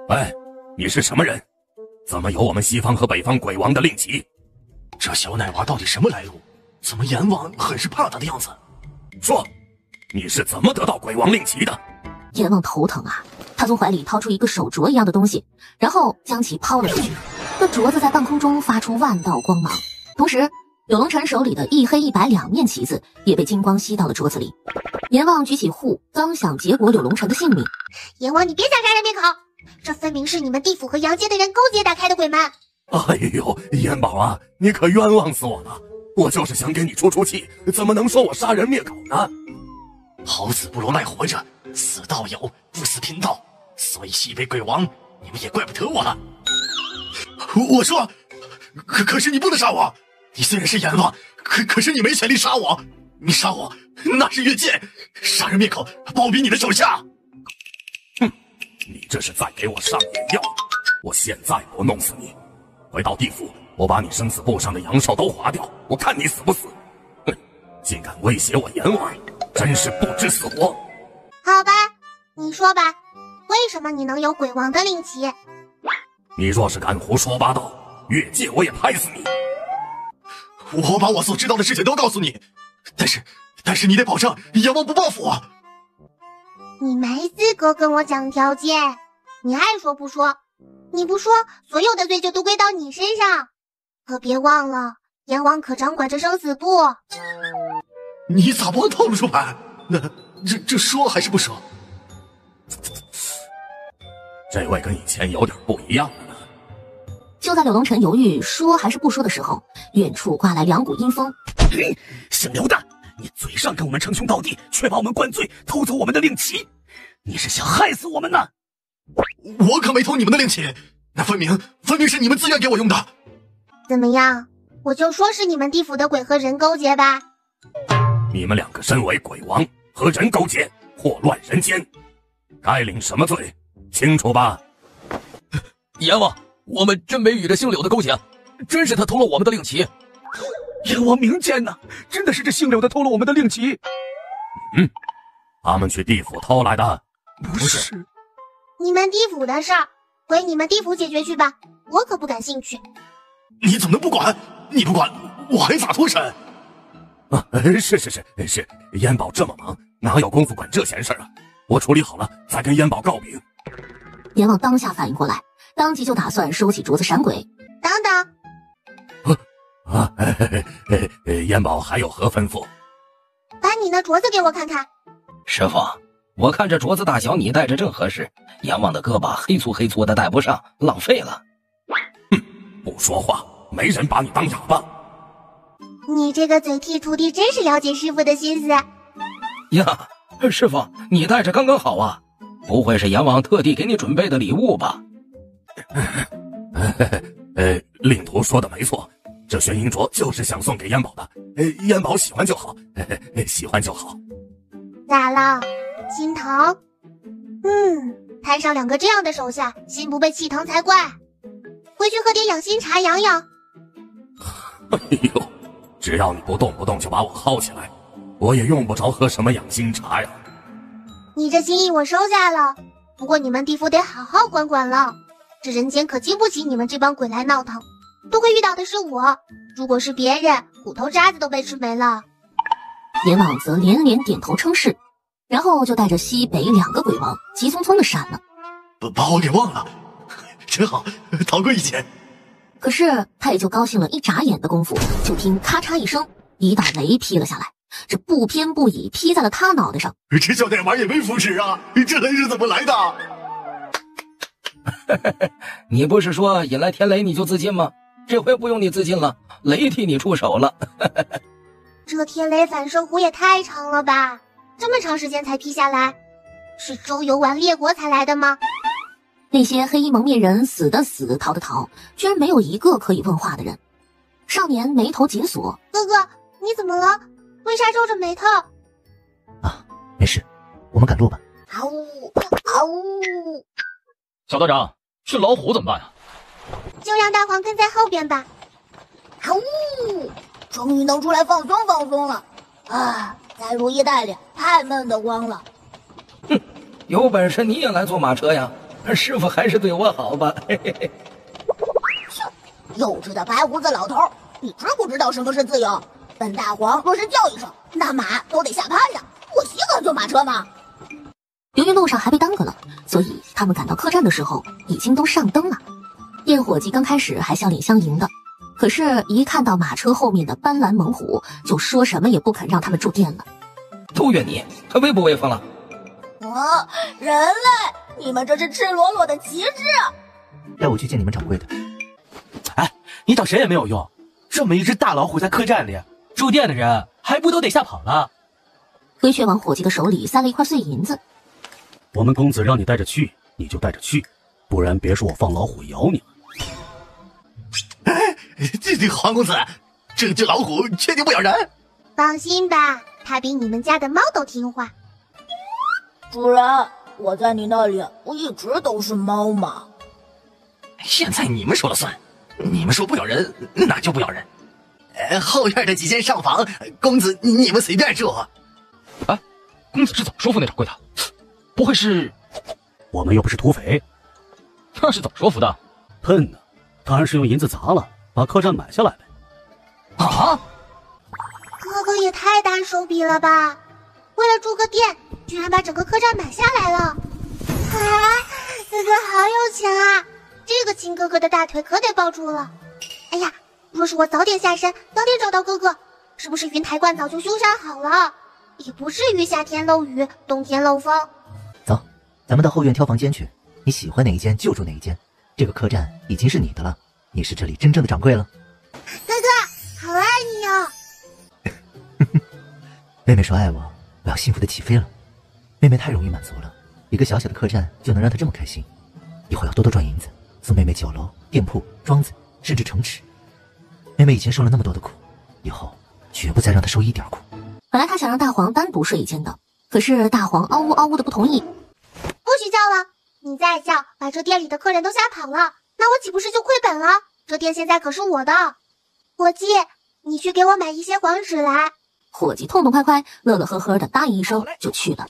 Speaker 7: 哎，你是什么人？怎么有我们西方和北方鬼王的令旗？这小奶娃到底什么来路？怎么阎王很是怕他的样子？说，你是怎么得到鬼王令旗的？
Speaker 3: 阎王头疼啊！他从怀里掏出一个手镯一样的东西，然后将其抛了出去。那镯子在半空中发出万道光芒，同时柳龙尘手里的一黑一白2面旗子也被金光吸到了镯子里。阎王举起护，刚想结果柳龙尘的性命。
Speaker 2: 阎王，你别想杀人灭口！这分明是你们地府和阳间的人勾结打开的鬼门。
Speaker 7: 哎呦，阎宝啊，你可冤枉死我了！我就是想给你出出气，怎么能说我杀人灭口呢？好死不如赖活着，死道友不死贫道，所以西北鬼王，你们也怪不得我了。我说，可是你不能杀我！你虽然是阎王，可是你没权利杀我！你杀我那是越界，杀人灭口，包庇你的手下。哼，你这是在给我上眼药！我现在不弄死你，回到地府，我把你生死簿上的阳寿都划掉，我看你死不死！哼，竟敢威胁我阎王，真是不知死活！
Speaker 2: 好吧，你说吧，为什么你能有鬼王的令旗？
Speaker 7: 你若是敢胡说八道，越界我也拍死你！我把我所知道的事情都告诉你，但是你得保证阎王不报复我。
Speaker 2: 你没资格跟我讲条件，你爱说不说，你不说，所有的罪就都归到你身上。可别忘了，阎王可掌管着生死簿。
Speaker 7: 你咋不按套路出牌？那这说还是不说？这位跟以前有点不一样了呢。
Speaker 3: 就在柳龙尘犹豫说还是不说的时候，远处刮来2股阴风。
Speaker 14: 姓刘的，你嘴上跟我们称兄道弟，却把我们灌醉，偷走我们的令旗，你是想害死我们呢？
Speaker 7: 我可没偷你们的令旗，那分明是你们自愿给我用的。
Speaker 2: 怎么样，我就说是你们地府的鬼和人勾结吧。
Speaker 7: 你们2个身为鬼王，和人勾结，祸乱人间，该领什么罪？清楚吧？
Speaker 5: 阎王，我们真没与这姓柳的勾结，真是他偷了我们的令旗。
Speaker 14: 阎王明鉴呐，真的是这姓柳的偷了我们的令旗。
Speaker 7: 他们去地府偷来的？
Speaker 14: 不是。
Speaker 2: 你们地府的事儿，回你们地府解决去吧，我可不感兴趣。
Speaker 7: 你怎么能不管？你不管，我还咋脱身？
Speaker 17: 啊，是，燕宝这么忙，哪有功夫管这闲事啊？我处理好了再跟燕宝告禀。
Speaker 3: 阎王当下反应过来，当即就打算收起镯子闪鬼。
Speaker 2: 等等，
Speaker 17: 燕宝还有何吩咐？
Speaker 2: 把你那镯子给我看看。
Speaker 6: 师傅，我看这镯子大小你戴着正合适，阎王的胳膊黑粗的戴不上，浪费了。
Speaker 17: 哼，不说话，没人把你当哑巴。
Speaker 2: 你这个嘴替徒弟真是了解师傅的心思。
Speaker 6: 呀，师傅，你戴着刚刚好啊，不会是阎王特地给你准备的礼物吧？
Speaker 17: 令徒说的没错，这玄银镯就是想送给燕宝的，燕宝喜欢就好，喜欢就好。
Speaker 2: 咋了？心疼？摊上2个这样的手下，心不被气疼才怪。回去喝点养心茶养养。
Speaker 17: 哎呦，只要你不动不动就把我薅起来，我也用不着喝什么养心茶呀。
Speaker 2: 你这心意我收下了，不过你们地府得好好管管了。这人间可经不起你们这帮鬼来闹腾，多亏遇到的是我，如果是别人，骨头渣子都被吃没了。
Speaker 3: 阎王则连连点头称是，然后就带着西北2个鬼王急匆匆的闪了。
Speaker 7: 把我给忘了，真好，逃过一劫。
Speaker 3: 可是他也就高兴了一眨眼的功夫，就听咔嚓一声，一道雷劈了下来，这不偏不倚劈在了他脑袋上。
Speaker 7: 这小奶娃也没福祉啊，这雷是怎么来的？
Speaker 6: 你不是说引来天雷你就自尽吗？这回不用你自尽了，雷替你出手了。
Speaker 2: 这天雷反射弧也太长了吧，这么长时间才劈下来，是周游完列国才来的吗？
Speaker 3: 那些黑衣蒙面人死的死，逃的逃，居然没有一个可以问话的人。少年眉头紧锁。
Speaker 2: 哥哥，你怎么了？为啥皱着眉头？
Speaker 9: 啊，没事，我们赶路吧。
Speaker 2: 嗷呜嗷呜！
Speaker 16: 小道长，训老虎怎么办啊？
Speaker 2: 就让大黄跟在后边吧。
Speaker 8: 嗷呜！终于能出来放松了。啊，在如意带里太闷得慌了。
Speaker 6: 哼，有本事你也来坐马车呀！师傅还是对我好吧？嘿嘿嘿。
Speaker 8: 幼稚的白胡子老头，你知不知道什么是自由？本大黄若是叫一声，那马都得吓趴下。我稀罕坐马车吗？
Speaker 3: 由于路上还被耽搁了，所以他们赶到客栈的时候已经都上灯了。店伙计刚开始还笑脸相迎的，可是一看到马车后面的斑斓猛虎，就说什么也不肯让他们住店了。
Speaker 6: 都怨你，还威不威风了？
Speaker 8: 人类，你们这是赤裸裸的歧视啊！
Speaker 9: 带我去见你们掌柜的。
Speaker 4: 哎，你找谁也没有用，这么一只大老虎在客栈里，住店的人还不都得吓跑了？
Speaker 3: 灰雀往伙计的手里塞了一块碎银子。
Speaker 14: 我们公子让你带着去，你就带着去，不然别说我放老虎咬你了。
Speaker 7: 哎，这黄公子，这老虎确定不咬人？
Speaker 2: 放心吧，它比你们家的猫都听话。
Speaker 8: 主人，我在你那里不一直都是猫吗？
Speaker 7: 现在你们说了算，你们说不咬人，那就不咬人。后院的几间上房，公子你们随便住。
Speaker 16: 哎，公子是怎么说服那掌柜的？不会是……
Speaker 14: 我们又不是土匪。
Speaker 16: 那是怎么说服的？
Speaker 14: 笨呢，当然是用银子砸了，把客栈买下来呗。
Speaker 16: 啊！
Speaker 2: 哥哥也太大手笔了吧！为了住个店，居然把整个客栈买下来了！啊，哥哥好有钱啊！这个亲哥哥的大腿可得抱住了。哎呀，若是我早点下山，早点找到哥哥，是不是云台观早就修缮好了？也不至于夏天漏雨，冬天漏风。
Speaker 9: 走，咱们到后院挑房间去，你喜欢哪一间就住哪一间。这个客栈已经是你的了，你是这里真正的掌柜了。
Speaker 2: 哥哥，好爱你哦！
Speaker 9: 妹妹说爱我，我要幸福的起飞了。妹妹太容易满足了，一个小小的客栈就能让她这么开心。以后要多多赚银子，送妹妹酒楼、店铺、庄子，甚至城池。妹妹以前受了那么多的苦，以后绝不再让她受一点苦。
Speaker 3: 本来他想让大黄单独睡一间的，可是大黄嗷呜嗷呜的不同意。
Speaker 2: 不许叫了，你再叫，把这店里的客人都吓跑了，那我岂不是就亏本了？这店现在可是我的。伙计，你去给我买一些黄纸来。
Speaker 3: 伙计痛痛快快、乐乐呵呵的答应一声就去了。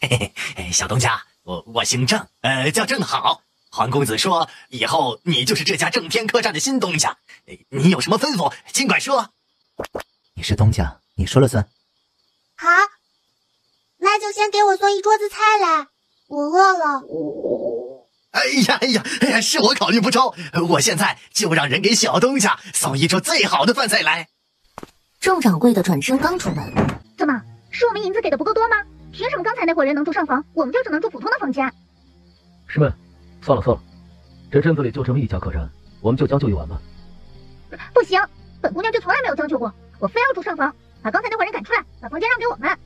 Speaker 7: 嘿嘿，小东家，我姓郑，叫郑好，黄公子说以后你就是这家正天客栈的新东家，你有什么吩咐尽管说。
Speaker 9: 你是东家，你说了算。
Speaker 2: 好，那就先给我送一桌子菜来，我饿了。
Speaker 7: 哎呀，是我考虑不周，我现在就让人给小东家送一桌最好的饭菜来。
Speaker 3: 郑掌柜的转身刚出门，
Speaker 10: 怎么是我们银子给的不够多吗？凭什么刚才那伙人能住上房，我们就只能住普通的房间？
Speaker 18: 师妹，算了，这镇子里就这么一家客栈，我们就将就一晚吧。
Speaker 10: 不行，本姑娘就从来没有将就过，我非要住上房，把刚才那伙人赶出来，把房间让给我们。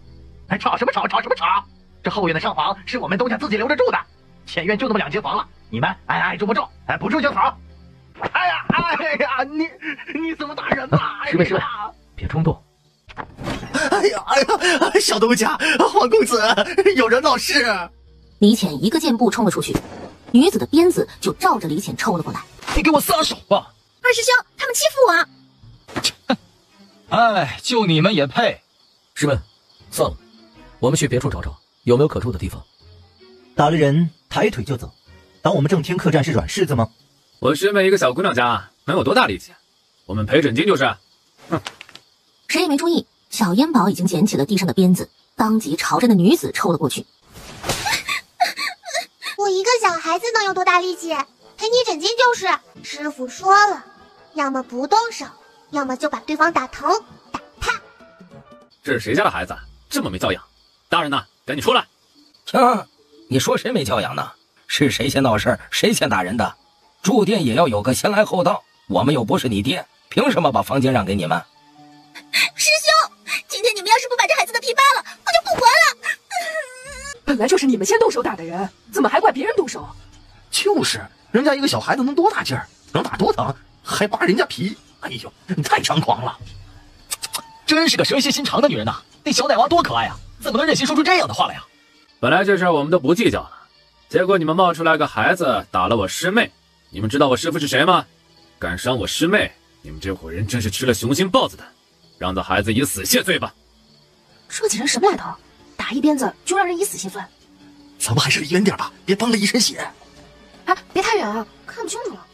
Speaker 12: 吵什么吵？这后院的上房是我们东家自己留着住的，前院就那么2间房了，你们爱住不住，不住就走。哎呀，你怎么打人呢？
Speaker 18: 师妹，别冲动。
Speaker 7: 哎呀，小东家，黄公子，有人闹事。
Speaker 3: 李浅一个箭步冲了出去，女子的鞭子就照着李浅抽了过来。
Speaker 12: 你给我撒手吧！
Speaker 10: 二师兄，他们欺负
Speaker 12: 我！哎，就你们也配？
Speaker 5: 师妹，算了，我们去别处找找，有没有可住的地方。
Speaker 9: 打了人抬腿就走，当我们正天客栈是软柿子吗？
Speaker 1: 我师妹一个小姑娘家，能有多大力气？我们赔准金就是。哼！
Speaker 3: 谁也没注意，小烟宝已经捡起了地上的鞭子，当即朝着那女子抽了过去。
Speaker 2: 我一个小孩子能有多大力气？赔你准金就是。师傅说了，要么不动手，要么就把对方打疼打怕。
Speaker 1: 这是谁家的孩子？这么没教养！大人呢？赶紧出来！
Speaker 6: 你说谁没教养呢？是谁先闹事谁先打人的？住店也要有个先来后到，我们又不是你爹，凭什么把房间让给你们？
Speaker 8: 师兄，今天你们要是不把这孩子的皮扒了，我就不管了。
Speaker 13: 本来就是你们先动手打的人，怎么还怪别人动手？
Speaker 12: 就是，人家一个小孩子能多大劲儿，能打多疼，还扒人家皮。哎呦，你太猖狂了！真是个蛇蝎心肠的女人呐！那小奶娃多可爱啊，怎么能忍心说出这样的话来呀？
Speaker 1: 本来这事我们都不计较了，结果你们冒出来个孩子打了我师妹。你们知道我师父是谁吗？敢伤我师妹，你们这伙人真是吃了雄心豹子胆，让这孩子以死谢罪吧。
Speaker 10: 这几人什么来头？打一鞭子就让人以死谢罪？
Speaker 7: 咱们还是离远点吧，别崩了一身血。
Speaker 10: 哎，别太远啊，看不清楚了。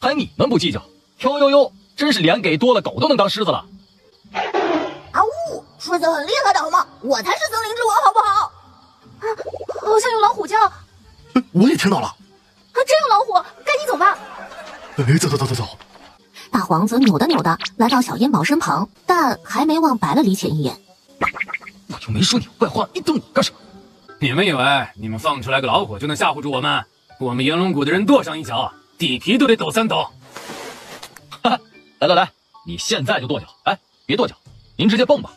Speaker 12: 还你们不计较？哟，真是脸给多了，狗都能当狮子了。
Speaker 8: 啊呜，狮子很厉害的好吗？我才是森林之王，好不好？
Speaker 10: 啊，好像有老虎叫。
Speaker 7: 我也听到了。
Speaker 10: 啊，真有老虎，赶紧走吧。
Speaker 7: 走。
Speaker 3: 大黄则扭的来到小烟宝身旁，但还没忘白了李浅一眼。
Speaker 12: 我又没说你坏话，你瞪我干什么？
Speaker 1: 你们以为你们放出来个老虎就能吓唬住我们？我们炎龙谷的人跺上一脚，地皮都得抖3抖。
Speaker 12: 来，你现在就跺脚！哎，别跺脚，您直接蹦吧。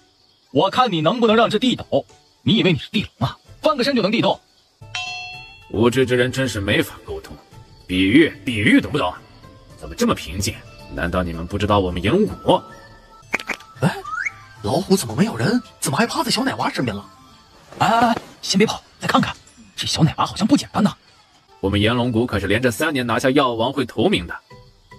Speaker 12: 我看你能不能让这地抖？你以为你是地龙啊？翻个身就能地动？
Speaker 1: 无知之人真是没法沟通。比喻懂不懂？怎么这么平静？难道你们不知道我们炎龙谷？
Speaker 7: 哎，老虎怎么没有人？怎么还趴在小奶娃身边了？
Speaker 12: 哎，先别跑，再看看，这小奶娃好像不简单呐。
Speaker 1: 我们炎龙谷可是连着3年拿下药王会头名的，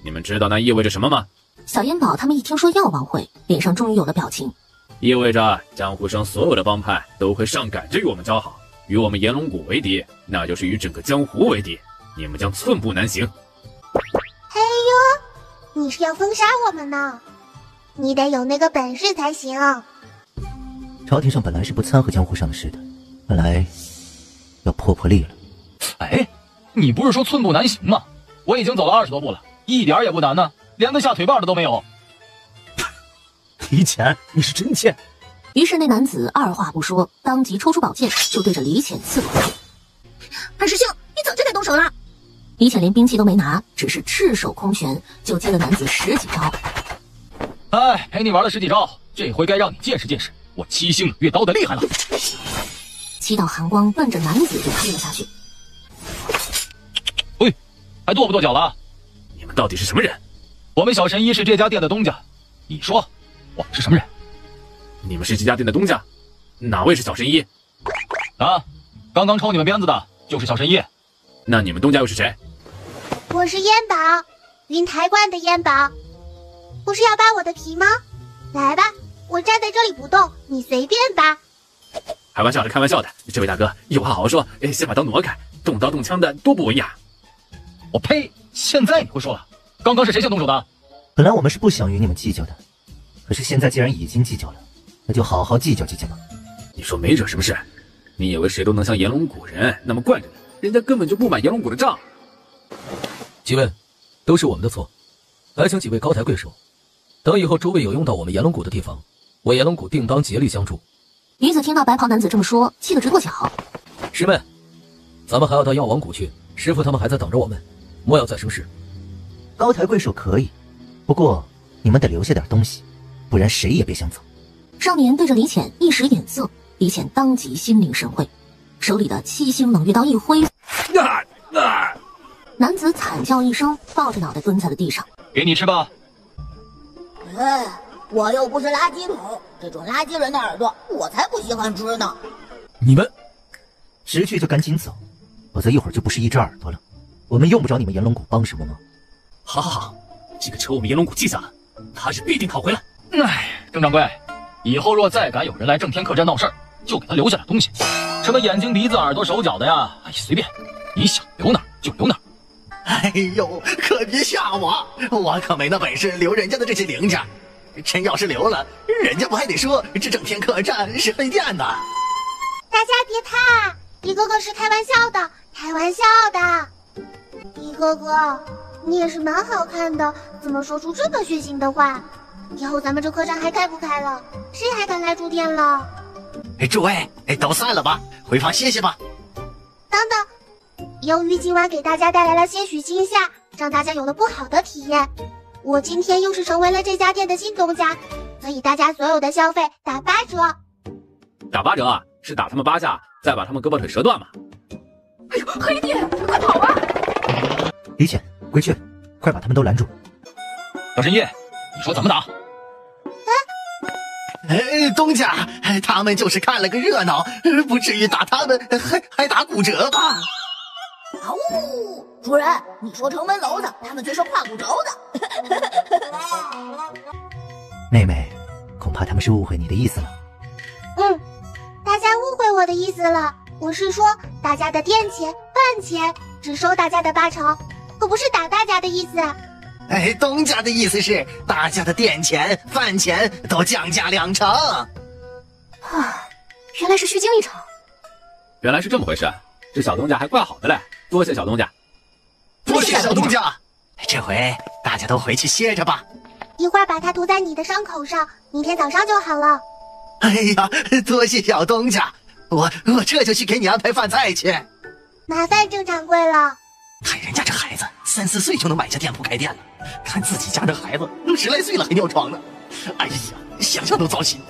Speaker 1: 你们知道那意味着什么吗？
Speaker 3: 小烟宝他们一听说药王会，脸上终于有了表情。
Speaker 1: 意味着江湖上所有的帮派都会上赶着与我们交好，与我们炎龙谷为敌，那就是与整个江湖为敌，你们将寸步难行。
Speaker 2: 嘿呦，你是要封杀我们呢？你得有那个本事才行。
Speaker 9: 朝廷上本来是不掺和江湖上的事的，看来要破例了。
Speaker 12: 哎，你不是说寸步难行吗？我已经走了20多步了，一点也不难呢，连个下腿绊的都没有。
Speaker 14: 李浅，你是真贱！
Speaker 3: 于是那男子二话不说，当即抽出宝剑就对着李浅刺了过去。
Speaker 8: 二师兄，你早就该动手了。
Speaker 3: 李浅连兵器都没拿，只是赤手空拳就接了男子10几招。
Speaker 12: 哎，陪你玩了10几招，这回该让你见识见识我7星冷月刀的厉害了。
Speaker 3: 7道寒光奔着男子就推了下去。
Speaker 12: 喂，还跺不跺脚了？
Speaker 1: 你们到底是什么人？
Speaker 12: 我们小神医是这家店的东家，你说我们是什么人？
Speaker 1: 你们是这家店的东家？哪位是小神医？
Speaker 12: 啊，刚刚抽你们鞭子的就是小神医。
Speaker 1: 那你们东家又是谁？
Speaker 2: 我是烟宝，云台观的烟宝。不是要扒我的皮吗？来吧，我站在这里不动，你随便扒。
Speaker 1: 开玩笑的，这位大哥有话好好说，先把刀挪开，
Speaker 16: 动刀动枪的多不文雅。我呸！现在你会说了，刚刚是谁先动手的？
Speaker 9: 本来我们是不想与你们计较的，可是现在既然已经计较了，那就好好计较计较吧。
Speaker 5: 你说没惹什么事，你以为谁都能像炎龙谷人那么惯着你？人家根本就不买炎龙谷的账。几位，都是我们的错，还请几位高抬贵手。等以后诸位有用到我们炎龙谷的地方，我炎龙谷定当竭力相助。
Speaker 3: 女子听到白袍男子这么说，气得直跺脚。
Speaker 5: 师妹，咱们还要到药王谷去，师傅他们还在等着我们，莫要再生事。
Speaker 9: 高抬贵手可以，不过你们得留下点东西，不然谁也别想走。
Speaker 3: 少年对着李浅一使眼色，李浅当即心领神会，手里的七星冷月刀一挥，男子惨叫一声，抱着脑袋蹲在了地上。
Speaker 16: 给你吃吧。
Speaker 11: 我又不是垃圾桶，这种垃圾人的耳朵我才不喜欢吃呢。
Speaker 9: 你们识趣就赶紧走，否则一会儿就不是一只耳朵了。我们用不着你们炎龙谷帮什么忙。
Speaker 16: 好好好，这个仇我们炎龙谷记下了，他是必定讨回来。郑掌柜，以后若再敢有人来正天客栈闹事儿，就给他留下点东西，什么眼睛、鼻子、耳朵、手脚的呀，随便，你想留哪儿就留哪儿。
Speaker 7: 哎呦，可别吓我，我可没那本事留人家的这些零件。真要是留了，人家不还得说这正天客栈是废店呢？
Speaker 2: 大家别怕，李哥哥是开玩笑的，开玩笑的。李哥哥，你也是蛮好看的，怎么说出这么血腥的话？以后咱们这客栈还开不开了？谁还敢来住店了？
Speaker 7: 诸位，都散了吧，回房歇歇吧。
Speaker 2: 等等，由于今晚给大家带来了些许惊吓，让大家有了不好的体验。我今天又是成为了这家店的新东家，所以大家所有的消费打8折。
Speaker 5: 打8折啊？是打他们8下，再把他们胳膊腿折断吗？
Speaker 10: 哎呦，黑弟，快跑啊！
Speaker 9: 李浅、归雀，快把他们都拦住！
Speaker 16: 小神医，你说怎么打？
Speaker 7: 东家，他们就是看了个热闹，不至于打他们，还打骨折吧？
Speaker 11: 啊呜！主人，你说城门楼子，他们却说胯骨轴子。
Speaker 9: 妹妹，恐怕他们是误会你的意思了。
Speaker 2: 大家误会我的意思了。我是说，大家的店钱、饭钱只收大家的8成，可不是打大家的意思。
Speaker 7: 东家的意思是，大家的店钱、饭钱都降价2成。
Speaker 10: 原来是虚惊一场。
Speaker 5: 原来是这么回事，这小东家还怪好的嘞，多谢小东家。
Speaker 7: 多谢小东家。这回大家都回去歇着吧。
Speaker 2: 一会儿把它涂在你的伤口上，明天早上就好了。
Speaker 7: 哎呀，多谢小东家，我这就去给你安排饭菜去。
Speaker 2: 麻烦郑掌柜了。
Speaker 7: 看人家这孩子3、4岁就能买下店铺开店了，看自己家这孩子都10来岁了还尿床呢。哎呀，想想都糟心。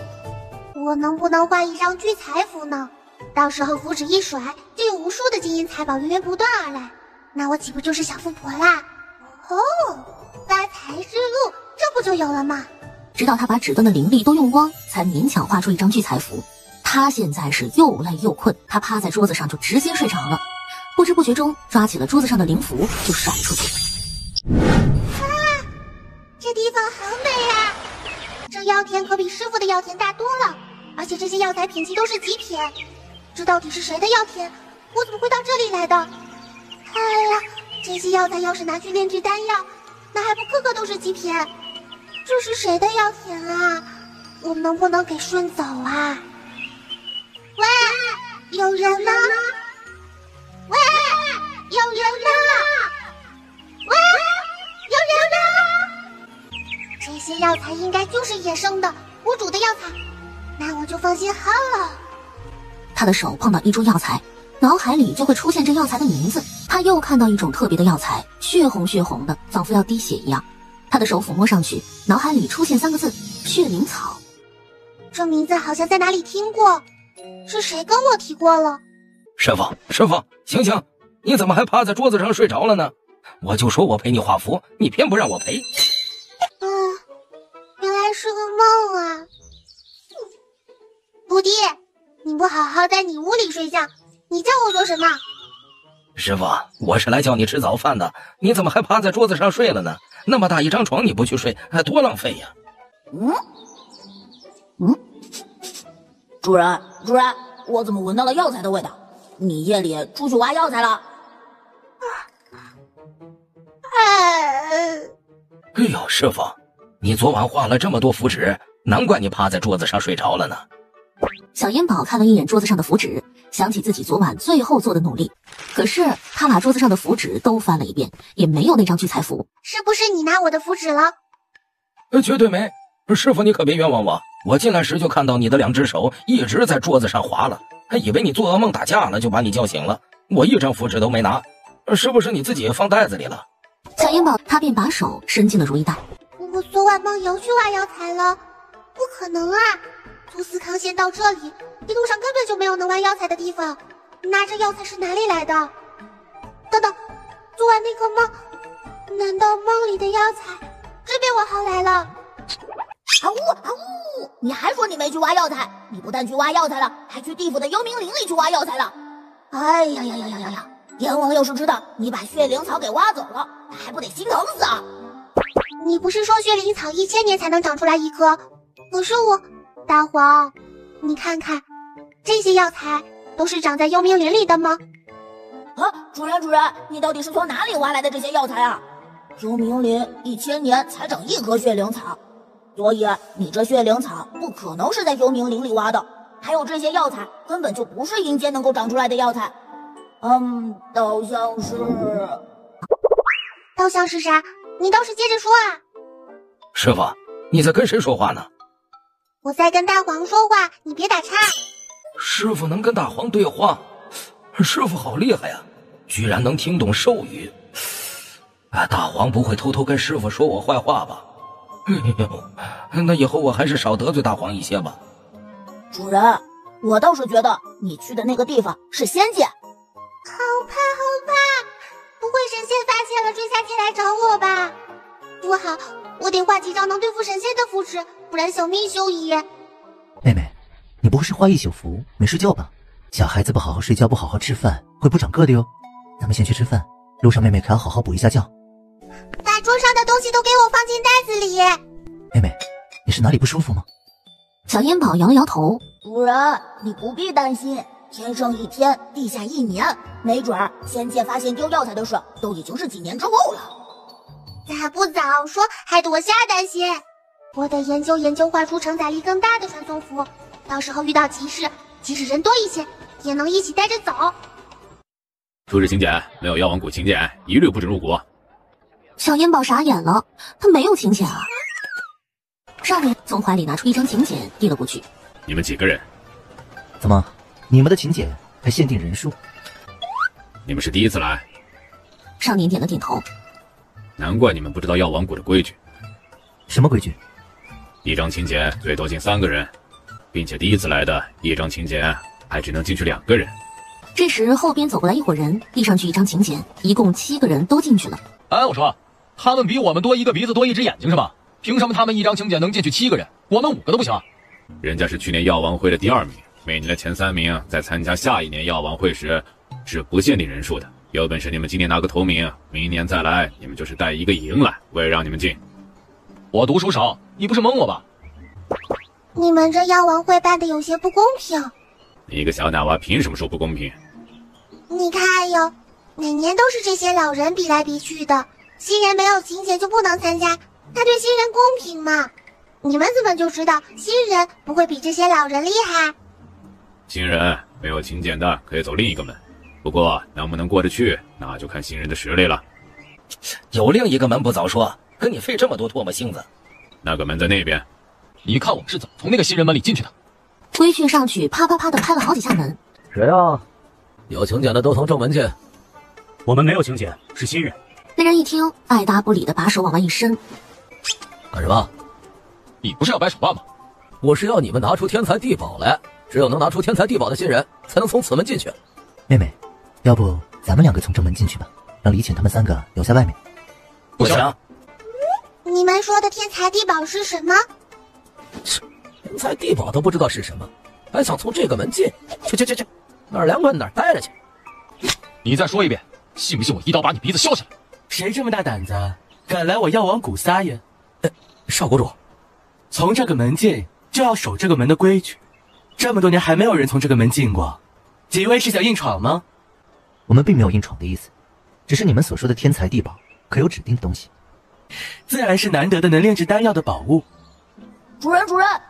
Speaker 2: 我能不能换一张聚财符呢？到时候符纸一甩，就有无数的金银财宝源源不断而来，那我岂不就是小富婆啦？发财之路，这不就有了吗？
Speaker 3: 直到他把纸端的灵力都用光，才勉强画出一张聚财符。他现在是又累又困，他趴在桌子上就直接睡着了。不知不觉中，抓起了桌子上的灵符就甩出去。
Speaker 2: 这地方好美啊！这药田可比师傅的药田大多了，而且这些药材品级都是极品。这到底是谁的药田？我怎么会到这里来的？哎呀，这些药材要是拿去炼制丹药，那还不个个都是极品？这是谁的药田啊？我能不能给顺走啊？喂，有人吗？喂，有人吗？喂，有人吗？这些药材应该就是野生的，我煮的药材，那我就放心好了。
Speaker 3: 他的手碰到一株药材，脑海里就会出现这药材的名字。他又看到一种特别的药材，血红血红的，仿佛要滴血一样。他的手抚摸上去，脑海里出现3个字：血灵草。
Speaker 2: 这名字好像在哪里听过，是谁跟我提过了？
Speaker 15: 师傅，醒醒！你怎么还趴在桌子上睡着了呢？我就说我陪你画符，你偏不让我陪。
Speaker 2: 原来是个梦啊！徒弟，你不好好在你屋里睡觉，你叫我做什么？
Speaker 15: 师傅，我是来叫你吃早饭的，你怎么还趴在桌子上睡了呢？那么大一张床你不去睡，多浪费呀！
Speaker 11: 主人，我怎么闻到了药材的味道？你夜里出去挖药材了？
Speaker 6: 哎呦，师傅，你昨晚画了这么多符纸，难怪你趴在桌子上睡着了呢。
Speaker 3: 小烟宝看了一眼桌子上的符纸，想起自己昨晚最后做的努力，可是他把桌子上的符纸都翻了一遍，也没有那张聚财符。
Speaker 2: 是不是你拿我的符纸了？
Speaker 6: 绝对没。师傅，你可别冤枉我。我进来时就看到你的2只手一直在桌子上划了，还以为你做噩梦打架了，就把你叫醒了。我一张符纸都没拿，是不是你自己放袋子里了？
Speaker 3: 小烟宝他便把手伸进了如意袋。
Speaker 2: 我昨晚梦游去挖药材了，不可能啊！从思康县到这里，一路上根本就没有能挖药材的地方。拿着药材是哪里来的？等等，昨晚那个梦，难道梦里的药材真被我薅来了？
Speaker 11: 啊呜啊呜！你还说你没去挖药材？你不但去挖药材了，还去地府的幽冥林里去挖药材了。哎呀呀呀呀呀呀！阎王要是知道你把血灵草给挖走了，他还不得心疼死啊！
Speaker 2: 你不是说血灵草1000年才能长出来一颗？可是大黄，你看看，这些药材都是长在幽冥林里的吗？
Speaker 11: 啊，主人，你到底是从哪里挖来的这些药材啊？幽冥林1000年才长1颗血灵草，所以你这血灵草不可能是在幽冥林里挖的。还有这些药材根本就不是阴间能够长出来的药材。
Speaker 2: 倒像是啥？你倒是接着说啊！
Speaker 6: 师傅，你在跟谁说话呢？
Speaker 2: 我在跟大黄说话，你别打岔。
Speaker 6: 师傅能跟大黄对话，师傅好厉害呀，居然能听懂兽语。大黄不会偷偷跟师傅说我坏话吧？那以后我还是少得罪大黄一些吧。
Speaker 11: 主人，我倒是觉得你去的那个地方是仙界。
Speaker 2: 好怕，不会神仙发现了追下前来找我吧？不好，我得画几张能对付神仙的符纸，不然小命休矣。
Speaker 9: 妹妹，你不会是画一宿符没睡觉吧？小孩子不好好睡觉，不好好吃饭，会不长个的哟。咱们先去吃饭，路上妹妹可要好好补一下觉。
Speaker 2: 把桌上的东西都给我放进袋子里。
Speaker 9: 妹妹，你是哪里不舒服吗？
Speaker 3: 小烟宝摇了摇头。
Speaker 11: 主人，你不必担心，天上1天，地下1年，没准儿仙界发现丢药材的事都已经是几年之后了。
Speaker 2: 咋不早说，还多下担心。我得研究画出承载力更大的传送符，到时候遇到急事，即使人多一些，也能一起带着走。
Speaker 16: 出示请柬，没有药王谷请柬，一律不准入谷。
Speaker 3: 小烟宝傻眼了，他没有请柬啊。少年从怀里拿出一张请柬递了过去。
Speaker 16: 你们几个人？
Speaker 9: 怎么，你们的请柬还限定人数？
Speaker 16: 你们是第一次来？
Speaker 3: 少年点了点头。
Speaker 16: 难怪你们不知道药王谷的规矩。
Speaker 9: 什么规矩？
Speaker 16: 一张请柬最多进3个人，并且第一次来的一张请柬还只能进去2个人。
Speaker 3: 这时后边走过来一伙人，递上去一张请柬，一共7个人都进去了。
Speaker 16: 我说，他们比我们多1个鼻子多1只眼睛是吗？凭什么他们一张请柬能进去7个人，我们5个都不行？人家是去年药王会的第2名，每年的前3名在参加下一年药王会时是不限定人数的。有本事你们今年拿个头名，明年再来，你们就是带1个营来，我也让你们进。我读书少，你不是蒙我吧？
Speaker 2: 你们这药王会办的有些不公平。
Speaker 16: 你一个小奶娃凭什么说不公平？
Speaker 2: 你看哟，每年都是这些老人比来比去的，新人没有请柬就不能参加，那对新人公平吗？你们怎么就知道新人不会比这些老人厉害？
Speaker 16: 新人没有请柬的可以走另一个门，不过能不能过得去，那就看新人的实力了。
Speaker 6: 有另一个门不早说，跟你费这么多唾沫星子。
Speaker 16: 那个门在那边，你看我们是怎么从那个新人门里进去的？
Speaker 3: 规训上去啪啪啪的拍了好几下门。
Speaker 18: 谁啊？
Speaker 5: 有请柬的都从正门进。
Speaker 14: 我们没有请柬，是新人。
Speaker 3: 那人一听，爱答不理的把手往外一伸。
Speaker 5: 干什么？
Speaker 16: 你不是要摆手腕吗？
Speaker 5: 我是要你们拿出天才地宝来，只有能拿出天才地宝的新人才能从此门进去。
Speaker 9: 妹妹，要不咱们2个从正门进去吧，让李浅他们3个留在外面。
Speaker 6: 不行。
Speaker 2: 你们说的天才地宝是什么？
Speaker 5: 天才地宝都不知道是什么，还想从这个门进？去，哪儿凉快哪儿待着去。
Speaker 16: 你再说一遍，信不信我一刀把你鼻子削下来？
Speaker 4: 谁这么大胆子，敢来我药王谷撒野？
Speaker 5: 少谷主，
Speaker 4: 从这个门进就要守这个门的规矩，这么多年还没有人从这个门进过，几位是想硬闯吗？
Speaker 9: 我们并没有硬闯的意思，只是你们所说的天材地宝，可有指定的东西？
Speaker 4: 自然是难得的能炼制丹药的宝物。
Speaker 11: 主人，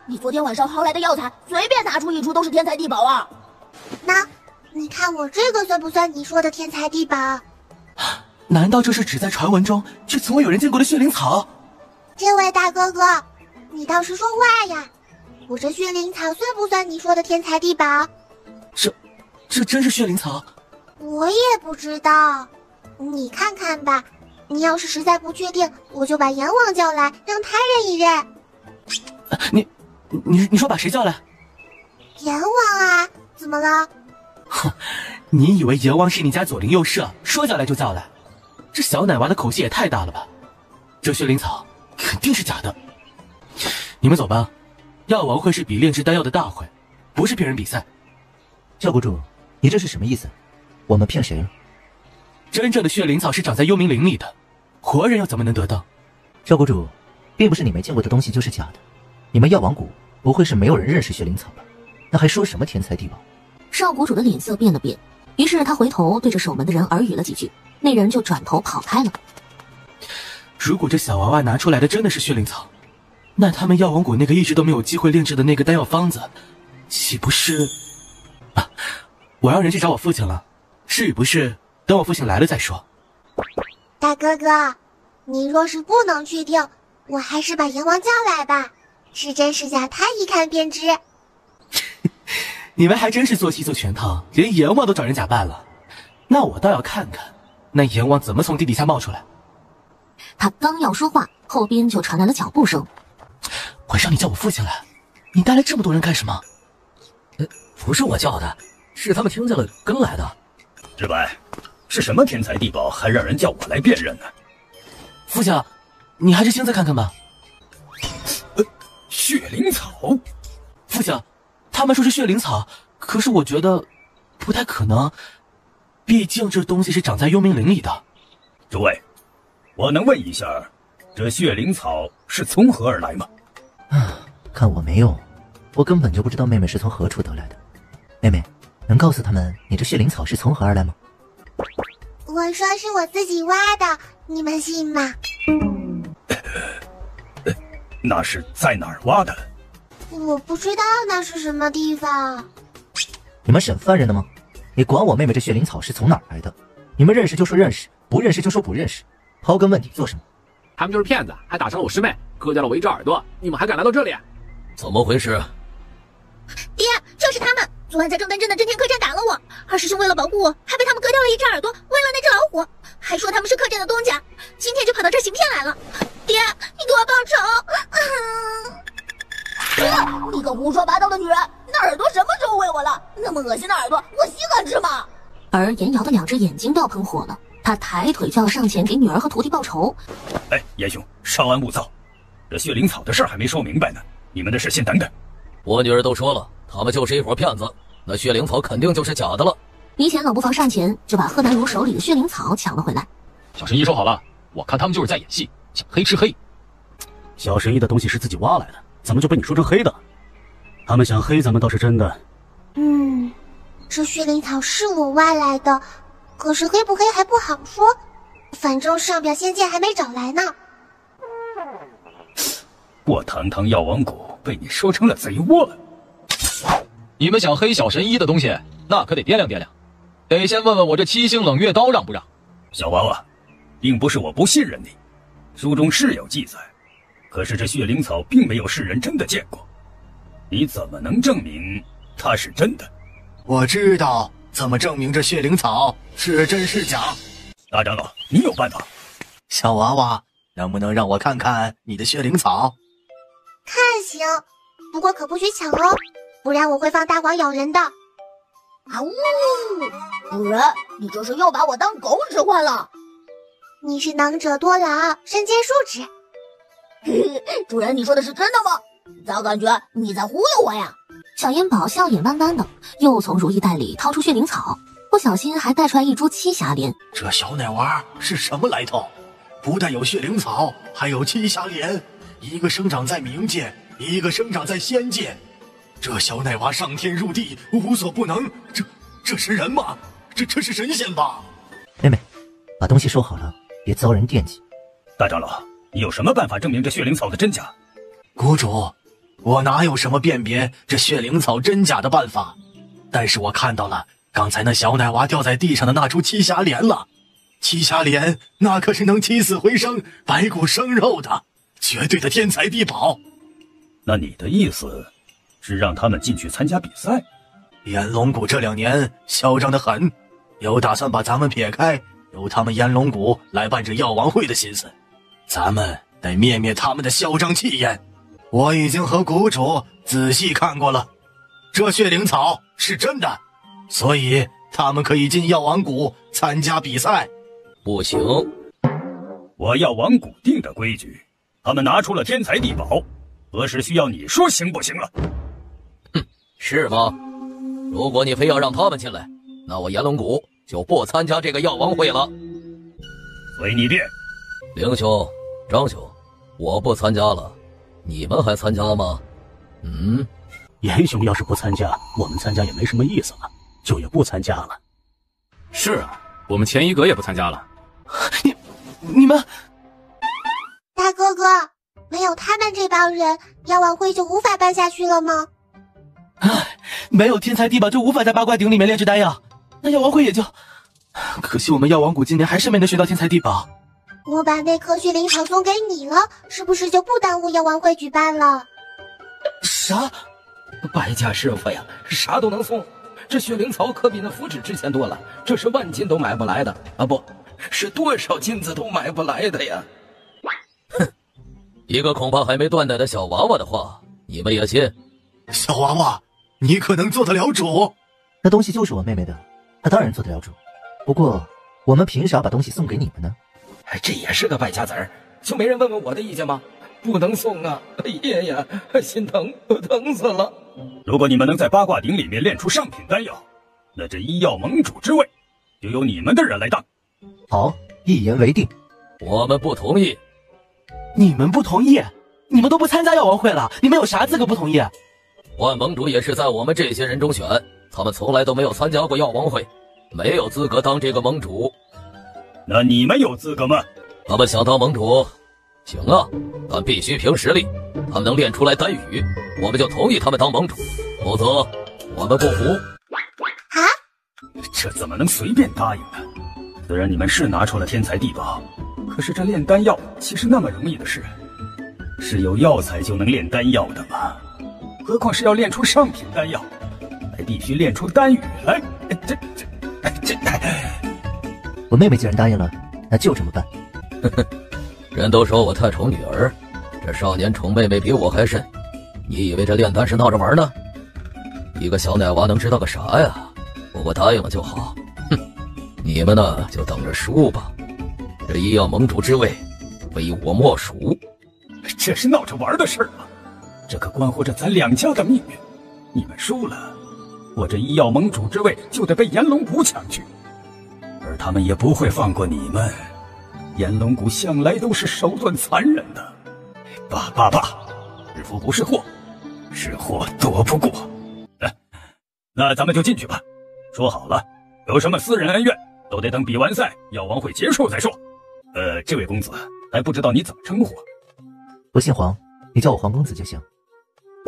Speaker 11: 你昨天晚上薅来的药材，随便拿出一株都是天材地宝啊！
Speaker 2: 那，你看我这个算不算你说的天材地宝？
Speaker 4: 难道这是只在传闻中却从未有人见过的血灵草？
Speaker 2: 这位大哥哥，你倒是说话呀！我这血灵草算不算你说的天材地宝？
Speaker 4: 这真是血灵草？
Speaker 2: 我也不知道，你看看吧。你要是实在不确定，我就把阎王叫来，让他认一认。
Speaker 4: 你说把谁叫来？
Speaker 2: 阎王啊？怎么了？
Speaker 4: 哼，你以为阎王是你家左邻右舍，说叫来就叫来？这小奶娃的口气也太大了吧！这血灵草肯定是假的。你们走吧，药王会是比炼制丹药的大会，不是骗人比赛。
Speaker 9: 教谷主，你这是什么意思？我们骗谁了？
Speaker 4: 真正的血灵草是长在幽冥林里的，活人又怎么能得到？
Speaker 9: 教谷主，并不是你没见过的东西就是假的。你们药王谷不会是没有人认识血灵草吧？那还说什么天才地宝？
Speaker 3: 少谷主的脸色变了变，于是他回头对着守门的人耳语了几句，那人就转头跑开了。
Speaker 4: 如果这小娃娃拿出来的真的是血灵草，那他们药王谷那个一直都没有机会炼制的那个丹药方子，岂不是……我让人去找我父亲了，是与不是等我父亲来了再说。
Speaker 2: 大哥哥，你若是不能确定，我还是把阎王叫来吧，是真是假他一看便知。
Speaker 4: 你们还真是做戏做全套，连阎王都找人假扮了。那我倒要看看，那阎王怎么从地底下冒出来。
Speaker 3: 他刚要说话，后边就传来了脚步声。
Speaker 4: 晚上你叫我父亲来，你带来这么多人干什么？
Speaker 5: 不是我叫的，是他们听见了跟来的。
Speaker 1: 志白，是什么天才地宝，还让人叫我来辨认呢？
Speaker 4: 父亲，你还是亲自看看吧。
Speaker 1: 血灵草？
Speaker 4: 父亲，他们说是血灵草，可是我觉得不太可能，毕竟这东西是长在幽冥林里的。
Speaker 1: 诸位，我能问一下，这血灵草是从何而来吗？
Speaker 9: 看我没用，我根本就不知道妹妹是从何处得来的。妹妹，能告诉他们你这血灵草是从何而来吗？
Speaker 2: 我说是我自己挖的，你们信吗？
Speaker 1: 那是在哪儿挖的？
Speaker 2: 我不知道那是什么地方。
Speaker 9: 你们审犯人的吗？你管我妹妹这血灵草是从哪儿来的？你们认识就说认识，不认识就说不认识，刨根问底做什么？
Speaker 19: 他们就是骗子，还打伤了我师妹，割掉了我一只耳朵，你们还敢来到这里？
Speaker 5: 怎么回事？
Speaker 8: 爹，就是他们！昨晚在正丹镇的真田客栈打了我，二师兄为了保护我，还被他们割掉了一只耳朵，喂了那只老虎，还说他们是客栈的东家，今天就跑到这儿行骗来了。爹，你给我报
Speaker 11: 仇！你个胡说八道的女人，那耳朵什么时候喂我了？那么恶心的耳朵，我心敢吃吗？
Speaker 3: 而严瑶的两只眼睛都要喷火了，他抬腿就要上前给女儿和徒弟报仇。
Speaker 1: 哎，严兄，稍安勿躁，这血灵草的事儿还没说明白呢，你们的事先等等。
Speaker 5: 我女儿都说了，他们就是一伙骗子，那血灵草肯定就是假的了。
Speaker 3: 李显冷不防上前就把贺南如手里的血灵草抢了回来。
Speaker 16: 小神医说好了，我看他们就是在演戏，想黑吃黑。
Speaker 14: 小神医的东西是自己挖来的，怎么就被你说成黑的？他们想黑咱们倒是真的。
Speaker 2: 这血灵草是我挖来的，可是黑不黑还不好说，反正上表仙剑还没找来呢。
Speaker 1: 我堂堂药王谷被你说成了贼窝。
Speaker 16: 你们想黑小神医的东西，那可得掂量掂量，得先问问我这七星冷月刀让不让。
Speaker 1: 小娃娃，并不是我不信任你，书中是有记载，可是这血灵草并没有世人真的见过，你怎么能证明它是真的？
Speaker 7: 我知道怎么证明这血灵草是真是假。
Speaker 1: 大长老，你有办法？
Speaker 7: 小娃娃，能不能让我看看你的血灵草？
Speaker 2: 看行，不过可不许抢哦，不然我会放大黄咬人的。
Speaker 11: 啊呜！主人，你这是又把我当狗使唤了。
Speaker 2: 你是能者多劳，身兼数职。
Speaker 11: 主人，你说的是真的吗？咋感觉你在忽悠我呀？
Speaker 3: 小烟宝笑眼弯弯的，又从如意袋里掏出血灵草，不小心还带出来一株七霞莲。
Speaker 7: 这小奶娃是什么来头？不但有血灵草，还有七霞莲，一个生长在冥界，一个生长在仙界。这小奶娃上天入地无所不能，这是人吗？这是神仙吧？
Speaker 9: 妹妹，把东西收好了，别遭人惦记。
Speaker 1: 大长老，你有什么办法证明这血灵草的真假？
Speaker 7: 谷主，我哪有什么辨别这血灵草真假的办法？但是我看到了刚才那小奶娃掉在地上的那株栖霞莲了。栖霞莲那可是能起死回生、白骨生肉的，绝对的天才地宝。
Speaker 1: 那你的意思是让他们进去参加比赛？
Speaker 7: 炎龙谷这2年嚣张得很，有打算把咱们撇开，由他们炎龙谷来办这药王会的心思。咱们得灭灭他们的嚣张气焰。我已经和谷主仔细看过了，这血灵草是真的，所以他们可以进药王谷参加比赛。
Speaker 5: 不行，
Speaker 1: 我药王谷定的规矩，他们拿出了天才地宝，何时需要你说行不行了？
Speaker 5: 哼，是吗？如果你非要让他们进来，那我炎龙谷就不参加这个药王会了。
Speaker 1: 随你便。
Speaker 5: 凌兄、张兄，我不参加了，你们还参加吗？
Speaker 14: 严兄要是不参加，我们参加也没什么意思了，就也不参加了。
Speaker 19: 是啊，我们前一格也不参加了。
Speaker 4: 你们，
Speaker 2: 大哥哥，没有他们这帮人，药王会就无法办下去了吗？
Speaker 4: 没有天才地宝就无法在八卦鼎里面炼制丹药，那药王会也就……可惜我们药王谷今年还是没能学到天才地宝。
Speaker 2: 我把那颗血灵草送给你了，是不是就不耽误药王会举办了？
Speaker 4: 啥？
Speaker 6: 白家师傅呀，啥都能送，这血灵草可比那符纸值钱多了，这是万金都买不来的啊！不是多少金子都买不来的呀！
Speaker 5: 哼，一个恐怕还没断奶的小娃娃的话，你们也信？
Speaker 7: 小娃娃，你可能做得了主？
Speaker 9: 那东西就是我妹妹的，她当然做得了主。不过，我们凭啥把东西送给你们呢？
Speaker 6: 这也是个败家子儿，就没人问问我的意见吗？不能送啊！爷呀，心疼，疼死了！
Speaker 1: 如果你们能在八卦鼎里面炼出上品丹药，那这医药盟主之位就由你们的人来当。
Speaker 9: 好，一言为定。
Speaker 5: 我们不同意。
Speaker 4: 你们不同意？你们都不参加药王会了，你们有啥资格不同意？
Speaker 5: 换盟主也是在我们这些人中选，他们从来都没有参加过药王会，没有资格当这个盟主。
Speaker 1: 那你们有资格吗？
Speaker 5: 他们想当盟主，行啊，但必须凭实力。他们能练出来丹羽，我们就同意他们当盟主，否则我们不服。
Speaker 2: 啊？
Speaker 1: 这怎么能随便答应呢？虽然你们是拿出了天才地宝，可是这炼丹药岂是那么容易的事？是有药材就能炼丹药的吗？何况是要炼出上品丹药，还必须炼出丹羽来。
Speaker 9: 我妹妹既然答应了，那就这么办。
Speaker 5: 人都说我太宠女儿，这少年宠妹妹比我还甚。你以为这炼丹是闹着玩呢？一个小奶娃能知道个啥呀？我答应了就好。哼，你们呢就等着输吧。这医药盟主之位，非我莫属。
Speaker 1: 这是闹着玩的事吗？这可关乎着咱两家的命运。你们输了，我这医药盟主之位就得被炎龙谷抢去，而他们也不会放过你们。炎龙谷向来都是手段残忍的。罢，师傅不是货，是货躲不过。那咱们就进去吧。说好了，有什么私人恩怨，都得等比完赛、药王会结束再说。这位公子还不知道你怎么称呼？
Speaker 9: 我姓黄，你叫我黄公子就行。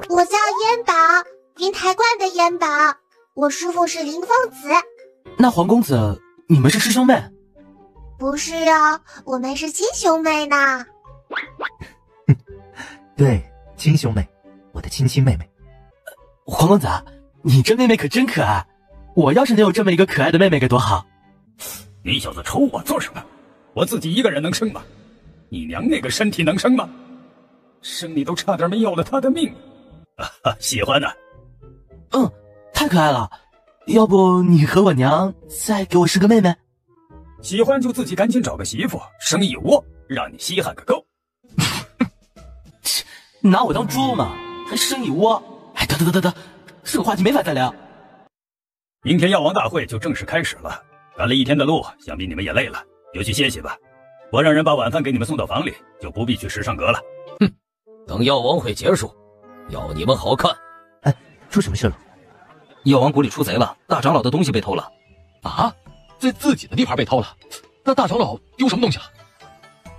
Speaker 2: 我叫燕宝，云台观的燕宝。我师父是林凤子。
Speaker 4: 那黄公子，你们是师兄妹？
Speaker 2: 不是哦，我们是亲兄妹呢。
Speaker 9: 对，亲兄妹，我的亲妹妹。
Speaker 4: 黄公子，你这妹妹可真可爱，我要是能有这么一个可爱的妹妹该多好。
Speaker 1: 你小子瞅我做什么？我自己一个人能生吗？你娘那个身体能生吗？生你都差点没要了她的命。喜欢呢。
Speaker 4: 太可爱了，要不你和我娘再给我生个妹妹？
Speaker 1: 喜欢就自己赶紧找个媳妇生一窝，让你稀罕个够。
Speaker 4: 拿我当猪吗？还生一窝？哎，得，这个话题没法再聊。
Speaker 1: 明天药王大会就正式开始了，赶了一天的路，想必你们也累了，就去歇歇吧。我让人把晚饭给你们送到房里，就不必去时尚阁了。
Speaker 5: 等药王会结束，要你们好看。
Speaker 9: 哎，出什么事了？
Speaker 6: 药王谷里出贼了，大长老的东西被偷了。
Speaker 16: 啊，在自己的地盘被偷了？那大长老丢什么东西了？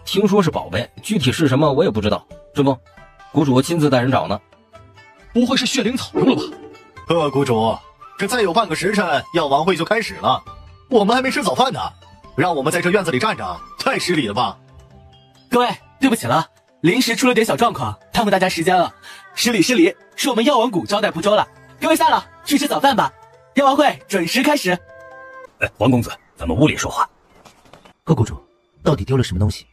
Speaker 6: 听说是宝贝，具体是什么我也不知道。这不，谷主亲自带人找呢。
Speaker 16: 不会是血灵草丢了吧？
Speaker 7: 谷主，这再有半个时辰，药王会就开始了，我们还没吃早饭呢，让我们在这院子里站着，太失礼了吧？
Speaker 4: 各位，对不起了，临时出了点小状况，耽误大家时间了。失礼，是我们药王谷招待不周了。各位散了，去吃早饭吧。药王会准时开始。
Speaker 14: 王公子，咱们屋里说话。
Speaker 9: 贺谷主，到底丢了什么东西？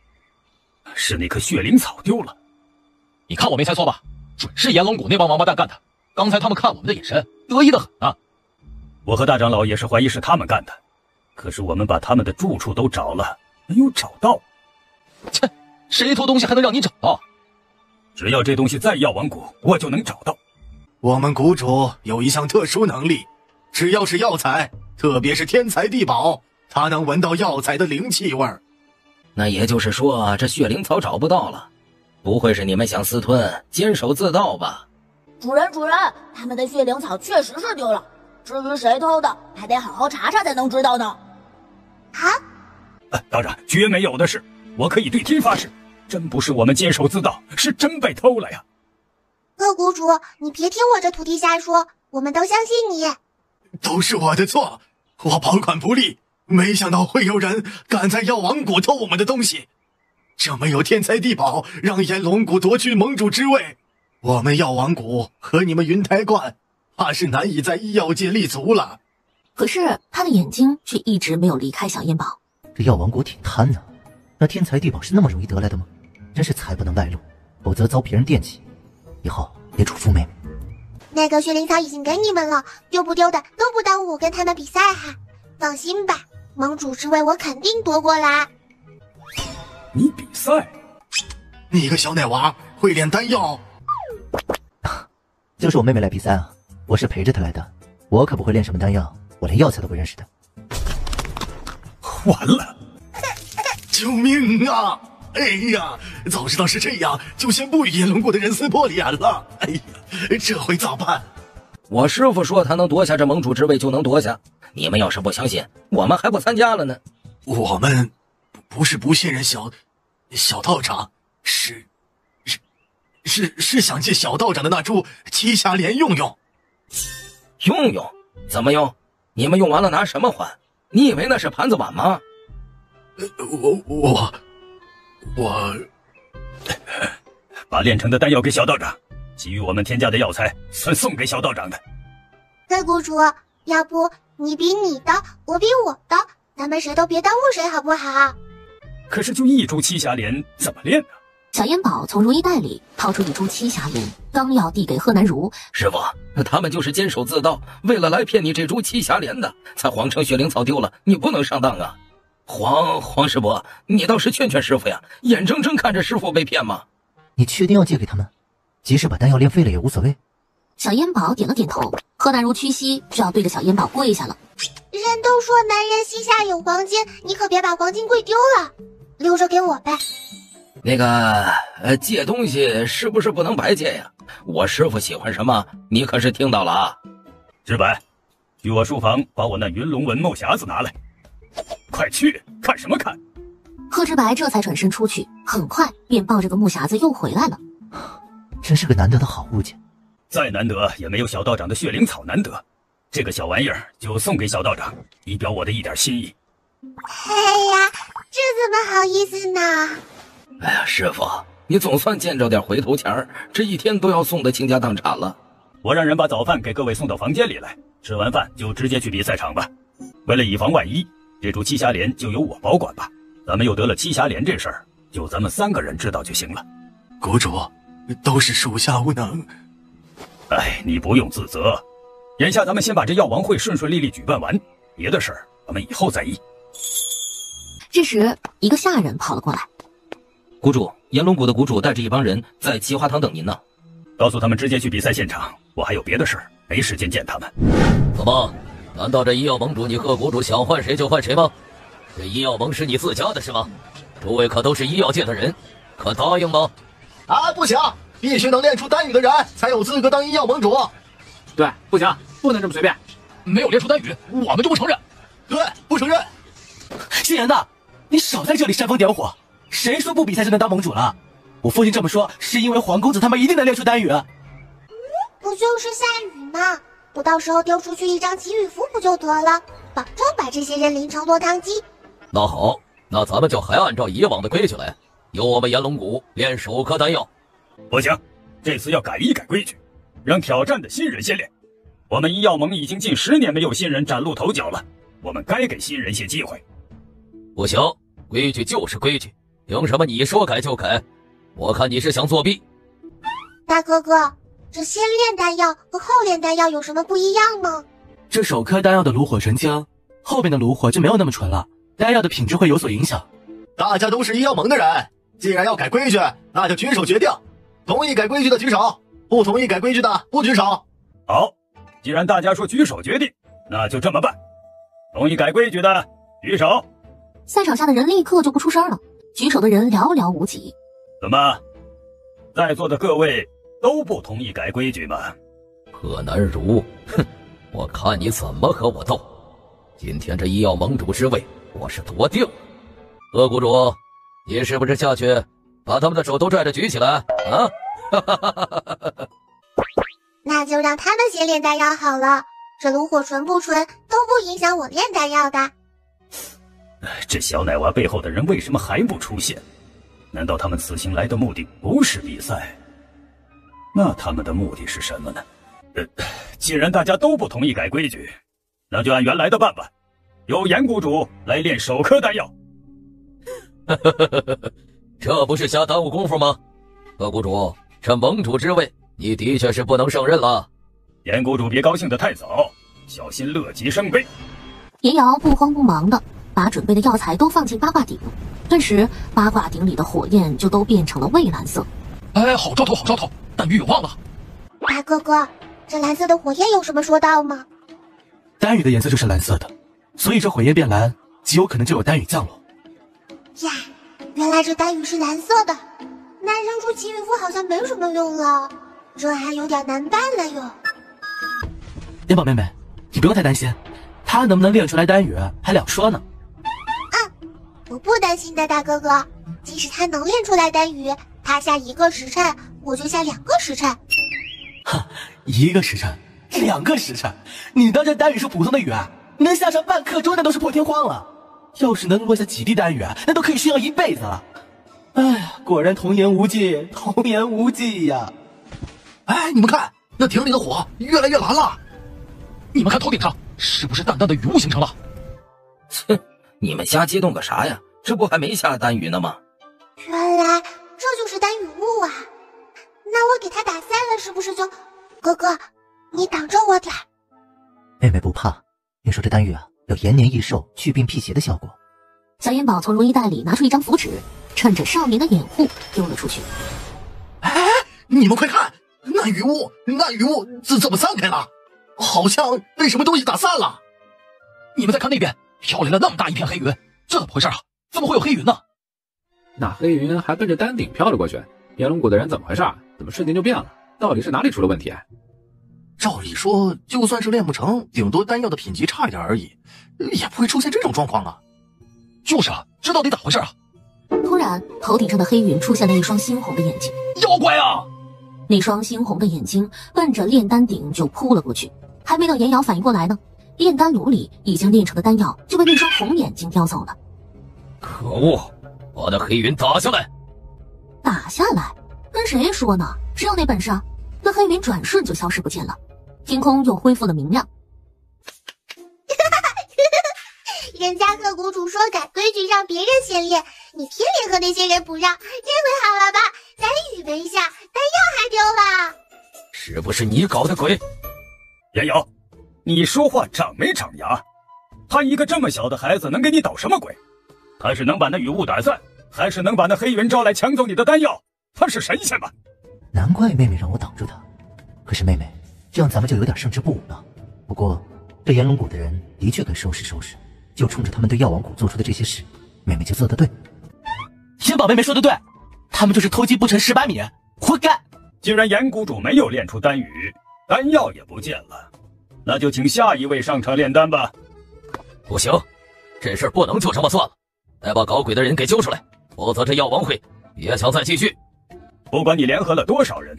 Speaker 14: 是那棵血灵草丢了。
Speaker 16: 你看我没猜错吧？准是炎龙谷那帮王八蛋干的。刚才他们看我们的眼神得意的很啊。
Speaker 14: 我和大长老也是怀疑是他们干的，可是我们把他们的住处都找了，没有找到。
Speaker 16: 切，谁偷东西还能让你找到？
Speaker 14: 只要这东西在药王谷，我就能找到。
Speaker 7: 我们谷主有一项特殊能力，只要是药材，特别是天材地宝，他能闻到药材的灵气味儿。
Speaker 6: 那也就是说，这血灵草找不到了，不会是你们想私吞、监守自盗吧？
Speaker 11: 主人，他们的血灵草确实是丢了，至于谁偷的，还得好好查查才能知道呢。
Speaker 2: 啊？
Speaker 14: 道长，绝没有的事，我可以对天发誓，真不是我们监守自盗，是真被偷了呀。
Speaker 2: 贺谷主，你别听我这徒弟瞎说，我们都相信你。
Speaker 7: 都是我的错，我保管不力，没想到会有人敢在药王谷偷我们的东西。这么有天才地宝，让炎龙谷夺去盟主之位，我们药王谷和你们云台观，怕是难以在医药界立足了。
Speaker 3: 可是他的眼睛却一直没有离开小燕宝。
Speaker 9: 这药王国挺贪呢，那天才地宝是那么容易得来的吗？真是财不能外露，否则遭别人惦记。以后别嘱咐妹妹。
Speaker 2: 那个血灵草已经给你们了，丢不丢的都不耽误我跟他们比赛哈。放心吧，盟主之位我肯定夺过来。
Speaker 14: 你比赛？
Speaker 7: 你个小奶娃会炼丹药？
Speaker 9: 就是我妹妹来比赛啊，我是陪着她来的，我可不会炼什么丹药，我连药材都不认识的。
Speaker 14: 完了！
Speaker 7: 救命啊！哎呀，早知道是这样，就先不与炎龙谷的人撕破脸了。哎呀，这回咋办？
Speaker 6: 我师父说他能夺下这盟主之位就能夺下，你们要是不相信，我们还不参加了呢。
Speaker 7: 我们不是不信任小道长，是想借小道长的那株栖霞莲用用。
Speaker 6: 用？怎么用？你们用完了拿什么还？你以为那是盘子碗吗？
Speaker 7: 我
Speaker 14: 把炼成的丹药给小道长，其余我们天价的药材算送给小道长的。
Speaker 2: 贺谷主，要不你比你的，我比我的，咱们谁都别耽误谁好不好？
Speaker 14: 可是就一株栖霞莲怎么炼呢？
Speaker 3: 小燕宝从如意袋里掏出一株栖霞莲，刚要递给贺南如。
Speaker 6: 师傅，他们就是监守自盗，为了来骗你这株栖霞莲的，才谎称血灵草丢了，你不能上当啊！黄师伯，你倒是劝劝师傅呀，眼睁睁看着师傅被骗吗？
Speaker 9: 你确定要借给他们？即使把丹药炼废了也无所谓。
Speaker 3: 小燕宝点了点头，贺南如屈膝就要对着小燕宝跪下了。
Speaker 2: 人都说男人膝下有黄金，你可别把黄金跪丢了，留着给我呗。
Speaker 6: 那个借东西是不是不能白借呀？我师傅喜欢什么，你可是听到了啊？
Speaker 14: 知柏，去我书房把我那云龙纹帽匣子拿来。快去，看什么看？
Speaker 3: 贺知白这才转身出去，很快便抱着个木匣子又回来了。
Speaker 9: 真是个难得的好物件，
Speaker 14: 再难得也没有小道长的血灵草难得。这个小玩意儿就送给小道长，以表我的一点心意。
Speaker 2: 哎呀，这怎么好意思呢？
Speaker 6: 哎呀，师傅，你总算见着点回头钱儿，这一天都要送得倾家荡产了。
Speaker 14: 我让人把早饭给各位送到房间里来，吃完饭就直接去比赛场吧。为了以防万一，这株栖霞莲就由我保管吧。咱们又得了栖霞莲这事儿，就咱们3个人知道就行了。
Speaker 7: 谷主，都是属下无能。
Speaker 14: 哎，你不用自责。眼下咱们先把这药王会顺顺利利举办完，别的事儿咱们以后再议。
Speaker 3: 这时，一个下人跑了过来。
Speaker 6: 谷主，炎龙谷的谷主带着一帮人在奇花堂等您呢。
Speaker 14: 告诉他们直接去比赛现场，我还有别的事儿，没时间见他们。
Speaker 5: 怎么？难道这医药盟主你贺谷主想换谁就换谁吗？这医药盟是你自家的是吗？诸位可都是医药界的人，可答应吗？
Speaker 7: 啊，不行，必须能炼出丹羽的人才有资格当医药盟主。
Speaker 19: 对，不行，不能这么随便。没有炼出丹羽，我们就不承认。
Speaker 7: 对，不承认。
Speaker 4: 姓严的，你少在这里煽风点火。谁说不比赛就能当盟主了？我父亲这么说，是因为皇公子他们一定能炼出丹羽。
Speaker 2: 不就是下雨吗？我到时候丢出去一张祈雨符不就得了？保证把这些人淋成落汤鸡。
Speaker 5: 那好，那咱们就还按照以往的规矩来，由我们炎龙谷炼首颗丹药。
Speaker 1: 不行，这次要改一改规矩，让挑战的新人先练。我们医药盟已经近10年没有新人崭露头角了，我们该给新人些机会。
Speaker 5: 不行，规矩就是规矩，凭什么你说改就改？我看你是想作弊。
Speaker 2: 大哥哥，这先炼丹药和后炼丹药有什么不一样吗？
Speaker 4: 这首颗丹药的炉火纯净，后面的炉火就没有那么纯了，丹药的品质会有所影响。
Speaker 7: 大家都是医药盟的人，既然要改规矩，那就举手决定。同意改规矩的举手，不同意改规矩的不举手。
Speaker 1: 好，既然大家说举手决定，那就这么办。同意改规矩的举手。
Speaker 3: 赛场下的人立刻就不出声了，举手的人寥寥无几。
Speaker 1: 怎么，在座的各位都不同意改规矩吗？
Speaker 5: 贺南如，哼，我看你怎么和我斗。今天这医药盟主之位我是夺定了。贺谷主，你是不是下去把他们的手都拽着举起来啊？
Speaker 2: 那就让他们先炼丹药好了，这炉火纯不纯都不影响我炼丹药的。
Speaker 1: 这小奶娃背后的人为什么还不出现？难道他们此行来的目的不是比赛？那他们的目的是什么呢？既然大家都不同意改规矩，那就按原来的办吧，由严谷主来炼首颗丹药。
Speaker 5: 这不是瞎耽误功夫吗？贺谷主，这盟主之位你的确是不能胜任了。
Speaker 1: 严谷主别高兴得太早，小心乐极生悲。
Speaker 3: 严瑶不慌不忙的把准备的药材都放进八卦鼎，顿时八卦鼎里的火焰就都变成了蔚蓝色。
Speaker 19: 哎，好兆头，好兆头，丹羽有望了。
Speaker 2: 大哥哥，这蓝色的火焰有什么说道吗？
Speaker 4: 丹羽的颜色就是蓝色的，所以这火焰变蓝，极有可能就有丹羽降落。
Speaker 2: 呀，原来这丹羽是蓝色的，那扔出祈雨符好像没什么用了，这还有点难办了哟。
Speaker 4: 烟宝妹妹，你不用太担心，他能不能炼出来丹羽还两说呢。
Speaker 2: 我不担心的，大哥哥，即使他能炼出来丹羽，他下1个时辰，我就下2个时辰。
Speaker 4: 哈，1个时辰，2个时辰，你当这丹羽是普通的羽，能下上半刻钟那都是破天荒了。要是能落下几滴丹羽，那都可以炫耀一辈子了。哎呀，果然童言无忌，童言无忌呀！
Speaker 12: 哎，你们看，那鼎里的火越来越蓝了。你们看头顶上是不是淡淡的雨雾形成了？
Speaker 6: 哼，你们瞎激动个啥呀？这不还没下丹羽呢吗？
Speaker 2: 原来这就是丹羽雾啊！那我给他打散了，是不是就……哥哥，你挡着我点。
Speaker 9: 妹妹不怕，听说这丹羽有延年益寿、祛病辟邪的效果。
Speaker 3: 小烟宝从如意袋里拿出一张符纸，趁着少年的掩护丢了出去。
Speaker 7: 哎，你们快看，那雨雾怎么散开了？好像被什么东西打散了。
Speaker 12: 你们再看那边，飘来了那么大一片黑云，这怎么回事啊？怎么会有黑云呢？
Speaker 19: 那黑云还跟着丹顶飘了过去，炎龙谷的人怎么回事？怎么瞬间就变了？到底是哪里出了问题？
Speaker 7: 照理说，就算是炼不成，顶多丹药的品级差一点而已，也不会出现这种状况啊。
Speaker 12: 就是啊，这到底咋回事啊？
Speaker 3: 突然，头顶上的黑云出现了一双猩红的眼睛。
Speaker 12: 妖怪啊！
Speaker 3: 那双猩红的眼睛奔着炼丹鼎就扑了过去，还没等严瑶反应过来呢，炼丹炉里已经炼成的丹药就被那双红眼睛叼走了。
Speaker 5: 可恶，把那黑云打下来！
Speaker 3: 打下来？跟谁说呢？谁有那本事啊？那黑云转瞬就消失不见了，天空又恢复了明亮。
Speaker 2: 人家贺谷主说改规矩让别人先练，你偏偏和那些人不让，这回好了吧？咱以为一下，丹药还丢了，
Speaker 5: 是不是你搞的鬼？
Speaker 1: 严瑶，你说话长没长牙？他一个这么小的孩子能给你捣什么鬼？他是能把那雨雾打散，还是能把那黑云招来抢走你的丹药？他是神仙吗？
Speaker 9: 难怪妹妹让我挡住他。可是妹妹，这样咱们就有点胜之不武了。不过这炎龙谷的人的确该收拾收拾，就冲着他们对药王谷做出的这些事，妹妹就做得对。
Speaker 4: 天宝妹妹说的对，他们就是偷鸡不成蚀把米，活该。
Speaker 1: 既然严谷主没有炼出丹羽，丹药也不见了，那就请下一位上场炼丹吧。
Speaker 5: 不行，这事不能就这么算了，得把搞鬼的人给揪出来，否则这药王会也想再继续。
Speaker 1: 不管你联合了多少人，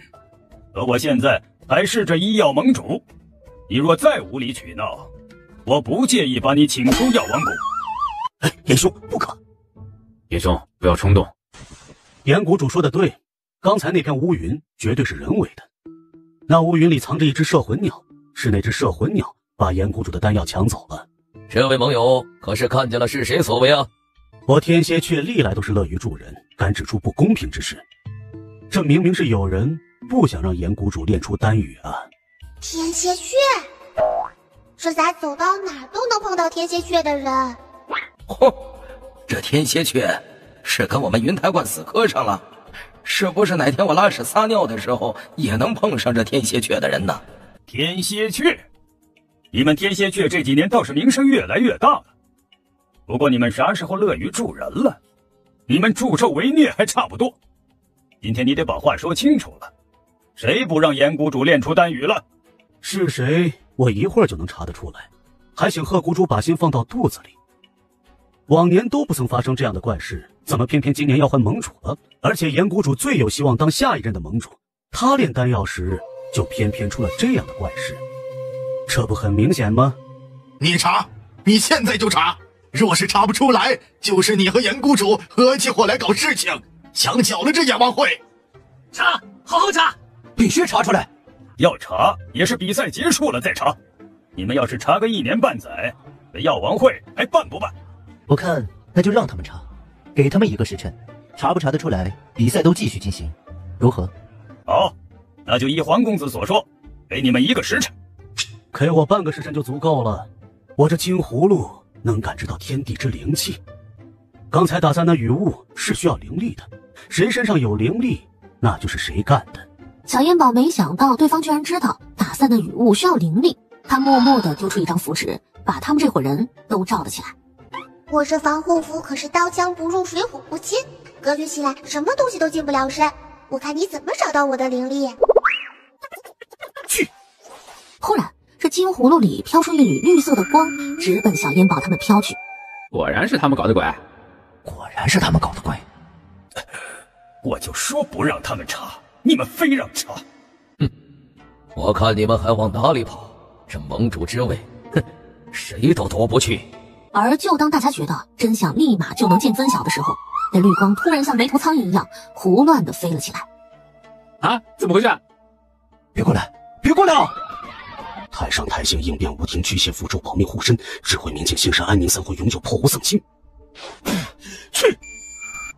Speaker 1: 可我现在还是这医药盟主。你若再无理取闹，我不介意把你请出药王谷。
Speaker 14: 严兄，不可！
Speaker 19: 严兄，不要冲动。
Speaker 14: 严谷主说的对，刚才那片乌云绝对是人为的。那乌云里藏着一只摄魂鸟，是那只摄魂鸟把严谷主的丹药抢走了。
Speaker 5: 这位盟友可是看见了是谁所为啊？
Speaker 14: 我天蝎雀历来都是乐于助人，敢指出不公平之事。这明明是有人不想让严谷主炼出丹羽啊！
Speaker 2: 天蝎雀，这咋走到哪都能碰到天蝎雀的人？
Speaker 6: 嚯，这天蝎雀是跟我们云台观死磕上了，是不是哪天我拉屎撒尿的时候也能碰上这天蝎雀的人呢？
Speaker 1: 天蝎雀，你们天蝎雀这几年倒是名声越来越大了。不过你们啥时候乐于助人了？你们助纣为虐还差不多。今天你得把话说清楚了，谁不让严谷主炼出丹羽了？
Speaker 14: 是谁？我一会儿就能查得出来。还请贺谷主把心放到肚子里。往年都不曾发生这样的怪事，怎么偏偏今年要换盟主了？而且严谷主最有希望当下一任的盟主，他炼丹药时就偏偏出了这样的怪事，这不很明显吗？
Speaker 7: 你查，你现在就查！若是查不出来，就是你和严谷主合起伙来搞事情，想搅了这亚王会。
Speaker 12: 查，好好查，
Speaker 9: 必须查出来。
Speaker 1: 要查也是比赛结束了再查。你们要是查个1年半载，这药王会还办不办？
Speaker 9: 我看那就让他们查，给他们1个时辰，查不查得出来，比赛都继续进行，如何？
Speaker 1: 好，那就依黄公子所说，给你们1个时辰。
Speaker 14: 给我半个时辰就足够了。我这金葫芦能感知到天地之灵气，刚才打散那雨雾是需要灵力的，谁身上有灵力，那就是谁干的。
Speaker 3: 小烟宝没想到对方居然知道打散的雨雾需要灵力，他默默地丢出一张符纸，把他们这伙人都罩了起来。
Speaker 2: 我这防护符可是刀枪不入水火不侵，隔绝起来什么东西都近不了身，我看你怎么找到我的灵力。
Speaker 14: 去！
Speaker 3: 忽然这金葫芦里飘出一缕绿色的光，直奔小烟宝他们飘去。
Speaker 19: 果然是他们搞的鬼，
Speaker 9: 果然是他们搞的鬼。
Speaker 1: 我就说不让他们查，你们非让查。
Speaker 5: 我看你们还往哪里跑？这盟主之位，哼，谁都夺不去。
Speaker 3: 而就当大家觉得真相立马就能见分晓的时候，那绿光突然像没头苍蝇一样胡乱地飞了起来。
Speaker 19: 啊，怎么回事？
Speaker 9: 别过来，别过来！
Speaker 14: 太上太下应变无停，巨蟹符咒保命护身，智慧明镜心山安宁三会永久破无丧心。去！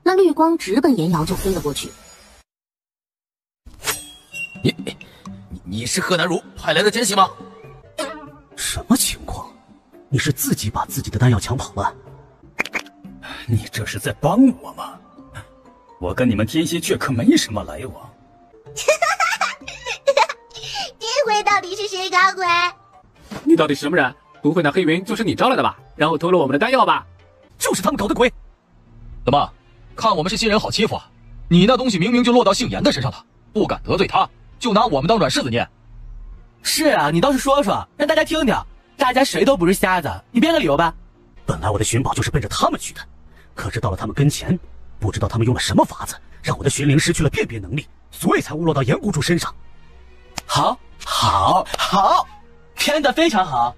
Speaker 3: 那绿光直奔岩瑶就飞了过去。
Speaker 5: 你是贺南如派来的奸细吗？
Speaker 14: 什么情况？你是自己把自己的丹药抢跑了？
Speaker 1: 你这是在帮我吗？我跟你们天蝎雀可没什么来往。
Speaker 2: 这回到底是谁搞鬼？
Speaker 19: 你到底是什么人？不会那黑云就是你招来的吧？然后偷了我们的丹药吧？
Speaker 9: 就是他们搞的鬼。
Speaker 16: 怎么，看我们是新人好欺负啊？你那东西明明就落到姓严的身上了，不敢得罪他，就拿我们当软柿子捏。
Speaker 4: 是啊，你倒是说说，让大家听听。大家谁都不是瞎子，你编个理由吧。
Speaker 14: 本来我的寻宝就是奔着他们去的，可是到了他们跟前，不知道他们用了什么法子，让我的寻灵失去了辨别能力，所以才误落到严谷主身上。
Speaker 4: 好，编得非常好。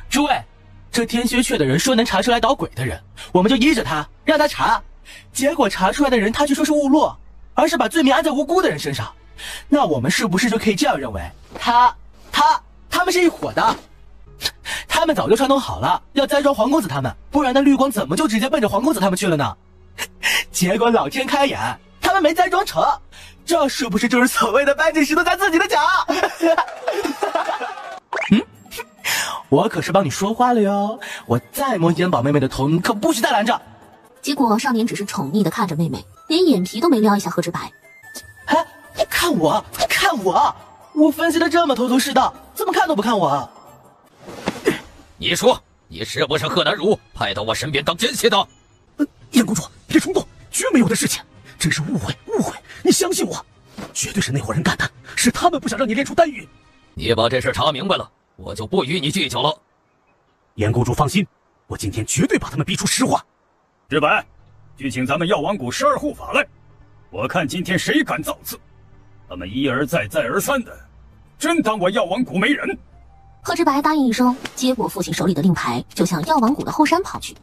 Speaker 4: 诸位，这天蝎雀的人说能查出来捣鬼的人，我们就依着他，让他查。结果查出来的人，他却说是误落，而是把罪名安在无辜的人身上。那我们是不是就可以这样认为，他们是一伙的？他们早就串通好了，要栽赃黄公子他们，不然那绿光怎么就直接奔着黄公子他们去了呢？结果老天开眼，他们没栽赃成，这是不是就是所谓的搬起石头砸自己的脚？我可是帮你说话了哟，我再摸烟宝妹妹的头，你可不许再拦着。
Speaker 3: 结果少年只是宠溺地看着妹妹，连眼皮都没撩一下何之白。
Speaker 4: 哎，看我，我分析的这么头头是道，怎么看都不看我？
Speaker 5: 你说，你是不是贺南如派到我身边当奸细的？
Speaker 14: 严公主，别冲动，绝没有的事情，真是误会，你相信我，绝对是那伙人干的，是他们不想让你炼出丹羽。
Speaker 5: 你把这事查明白了，我就不与你计较了。
Speaker 14: 严谷主放心，我今天绝对把他们逼出实话。
Speaker 1: 日白，去请咱们药王谷12护法来，我看今天谁敢造次。他们一而再再而三的，真当我药王谷没人。
Speaker 3: 贺知白答应一声，接过父亲手里的令牌，就向药王谷的后山跑去。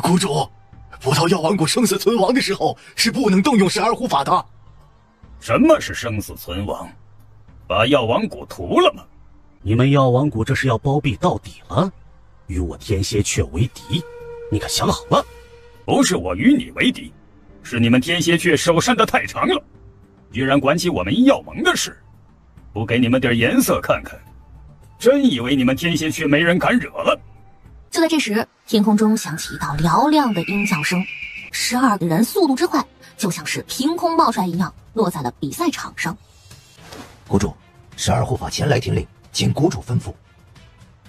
Speaker 7: 谷主，不到药王谷生死存亡的时候，是不能动用12护法的。
Speaker 1: 什么是生死存亡？把药王谷屠了吗？
Speaker 14: 你们药王谷这是要包庇到底了，与我天蝎雀为敌，你可想好了？
Speaker 1: 不是我与你为敌，是你们天蝎雀手伸得太长了，居然管起我们医药盟的事，不给你们点颜色看看，真以为你们天蝎雀没人敢惹了？
Speaker 3: 就在这时，天空中响起一道嘹亮的鹰叫声，12个人速度之快，就像是凭空冒出来一样，落在了比赛场上。
Speaker 9: 谷主，12护法前来听令，请谷主吩咐。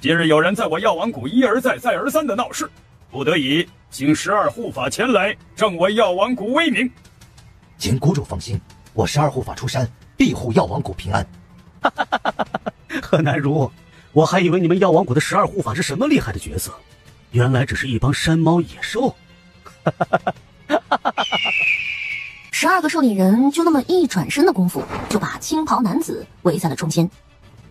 Speaker 1: 今日有人在我药王谷一而再再而三的闹事，不得已请12护法前来正我药王谷威名。
Speaker 9: 请谷主放心，我12护法出山，庇护药王谷平安。
Speaker 14: 贺南如，我还以为你们药王谷的12护法是什么厉害的角色，原来只是一帮山猫野兽。
Speaker 3: 12个受领人就那么一转身的功夫，就把青袍男子围在了中间。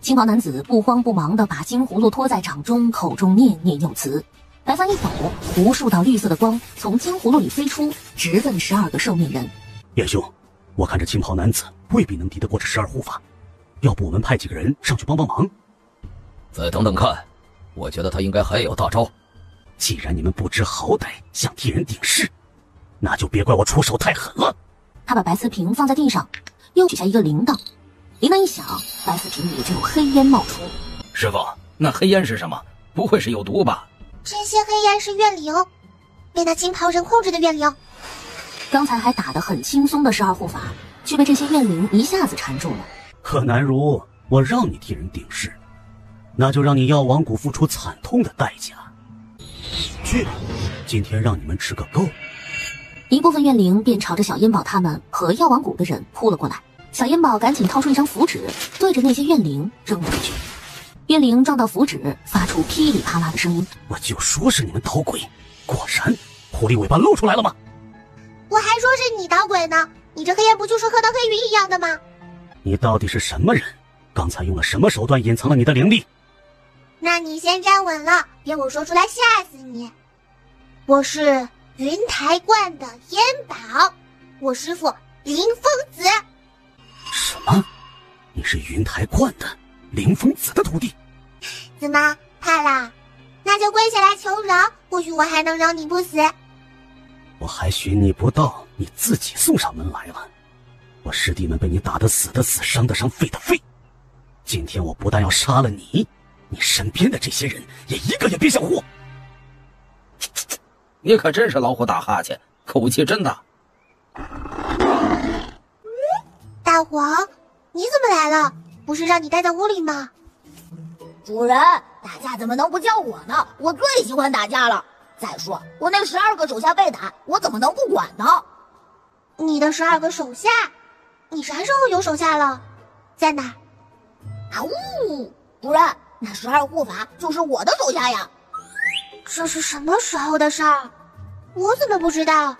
Speaker 3: 青袍男子不慌不忙地把金葫芦托在掌中，口中念念有词。白帆一抖，无数道绿色的光从金葫芦里飞出，直奔12个受命人。
Speaker 14: 严兄，我看这青袍男子未必能敌得过这12护法，要不我们派几个人上去帮帮忙？
Speaker 5: 再等等看，我觉得他应该还有大招。
Speaker 14: 既然你们不知好歹，想替人顶事，那就别怪我出手太狠了。
Speaker 3: 他把白瓷瓶放在地上，又取下一个铃铛，铃铛一响，白瓷瓶里就有黑烟冒出。
Speaker 6: 师傅，那黑烟是什么？不会是有毒吧？
Speaker 2: 这些黑烟是怨灵，被那金袍人控制的怨灵。
Speaker 3: 刚才还打得很轻松的12护法，却被这些怨灵一下子缠住了。
Speaker 14: 贺南如，我让你替人顶事，那就让你药王谷付出惨痛的代价。去，今天让你们吃个够。
Speaker 3: 一部分怨灵便朝着小烟宝他们和药王谷的人扑了过来。小烟宝赶紧掏出一张符纸，对着那些怨灵扔了过去。怨灵撞到符纸，发出噼里啪啦的声音。
Speaker 14: 我就说是你们捣鬼，果然狐狸尾巴露出来了吗？
Speaker 2: 我还说是你捣鬼呢，你这黑烟不就是和那黑云一样的吗？
Speaker 14: 你到底是什么人？刚才用了什么手段隐藏了你的灵力？
Speaker 2: 那你先站稳了，别我说出来吓死你。我是云台观的烟宝，我师父林疯子。
Speaker 14: 什么？你是云台观的林疯子的徒弟？
Speaker 2: 怎么怕啦？那就跪下来求饶，或许我还能饶你不死。
Speaker 14: 我还寻你不到，你自己送上门来了。我师弟们被你打得死的死，伤的伤，废的废。今天我不但要杀了你，你身边的这些人也一个也别想活。
Speaker 6: 你可真是老虎打哈欠，口气真大。
Speaker 2: 大黄，你怎么来了？不是让你待在屋里吗？
Speaker 11: 主人，打架怎么能不叫我呢？我最喜欢打架了。再说我那12个手下被打，我怎么能不管呢？
Speaker 2: 你的12个手下？你啥时候有手下了？在哪？
Speaker 11: 啊呜！主人，那12护法就是我的手下呀。
Speaker 2: 这是什么时候的事儿？我怎么不知道？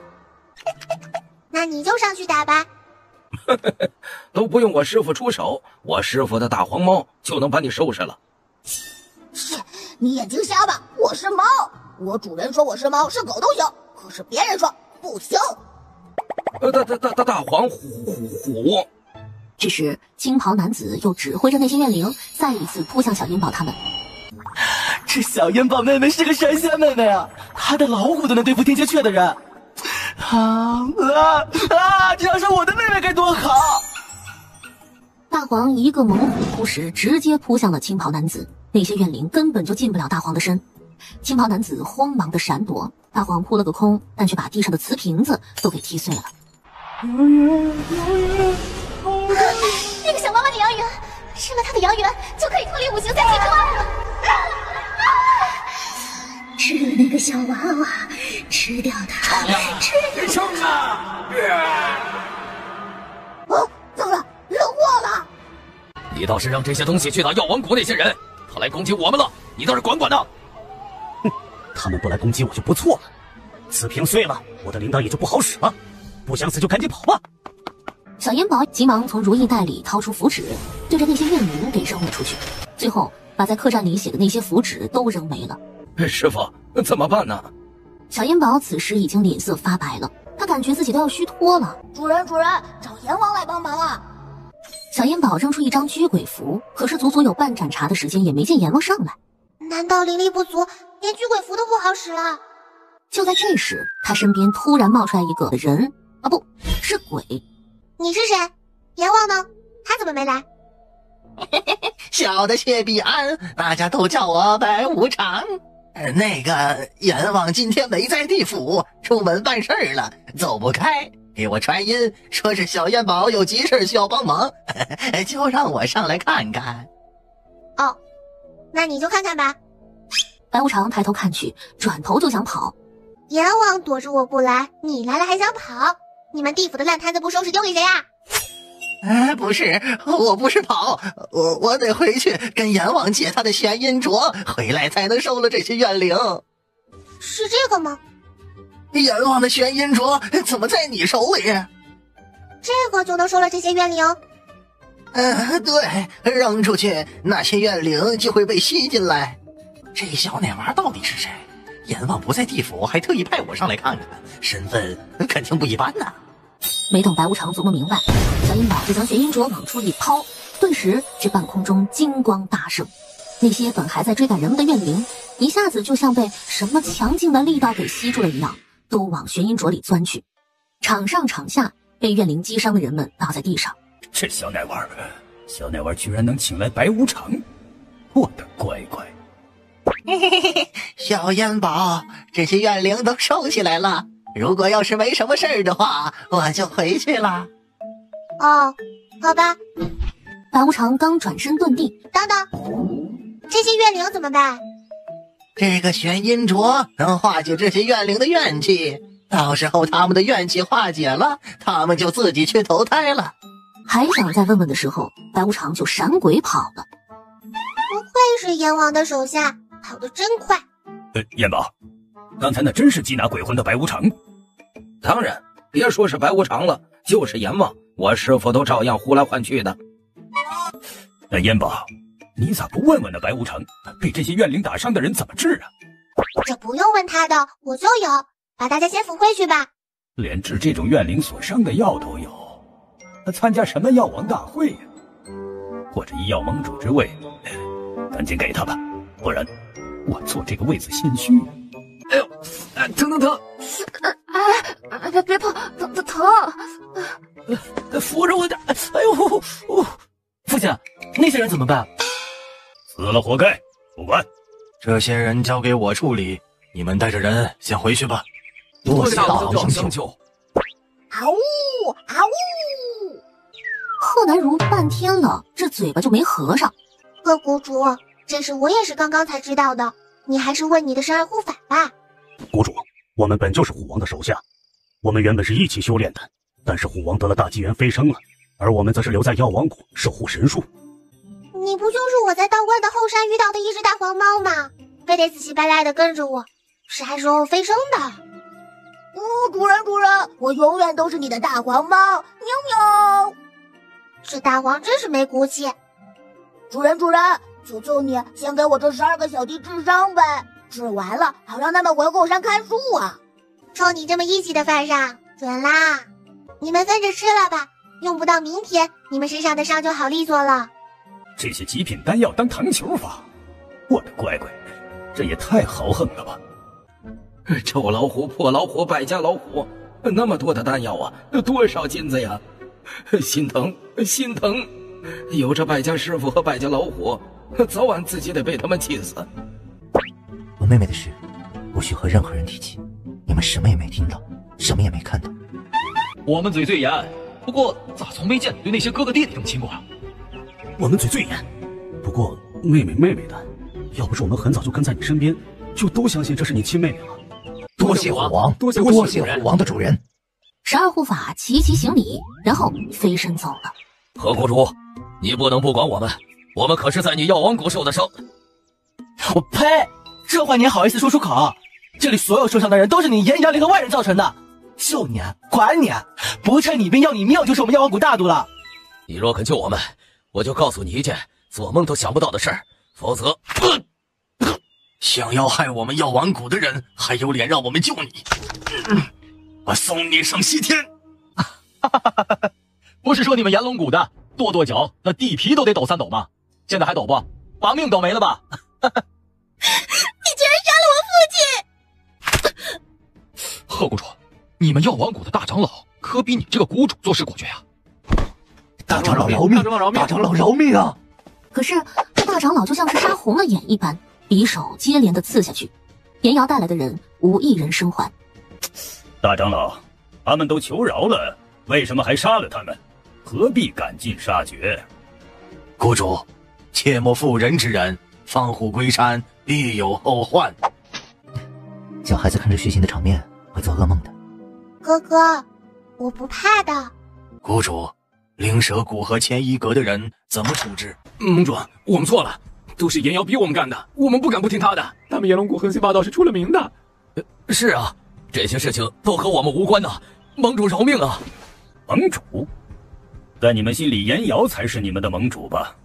Speaker 2: 那你就上去打吧。
Speaker 6: 都不用我师傅出手，我师傅的大黄猫就能把你收拾了。
Speaker 11: 切，你眼睛瞎吧？我是猫，我主人说我是猫是狗都行，可是别人说不行。
Speaker 6: 大黄虎。
Speaker 3: 这时，金袍男子又指挥着那些怨灵，再一次扑向小烟宝他们。
Speaker 4: 这小烟宝妹妹是个神仙妹妹啊，她的老虎都能对付天蝎雀的人。这要是我的妹妹该多好！
Speaker 3: 大黄一个猛虎扑食，直接扑向了青袍男子。那些怨灵根本就近不了大黄的身。青袍男子慌忙的闪躲，大黄扑了个空，但却把地上的瓷瓶子都给踢碎了。
Speaker 10: 那个小娃娃的阳元，吃了他的阳元就可以脱离5行3气之外了。
Speaker 8: 吃了那个小娃娃，吃掉它，吃掉它！
Speaker 11: 怎么了？惹祸了？
Speaker 5: 你你倒是让这些东西去打药王谷那些人，他来攻击我们了，你倒是管管呢。
Speaker 14: 哼，他们不来攻击我就不错了。此瓶碎了，我的铃铛也就不好使了。不想死就赶紧跑吧。
Speaker 3: 小烟宝急忙从如意袋里掏出符纸，对着那些怨灵给扔了出去，最后把在客栈里写的那些符纸都扔没了。
Speaker 6: 师傅，怎么办呢？
Speaker 3: 小烟宝此时已经脸色发白了，他感觉自己都要虚脱了。
Speaker 11: 主人，找阎王来帮忙啊！
Speaker 3: 小烟宝扔出一张驱鬼符，可是足足有半盏茶的时间也没见阎王上来。
Speaker 2: 难道灵力不足，连驱鬼符都不好使了？
Speaker 3: 就在这时，他身边突然冒出来一个人，啊，不是鬼。
Speaker 2: 你是谁？阎王呢？他怎么没来？
Speaker 9: 小的谢必安，大家都叫我白无常。那个阎王今天没在地府，出门办事儿了，走不开，给我传音说是小燕宝有急事需要帮忙，就让我上来看看。
Speaker 2: 哦，那你就看看吧。
Speaker 3: 白无常抬头看去，转头就想跑。
Speaker 2: 阎王躲着我不来，你来了还想跑？你们地府的烂摊子不收拾丢给谁啊？
Speaker 9: 不是，我不是跑，我得回去跟阎王借他的玄阴镯，回来才能收了这些怨灵。
Speaker 2: 是这个吗？
Speaker 9: 阎王的玄阴镯怎么在你手里？
Speaker 2: 这个就能收了这些怨灵？
Speaker 9: 对，扔出去，那些怨灵就会被吸进来。这小奶娃到底是谁？阎王不在地府，还特意派我上来看看，身份肯定不一般呐。
Speaker 3: 没等白无常琢磨明白，小烟宝就将玄阴镯往出一抛，顿时这半空中金光大盛，那些本还在追赶人们的怨灵，一下子就像被什么强劲的力道给吸住了一样，都往玄阴镯里钻去。场上场下被怨灵击伤的人们倒在地上。
Speaker 1: 这小奶娃居然能请来白无常，我的乖乖！
Speaker 9: 小烟宝，这些怨灵都收起来了。如果要是没什么事儿的话，我就回去了。
Speaker 2: 哦，好吧。
Speaker 3: 白无常刚转身遁地，
Speaker 2: 等等，这些怨灵怎么办？
Speaker 9: 这个玄阴镯能化解这些怨灵的怨气，到时候他们的怨气化解了，他们就自己去投胎了。
Speaker 3: 还想再问问的时候，白无常就闪鬼跑了。
Speaker 2: 不愧是阎王的手下，跑得真快。
Speaker 1: 燕宝，刚才那真是缉拿鬼魂的白无常？
Speaker 6: 当然，别说是白无常了，就是阎王，我师傅都照样呼来唤去的。
Speaker 1: 燕宝，你咋不问问那白无常，被这些怨灵打伤的人怎么治啊？
Speaker 2: 这不用问他的，我就有，把大家先扶回去吧。
Speaker 1: 连治这种怨灵所伤的药都有，他参加什么药王大会呀？或者医药盟主之位，赶紧给他吧，不然我坐这个位子心虚。
Speaker 6: 哎呦，疼！
Speaker 10: 别碰，疼！
Speaker 4: 扶着我点！哎呦，父亲，那些人怎么办？
Speaker 1: 死了活该，不管。
Speaker 7: 这些人交给我处理，你们带着人先回去吧。
Speaker 9: 多谢大王相救。
Speaker 11: 嗷呜嗷呜！
Speaker 3: 贺南如半天了，这嘴巴就没合上。
Speaker 2: 贺谷主，这事我也是刚刚才知道的，你还是问你的十二护法吧。
Speaker 14: 谷主，我们本就是虎王的手下，我们原本是一起修炼的，但是虎王得了大机缘飞升了，而我们则是留在药王谷守护神树。
Speaker 2: 你不就是我在道观的后山遇到的一只大黄猫吗？非得死乞白赖的跟着我，啥时候飞升的？
Speaker 11: 主人，我永远都是你的大黄猫，喵喵。
Speaker 2: 这大黄真是没骨气。
Speaker 11: 主人，求求你先给我这12个小弟治伤呗，治完了好让他们回后山看书啊。
Speaker 2: 瞅你这么义气的份上，准啦。你们分着吃了吧，用不到明天，你们身上的伤就好利索了。
Speaker 1: 这些极品丹药当糖球发，我的乖乖，这也太豪横了吧！
Speaker 6: 臭老虎、破老虎、败家老虎，那么多的丹药啊，多少金子呀！心疼！有这败家师傅和败家老虎，早晚自己得被他们气死。
Speaker 9: 我妹妹的事，不许和任何人提起。你们什么也没听到，什么也没看到。
Speaker 16: 我们嘴最严，不过咋从没见你对那些哥哥弟弟这么亲过啊？
Speaker 14: 我们嘴最严，不过妹妹的，要不是我们很早就跟在你身边，就都相信这是你亲妹妹了。
Speaker 9: 多谢虎王，多谢虎王的主人。
Speaker 3: 12护法齐齐行礼，然后飞身走了。
Speaker 5: 何谷主，你不能不管我们，我们可是在你药王谷受的伤。
Speaker 4: 我呸！这话你还好意思说出口？这里所有受伤的人都是你严阳里和外人造成的，救你管你，不趁你病要你命就是我们药王谷大度了。
Speaker 5: 你若肯救我们，我就告诉你一件做梦都想不到的事儿，否则，
Speaker 7: 想要害我们药王谷的人还有脸让我们救你？我送你上西天！
Speaker 16: 不是说你们炎龙谷的跺脚，那地皮都得抖3抖吗？现在还抖不？把命抖没了吧？
Speaker 10: 你居然杀了我父亲！
Speaker 16: 贺谷主，你们药王谷的大长老可比你这个谷主做事果决呀！
Speaker 9: 大长老饶命！大长老饶命啊！
Speaker 3: 可是这大长老就像是杀红了眼一般，匕首接连的刺下去，严瑶带来的人无一人生还。
Speaker 1: 大长老，他们都求饶了，为什么还杀了他们？何必赶尽杀绝？
Speaker 7: 谷主，切莫妇人之仁，放虎归山，必有后患。
Speaker 9: 小孩子看着血腥的场面会做噩梦的。
Speaker 2: 哥哥，我不怕的。
Speaker 7: 谷主，灵蛇谷和千一阁的人怎么处置？
Speaker 19: 盟主，我们错了，都是严瑶逼我们干的，我们不敢不听他的。他们炎龙谷横行霸道是出了名的。
Speaker 5: 是啊，这些事情都和我们无关呐，盟主饶命啊！
Speaker 1: 盟主，在你们心里，严瑶才是你们的盟主吧？